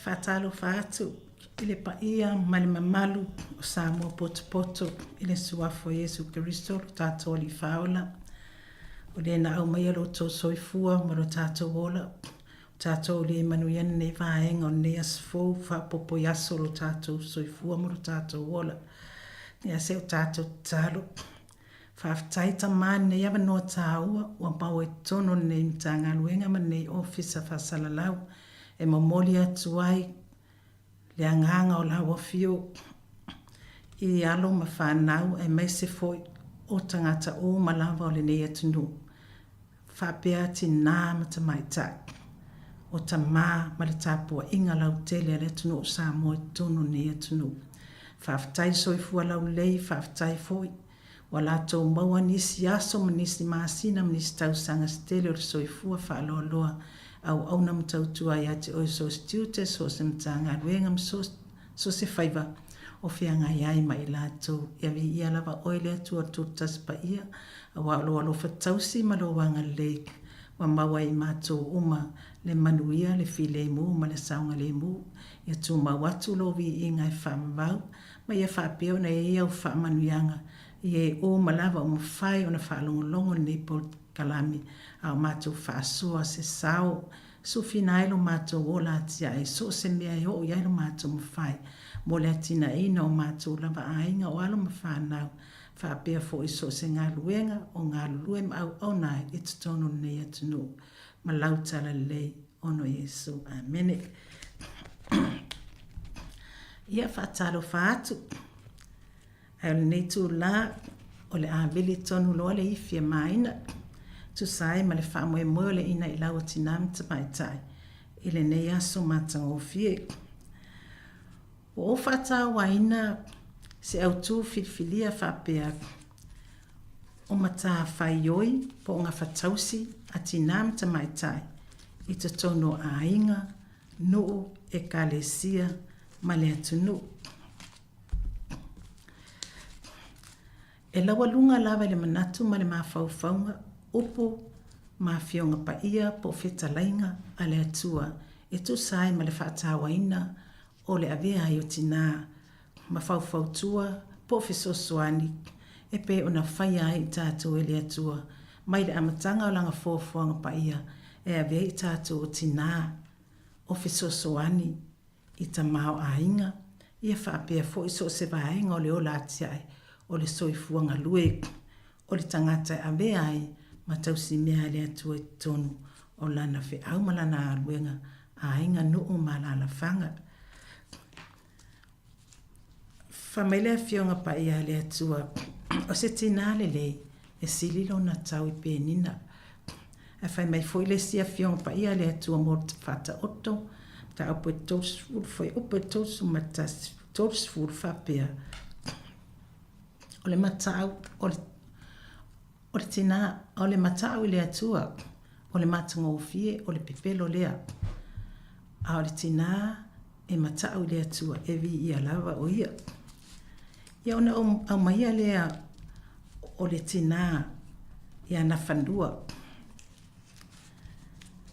Whātalo whātu, i le paia ma le mamalu o Sāmoa poto i le suafo Iesu Keristo lo tātou li whaola. O le na au mai alo tō soifua ma lo tātou ola. Tātou le manuiana nei vaenga o nei asfo whapopo yaso lo tātou soifua ma lo tātou ola. Ni ase o tātou talo. Whaftaita mani nei awa noa tāua ua pau e tono nei mtanga luenga ma nei ofisa whasalalau. E mamoli atu ai le anganga o la wafio i alo ma whanau e mai se foi o tangata o malawa o le nei atunu. Whapea ti nā ma ta maitak o ta mā ma le tāpua inga lau tele ale atunu o Sāmoa tono nei atunu. Whaftai soifua lau lei, whaftai foi wa la tō maua nisi aso ma nisi maasina ma nisi tausanga stele o le soifua whaaloa loa au na mtautua ia te oi so stiute so se mtanga ruenga so se whaiva o whianga iai mai lātou ia vi ia lava oile atua tūtas pa ia a wa alo whatausi ma lo wanga lake wa maua i mātou uma le manuia le file mu ma le saunga le mu ia tū mawatu lo vi i ngai whamau ma ia whapeo na ia au whamanuianga ia o malava o mwhai o na whalongolongo nei po kalami au mātou whaasua se sao so finailo mātou o la tia e so se mea e o iai lo mātou mwhai mo le atina ina o mātou lava ainga o alo mwhanau whaapea fo i so se ngā luenga o ngā luem au nai i tono nei atunu ma lautala lei ono Yesu amene. Ia whaatalo whaatu ai o nei tū la o le ābili tonu loa le ifia maina tu sai ma le whamoe moe le ina i lau tinam te maitai i le nei aso matanga o fie. O whata waina se au tū filfilia whapea o mata whaioi po ngā whatausi a tinam te maitai i te tono a inga nuu e kalesia ma le atunu. E lawa lunga lava le manatu ma le mawhauwhaunga upo mawhionga pa ia po wheta lainga a le atua e tu sai ma le whaatawaina o le avea i o tina mawhauwhautua po whesosoani e pe ona whaia i tātou e le atua mai le amatanga o langa fōwhuanga pa ia e avea i tātou o tina o whesosoani i ta mao a inga ia whaapea fo i so se vaenga o le o latiai o le soifuanga lue o le tangata a vea ai ma tausi mea le atua i tonu o lana whi au malana a luenga a inga nuu ma la whanga. Whamaile a whionga pa ia le atua o se tina le lei e sililo na tau i pēnina. A whai mai foi le sia whionga pa ia le atua mo te whata oto ta upo e tōsfuru foi upo e tōsu ma ta tōsfuru whapea o le matau o le tina o le matau i le atua o le matanga o fie o le pepelo lea a o le tina e matau i le atua e vi ia lava o ia ia ona au maia lea o le tina ia na whandua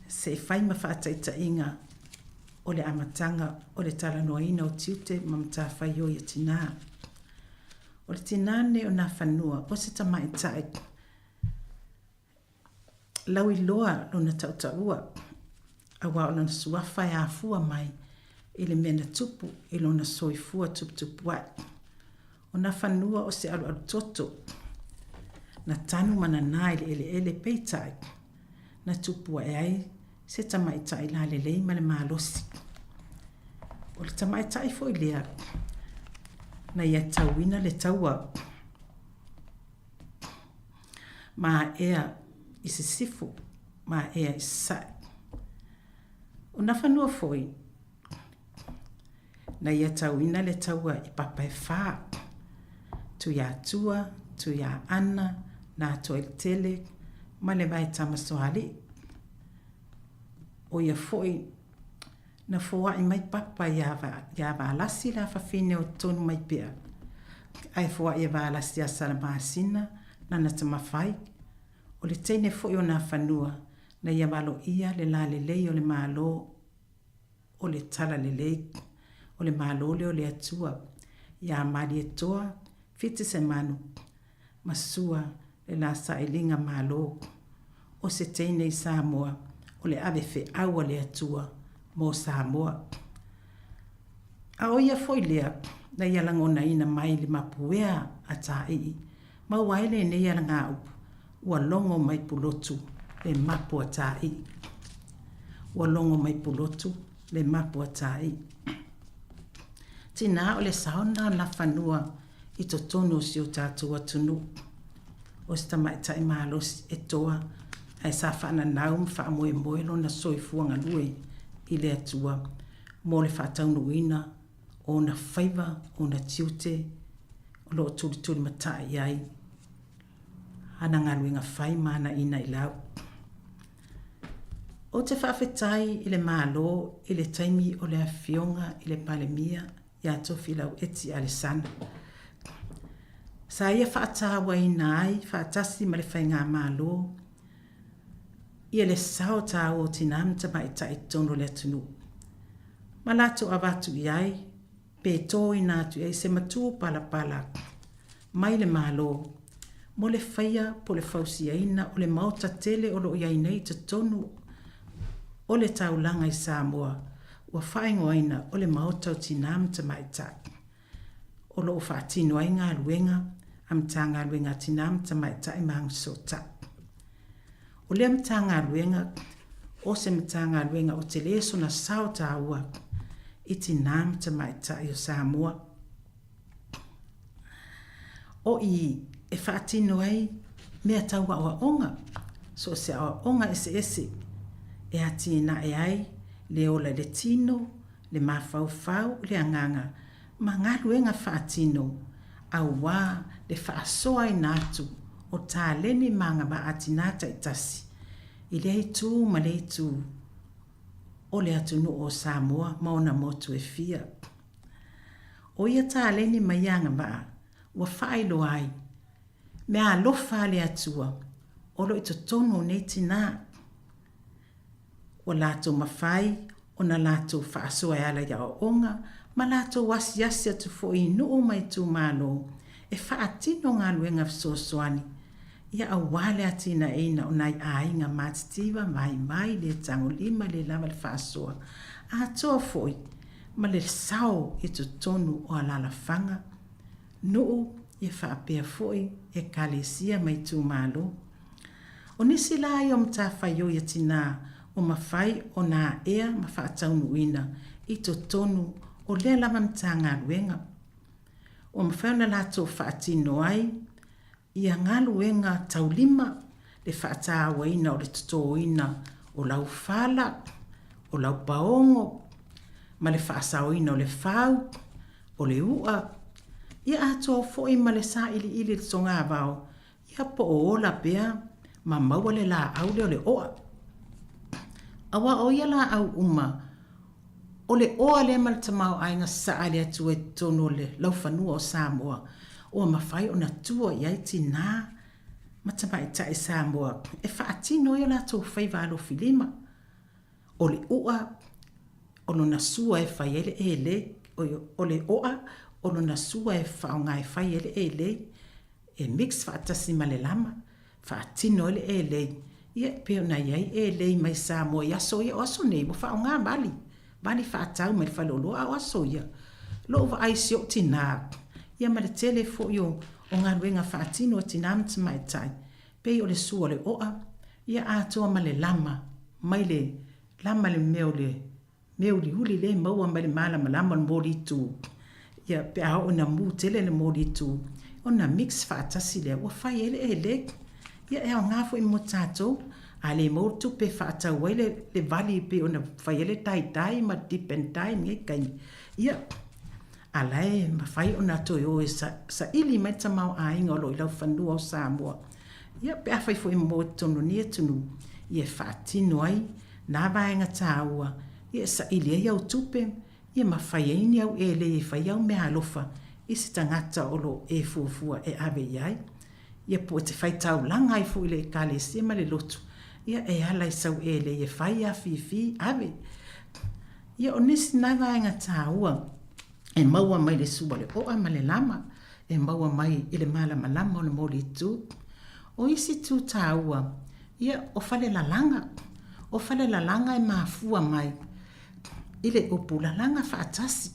se whai ma whaataita inga o le amatanga o le talanoaina o tiute ma mta whai o ia tina o le tinane o nā whanua, o se ta mai tae. Lau i loa lo na tautaua, a wā o na suawhai a fua mai, i le mena tupu, i lo na soifua tupu wai. O nā whanua o se alu toto, na tanu mana nā ele peitai, na tupu e ai, se ta mai tae la le lei ma le mālosi. O le ta mai tae foi lea, na ia tauina le taua. Ma ea i se sifu, ma ea i sai. O na whanua foi, na ia tauina le taua i papai whaa. Tu ia tua, tu ia ana, na to il tele, ma le vai tamasoali. O ia foi, na fua i mai papa ia va alasi la whawhine o tonu mai pia. Ai fua ia va alasi a sara maasina, na na tamawhai. O le teine foi o na whanua, na ia malo ia le la le lei o le malo o le tala lelei, o le malole o le atua, ia mali e toa, fiti se manu, masua le la saelinga malo, o se teine i Sāmoa, o le ave fe aua le atua, mo Sāmoa. A oia foi lea, na ia langona ina mai le mapuea a tā ii, ma waile ne ia langa upu, ua longo mai pulotu, le mapu a tā ii. Ua longo mai pulotu, le mapu a tā ii. Tina o le saona na whanua, i to tono si o tātua tunu. O sta mai tai malos e toa, ai sa whana naum wha moe moelo na soifuanga lue, i le atua, mo le whataunuina, o na whaiva, o na tiute, o lo tuli matai iai. Ana ngaluinga whai mana ina i lau. O te whawhetai i le malo, i le taimi o le awhionga, i le palemia, ia tofi lau eti ale sana. Sa ia whaatawa i nai, whaatasi ma le whainga malo, ia le sao tāo o tinam ta mai ta i tono le atunu. Malato avatu iai, pe tō i nātu iai se matu pala, mai le malo, mo le whaia po le whausiaina o le mauta tele o lo iai nei te tonu o le taulanga i Sāmoa, ua whaingo aina o le mauta o tinam ta mai ta. O lo whaatino ai ngā luenga, am tā ngā luenga tinam ta mai ta i maang sota. O le am tā ngā luenga, o se mta ngā luenga o te leso na sao tā ua, i tinam ta mai ta i o Sāmoa. O i e whaatino ai mea tau wa onga, so se a onga ese, e atina e ai, le ola le tino, le mawhau, le anganga, ma ngā luenga whaatino, a wā le whaasoa i nātu, o tā leni manga ma atinata i tasi, i le tu ma le tu, o le atunu o Sāmoa, maona motu e fia. O ia tā leni maianga ma, wa whailo ai, me a lofa le atua, o lo i to tono nei tina. O lato mawhai, o na lato whaasoa e ala ia o onga, ma lato wasi atu fo i nuu mai tu malo, e whaatino ngā luenga soani. Ia a wale atina eina o nai ainga matitiwa mai le tango lima le lama le whaasoa. A toa foi, ma le sao i tu tonu o alala whanga, nuu i whaapea foi e kalesia mai tu malo. O nisi la i o mta whaio i atina, o mawhai o nā ea ma whaataunuina i to tonu o lea lama mta ngā luenga. O mawhai na lato whaatino ai, ia ngā luenga taulima le whaatawaina o le tutoina o lau whala, o lau paongo, ma le whaasaoina o le whau, o le ua. Ia atoa foi ma le sa ili le tonga avao, ia po o ola pea, ma maua le la au le o le oa. Awa o ia la au uma, o le oa le mal tamau ainga saa le atu e tono le lau whanua o Sāmoa, o mawhai o na tua i aiti nā, matamai ta e Sāmoa, e whaatino i la tō whaiva alo filima. O le ua, o no na sua e whai ele e le, o le oa, o no na sua e whaonga e whai ele e le, e mix whaatasi ma le lama, whaatino ele e le, ia peo na iai e le mai Sāmoa, ia so ia oso nei, mo whaonga bali whaatau mai whalolo a oso ia, lo wa aisi o tina, ia ma le tele fo yo o ngā ruenga whaatino o tina mta mai tai, pe o le sua le oa, ia atoa ma le lama, mai le lama le meo li huli le maua mai le malama lama le mori tu, ia pe a o na mu tele le mori tu, o na mix whaatasi le, wa whai ele e le, ia e o ngā fo i mo tātou, a le mautu pe whaatau wai le vali pe o na whai ele tai ma dip and tai nge kai, ia, alai ma whai o na toi o e sa ili mai tamau a inga o lo i lau whanua o Sāmoa, ia pe a whai fo i mo tono ni e tunu, ia whaatino ai, nā vaenga tāua, ia sa ili e au tupe, ia ma whai eini au e le e whai au mea alofa, i si tangata o lo e fuafua e ave iai, ia po te whai tau langa i fu i le kale sema le lotu, ia e ala i sau e le e whai a fifi ave. Ia o nisi nai vaenga tāua. E maua mai le sua le oa ma le lama. E maua mai i le malama lama o le moli tu. O isi tu tāua. Ia o fale la langa. O fale la langa e mafua mai. I le upu la langa whaatasi.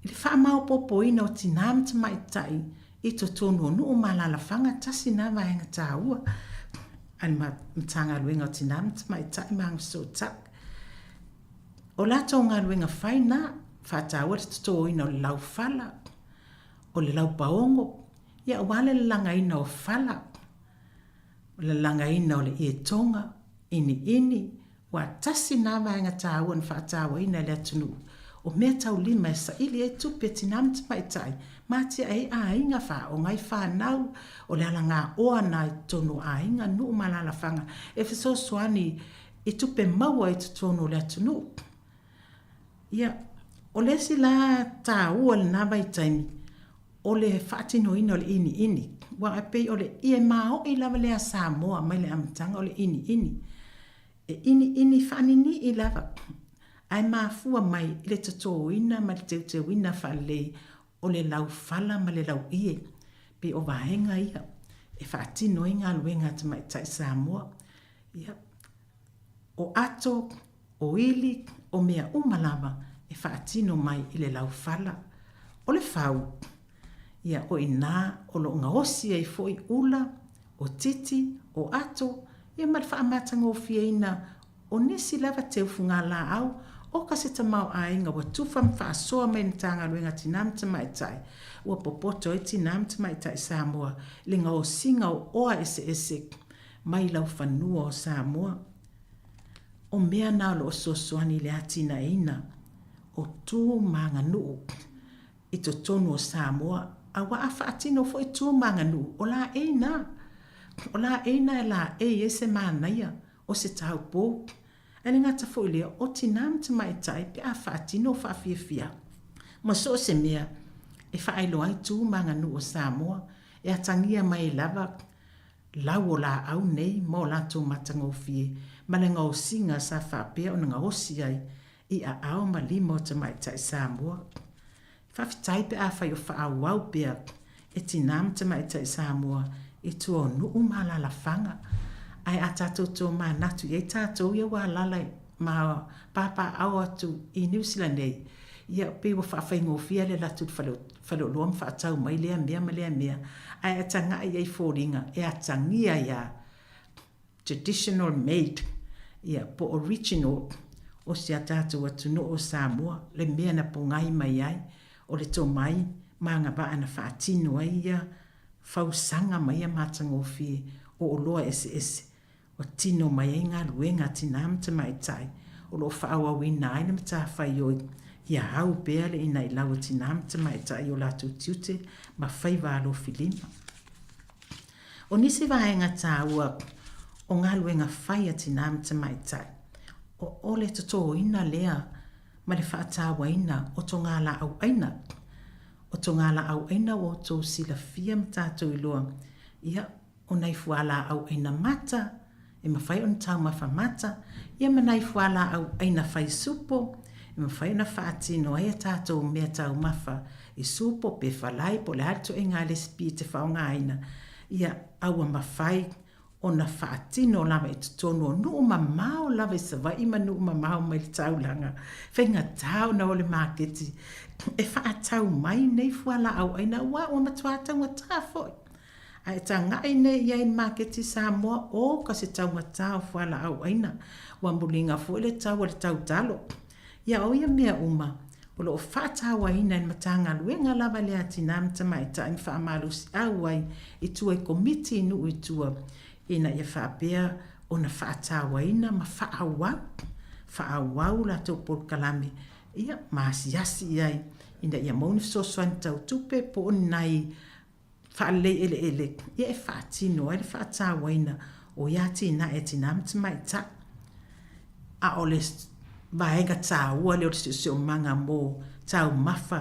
I le wha mau popoina o tinam te mai tai. I to tonu o nuu malala whanga tasi na vaenga tāua. Ani matanga luenga o tinam te mai tai maang so tak. O lato ngā luenga whai na whātāua te toto ina o le lau whala. O le lau paongo. Ia wale le langa ina o whala. O le langa ina o le ie tonga. Ini. Wa tasi na vaenga tāua na whātāua ina le atunu. O mea tau lima e sa ili e tupe tinam te mai tai. Mati ai a inga wha o ngai whanau. O le ala ngā oa na i tonu a inga nuu malala whanga. E fiso soani i tupe maua i tutonu le atunu. Ia, o le si la tāua le nā vai taimi. O le whaatino ina o le ini. Wa e pei o le ie mao i lava lea Sāmoa mai le amatanga o le ini. E ini whanini i lava. Ai mafua mai i le tato ina ma le teu ina whale o le lau whala ma le lau ie. Pe o vahenga ia. E whaatino inga luenga te mai tai Sāmoa. Ia. O ato, o ili, o mea umalava e whaatino mai i le lau whala. O le whau. Ia o ina o lo ngaosi e foi ula, o titi, o ato. Ia ma le whaamatanga o fia ina o nisi lava teufunga la au. O kasi ta mau ainga wa tufam whaasoa mai ntanga luenga tinam te mai tai. Ua popoto e tinam te mai tai Sāmoa. Linga o singa o oa ese mai lau whanua o Sāmoa. O mea nao lo sosoani le atina ina. O tū manga nuu. I to tonu o Sāmoa. A wa a whaatino fo i tū manga nuu. O la eina. O la eina e la ese mānaia. O se tau pō. Ele ngata fo ile o tinam te mai tai pe a whaatino whaafia. Ma so se mea e whaailo ai tū manga nuu o Sāmoa. E atangia mai lava lau o la au nei mo la tō matanga o fie. Ma le ngau singa sa whaapea o nga osi ai i a ao ma lima o te mai tai Sāmoa. Whaafitai pe a whai o whaawau pea e tinam te mai tai Sāmoa i tua nuu malala whanga. Ai a tātou tō mā natu i tātou ia wā lalai mā pāpā au atu i New Zealand nei. Ia pe wa whaafai fia le latu whalo loam whaatau mai lea mea. Ai a tanga i ei fōringa e a tangia ia traditional made. Ia po original o si a tātou atu no o Sāmoa le mea na pongai mai ai o le tō mai mā ngā ba ana whaatino ai ia whausanga mai a mātango fie o loa ese. O tino mai e ngā luenga tinam te mai tai. O lo whaawa wina aina mta whai oi. Ia hau pēle ina i lau tinam te mai tai o lātou tiute ma whai wālo filima. O nisi vaenga tāua o ngā luenga whai a tinam te mai tai. O ole toto ina lea ma le whaatāwa ina o to ngā la au aina. O to ngā la au aina o to sila fia mtātou iloa. Ia o nei fuala au aina mata. E mawhai on tau mawhamata, ia manai fuala au aina whai supo, e mawhai na whaatino ai a tātou mea tau mawha, i supo pe whalai po le harto e ngā lespi te whaonga aina, ia aua mawhai o na whaatino lava i tutono, nuu mamao lava i sawa ima nuu mamao mai le tau langa, whenga tau na ole māketi, e whaatau mai nei fuala au aina, wa o matuatau wa tāwhoi. Ai tanga ine ia in marketi Sāmoa o kasi taunga tau whala au aina. Wambulinga fu ele tau le tau talo. Ia o ia mea uma. O lo whatawa ina in matanga luenga lava lea tinam tamaita in whaamalusi au ai i tua i komiti inu i tua. Ina ia whaapea o na whatawa ina ma whaawau. Whaawau la tau por kalame. Ia maasiasi ai. Ina ia mauni sosoan tau tupe po nai whaale ele. Ia e whaatino, e whaatawa ina o ia tina e tinam tamaita. A ole vaenga tāua leo te se o manga mō tau mawha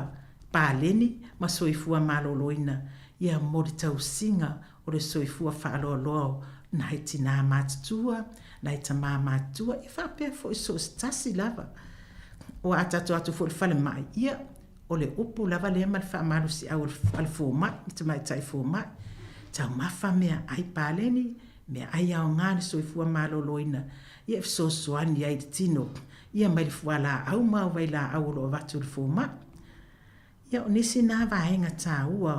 pāleni ma soifua maloloina. Ia mō le tau singa o le soifua whaaloloa na he tina mātua, na he tamā mātua. I whapea fo i so stasi lava. o atato atu fo fale mai ia o le upu lava le mal fa malu si au al fo mai te mai tai fo mai ta mafa mea ai paleni me ai au ngani so fu malo loina ia so soani ai tino ia mai fuala au mau vai la au lo vatu fo mai ia o nisi na va henga ta ua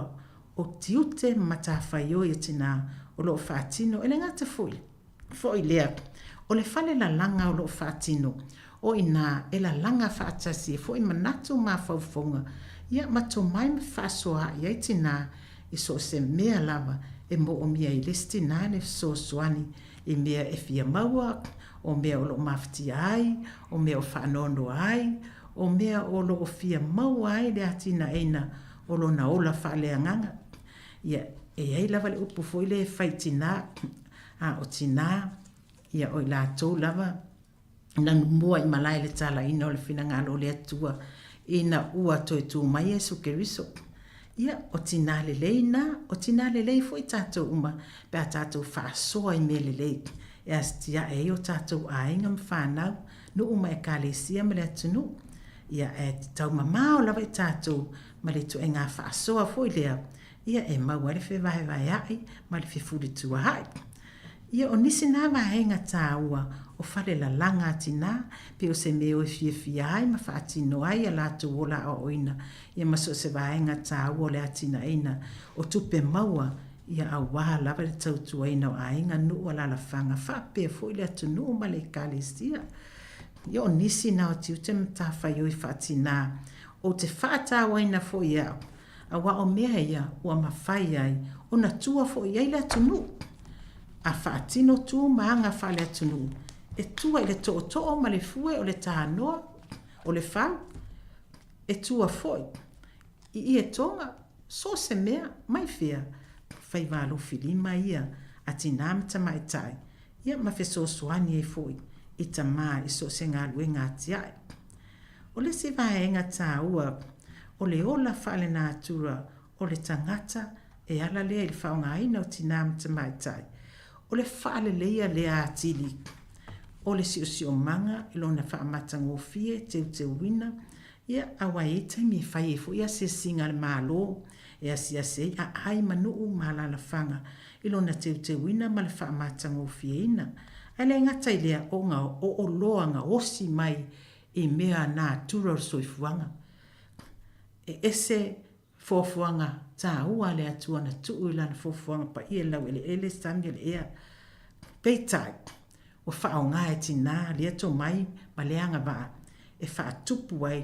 o tiute mata faio ia tina o lo fatino ele ngata foi lea o le fale la langa o lo fatino o ina e la langa fatasi foi manatu ma faufonga ia mato mai me fasoa ia tina i so se mea lava e mo o mia i listina ne so soani e mea e fia maua o mea o lo mafti ai o mea o whanono ai o mea o lo o fia maua ai le atina eina o lo na ola whale anganga ia e ai lava le upu foi le whaitina a o tina ia o la tau lava na mua i malai le tala ina o le finangalo le atua ina ua toi tu mai e sukeriso ia o tina le lei foi tatou uma pe a tatou whaasoa i me le lei e astia e o tatou ainga mwhanau no uma e kalesia me le atunu ia e tau mamao lava i tatou ma le tu e ngā whaasoa foi lea ia e maua le whewai vai ai ma le whiwhuri tua hai ia o nisi nā wahenga tā ua o whare la langa tina pe o se meo e fia ai ma whaatino ai a lātou ola o oina ia maso se wahenga tā ua le atina eina o tupe maua ia a wā lava le tautua eina o ainga nuu ala la whanga whape fo ile atu nuu ma le kalesia ia o nisi nā o tiute mta whai oi whaatina o te whaata waina fo ia a wa o mea ia ua mawhai ai o na tua fo ia ile atu nuu a whaatino tu maanga whale atunu. E tua ile to'o ma le fue o le tānoa, o le whau. E tua foi. I e tonga, so se mea, mai whea. Whai wālo whilima ia, a tinamta mai tai. Ia ma whe so soani e foi. I ta maa i so se ngā lue ngā tiai. O le se vaenga tā ua, o le ola whale nā tura, o le tangata, e ala lea il whaunga ina o tinamta mai tai. O le whaale leia lea atili. O le si o manga, ilo na whaamata ngofie, te wina, ia awa e taimi e whai e fo, ia se singa le malo, e asia se, a ai manuu mala la whanga, ilo na te wina ma le whaamata ngofie ina. Ele ngata i lea o ngā o loa ngā osi mai e mea nā tura o soifuanga. E ese fofuanga tā ua le atua na tuu ilana fofuanga pa ia lau ele sami ele ea. Peitai, o whao ngā e tina le ato mai ma leanga waa e wha tupu ai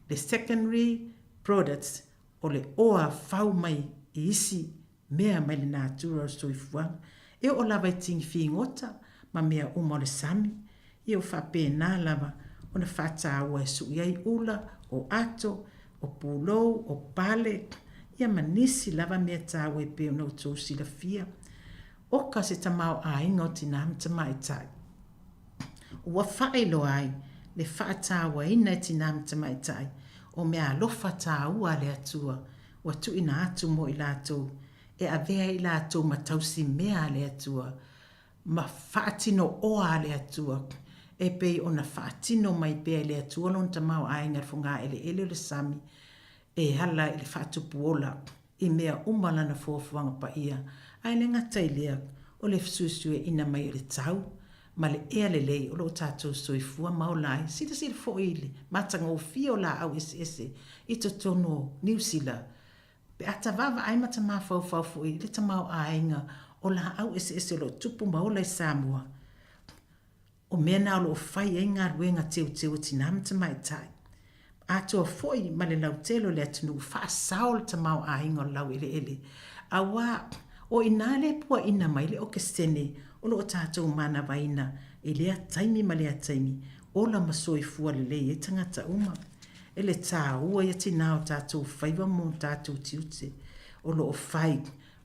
le secondary products o le oa whao mai i isi mea mai le nā tura o soifuanga. E o lava i tingi whingota ma mea uma o le sami. I o wha pēnā lava o na whata ua e sui ai ula o ato o pulou, o pale, ia manisi lava mea tāwe peo no tō sila fia. Oka se tamau a ingo tina mta mai tai. Ua whaelo ai, le whaatawa ina e tina mta mai tai, o mea alofa tāua le atua, ua tu ina atu mo i lātou, e avea i lātou matausi mea le atua, ma whaatino oa le atua, e pei ona whaatino mai pea le atua, lon tamau a inga funga ele le sami, e hala i le whaatupu ola, i mea umala na fuafuanga pa ia, ai le ngata i lea, o le fsusue ina mai le tau, ma le ea le lei, o lo tātou soifua maolai, sida fo ili, matanga o fio la au ese, i to tono New Zealand, pe ata vava ai mata maa fau fo ili, le tamau a inga, o la au ese lo tupu maola i Sāmoa, o mea nao lo fai e ngā ruenga teo tinamta mai tai. Ato foi ma le lautelo le atunu fa saol tamau a ingo lau ele. Awa o inale pua ina mai le o kestene o lo tātou mana vaina e lea taimi ma lea taimi o la masoi fua le le e tangata uma. E le tā ua ia tinao tātou faiva mo tātou tiute o lo o fai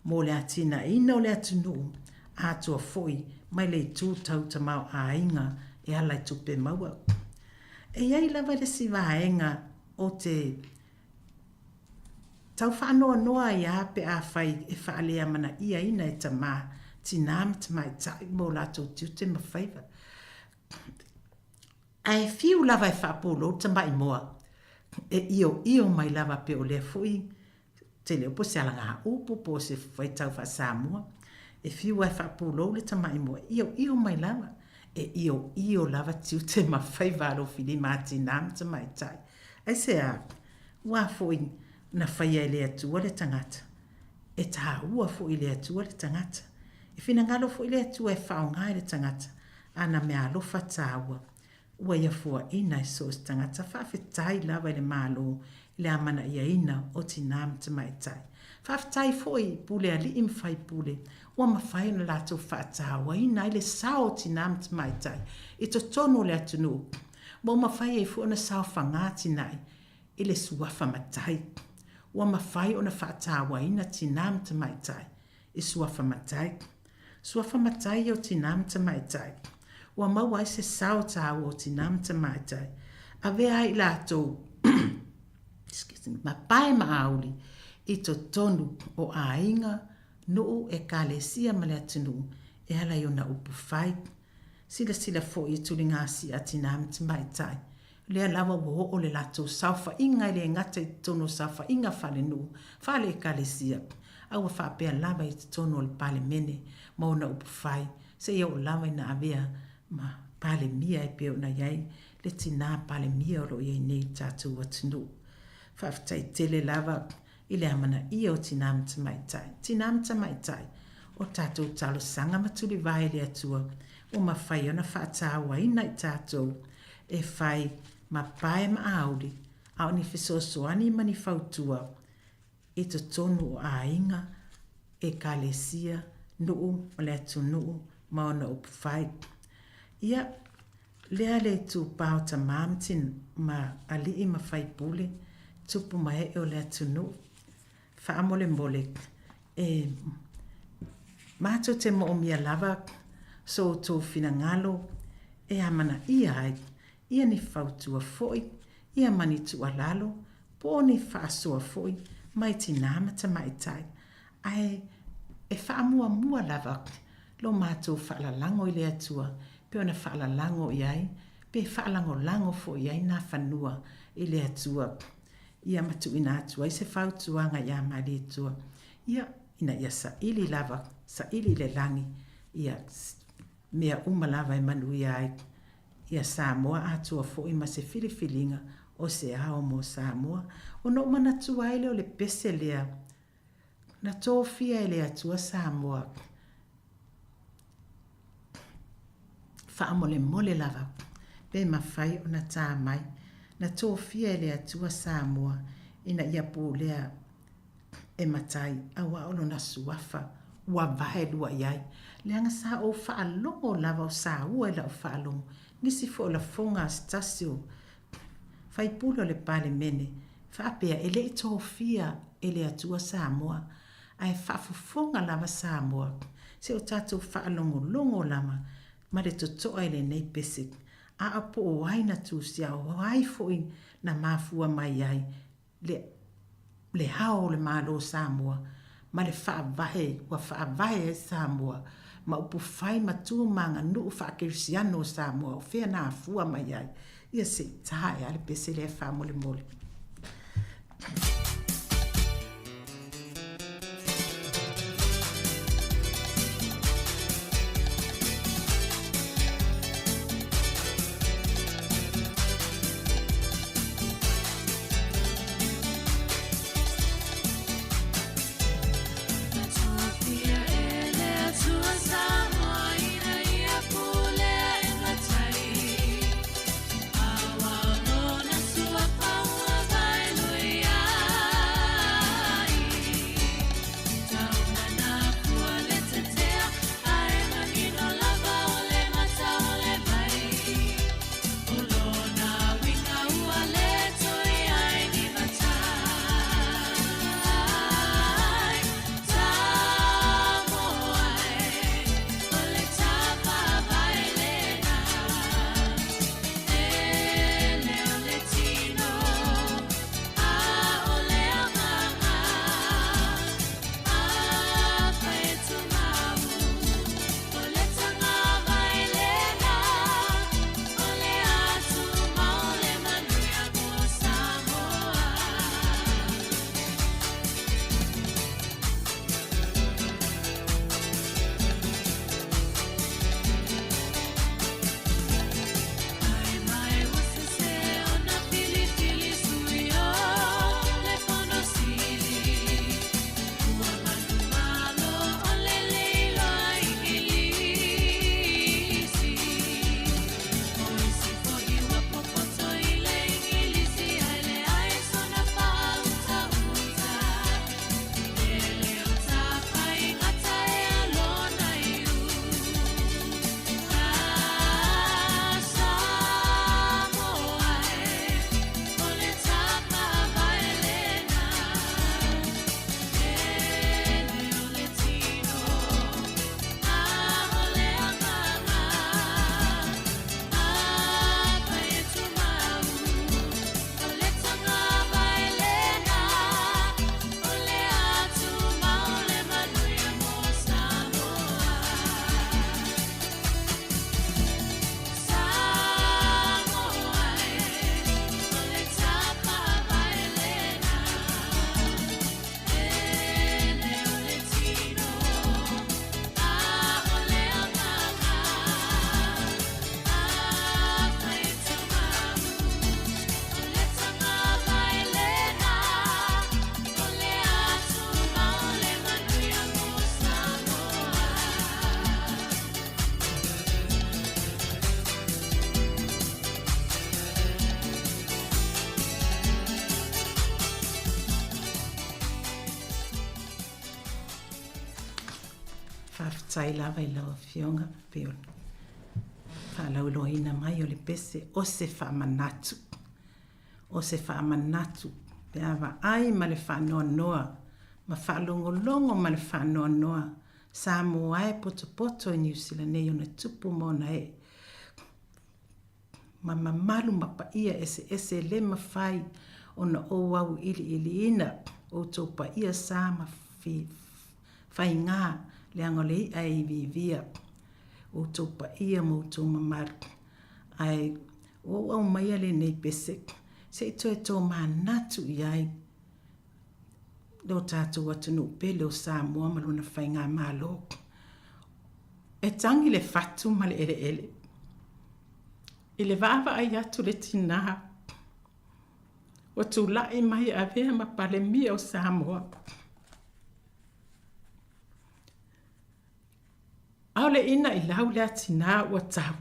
mo le atina ina o le atunu ato foi mai le tū tau tamau a inga e ala i tupe maua. E iai lava le si vaenga o te tau whanoa noa i ape a whai e whaalea mana ia ina e tamā tinam tamai tai mō lātou tiute ma whaiva. Ai fiu lava e whapolo ta mai moa. E io mai lava pe o lea fui. Te leo po se ala ngā upo po se whaitau wha Sāmoa. E fiu ai whapolo le ta mai moa. Io mai lava. E io lava tiu te ma whai waro whili māti nām ta mai tai. Ai se a wā fui na whai ai lea tua le tangata. E tā ua fui lea tua le tangata. E whina ngalo fui lea tua e whaongai le tangata. Ana me alofa tā ua. Ua ia fua ina e so tangata whawhetai lawa i le malo le amana ia ina o tinam te mai tai. Whawhetai foi pule a li im whai pule. Ua mawhai na lato whaatawa ina i le sao tinam te mai tai. I to tono le atunu. Ua mawhai e fua na sao whangati nai i le suafa matai. Ua mawhai o na whaatawa ina tinam te mai tai. I suafa matai. Suafa matai o tinam te mai tai. Ua maua ai se sao tāu o tinam te maitai. A vea ai lātou, ma pae ma auli, i to tonu o ainga, nuu e kālesia ma le atinu, e ala i ona upu whai. Sila fo i tuli ngāsi a tinam te maitai. Lea lawa wo o le lātou saufa inga i le ngata i tono saufa inga whale nuu, whale e kālesia. Aua whapea lawa i tono o le pale mene, ma ona upu whai, se ia o lawa i na avea, ma pale mia e peo na iai, le tina pale mia o lo iai nei tātou atunu. Whawhitai tele lava i le amana ia o tinam ta maitai. Tinam ta maitai o tātou talo sanga matuli vai le atua, o ma whai ona whaatawa ina i tātou, e whai ma pae ma auli, au ni whisosoani mani whautua, e to tonu o a inga, e kālesia, nuu, o le atu nuu, ma ona upu whai. Ia, lea le tu pao ta mamtin ma ali i ma whai pule, tupu mai e o le atunu, whaamole mole, e mātou te mo o mia lava, so tō whina ngalo, e amana ia ai, ia ni whautua foi, ia mani tua lalo, po ni whaasua foi, mai tinama ta mai tai, ai, e whaamua mua lava, lo mātou whaalalango i le atua, pe ona whaalalango i ai, pe whaalango fo i ai nā whanua i le atua. Ia matu ina atua, i se whautuanga ia mali atua. Ia ina ia sa ili lava, sa ili le langi, ia mea lava e manu i ai. Ia Sāmoa atua fo i ma se filifilinga o se ao mo Sāmoa. O no mana tua ele o le pese lea. Na tō fia ele atua Sāmoa. Whaamole mole lava, pe mawhai o na tā mai, na tō fia lea tua Sāmoa, ina ia pō lea e matai, awa olo na suafa, ua vahe lua iai, leanga sa o whaalongo lava o Sāua e la o whaalongo, nisi fo la fonga stasio, whai pulo le pale mene, whaapea ele i tō fia e lea tua Sāmoa, ai whaafufonga lava Sāmoa, se o tātou whaalongo longo lama, ma le totoa ele nei pesik, a apo o waina tu sia o ai foi na mafua mai ai, le hao le malo Sāmoa, ma le whaavahe e Sāmoa, ma upu whai matu manga nuu whaakirisiano Sāmoa, o whea na afua mai ai, ia se tae ale pese le whaamole mole. Awa no na sua paua whawhitai lawa I lawa fionga pe o whalauloina mai o le pese o se whamanatu. O se whamanatu pe awa ai ma le whanoa noa ma whalongolongo ma le whanoa noa Sāmoa e poto I New Zealand nei o na tupu mona e ma mamalu ma pa ia ese le mawhai o na o au ili ina o tō pa ia sā ma whai ngā le angolei ai vivia o tō pa ia mo tō mamaru ai o au mai ale nei pese se I tō manatu I ai lo tātou atunu pele o Sāmoa ma luna whai ngā mālo e tangi le whatu ma le ele I le wawa ai atu le tina o tū lai mai a vea ma pale mia o Sāmoa au le ina I lau le atina wa tau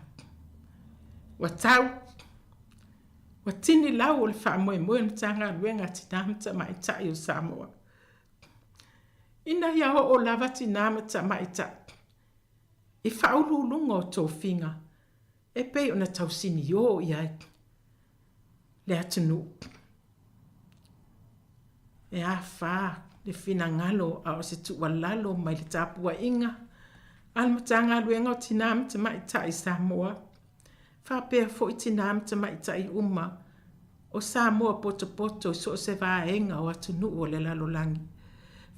wa tini lau o le wha moe moe na tanga luenga tina mta mai tai o Sāmoa ina ia o lava tina mta mai tai I whaulu lunga o tō whinga e pei o na tausini o iai le atunu e a wha le whina ngalo a o se tuwa lalo mai le tāpua inga almatanga luenga o tinam te mai tai Sāmoa wha pēr fo I tinam te mai tai uma o Sāmoa poto so se vaenga o atunu o le lalo langi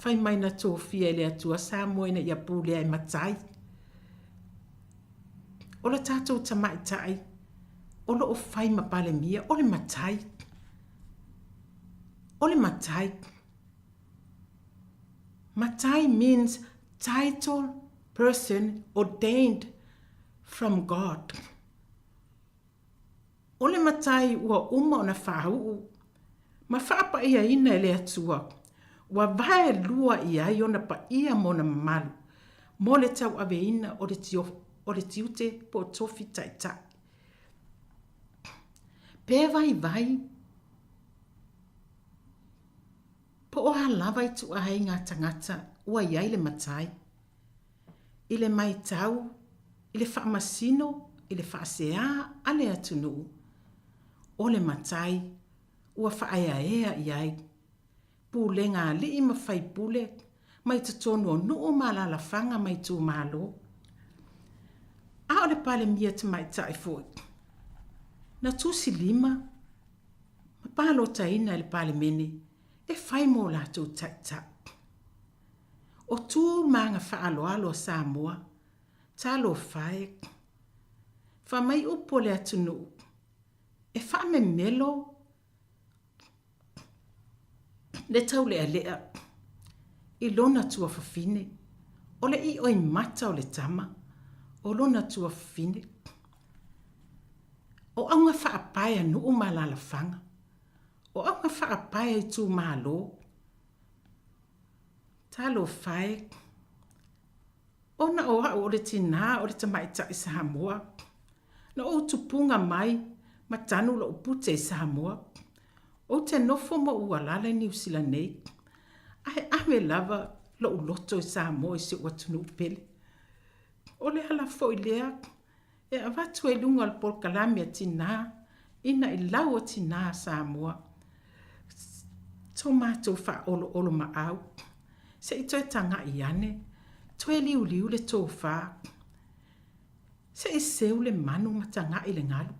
whai mai na tō fia le atua Sāmoa ina ia pūlea I matai o le tātou tamai tai, o lo o whai ma pale mia, o le matai. O le matai. Matai means title person ordained from God. O le matai ua uma o na whahuu, ma whaapa ia ina le atua, ua vae lua ia I ona pa ia mo na mamalu, mo le tau ave ina o le tiute po tofi taitai. Pe vai, po o halava I tu ahai ngā tangata ua iai le matai. I le mai tau, I le whaamasino, I le whaasea, a le atunu. O le matai, ua whaaya ea iai. Pule ngā li I mawhai pule, mai tatonu o nuu malala whanga mai tū malo. A o le pale mia te mai tai foi. Na tusi lima, ma palo taina le pale mene, e whai mō lātou taita. O tū manga whaaloalo a Sāmoa, tālo whae. Wha mai upo le atunu, e wha me melo, le tau le alea, I lona tua whawhine, o le I oi mata o le tama, o lona tua whawhine. O aunga whaapaia nu malala whanga. O aunga whaapaia I tū malo. Tālo whae. Ona o hao o le tina o le tamaita I Sāmoa. Na o tupunga mai ma tanu lo upute I Sāmoa. O te nofo mo ualala I New Zealand nei. Ahe ame lava lo uloto I Sāmoa I se watunu upele. O le hala fo I lea. E avatu e lunga al pol kalami a tina, ina I lau o tina a Sāmoa. Tō mātou wha olo ma au. Se I toi tanga I ane, toi liu le tō wha. Se I seu le manu ma tanga I le ngalu.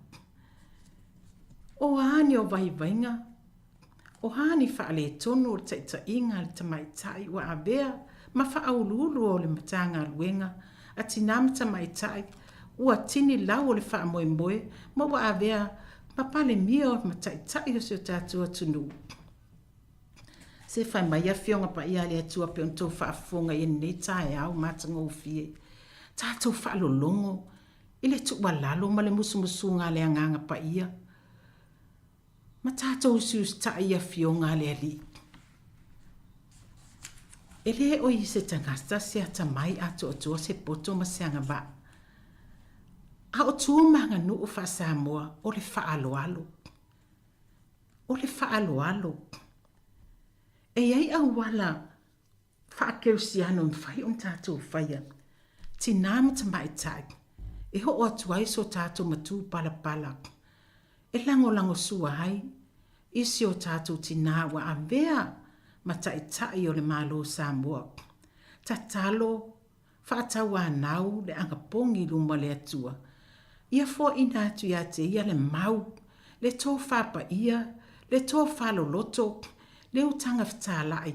O haani o vainga, o haani wha le tonu o taita inga le tamai tai wa avea, ma wha au lulu o le matanga luenga, a tina ma tamai tai, ua tini lau o le wha moe moe, ma wa avea, ma pale mia o ma tai o se o tātua tunu. Se whai mai a whionga pa ia le atua pe on tō whaafonga I nei tae au matanga o fie. Tātou whaalolongo, I le tuwa lalo ma le musu ngā le anganga pa ia. Ma tātou sius ta ia whionga le ali. E le o I se tangasta se ata mai ato atua se poto ma se anga ba. A o tūmanga nu o wha Sāmoa o le whaaloalo. O le whaaloalo. E iai au wala whaakeusiano mwhai on tātou whaia. tina matamai tai. E ho o atu ai so tātou matu pala pala. E lango sua hai, isi o tātou tina wa avea matai tai o le malo Sāmoa. Ta talo, whaatau anau le angapongi luma le atua. Ia fo ina atu ia te ia le mau, le tō whapa ia, le tō whalo loto, le utanga whatalai,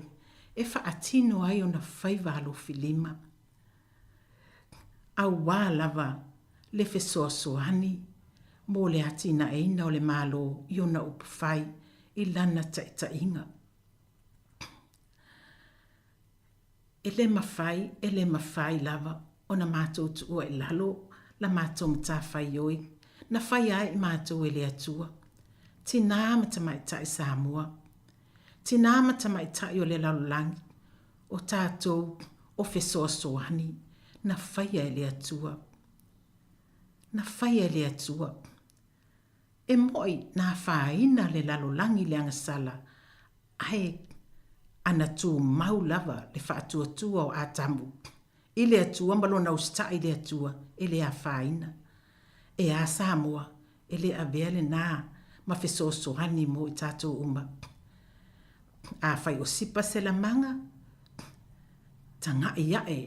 e whaatino ai o na whaiwalo filima. Au wā lava, le fesoasoani, mō le atina eina o le malo i ona upawhai i lana taitainga. E le mawhai lava, o na mātou tua e lalo, la mātou matawhai oi, na whai ai mātou e le atua. Tina matamai tai Sāmoa. Tina matamai tai o le lalolangi, o tātou o fesoasoani, na whai ai le atua. Na whai ai le atua. E moi na whaina le lalolangi le angasala, ai ana tū mau lava le whaatua o atamu. I le atua malona ustai le atua, e le a whaina. E a Sāmoa, e le a veale nā, ma fesoasoani mo i tātou uma. A whai o sipa se la manga, tanga i ae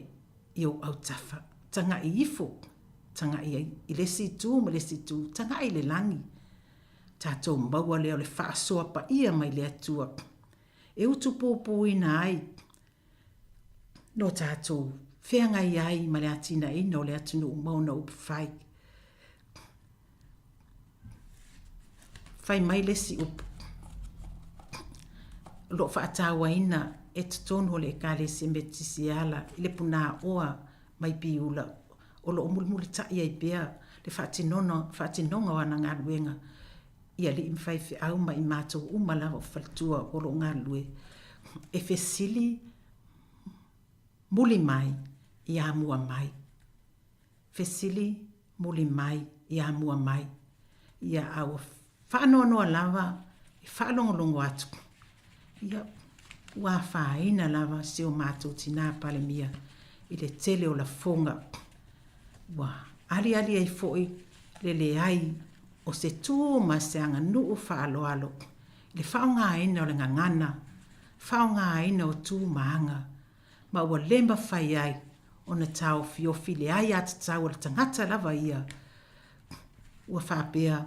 i o au tafa, tanga i ifo, tanga i le situ, ma le situ, tanga i le langi. Tātou maua leo le whaasoa pa ia mai le atua. E utu pōpū ina ai, no tātou, whenga i ai ma le atina ina o le atunu umauna upawhai. Whai mai lesi upu. Lo whaatawa ina e tutonu le kare se metisi ala, le puna oa mai piula. O lo omulmuli tai ai pia, le whaatinonga wana ngā ruenga. Ia li imwhai whi au mai mātou umala o whaltua o lo ngā lue. E whesili muli mai i amua mai. Whesili muli mai i amua mai. Ia au whaanoanoa lava i whaalongolongo atu. Ia ua whaina lava se o mātou tina pale mia i le tele o la fonga. Ua ali ai foi le ai o se tū ma se anga nuu whaaloalo. Le whaonga aina o le ngangana, whaonga aina o tū maanga, ma ua lemba whai ai o na tau fiofi le ai ata tau le tangata lava ia. Ua whaapea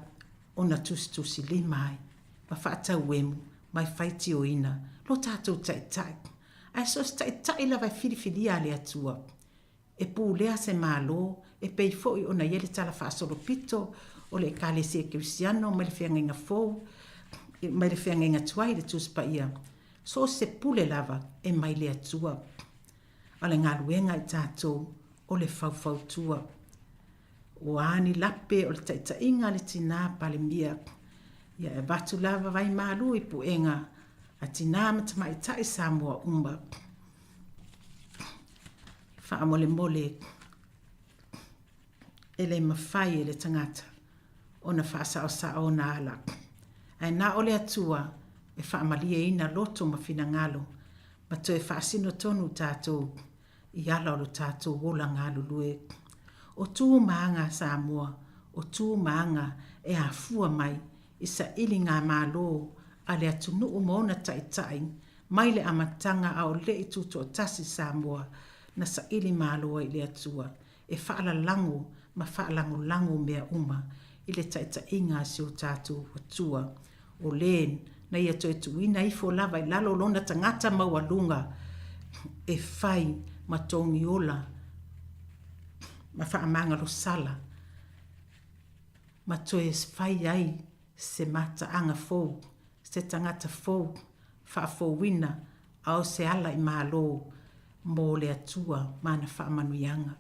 o na tusi lima ai, ma whaatau wemu, mai whaiti o ina, lo tātou tai. Ai so tai lava whiriwhiria le atua. E pū lea se mālo, e pei foi o na yele tala whaasolo pito, o le Ekalesia Kirisiano, mai le whiangainga fōu, mai le whiangainga tuai le tūspa ia. So se pule lava e mai le atua. A le ngā ruenga i tātou o le whauwhau tua. O ani lape o le taitainga le tina pale mia. Ia e batu lava vai malu i puenga a tina matamai tai Sāmoa umba. Wha mole e le mawhai e le tangata. O na whaasao na ala. Ai nā ole atua e whaamalia ina loto ma whina ngalo. Ma to e whaasino tonu tātou i ala o lo tātou wola ngalo lue. O tū maanga Sāmoa, o tū maanga e a fua mai i sa ili ngā mālo a le atunu umona tai mai le amatanga a o le i tuto o tasi Sāmoa na sa ili mālo i le atua. E whaala lango ma whaalango lango mea uma. I le taitainga se o tātou watua o len na ia toi tuina i fo lava i lalo lona tangata maualunga e whai ma tongi ola ma whaamanga lo sala ma toi whai ai se mata anga fōu se tangata fōu whaafōwina au se ala i mālo mō le atua mana whaamanuianga.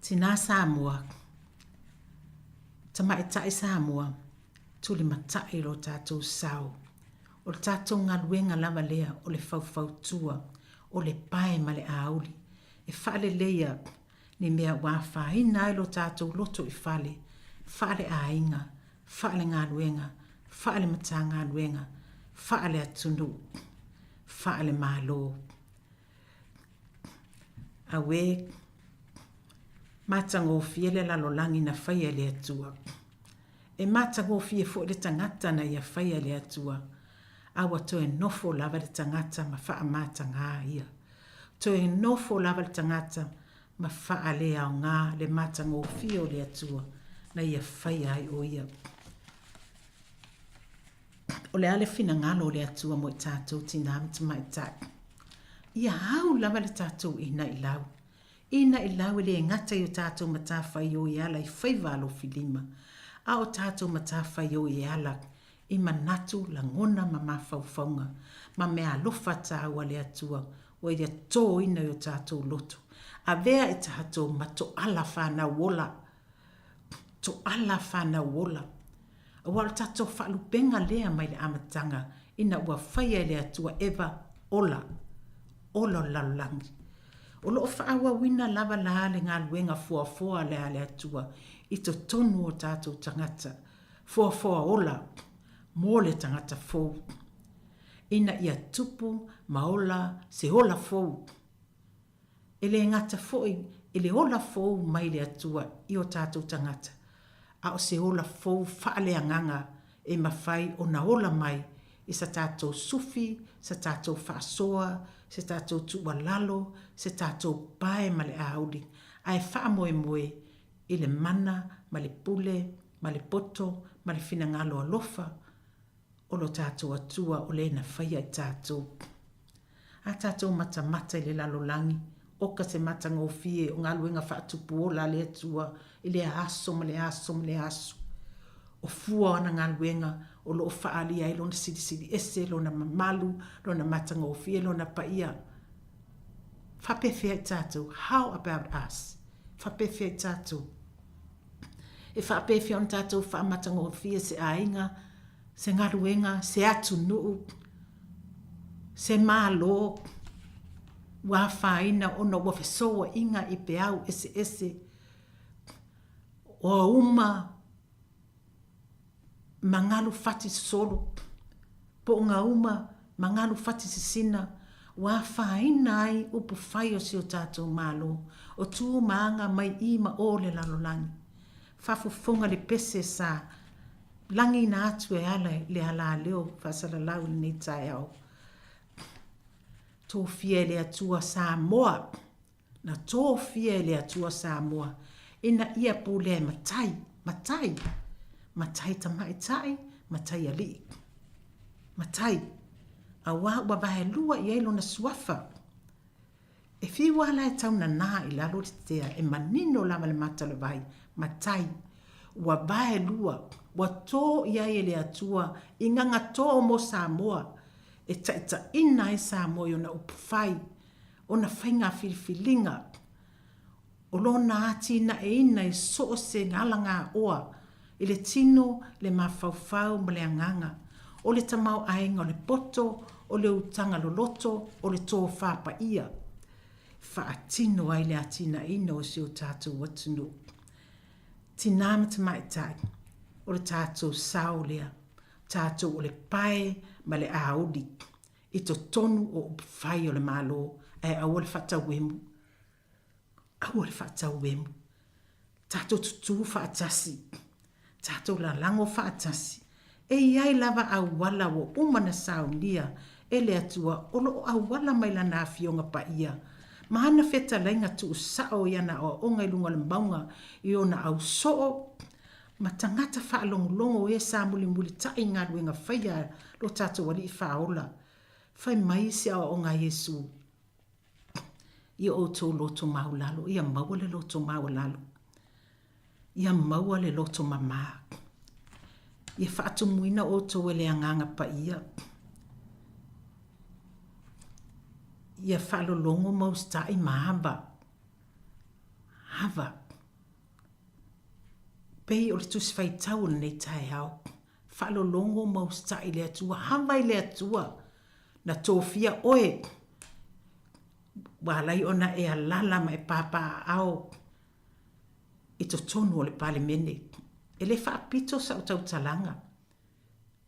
Tina Sāmoa Tamai tai Sāmoa, tuli matai lo tātou sau. O le tātou ngā luenga lava lea o le whauwhau tua, o le pae ma le auli. E whale leia ni mea wāwhaina i lo tātou loto i whale. Whale ainga, whale ngā luenga, whale mata ngā luenga, whale atunu, whale mālo. A we matango fie le lalolangi na whaia le atua. E matango fie fo le tangata na ia whaia le atua. Awa to e nofo lava le tangata ma wha amata ngā ia. To e nofo lava le tangata ma wha le au ngā le matango fie o le atua na ia whaia ai o ia. O le ale fina ngalo o le atua mo i tātou tina amita mai tai. Ia hau lava le tātou ina i lau. Ina i lau le ngata i o tātou matawhai o i ala i whaivalo filima. A o tātou matawhai o i ala i manatu la ngona ma mawhauwhaunga. Ma mea lofa tāua le atua o i tō ina i o tātou loto. A vea i tātou ma to ala whana wola. To ala whana wola. A wala tātou whaalupenga lea mai le amatanga ina ua whaia le atua eva ola. Ola lalangi. O loo whaawa wina lava la le ngā luenga fua le ale atua i to tonu o tātou tangata. Fua ola, mō le tangata fōu. Ina ia tupu maola se ola fōu. Ele ngata fōi, ele ola fōu mai le atua i o tātou tangata. A o se ola fōu whaale anganga e mawhai o na ola mai i sa tātou sufi, sa tātou whaasoa, se tātou tua lalo, se tātou pae ma le audi. Ai wha moe i le mana, ma le pule, ma le poto, ma le fina ngalo alofa, o lo tātou atua o le na whaia i tātou. A tātou mata i le lalolangi, oka se mata ngofie o ngā luenga whaatupu o la le atua, i le aso, ma le aso, ma le aso. O fua ana ngā luenga, o lo whaali ai lona siri ese, lona mamalu, lona mata ngofie, lona paia. Whapewhia i tātou, how about us? Whapewhia i tātou. E whapewhia on tātou whaamata ngofie se ainga, se ngā luenga, se atu nuu, se mālo, wa whaina ona wa fesoa inga i peau ese. O uma, mangalu fati solo, po ngā uma, mangalu fati sisina, wa whaina ai upu whai o si o tātou mālo, o tū maanga mai ima o le lalolangi. Whafufunga le pese sa, langi na atu e ala le ala leo, whasala lau ni tai au. Tō fie le atua Sāmoa, na tō fie le atua Sāmoa, ina ia pule matai tamai tai, matai ali. Matai, a wa vahe lua i eilo na suafa. E fi wala e tauna nā i lalo tea, e manino lama le mata le vai, matai, wa vahe lua, wa tō i ele atua, i nganga tō mo Sāmoa, e taita ina e Sāmoa i ona upufai, ona whainga whiriwhilinga, o lona ati na e ina i so se ngala ngā oa, i le tino, le mawhauwhau, ma le anganga, o le tamau ainga, o le poto, o le utanga loloto, o le tō whapa ia. Whaatino ai le ati na ina o si o tātou watunu. Tinamata mai tai, o le tātou sao lea, tātou o le pae, ma le audi, i to tonu o upwhai o le malo, e awa le whatauemu. Awa le whatauemu. Tātou tutu whaatasi, tātou la lango whaatasi, e iai lava au wala o umana saunia, e le atua, o lo au wala mai la nā fionga pa ia, ma ana feta lainga tu sao iana o onga ilunga le maunga, i ona au soo, ma tangata whaalongolongo e sa muli tai ngā ruenga whaia lo tātou wali i whaola. Whai mai se o ngā Yesu. I o tō loto maulalo, ia maua le loto maulalo. Ia maua le loto mama. Ia whaatu muina o tō ele anganga pa ia. Ia whaalolongo maustai mahaba. Hava. Pei o le tusi whai tau nei tai hao. Whaalolongo maustai le atua. Hawai le atua. Na tōwhia oe. Walai ona e alala ma e papa ao. I to tonu o le pale mene. E le whaapito sa o tau talanga.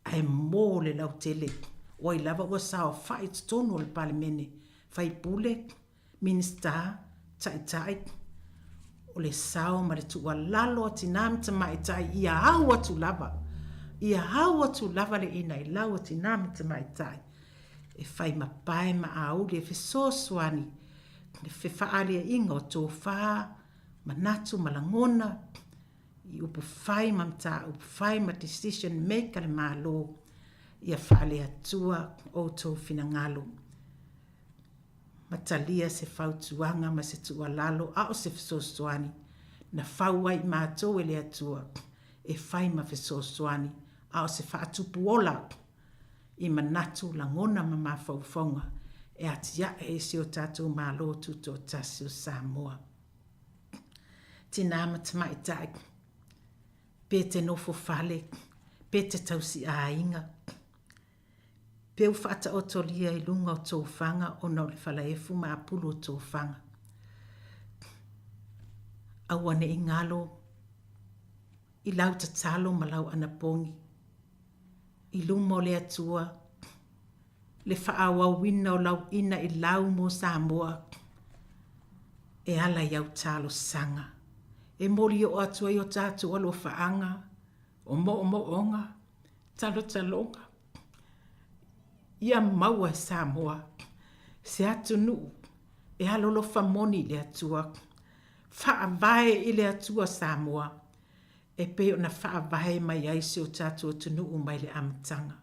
Ai mō le lau tele. O i lava ua sao whai to tonu o le pale mene. Whai pule, minister, tai o le sao ma le tua lalo tina mai tai ia haua tu lava. Ia haua tu lava le ina I lau tina mai tai. E fai ma pae ma au le fe sosuani. Le fe faalia inga o tō wha, ma natu ma langona. I upu fai ma mta, upu fai ma decision maker le malo. Ia faalia tua o tō fina ngalo. Matalia se fautuanga ma se tua lalo a o se fesosoani. Na fauai mātou e le atua. E fai ma fesosoani a o se faatupu ola. I manatu langona ma mafaufonga. E atia e se o tātou mālo tuto tasi o Sāmoa. Tina matamai tai. Pe te nofo fale. Pe te tausi a inga. Peu whaata o tolia I lunga o tō whanga o nau le whalaefu ma apulu o tō whanga. Awane I ngalo, I lau tatalo ma lau anapongi. I lumo le atua, le whaawa wina o lau ina I lau mo Sāmoa. E ala iau talo sanga. E mori o atua I o tātu alo whaanga, o mo onga, talo talonga. Ia maua Sāmoa, se atu nuu, e halolo famoni le atua. Whaavae I le atua Sāmoa, e peo na whaavae mai aise o tātua tunuu mai le amatanga.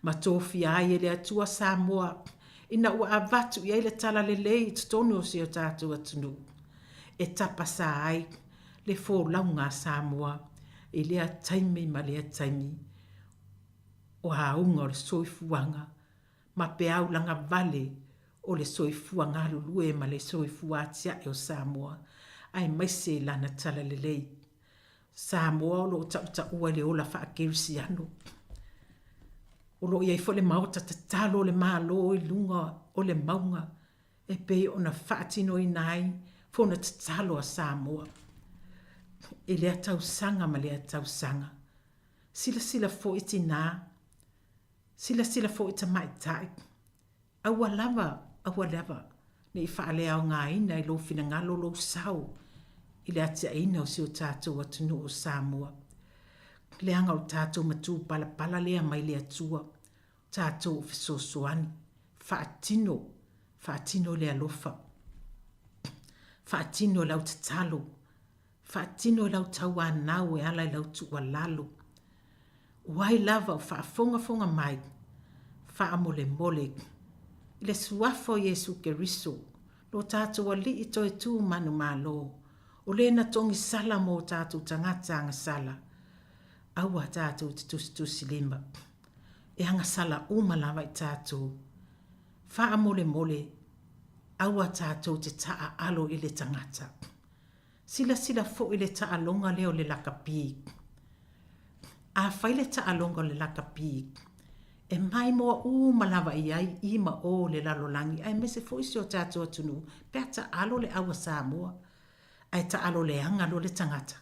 Ma tōwhi ai le atua Sāmoa, ina ua avatu I aile tala le lei tutonu o se o tātua tunuu. E tapasa ai, le fō launga Sāmoa, I lea taimi ma lea taimi. O haunga o le soifuanga, ma pe au langa vale o le soifuanga lulue ma le soifua atia o Sāmoa. Ai maise lana tala le lei. Sāmoa o lo tauta ua le ola wha kirisi anu. O lo iai fo le maota tatalo le malo I lunga o le maunga. E pe o na whaatino I nai fo na tatalo a Sāmoa. E lea tausanga ma lea tausanga. Sila fo iti nā. Sila fo ita mai tai. Awa lava. Ne I whaalea o ngā ina I lo fina ngalo lo sau. I le atia ina o si o tātou atunu o Sāmoa. Le anga o tātou matu pala lea mai le atua. Tātou o fisosoani. Whaatino le alofa. Whaatino lau tatalo. Whaatino lau taua nau e ala I lau tua lalo. Wai lava o whaafonga mai. Whaamole. I le suafo Yesu Keriso. Lo tātou a li I toi tū manu malo. O le na tongi sala mo tātou tangata anga sala. Aua tātou te tusi lima. E anga sala umalawa I tātou. Whaamole. Aua tātou te taa alo I le tangata. Sila fo I le taa longa leo le lakapi. A whaile taa longa le lakapi. E mai moa umalawa I ai ima o le lalolangi. Ai mese fo isi o tātou atunu. Pea taa alo le awa Sāmoa. Ai ta alo le anga lo le tangata.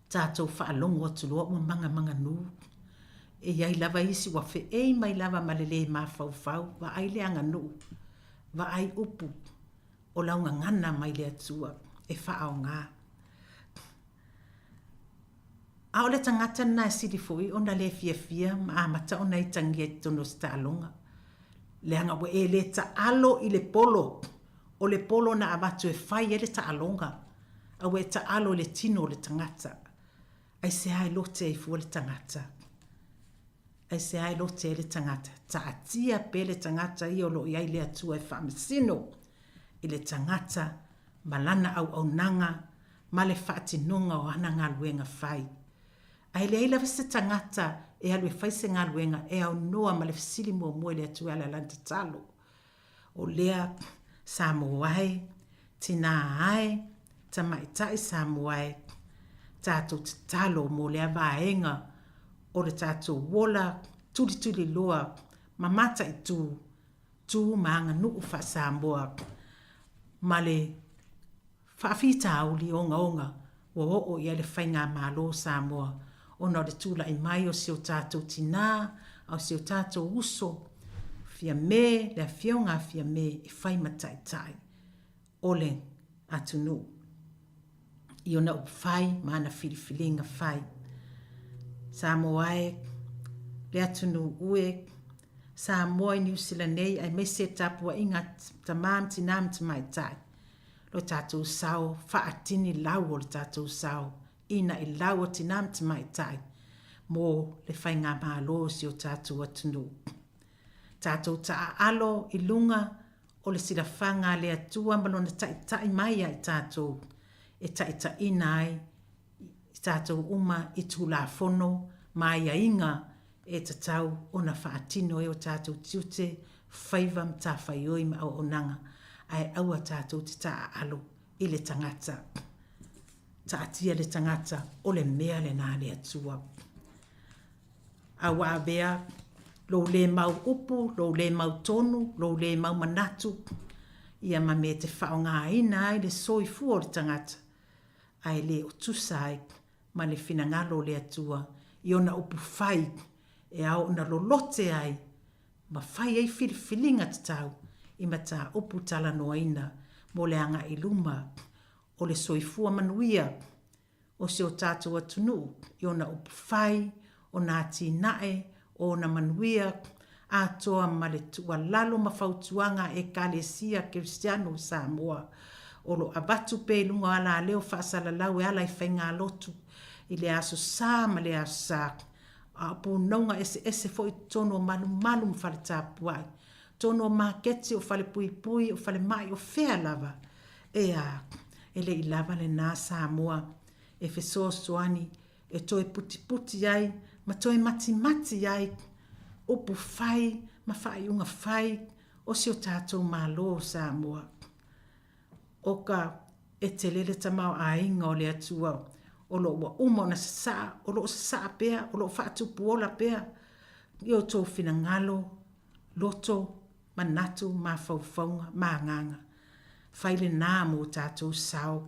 Tātou whaalongo atulua o manga nu. E iai lava isi wafe e mai lava malele ma fau. Wa ai le anga nu. Wa ai upu. O launga ngana mai le atua. E whaao ngā. A o le tangata na siri foi ona le fia ma amata ona I tangi e tono stalonga. Le anga wa e le ta alo I le polo. O le polo na abatu e fai e le ta alonga. A we ta alo le tino le tangata. Ai se ai lote I fu le tangata. Ai se ai lote le tangata. Ta atia pe le tangata I o lo iai le atua e whaamisino. I le tangata malana au nanga ma le whaatinonga o hana ngā luenga fai. Ai le aila vese tangata e alwe fai se ngā luenga e au noa ma le fisili mua le atua ala lanta talo. O lea Sāmoa ai, tina ai, tamaitai Sāmoa ai, tātou te talo mo lea vaenga o le tātou wola, tuli loa, mamata I tū maanga nuu wha Sāmoa, ma le whaafita au li onga, o ia le whainga mālo Sāmoa, ona o le tūla I mai o si o tātou tina, o si o tātou uso, fia me, le fionga fia me, I whai matai tai. ole atunu. I ona upu whai, mana whiriwhiringa whai. Sāmoa e, le atunu ue, Sāmoa i New Zealand nei, ai mese tapua inga tamam tinam tamai tai. Lo tātou sao, whaatini lau o le tātou sao, ina i lau o tinam tamai tai, mō le whainga mālo si o tātou atunu. Tātou taa alo i lunga o le silawhanga le atua malona tai mai ai tātou, e tai ina ai, i tātou uma i tūlafono, mai a inga, e tatau o na whaatino e o tātou tiute, whaiva mta whaioi ma o onanga, ai aua tātou te taa alo i le tangata. Taatia le tangata o le mea le nā le atua. Awa bea, lo le mau upu, lo le mau tonu, lo le mau manatu, ia ma me te whaonga ina ai le soifu o le tangata, ai le o tusai, ma le finangalo le atua, i ona upu whai, e au na lolote ai, ma whai ai whiriwhilinga te tau, i ma tā upu tala noa ina, mo le anga i luma, o le soifua manuia, o se o tātou atunu, i ona upu whai, o nā tīnae, o na manuia, a toa ma le tua lalo ma whautuanga e Kalesia Kristiano Sāmoa, o lo abatu pe lunga ala leo whaasala lau e ala i whainga lotu, i le aso sā ma le aso sā, a po naunga ese fo i tono malu mwhale tāpuai, tono maketi o whale pui pui, o whale mai o whea lava, e le i lava le nā Sāmoa, e whesoa soani, e toi puti puti ai, ma toi mati ai, upu whai, ma whai unga whai, o si o tātou mālo Sāmoa. Oka e te lele tamau a inga o le atua, o lo wa uma na sa, o lo sa pea, o lo whaatu puola pea, i o tō whina ngalo, loto, manatu, ma whauwhaunga, ma nganga. Whaile nā mō tātou sao.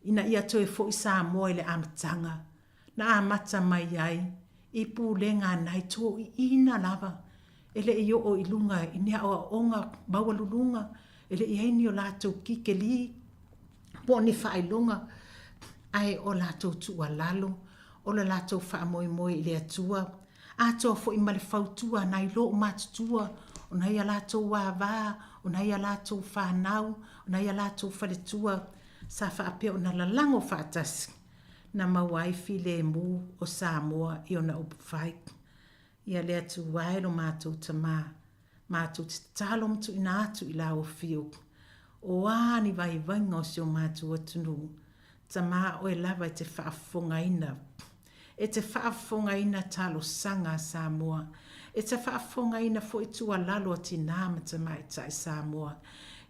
Ina ia toi fo i Sāmoa i le amatanga, na amata mai ai, i pūlenga nai tō i ina lava, ele i o ilunga, i nea o onga, maua lulunga, ele i heini o lātou kikeli, po ni whailunga, ai o lātou tua lalo, o la lātou wha moi moi i le atua, a tō fo i male whautua, nai lo mātutua, o nai a lātou wāwā, o nai a lātou whānau, o nai a lātou whaletua, sa whaapea o na lalango whaatasi, na mawaifi le mu o Sāmoa i o na upwhai. Ia le atu waero mātou tamā, mātou te talo mtu ina atu i la o fio. O wāni vai vainga o sio mātou atunu, tamā o e lava e te whaafonga ina. E te whaafonga ina talo sanga Sāmoa. E te whaafonga ina fo i tua lalo ati nāma tamā i tai Sāmoa.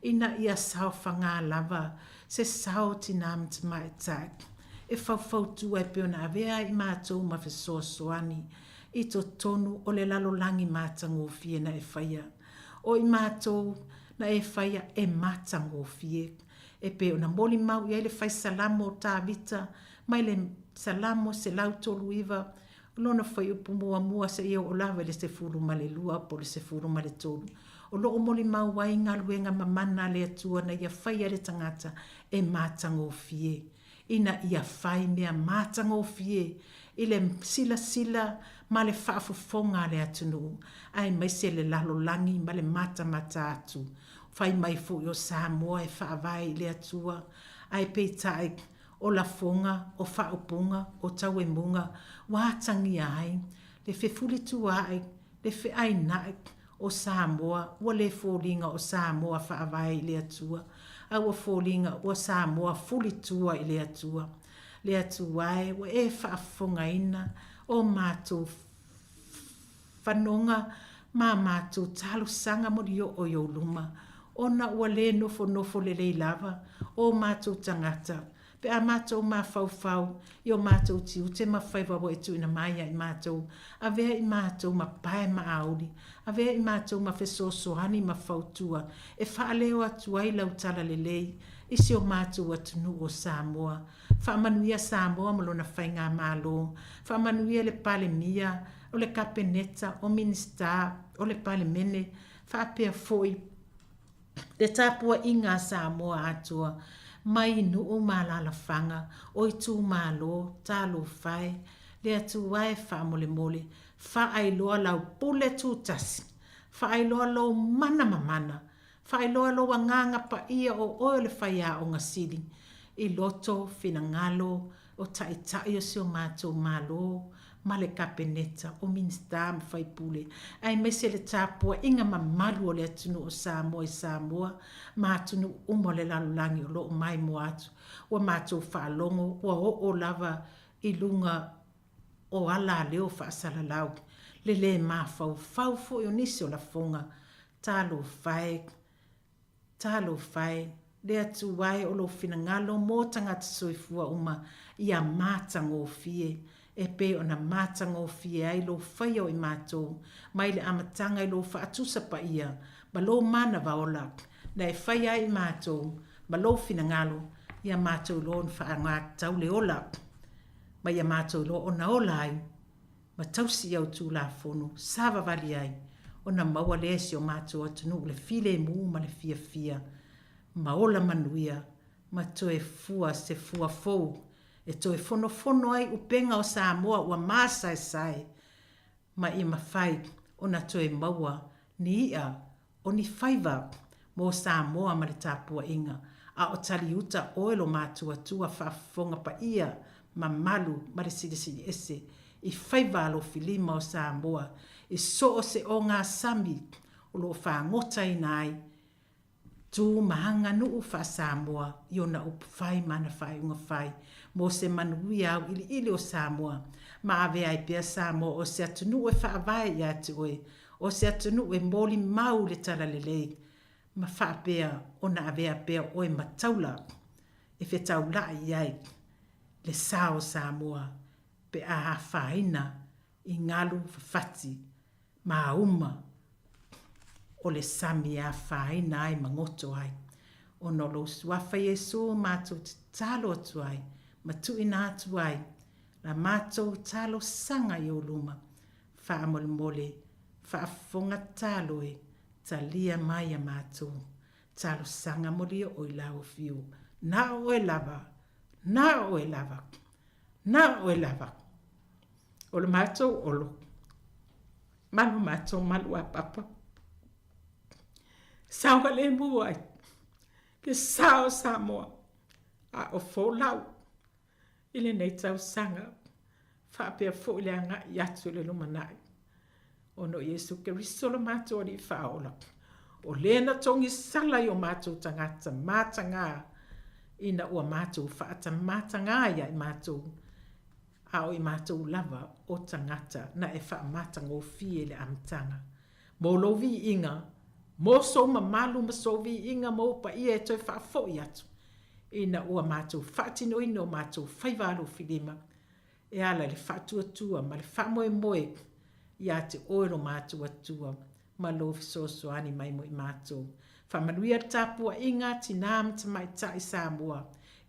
Ina ia sao whanga lava, se sao ti nāma tamā i tai. E whauwhautu e peona avea i mātou ma whesoa soani, i to tonu o le lalo langi mātango fie na e whaia. O i mātou na e whaia e mātango fie. E peona moli mau i ele whai salamo o tā vita, mai le salamo se lautolu iwa, lona whai upu mua se ia o lawa le se furu ma le lua, po le se furu ma le tolu. O loo moli mau wai ngā luenga mamana le atua na ia whaia le tangata e mātango fie. Ina ia whai mea mātango fie, i le sila ma le whaafofonga le atunu, ai mai se le lalo langi ma le mata atu. Whai mai fu o Sāmoa e whaavai le atua, ai peitai o la fonga, o whaupunga, o tau e munga, wātangi ai, le whewhuli tua ai, le wheai nai o Sāmoa, ua le fōlinga o Sāmoa whaavai le atua, au fōlinga o Sāmoa fuli tua i le atua. Le atua e o e whaafonga ina o mātou whanonga, mā mātou talo sanga mori o yo luma. Ona ua le nofo le lava o mātou tangata. Pe a mātou mā whau, i o mātou tiu te ma whaiwawa e tuina mai i mātou. A vea i mātou ma pae ma auri. A vea i mātou ma whesosohani ma whautua. E whaaleo atu ai lau tala le lei. Isi o mātou atunu o Sāmoa. Whaamanuia Sāmoa malona whainga mālo. Whaamanuia le pale mia, o le kapeneta, o minista, o le pale mene. Whaapea foi Te tāpua inga Sāmoa atua, mai nu o malala fanga, oi tū malo, tālo whai, le atu wai wha mole mole, wha ai loa lau pule tū tasi, wha ai loa lau mana mamana, wha ai loa lau nganga pa ia o oe le whai a o ngasiri, i loto, whina ngalo, o tai tai o sio mātou malo, ma le kapeneta o minsta ma fai pule. Ai mese le tāpua inga mamalu o le atunu o Sāmoa i Sāmoa, ma atunu umo le lalulangi o lo o mai mo atu, o mātou whaalongo, o lava i lunga o ala leo whaasala lau. Le ma fau fo o nisi o la fonga, tālo whai, le atu wai o lo finangalo mo tangata soifua uma i a mātango fie, e pe ona mātango fie ai lo whaio i mātou, mai le amatanga i lo whaatusa pa ia, ma lo mana vaola, na e whai ai i mātou, ma lo finangalo, ia mātou lo on whaanga tau le ola, ma ia mātou lo ona ola ai, ma tausi au tū la fono, sāwa vali ai, ona maua le esi o mātou atunu, le file mu ma le fia, ma ola manuia, ma toe fua se fua fou, e toe fono ai upenga o Sāmoa ua māsae, ma i mawhai ona toe maua ni ia o ni whaiva mo Sāmoa ma le tāpua inga, a o tali uta oelo mātua tua whaafonga pa ia ma malu ma le sidi ese, i whaiva alo filima o Sāmoa, i so o se o ngā sami o lo whaangota i nai, tu mahanga nuu wha Sāmoa, i ona upu whai mana whai unga whai, mo se manui au ili o Sāmoa, ma ave ai pia Sāmoa o se atunu e wha avai i atu oe, o se atunu e moli mau le tala lelei, ma wha pia ona ave a pia oe mataula, e whe taula i ai, le sao Sāmoa, pe a whaina i ngalu whawhati, ma uma, o le sami a whaina ai mangoto ai. O nolo suafa Yesu mātou te talo atu ai, ma tuina atu ai, la mātou talo sanga i o luma, wha mole mole, wha fonga talo e, ta lia mai a mātou, talo sanga mole o i lau fiu, na o e lava, o le mātou olo, malu mātou malu a papa, Sawa le muai, ke sao Sāmoa, a o fōlau, ile nei tau sanga, whapea fō le anga i atu le lumanai. Ono Yesu Keristo lo mātou ni whaola, o lena tongi sala i o mātou tangata, mātanga, ina ua mātou whaata mātanga ia i mātou, a o i mātou lava o tangata, na e wha mātanga o fie le amtanga. Mo lovi inga, mo so malu ma so vi inga mo pa ia e toi wha fo i atu. Ina ua mātou whaatino ino mātou whaiwalo filima. E ala le whaatua tua ma le whamoe moe i ate oero mātou atua ma lo fisosoani mai mo i mātou. Whamanuia tāpua inga tinām tamai ta i Sāmoa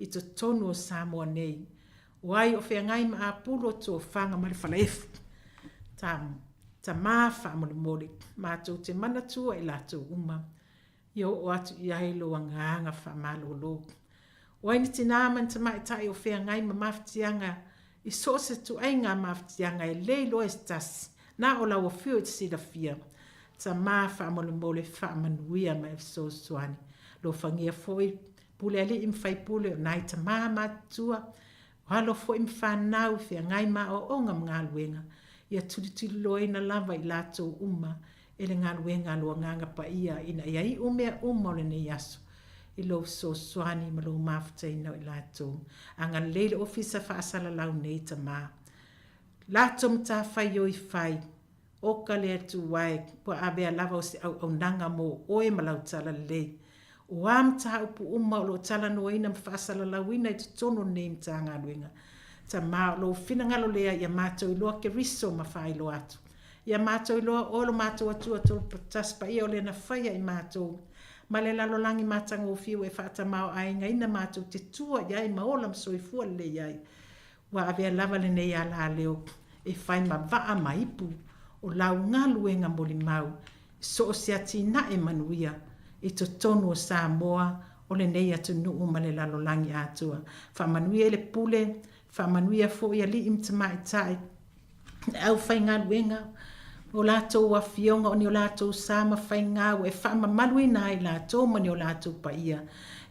i to tonu o Sāmoa nei. Wai o whea ngai ma a pulo tō whanga ma le whalaefu. Ta māwha mole mole, mātou te manatua i lātou uma. Io o atu i ailo a ngāanga wha mālolo. Waini te nāman ta mai tai o whea ngai ma mawhtianga, i so se tu ai ngā mawhtianga e leilo e stasi, nā o lau o whio i te sida whia. Ta māwha mole mole wha manuia ma e so suani. Lo whangia foi, pule ali im whai pule o nai ta māmatua, halo foi im whanau whea ngai ma o onga mga luenga. Ia tuli loina lava i lātou uma, ele ngā luenga loa nganga pa ia, ina ia i umea uma o le nei aso, i lo so swani ma lo mawhtaina i lātou. Anga leile ofisa whaasala lau nei ta mā. Lātou mta whai o i whai, o ka le atu wai, po avea lava o se au nanga mo oe ma lau tala le. O amta upu uma o lo tala noa ina mwhaasala lau ina i tutono nei mta ngā luenga. Ta mā lo whina ngalo lea ia mātou i loa ke riso ma whai lo atu. Ia mātou i loa olo mātou atua tō taspa ia o le na whaia i mātou. Ma le lalolangi mātanga o whiu e whaata mao ainga ina mātou te tua iai ma ola msoifua le iai. Wa avea lava le nei ala leo e whai ma waa ma ipu o lau ngā luenga moli mau. So o se ati na e manuia I to tonu o Sāmoa, o le nei atu nuu ma le lalolangi atua. Whamanuia le pule, whamanuia fo ia li imtamai tai, au whainga luenga, o lātou a fionga o ni o lātou sāma whainga o e whamamaluina ai lātou ma ni o lātou pa ia.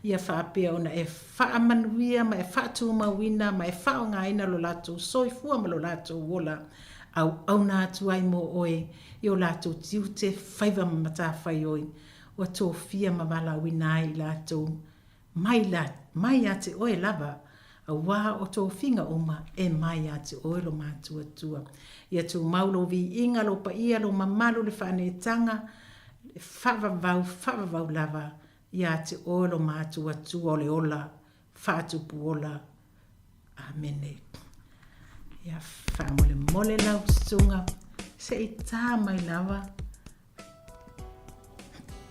Ia whaapea ona e whaamanuia ma e whaatu mawina ma e whaonga ina lo lātou soifua ma lo lātou wola. Au nā atu ai mo oe i o lātou tiute whaiva mamata whai oi. Wa tō fia ma wala wina ai lātou. Mai ate oe lava. A wā o tō whinga oma e mai ate oe lo mātua tua. Ia tō maulo vi inga lo pa ia lo mamalu le whane tanga. Whavavau lava. Ia te oe lo mātua tua o le ola. Whātupu ola. Amene. Ia whamole mole lau sunga. Se i tā mai lava.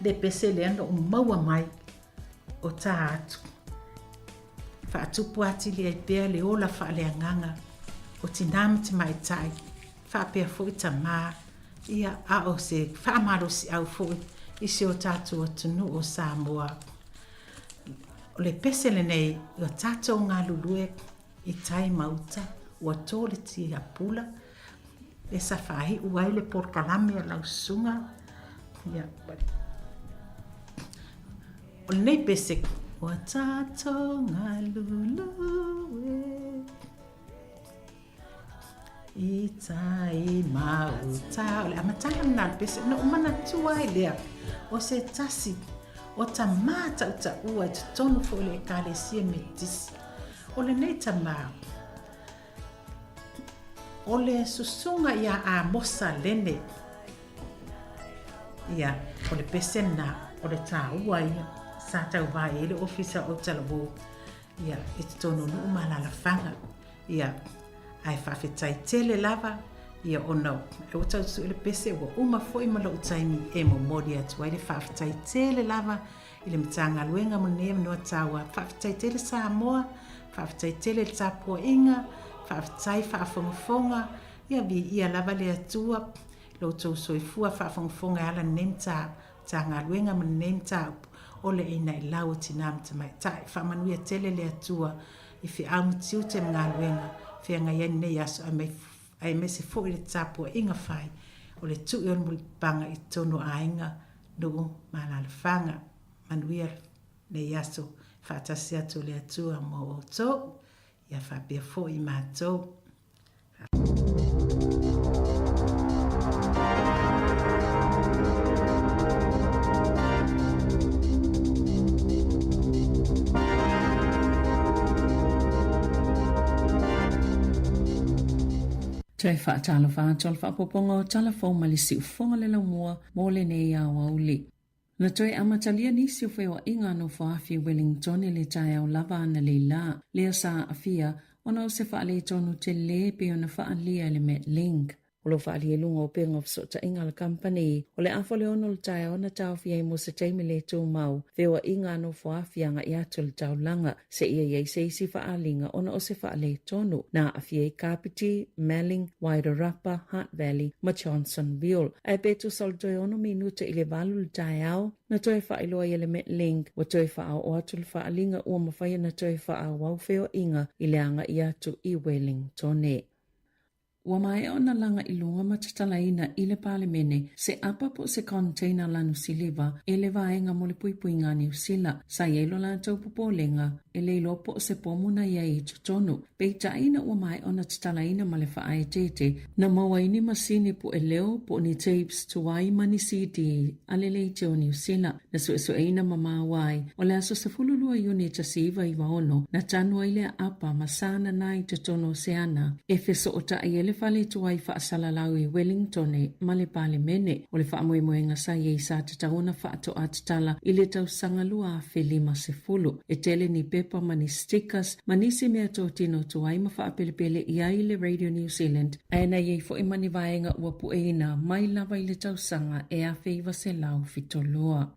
Le pese le ando o maua mai. O tā atu. Whaatupu ati le pea le ola wha le anganga. O tinama te mai tai. Whapea fwoi ta maa. Ia a o se whaamaro si au fwoi. Isi o tātou atunu o Sāmoa. O le pese le nei. O tātou ngā lulue. I tai mauta. Ua tō le ti a pula. E sa whahi uai le porkalame a lau sunga. Ia. O le nei pese. Ua tātou ngā lulue. I tai mauta. O le amatanga nā pese. No umana tua i lea. O se tasi. O ta mata o ta ua. I tonu fo le ekalesia metisi. O le nei ta maa. O le susunga ia a mosa lene. Ia. O le pese na. O le tā ua ia. Sa tau vai ele ofisa o talawo. Ia. I tonu nu umana la fanga. Ia. Ai whawhetai tele lava. Ia ona. E o tau su ele pese ua uma foi malo utaimi e mo mori atu. Ai le whawhetai tele lava. I le mitanga luenga mo nea mnua tawa. Whawhetai tele Sāmoa. Whawhetai tele le tāpua inga. Whawhetai whaafongafonga. Ia vi ia lava le atua. Lo tau soifua whaafongafonga ala nemta. Tā ngā luenga mo nemta. Ole ina I lau tinam te mai. Tai whamanuia tele le atua. I fi amutiu te ngā luenga. Fi anga iani nei aso ai me se fo I le tāpua inga whai. O le tu ion muli panga I tono a inga. Nugu mana le whanga. Manuia nei aso. Whaatasi atu le atua mo o tō. Ia whapea fo I mātou. Toi whaatalo whaatol whaapopongo talafo malisi ufonga le laumua mole nei a wauli. Na toi amatalia nisi o whewa inga no whaafi Wellington le tai au lava ana le la. Lea sa afia ona o se whaale tonu te le pe ona whaalia le met link. O lo whaali e lunga o penga of sota inga le company. O le afo le ono le tai ona tau fia I mo se teime le tō mau. Whewa inga no whaafi anga I atu le tau langa. Se ia iei se isi whaalinga ona o se whaale tonu. Na afia I Kapiti, Melling, Wairarapa, Hutt Valley, ma Johnsonville. Ai betu soltoi ono minuta I le valu le tai au. Na toi whaailoa I le met link. Wa toi whaao o atu le whaalinga ua mawhaya na toi whaao wau whewa inga I le anga I atu I Wellington. Wa mai ona langa I lunga matatalaina I le palemene se apa po se container lanu siliva e le vaenga mo le puipuinga New Zealand sa yelo la tau popolenga e le lopo se pomuna ia I tutonu. Peitaina wa mai ona tatalaina ma le whaae tete na mawaini masini po e leo po ni tapes tuwai mani CD ale le teo New Zealand na suesueina mamawai o le aso sa fululua unit a siva I waono na tanua I le apa masana nai tutono seana e feso o ta le fale tuai whaasalalau I Wellington ma le palemene o le whaamoemoenga sa iei sa tataona whaato atatala I le tau sangalua a whelima se fulu. E tele ni pepa mani stickers manisi mea tō tino tuai ma whaapelepele ia I le Radio New Zealand. Aena iei fo imani vaenga ua pueina mai lava I le tau sanga e a feiva se lau fitoloa.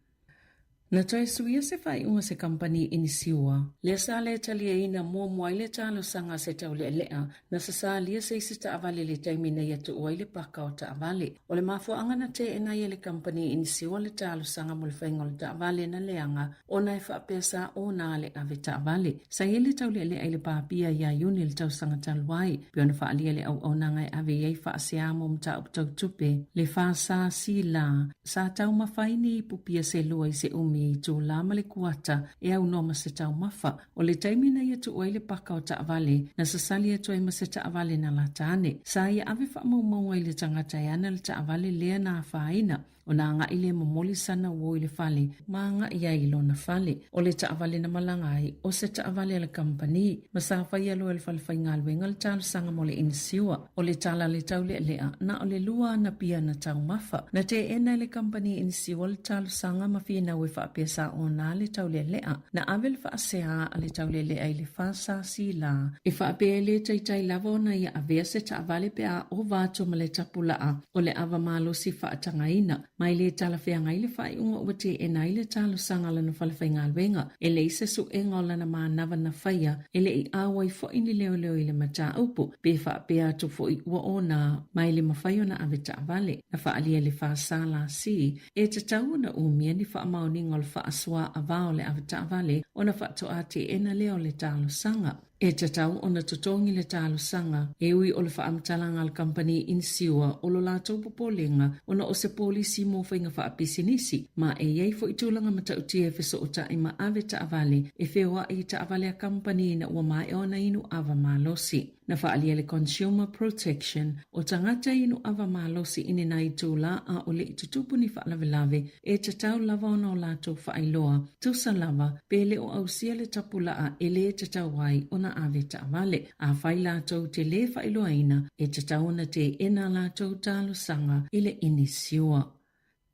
Na toi suia se fai unga se company inisiua. Le sa le talia ina mua moaile talo sanga se tau le lea, na sa lia se isi ta avale le taimina ia tu uaile paka o ta avale. O le mafua anga na te ena ia le company inisiua le talo sanga mo le whainga le ta avale na leanga, o na e whaapesa o na le ave ta avale. Sa ile tau le lea ile pāpia ia yuni le tau sanga talwai, pio na whaalia le au nanga e ave iei whaaseamo mta uptau tupe, le wha sa si la, sa tau mawhaini pupia se lua i se umi i tū lama le kuata e au noma se tau mafa. O le taimina ia tu oile paka o ta avale na sasali e tu ma se ta avale na la tane. Sa ia ave wha maumau ile tangata e ana le ta avale lea na whaina. O na nga ile momoli sana wo ile fale, ma nga ia ilo na fale. O le ta avale na malangai, o se ta avale le company, ma sa whaia lo el falfai ngalwe ngal talo sanga mo le inisiua. O le tala le tau le lea, na o le lua na pia na tau mafa. Na te ena le company inisiua le talo sanga mafia na we wha pesa o na le tau le lea. Na avel wha asea a le tau le lea i le whasa si la. E wha apea le taitai lava na ia avea se ta avale pe a o vato ma le tapulaa. O le ava malo si wha atangaina. Mai le tala whea ngai le whai unga ua te e nai le talo sanga lana whalawhai ngā luenga. E le isa su e ngā lana maa nawa na whaia, e le i awai fo ini leo leo i le mata upu, pe wha pea tu fo i ua o nā, mai le mawhaio na ave ta avale. Na wha alia le wha sala si, e te tau na umia ni wha maoni ngol wha aswa avao le ave ta avale, o na wha to a te ena leo le talo sanga. E te tau o na tutongi le talo sanga, e ui o le wha amtalanga al company insiua o lo lātou popolenga o na o se polisi mo whainga wha apisinisi, ma e iei fo i tūlanga mata utia e fiso o ta ima ave ta avale, e whewa i ta avale a company na ua mai o na inu ava malosi. Na wha alia le consumer protection o tangata inu ava malosi ine na i tūla a o le i tutupu ni wha lave e te tau lava o na o lātou wha ailoa, tusa lava, pe le o au sia le tapula a ele te tau wai o na ave ta avale. A whai lātou te le wha ailoa ina e te tau na te ena lātou talo sanga ile inisiua.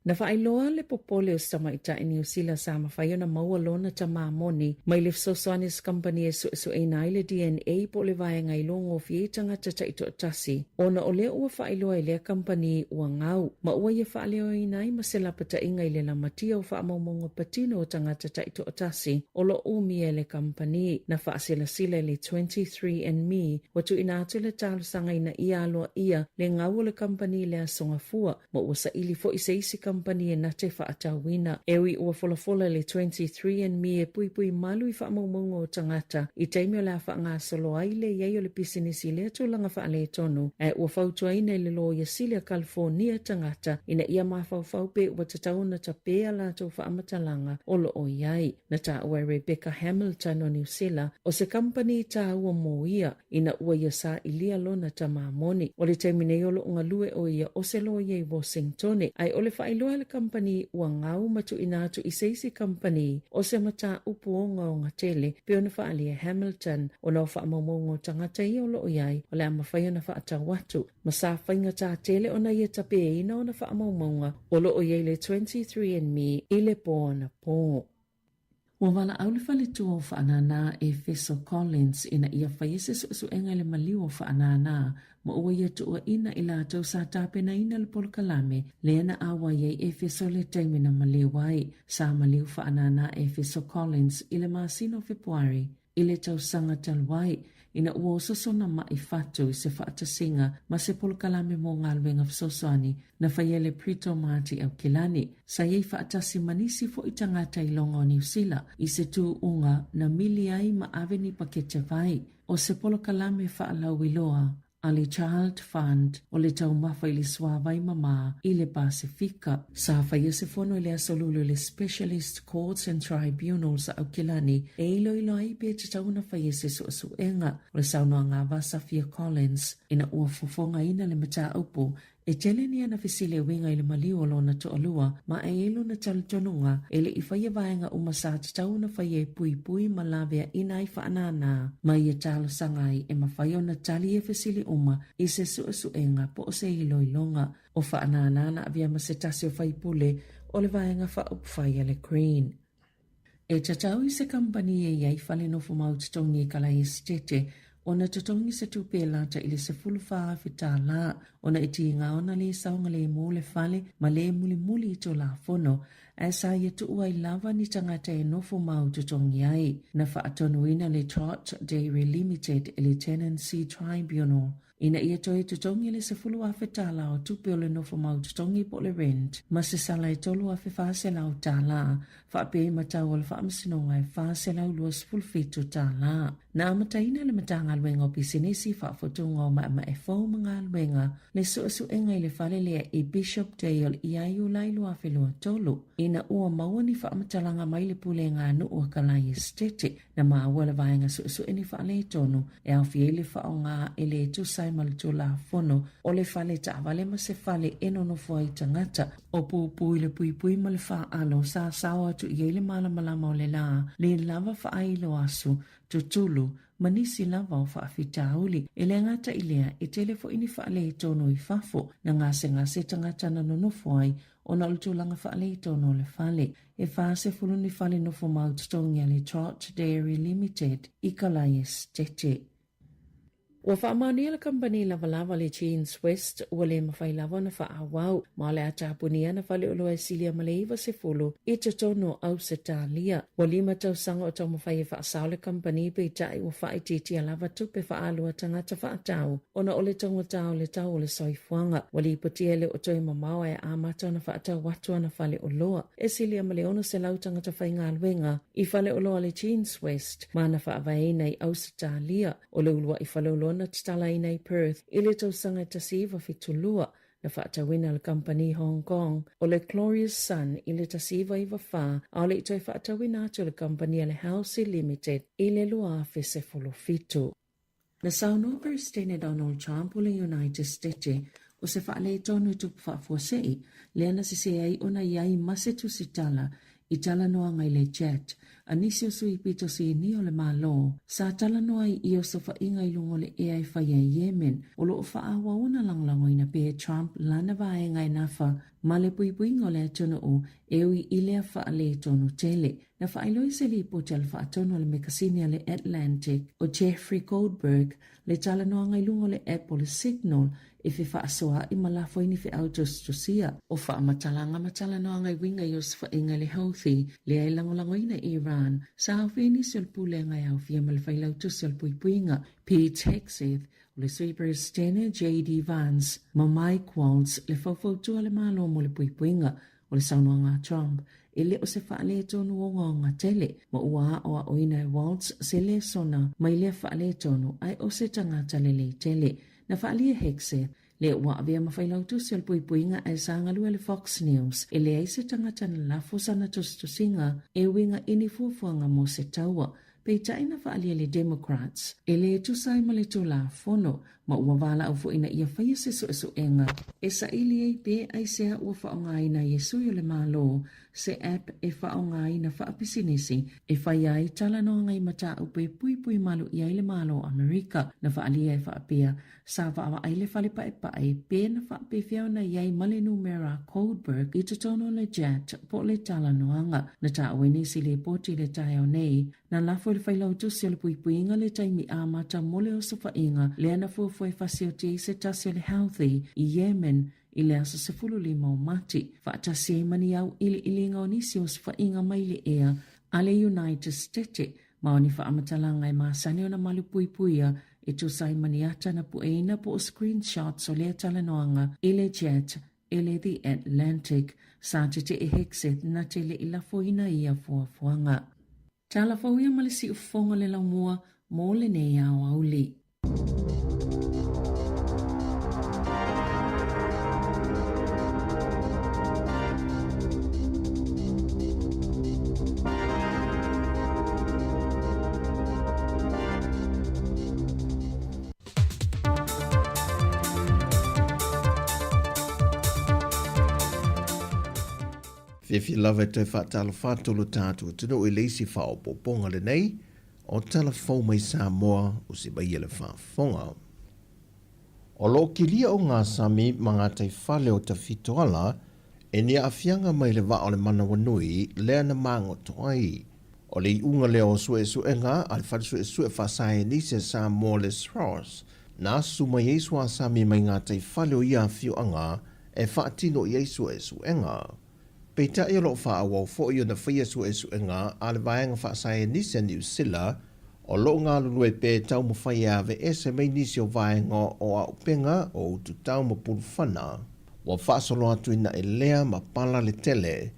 Na whaailoa le popole o Samaita i New Zealand sa mawhaio na maua lona ta mamoni, mai le Sosanis Company e su e nai le DNA po le vaenga i longo fietanga ta ito atasi. Ona o lea ua whaailoa i lea company ua ngau, ma ua ia whaaleo i nai ma se lapata inga i le lamatia o whaamaumonga patino o tangata ta ito atasi, o lo umi e le company na whaasila sila le 23andMe, watu ina atu le talo sanga ina ia aloa ia le ngau le company le asonga fua, ma ua sa ili fo i se isi company e na te whaatawina. Ewi ua folafola le 23andMe e pui malu i whaamaumonga o tangata i teimio la wha ngā solo aile iei o le pisinisi le atulanga wha le tonu. E ua fautua ina i le lo ia Silia California tangata ina ia mawhau pe ua tatauna ta pea la tau wha amatalanga o lo o iai. Na ta ua Rebecca Hamilton o New Zealand o se company ta ua mo ia ina ua ia sa ilia lona ta mamoni. O le teimine o lo unga lue o ia o se lo iei Washington. Ai o le whailoa le company ua ngau matu inatu i seisi company o se mata upu o ngā tele pe ona whaalia Hamilton o na whaamamongo tangata i o lo iai o le ama whaia na whaatawatu. Ma sa whainga tā tele o na ia tape ina o na whaamamonga o lo iai le 23andMe i le pō na pō. Ua wala au le whale tua o whaanana e Feso Collins ina ia whaiese su enga le maliu o whaanana ma ua ia tua ina i lātou sa tāpena ina le polokalame le ana awa iei e Feso le taimina maliu ai sa maliu whaanana e Feso Collins i le masino Februari i le tau sanga talwai ina ua ososona mai fatu i se whaatasinga ma se polokalame mo ngā luenga fsosani na whaiele Prito Mati au Kilani. Sa iei whaatasi manisi fo i tangata i longa o New Zealand i se tū unga na mili ai ma aveni pakete vai o se polokalame whaalau iloa Ali Child Fund o le tau mawha i le swawai mama i le Pasifika. Sa whaia se fono i le asolulu le Specialist Courts and Tribunals au Kilani e ilo ai pe te tauna whaia se suenga o le saunua ngā vasa Fia Collins ina ua fofonga ina le mata upo e tele ni ana fisile winga i le maliu o lona to alua ma e elu na talitonunga e le i whaia vaenga umasa te tauna whaia pui malavea ina i whaanana ma i e talo sangai e mawhaia na tali e fisile uma i se suenga po o se ilo ilonga o whaanana na avia ma se tasi o whaipule o le vaenga whaia le Green. E tatau i se company e iai whale no fumau titongi kalai estete ona totongi se tupe lata ili se fulufa fitala, ona iti nga ona le saunga le mole fale, ma le muli muli ito la fono, asa yetu ua lava ni tangata e nofo mau totongi ai, na faatonuina le Trot Dairy Limited ili Tenancy Tribunal. Ina ia toi tutongi le se fulu a fetala o tupe o le nofo mau tutongi po le rent, ma se sala e tolu a fe fase lau tala, fa pe matau o le fa amsinonga e fase lau luas fulfitu tala. Na amataina le matanga luenga o pisinisi fa fotunga o ma e fau mga luenga, le su enga i le fale lea i Bishop Dale i aiu lailu a felua tolu. Ina ua maua ni fa amatalanga mai le pulenga anu ua kalai estete, na maa wala vaenga su eni fa le tonu, e au fiele fa o ngā ele tu sai malutula fono, o le fale ta avale ma se fale eno no fua i tangata, o pupu i le pui ma le fa alo sa sawa tu i ele malamalama o le la, le lava fa ailo asu, tutulu, manisi lava o fa afitauli, ele ngata ilea e telefo ini fa le tonu i fafo, na ngase tangata na nonofuai, o na ultulanga fa le tonu le fale, e fa se fuluni fale no fo maututongi le Trot Dairy Limited, i kalai estete. Ua whaamaunia le company lava le Jeans West ua le mawhai lava na whaawau ma le atapunia na whale oloa silia ma le iwa se fulu i te tono au se tālia. Ua 5 tausanga o tau mawhai e whaasau le company pe tai ua whae titia lava tupe whaalua tangata whaatau ona o le tongo tau le tau o le soifuanga. Ua li ipatia le o toi mamawa e amata na whaatau watua na whale oloa. E silia ma le ono se lau tangata whai ngā luenga i whale oloa le Jeans West ma na whaavaena i au se tālia o le ulua i whale oloa na titala ina i Perth, ile tausanga tasiva fitulua, na whaatawina le company Hong Kong, o le Glorious Sun, ile tasiva i wawha, a le itoi whaatawina atu le company le Housey Limited, ile lua fese folo fitu. Na Sāmoa President Donald Trump o le United States, o se whaale tonu tupu whaafuasei, leana se se ai ona iai masetu sitala, i tala noa ngai le jet, anisi o sui pito si ni o le malo, sa tala noa i o sofa inga i lungo le e ai whaia Yemen, o lo o whaawa una langlango ina pe Trump lana vae ngai nafa, ma le pui ngole atono o ewi ilea wha le tonu tele, na whailoi se li po tel wha atono le mekasinia le Atlantic, o Jeffrey Goldberg, le tala noa ngai lungo le Apple Signal, e fe whaasoa i malafo ini fe autostosia, o wha matala noa ngai winga i o sfa inga le Houthi, le ai langolango ina Iran, sa au fini sil pule ngai au fia mal whailau tu sil puipuinga, Pete Hegseth, le sweeper stene J.D. Vance, ma Mike Waltz, le fawfautua le malo mo le puipuinga, o le saunoa ngā Trump, e le o se whaale tonu o ngā tele, ma ua o a oina e Waltz se le sona, mai le whaale tonu ai o se tangata le tele, na whaale Hegseth, le ua avea mawhailau tu sil puipuinga e sangalua le Fox News, e le aise tangata na lafo sana tustusinga, e winga ini fuafuanga mo se taua, pe taina whaalia le Democrats, e le tusai ma le tula fono, ma ua wala au fu ina ia whaia se su enga, e sa ili ei pe ai sea ua whaonga ina Yesu yo le malo, se app e whaonga ina whaapisinisi, e whaia i tala no ngai mata upe pui malu i ai le malo Amerika, na whaalia e whaapia, sa whaawa ai le whalipa e pae, pe na whaape whiauna iai male numera Goldberg i tutono le jet po le tala noanga, na ta awene si le poti le tai au nei, na lafo le whailau tusi le puipuinga le taimi amata mole o sofa inga, le ana fuafua e fasio te se tasi le Houthi i Yemen, i le asa se fululima o mati, whaatasi e mani au ili ngā onisi o sofa inga mai le ea, ale United States, maoni whaamatala ngai maasani o na malu puipuia, e tu sai maniata na pueina po screenshots o lea talanoanga, ile jet, ile the Atlantic, sa te e Hegseth na te le ilafoina ia fuafuanga. Tala fauia malisi ufonga le laumua, mo le nei au auli. Fefi lava te whaatala whātolo tātua tino i leisi whao poponga le nei, o tala whau mai Sāmoa o se baia le whaafonga. O lo kilia o ngā Sami mga tai whale o ta fitoala, e nia awhianga mai le wao le mana wanui lea na mango toai. O le iunga leo sue suenga, al fatu sue whasae nise Sāmoa le Sros, na suma Yesu a sami mai ngā tei whale o ia whio anga, e whaatino Yesu e suenga. Peita i lo wha awau fo i o na whaia sue suenga, ale vaenga whasae nise New Zealand, o lo ngā lulu e pē tau mo whai ave e se mei nisi o vaenga o a upenga o utu tau mo pulu whana. Wa whaasolo atu ina e lea ma pala le tele,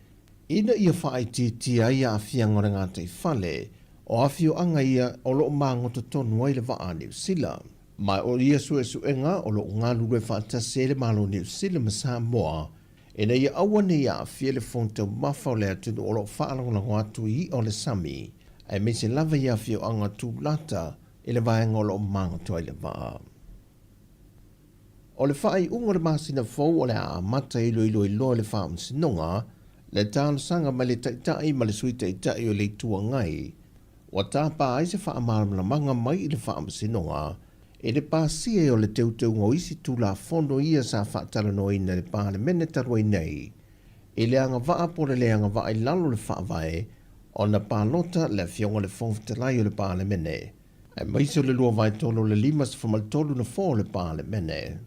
ina ia whaai tia ia a whianga ngā tei whale, o a whio anga ia o lo mango to tonu ai le waa New Zealand. Mai o ia sue suenga o lo ngā lulu e whaatase le malo New Zealand ma Sāmoa, ina ia awane ia a whia le fonte mawhau le atunu o lo whaalangolango atu i o le sami, ai me se lava ia whio anga tū lata i le vaenga o lo mango to ai le waa. O le whaai unga le masina fau o le a mata ilo le wha sinonga, le tāna sanga ma le taitai ma le sui taitai o le tua ngai. Wa tāpā ai se wha amaramla manga mai i le wha sinonga, e le pāsia o le teuteu ngoisi tū la fondo ia sa wha talano ina le pāle mene taroi nei. E le anga waa po le anga waa i lalo le wha vai, o na pālota le fionga le fonfitelai o le pāle mene. E maiso le lua vai tolo le limas whamal tolu na fō le pāle mene.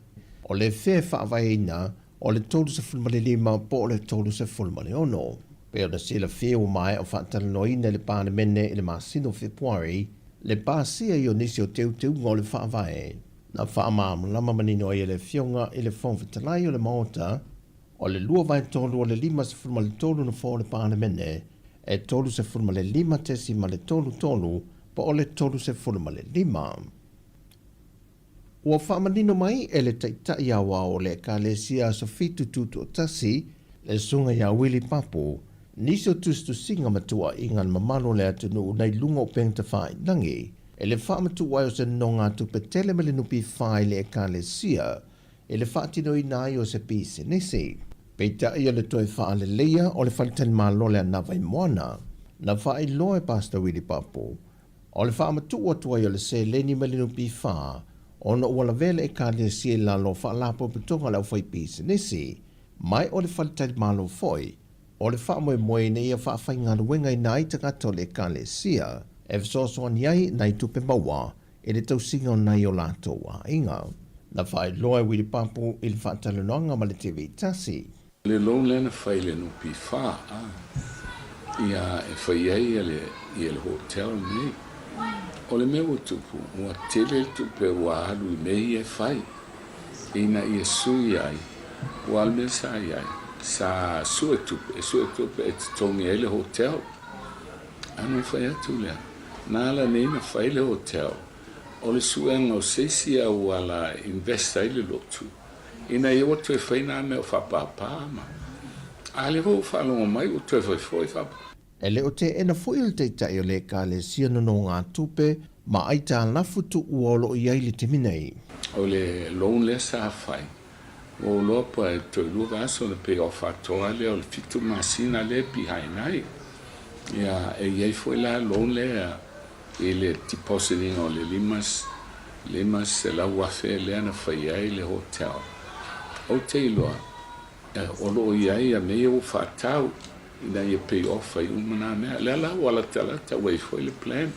O le whea whaavai ina, o le tolu se fulmane lima po o le tolu se fulmane ono. Peo na sila whea o mai o whaatalano ina le pāne mene i le masino Februari, le pāsia i o nisi o teu ngō le whaavai. Na whaamam lama manino i le fionga i le fonfitalai o le maota, o le lua vai tolu o le lima se fulmane tolu na fo le pāne mene, e tolu se fulmane lima tesi ma le tolu po o le tolu se fulmane lima. Ua whaamanino mai e le taitai awa o le kālesia so fitu tutu o tasi, le sunga ia Willi Papu, niso tustu singa matua i ngan mamalo le atunu nei lunga o pengta whai nangi, e le whaamatu wai o se nonga tu petele me le nupi whai le kālesia, e le whaatino i nai o se pise nisi. Peita ia le toi wha le leia o le whalitan malo le anawai moana, na whai loe Pastor Willi Papu, o le whaamatu o tuai o le se leni me le nupi wha, ona ua lavele e kālesia la lo whaalapo petonga lau whai pise nisi, mai o le whalitai malo foi, o le whaamoe moe ne ia whaafai ngā ruenga i nai tagato le kālesia, e whasosoan iai nai tupe maua, e le tausinga o nai o lato wa inga. Na whae loa Willi Papu i le whaatalanoanga ma le TV tasi. Le long lena whai le nupi wha, ia e whai ai i le hotel nei. O le mea tupu, mua tele tupe wa alu i mei e whai. Ina i e sui ai, wa alme sa ai, sa sue tupe e tongi e le hotel. Anu whai atu lea, nāla neina whai le hotel. O le suenga o seisia ua la investa i le lotu. Ina i o tue whai nā mea o whapapama. A le ho whalonga mai o tue whai whai whapapama. E le o te ena fuil te tai o le kālesia no ngā tupe, ma aita lafutu uolo i aile te minei. O le loan le sa whai. O lopa e toi lua aso le pe o whatoa le o le fitu masina le pi hai nai. Ia e iei fwoi la loan le e le depositing o le limas se la wafe le ana whai ai le hotel. O te iloa, o lo iai a mea o whatau, ina ia pay off ai umana mea. Le ala wala tala ta wai foi le plan.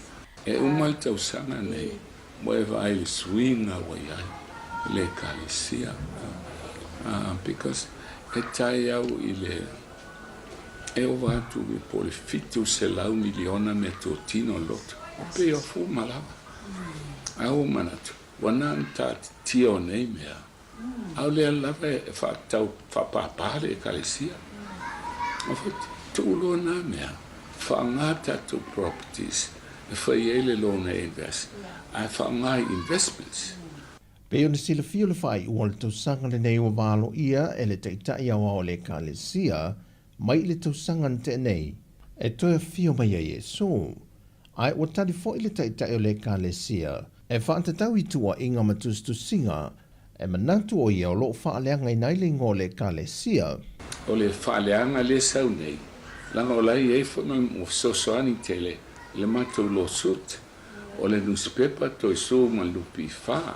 E umal tau sanga nei. Mo e vai le swinga wai ai. Le kālesia. Because e tai au i le e o vatu i po le fitu se lau miliona me tō tino loto. Pay off u malawa. Au manatu. Wana anta tia o nei mea. Au le alawa e whatau whapapare e kālesia. Ofati. Tulo na mea, whaangata to properties, e whaiele lona invest, a whaangai investments. Peo ni sila fio le whai ua le tausanga le nei o walo ia e le teitai awa o le kālesia, mai le tausanga te nei, e toia fio mai a Yesu. Ai ua tali fo i le teitai o le kālesia, e whaantatau i tua inga matustu singa, e manatu o ia o lo whaaleanga i naile ngō le kālesia. O le whaaleanga le sau nei, langa o lai e whanau o sosoani tele, le matou lo sut, o le newspaper to iso ma lupi wha,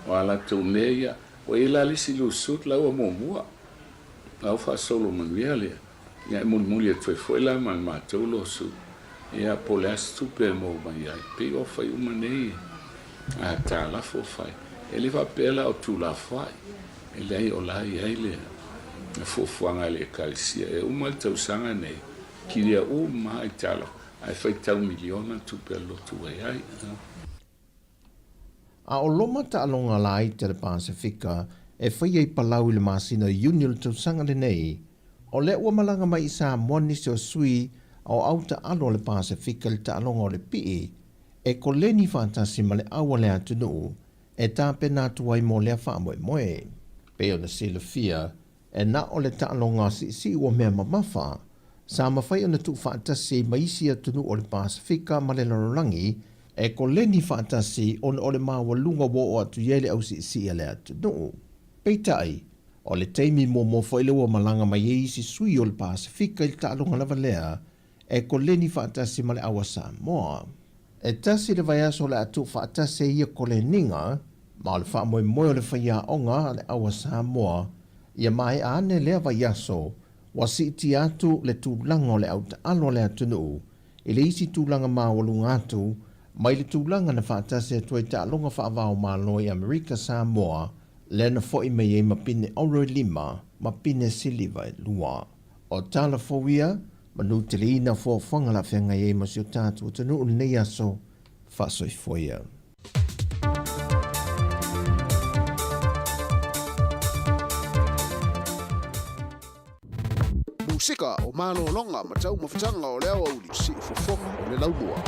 o ala tau meia, o e la lisi lo sut lau a momua, lau wha solo manuia lea, ia e muli e toi fwela ma matou lo sut, ia po le stupe mo mai ai pe o fai uma nei a ta la fo fai e le va pela o tu la fai e le o la ai le fo fuanga le kalisia e uma tau sanga nei ki le o mai talo ai fai tau miliona tu pelo tu ai A o loma ta alonga lai te le Pasifika e whai ei palau i le masina Union tau sanga le nei o le ua malanga mai i Sāmoa nisi o sui au au ta alo le Pasifika le ta alonga o le pii e ko leni whātasi ma le awa le atunu e tā pena tuai mo lea wha moe moe. Pe o na sila fia e na o le ta alonga si ua mea mamafa sa mawhai o na tu whātasi maisi atunu o le Pasifika ma le larorangi e ko leni whātasi on o le mawalunga wo o atu yele au si le atunu. Peitai, o le teimi mo whaile ua malanga mai eisi sui o le Pasifika il ta alonga lava lea e ko leni whaatasi ma le awa Sāmoa. E tasi le vai aso le atu whaatasi ia ko le ninga, ma le wha moe moe o le whaia onga le awa Sāmoa, ia mai ane lea vai aso, wa si iti atu le tūlanga o le au ta alo le atunu, i le isi tūlanga mawalunga atu, mai le tūlanga na whaatasi atu e ta alonga whaavao malo i Amerika Sāmoa, le na fo i mei e mapine oro lima, mapine siliva e lua. O tala fowia, manu te li ina fo whangala whenga e masio tātu o tanu o nei aso, whasoi foia. Musika o malo longa ma tau mawhitanga o leo au li si fofonga o le laumua.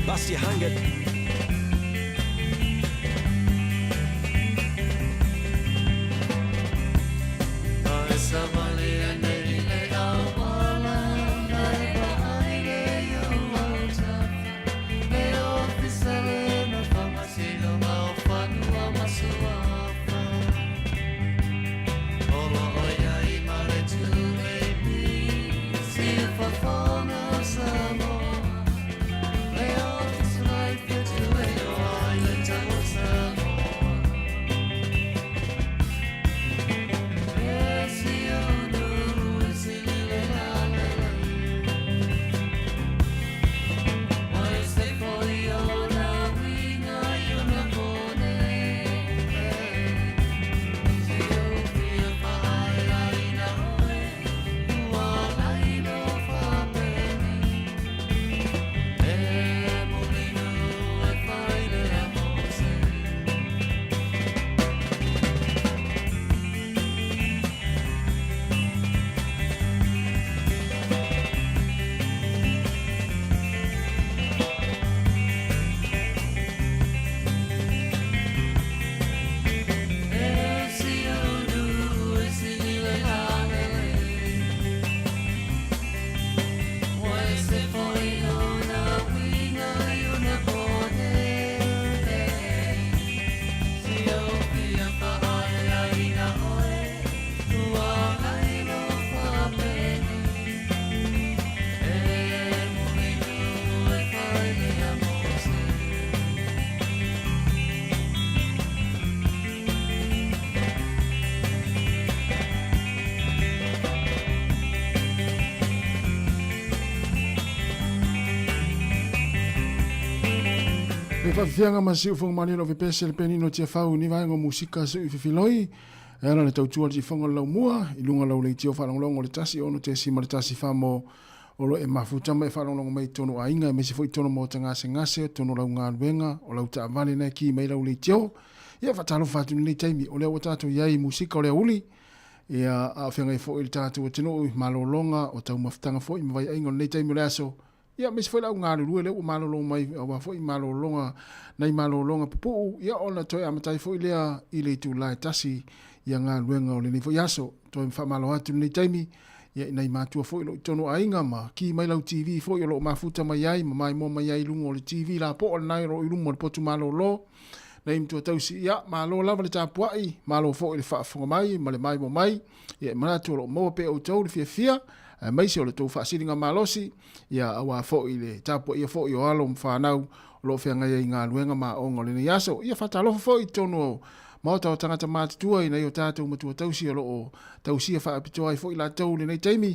Lass dir hangen. Samoa, lay off this life. E whawhianga masi ufong mani lo vipese le penino tia whau ni vaenga musika su i whiwhiloi. E ana le tautua ti whonga lau mua, i lunga lau le tio whalonglongo le tasi ono te sima le tasi whamo o lo e mafutama e whalonglongo mai tono a inga, e mesi fwoi tono mo ta ngase, tono lau ngā ruenga, o lau ta avale na ki mai lau le tio. Ia whatalo whatu ni le taimi, o lea watato iai musika o lea uli. Ia a whianga i fwoi le tātua tino ui malolonga o tau mafutanga fwoi, mawai ainga le taimi o le aso. Ia mesi foi lau ngāru rua leu malolo mai awa foi malolonga nei malolonga pupu ia ona toi amatai foi lea i le tu lai tasi ia ngā ruenga o le ni foi aso toi whamalo atu nei taimi ia nei mātua foi lo tono ainga ma ki mai lau TV foi o lo mafuta mai ai ma mai mo mai ai lungo le TV la po o nai ro i lungo le potu malolo nei mtua tausi ia malo lava le tāpuai malo foi le whaafonga mai ma le mai mo mai ia manatu lo mo pe o tau le fia mai se o le tau whaasiringa malosi ia awa fo i le tapu ia fo i o alo mwhanau lo whianga i ngā luenga ma o ngole ni aso ia whatalofa fo i tono mauta o tangata mātutua i nei o tātou matua tausi o lo tausia whaapitoa i fo i la tau le nei taimi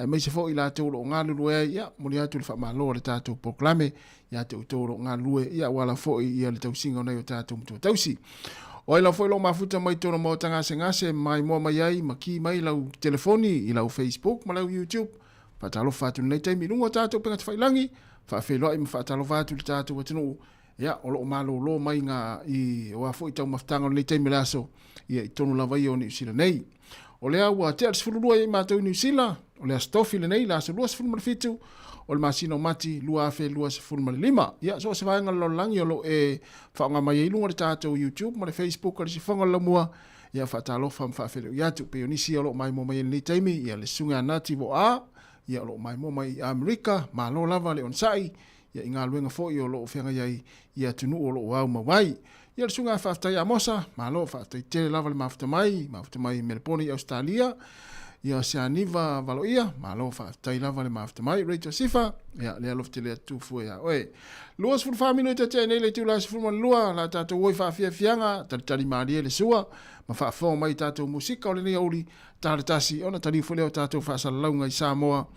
mai se fo i la tau lo ngā lulue ia muli atu le whaamaloa le tātou proklame ia tau tau lo ngā lue ia wala fo i ia le tausinga o nei o tātou matua tausi. O ila foi lo mafuta mai tono mo tanga ngase mai mo mai ai maki mai lau telefoni i lau Facebook ma lau YouTube fatalo fatu nei taimi lungo tato penga tfailangi fa felo ai fatalo fatu tato watino ya o lo malo lo mai nga i wa foi tau maftanga nei taimi laso i tono lava i oni sila nei o le wa te al sfulu ai ma to ni sila o le stofi le nei laso lo sfulu fitu o le masino mati lua fe lua se fulma le lima ia so se vaenga lo langi o lo e whaonga mai e lunga le tātou YouTube ma le Facebook le si whonga la mua ia whatalo wham whawhero ia tu pe onisi o lo mai mo mai ni taimi ia le sunga nati vo a ia lo mai mo mai Amerika ma lo lava le onsai ia inga luenga fo i o lo whenga iai ia tunu o lo wau mawai ia le sunga whaftai amosa ma lo whaftai tele lava le mafta mai Melbourne Australia ia se aniva valo ia malo fa tai lava le mafta mai Rachel Sifa ia le alof tele tu fu ia oe luas fu family te te nei le tu la fu man lua la tato woi fa fia fianga tali mari le sua ma fa fo mai tato musika o le nei oli tasi ona tali fu le tato fa sa launga i Sāmoa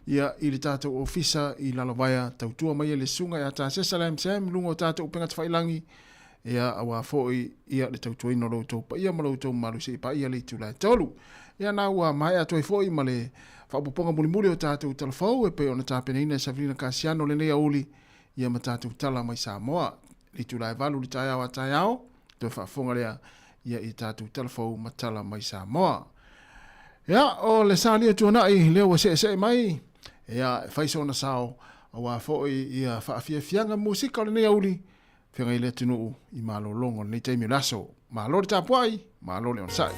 ia i le tato ofisa i la lavaya tau tua mai le sunga ia ta se salam sam lungo tato upenga tfailangi ia awa fo ia le tau tuino lo to pa ia malo to malu se pa ia le tu la tolu ia na ua mai atu foi male fa poponga muli o tātou telefou e pe ona tāpena ina Sabrina Kasiano le nei auli ia ma tātou tala mai Sāmoa i tu lai valu li tai ao to fa fonga lea ia i tātou telefou ma tala mai Sāmoa ia o le sani tu na i leo se mai ia faiso na sao awa foi ia fa fianga musika le nei auli fenga ile tunu i malo longo nei taimi laso malo tapuai malo le onsai.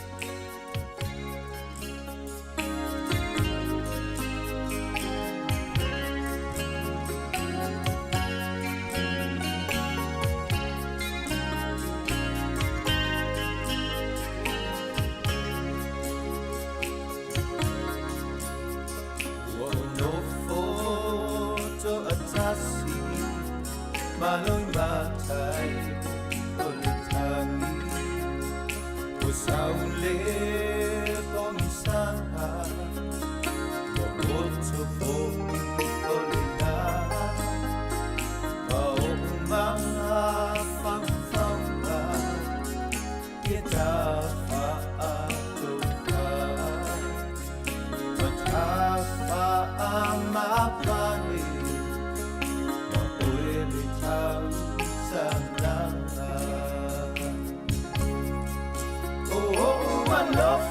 Love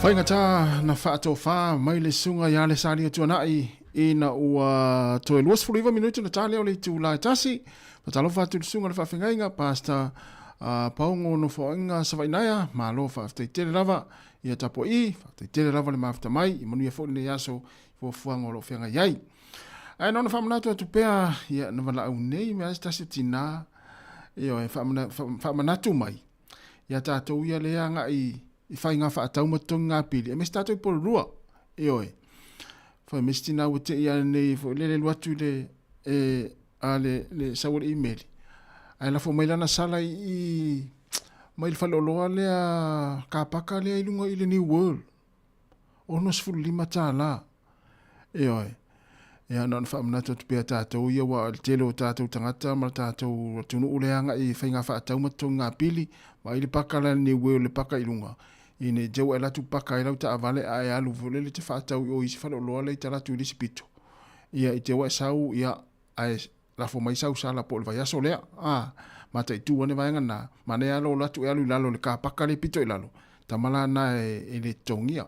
Whaingata na whaato wha mai le sunga ia le sari o tuanai i na ua toe luas furiva minutu na tale o le tu la tasi patalo whaatu le sunga le whawhingainga pasta paungo no whainga sa wainaya ma lo whaafteitele lava ia tapo i whaafteitele lava le maafta mai i manu ia fo le yaso fo fuanga o lo whianga iai ai nona whamanatu atu pea ia na wala au nei mea tasi tina ia e whamanatu mai ia tātou ia lea nga i whai ngā whaatau matongi ngā pili. E mes tātou i polo rua. E oe. Whai mes tina ua te ia nei le luatu le sawari i meri. Ai la fo mai lana sala i mai le whaloloa lea kāpaka lea ilunga i le New World. Ono sifuru 5 tā la. E oe. E ana na whaamanatu atu pia tātou ia wa le tele o tātou tangata ma tātou tunu uleanga i whai ngā whaatau matongi ngā pili. Wa i le paka la New World le paka ilunga. Ine jau e latu paka i lau ta avale a e alu volele te whaatau i o isi whaloloa le ta latu i lisi pito. Ia i te wa e sau ia a e lafo mai sau sala po le vai aso lea. Mata i tuane vaenga na mane alo latu e alu i lalo le ka paka le pito i lalo. Tamala na e le tongia.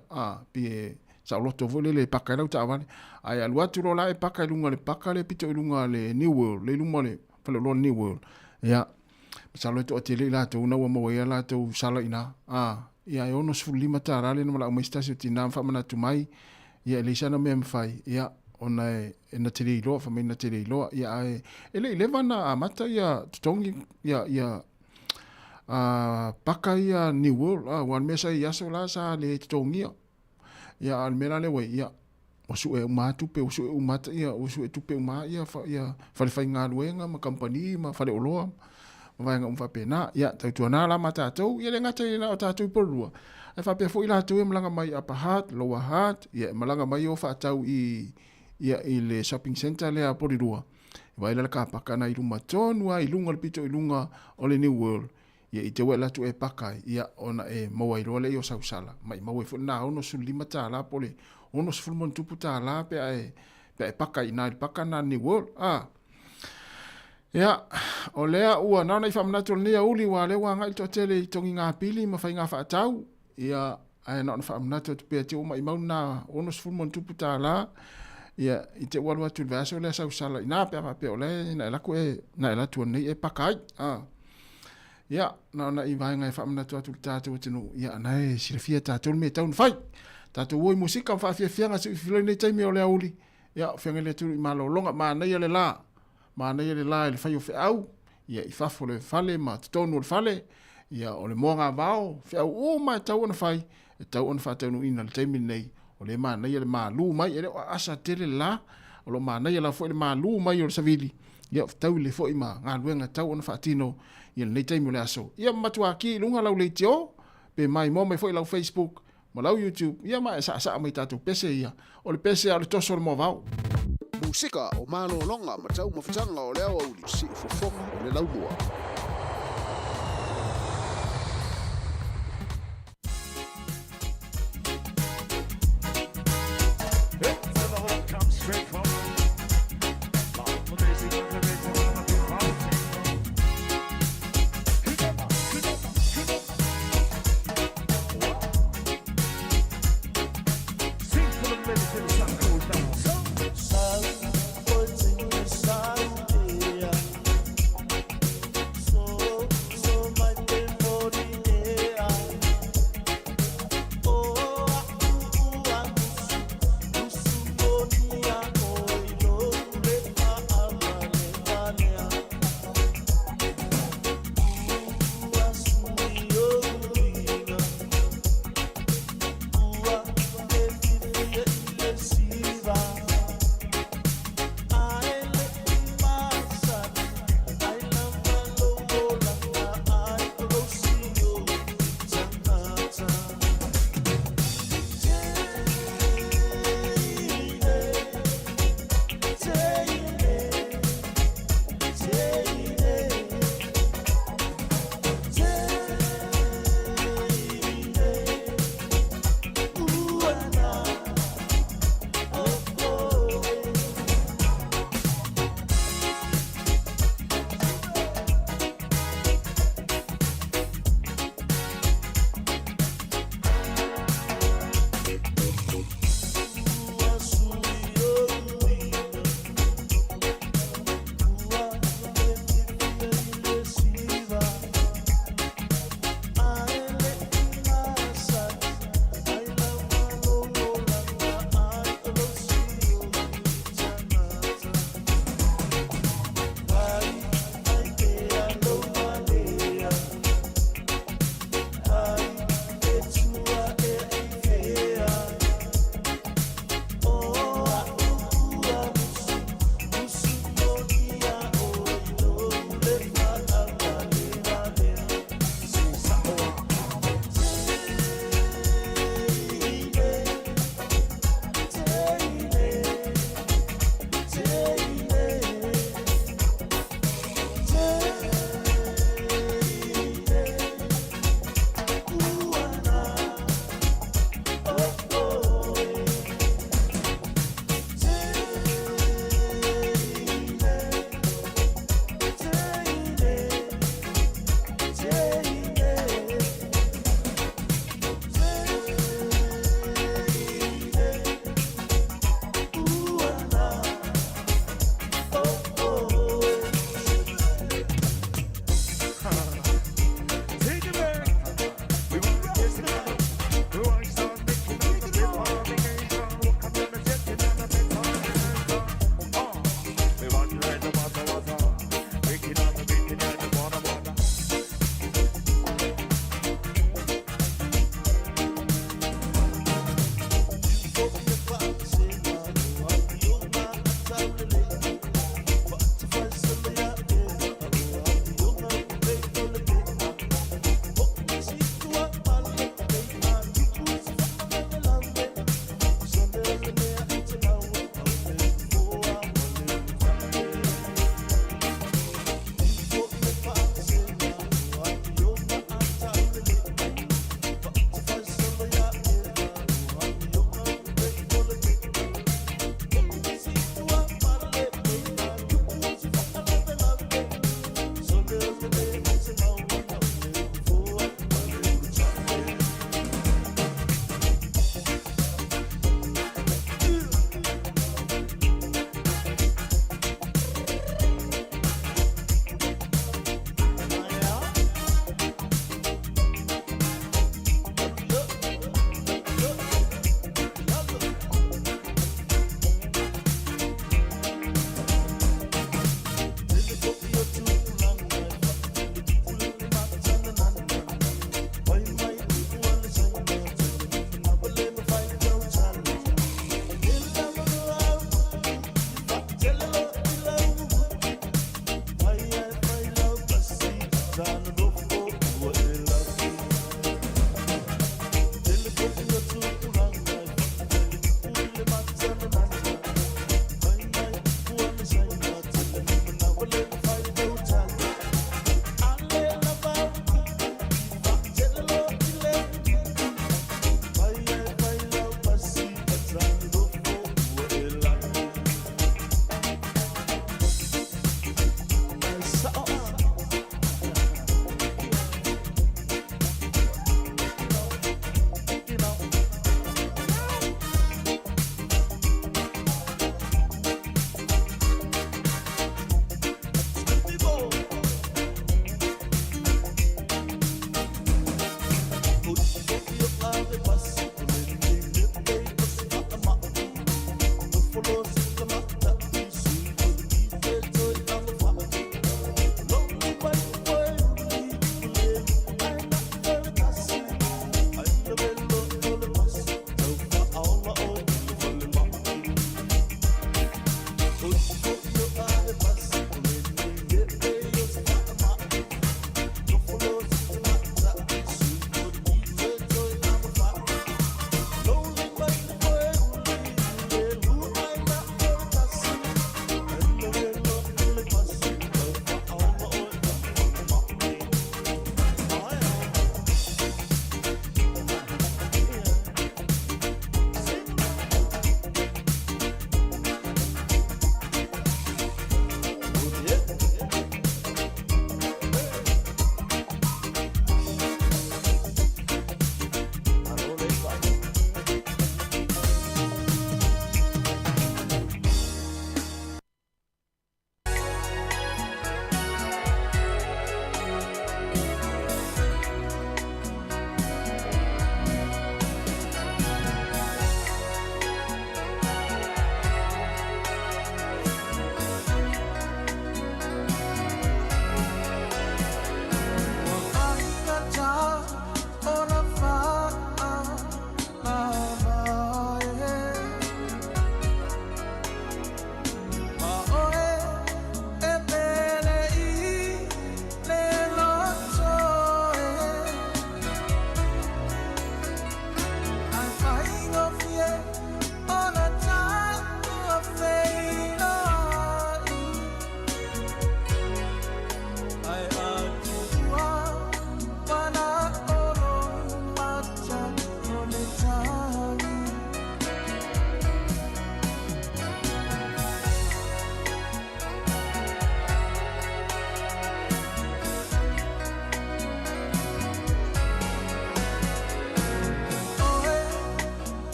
Pi e sau loto volele le paka i lau ta avale. A e alu atu rola e paka i lunga le paka le pito i lunga le New World. Le lunga le whaloloa New World. Ia. Salo eto atele i lato una ua mawa ia lato sala ina. Ia e ono sifuru 5 tā rale na malau maistasi o tina whamanatu mai. Ia e leisana mea mwhai. Ia ona e na tere iloa, whamai na tere iloa. Ia e le ilewa na amata ia tutongi ia paka ia New World. Wan mesa i aso la sa le tutongi ia. Ia al mera le wei ia. Osu e umatupe, osu e umata ia, osu e tupe uma ia whale whai ngā luenga ma kampani ma whale oloa. Vaenga pena ia tautuana la mata tau ia le ngata ina o tatu porua e fa pe fo ila tu malanga mai upper heart lower heart ia malanga mai o fa tau i le shopping center le a porirua vai la ka pakana i luma tonu ai lunga le pito i lunga o le New World ia i te wela tu e pakai ia ona e mawai roa le o sausala mai mawai fo na ono su 5 tala pole ono su fulmon tupu tala pe e pakai na pakana New World Ia, o lea ua nana i whamanatu nia uli wa lewa ngai to tele i tongi ngā pili ma whai ngā whaatau. Ia, ai nana whamanatu atu pia te uma i mauna ono sifulmon tupu tā la. Ia, i te walu atu lwasa o lea sau sala i nā pia pia o lea na elaku na elatu nei e pakai. Ia, nana i vai ngai whamanatu atu tātou atinu. Ia, nai sirafia tātou me taun whai. Tātou oi musika mwhaafia fianga su i filoi nei taimi o lea uli. Ia, fianga lea turu i malo longa maa nei ale la. Ma nei le la le fai o fe au ia i fafo le fale ma tonu le fale ia o le moanga vao fe au o mai tau ona fai e tau ona fa tau ina le taimi nei o le ma nei le ma lu mai ele asa tele la o lo ma nei la fo le ma lu mai o le savili ia tau le fo i ma nga luenga tau ona fa tino ia le taimi le aso ia matua ki lunga lau le tio pe mai mo mai fo i lau Facebook ma lau YouTube ia ma sa mai tatu pese ia o le pese ale toso le mo vao Musika o malo longa ma tau mawhitanga o leo au li si ufofonga o le laumua.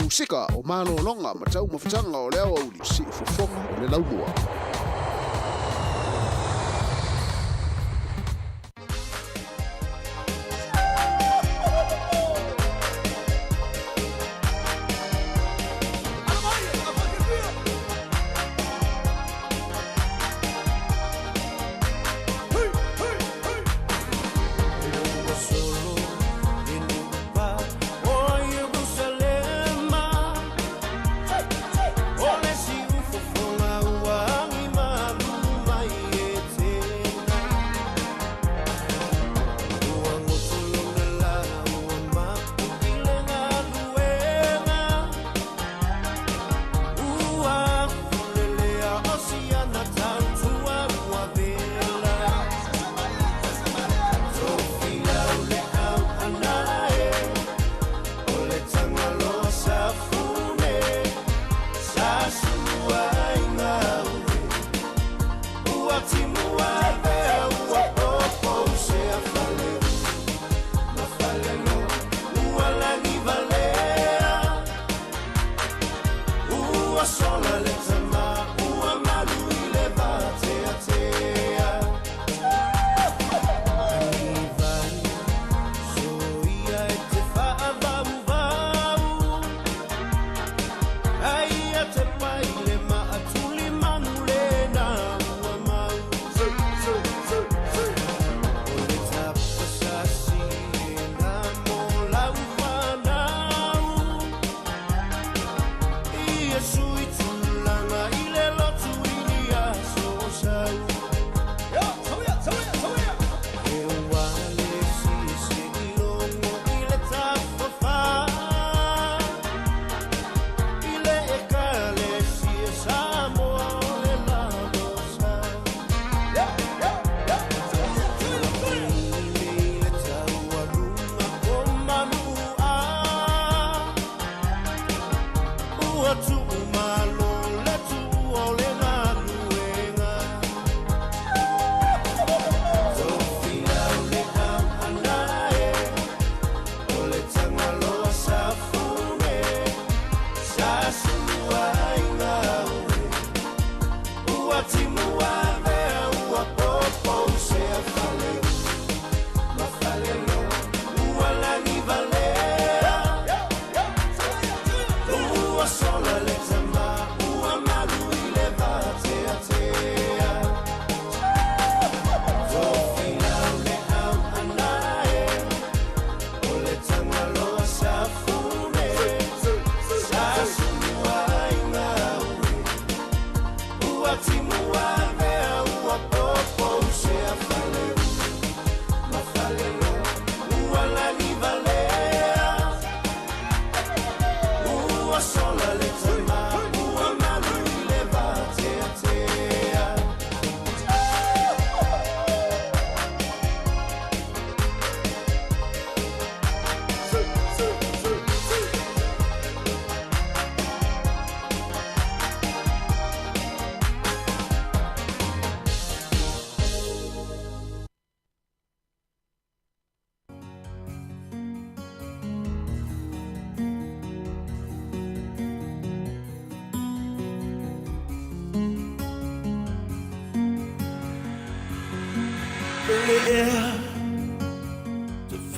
Musika o malolonga ma tau mawhitanga o leo au li si ufofonga o le laumua.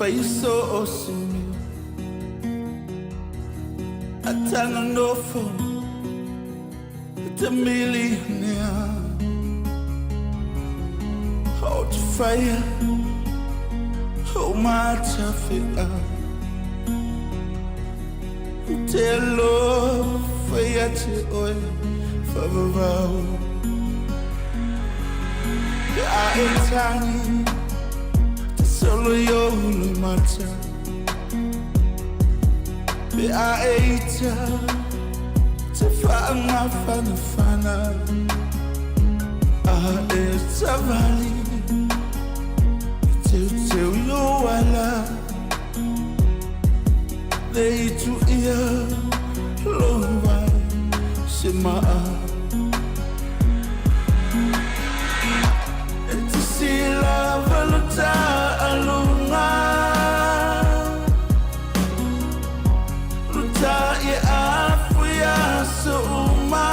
Face so soon, a tongue no phone, te millionaire. Hot fire, oh my tafia. Te love fire te oi favavau. A etani te solo yo le mata. A eita te fanga fana fana. A eta vali te yo wala. They to ear long way Sāmoa. And to see love aluta alunga luta ye afuya suma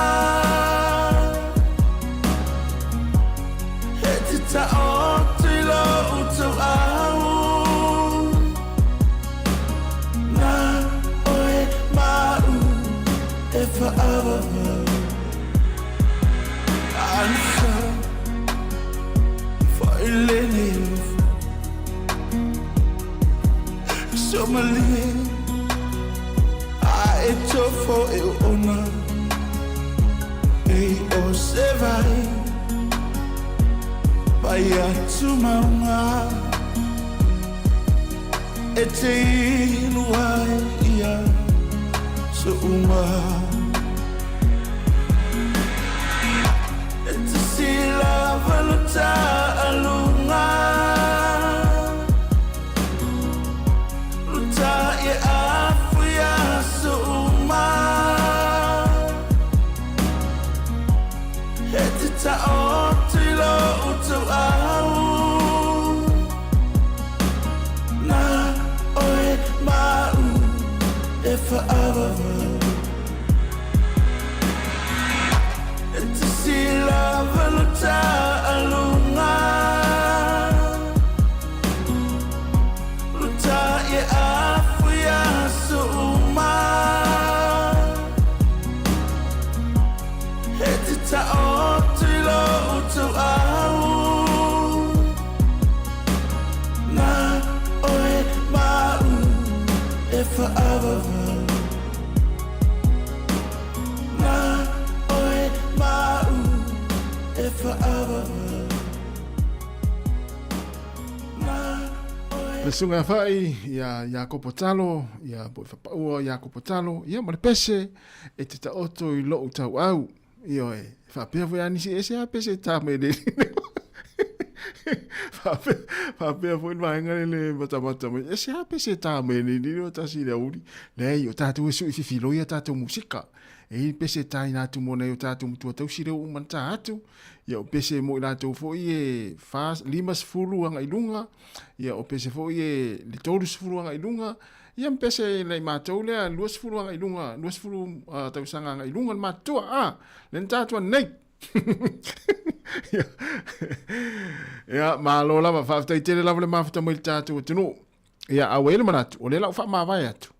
etita otilo uto au forever I'm so falling in so mali I to for you ona ei o se vai vai a tu mama etinua ia so uma Valuta alunga luta ye afuya suma etita otilo utu au na oe mau e forever to see love luta alunga luta ye afuya suma etita otilo utu au na oe mau e forever Le sunga fai ya kopotalo ya boi fapaua ya kopotalo ya male pese e te ta oto I lo utau au io e fa pe voi ani si ese a pese ta me de fa pe voi vai ngale bata me ese a pese ta me ni no ta si le uri le io ta tu su fi filo ya ta tu musika e pese ta ina tu mona io ta tu tu tu si le u man ta atu ia o pese mo ina tu fo e fa limas fulu anga ilunga ia o pese fo e le tolus fulu anga ilunga ia pese le matou le luas fulu anga ilunga luas fulu tau sanga anga ilunga matua a le tatu nei ia malo lava fa tai tele lava le mafuta mo tatu tunu ia a wele manatu o le la fa ma vai atu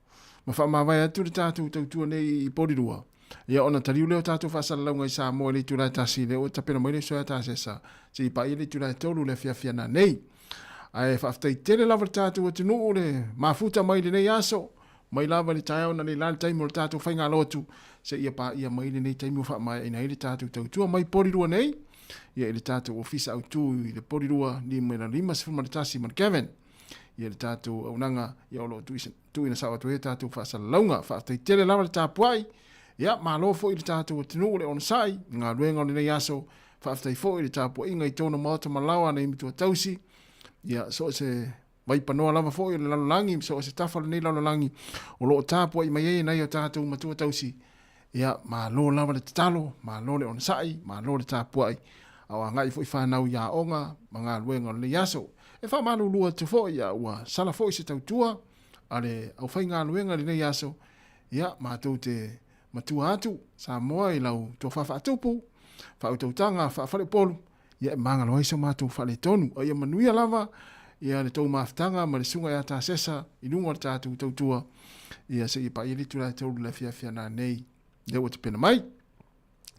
ma fa ma vai atu le tatu tu nei porirua ia ona tariu leo tatu fa sala ngai Sāmoa le tula tasi le o tapena mai le soa tasi sa si pa ile tula tolu le fia na nei ai fa ftai tele lava tatu o tunu le mafuta mai le nei aso mai lava le tai ona le la tai mo tatu fa nga lotu se ia pa ia mai le nei tai mo fa mai ina ile tatu tu mai porirua nei ia ile tatu ofisa au tu le porirua ni me na lima se fuma tasi man Kevin ia le tatu unanga ia lo tu ina sa tu tatu fa sala longa fa ftai tele lava le tapuai ia malo fo ile tatu tunu le on sai nga luenga le nei aso fa ftai fo ile tapu inga I tona mata malawa nei mitu tausi ia so se vai panoa lava fo ile lalolangi so se tafa nei lalolangi o lo tapu I mai nei o tatu matu tausi ia malo lava le talo malo le on sai malo le tapu ai awa ngai fo fa nau ia onga manga luenga le aso e fa malo lua te fo ia wa sala fo se tautua ale au fa nga luenga le nei aso ia matou te matua atu Sāmoa I lau to fa tupu fa utanga fa le polu ia manga lo iso matu fa le tonu ia manuia lava ia le tau maftanga ma le sunga ia ta sesa I lunga tatu tautua ia se I pa ili tula tau le fia na nei le o te pena mai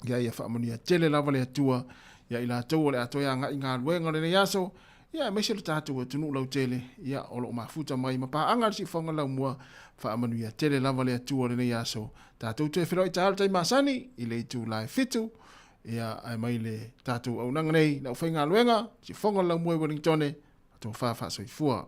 ia whaamanuia tele lava le atua, ia ila tau le atoia ngā i ngā luenga le yaso, ia mese le tātou tunu lau tele, ia o lo mafuta mai, ma pa anga si whanga lau mua, whaamanuia tele lava le atua le yaso, tātou te whiroi tāle tai masani, i le tu lai fitu, ia ai mai le tātou au nanga nei, na uwhai ngā luenga, si whanga lau mua i Wellingtone, tō whawha soifua.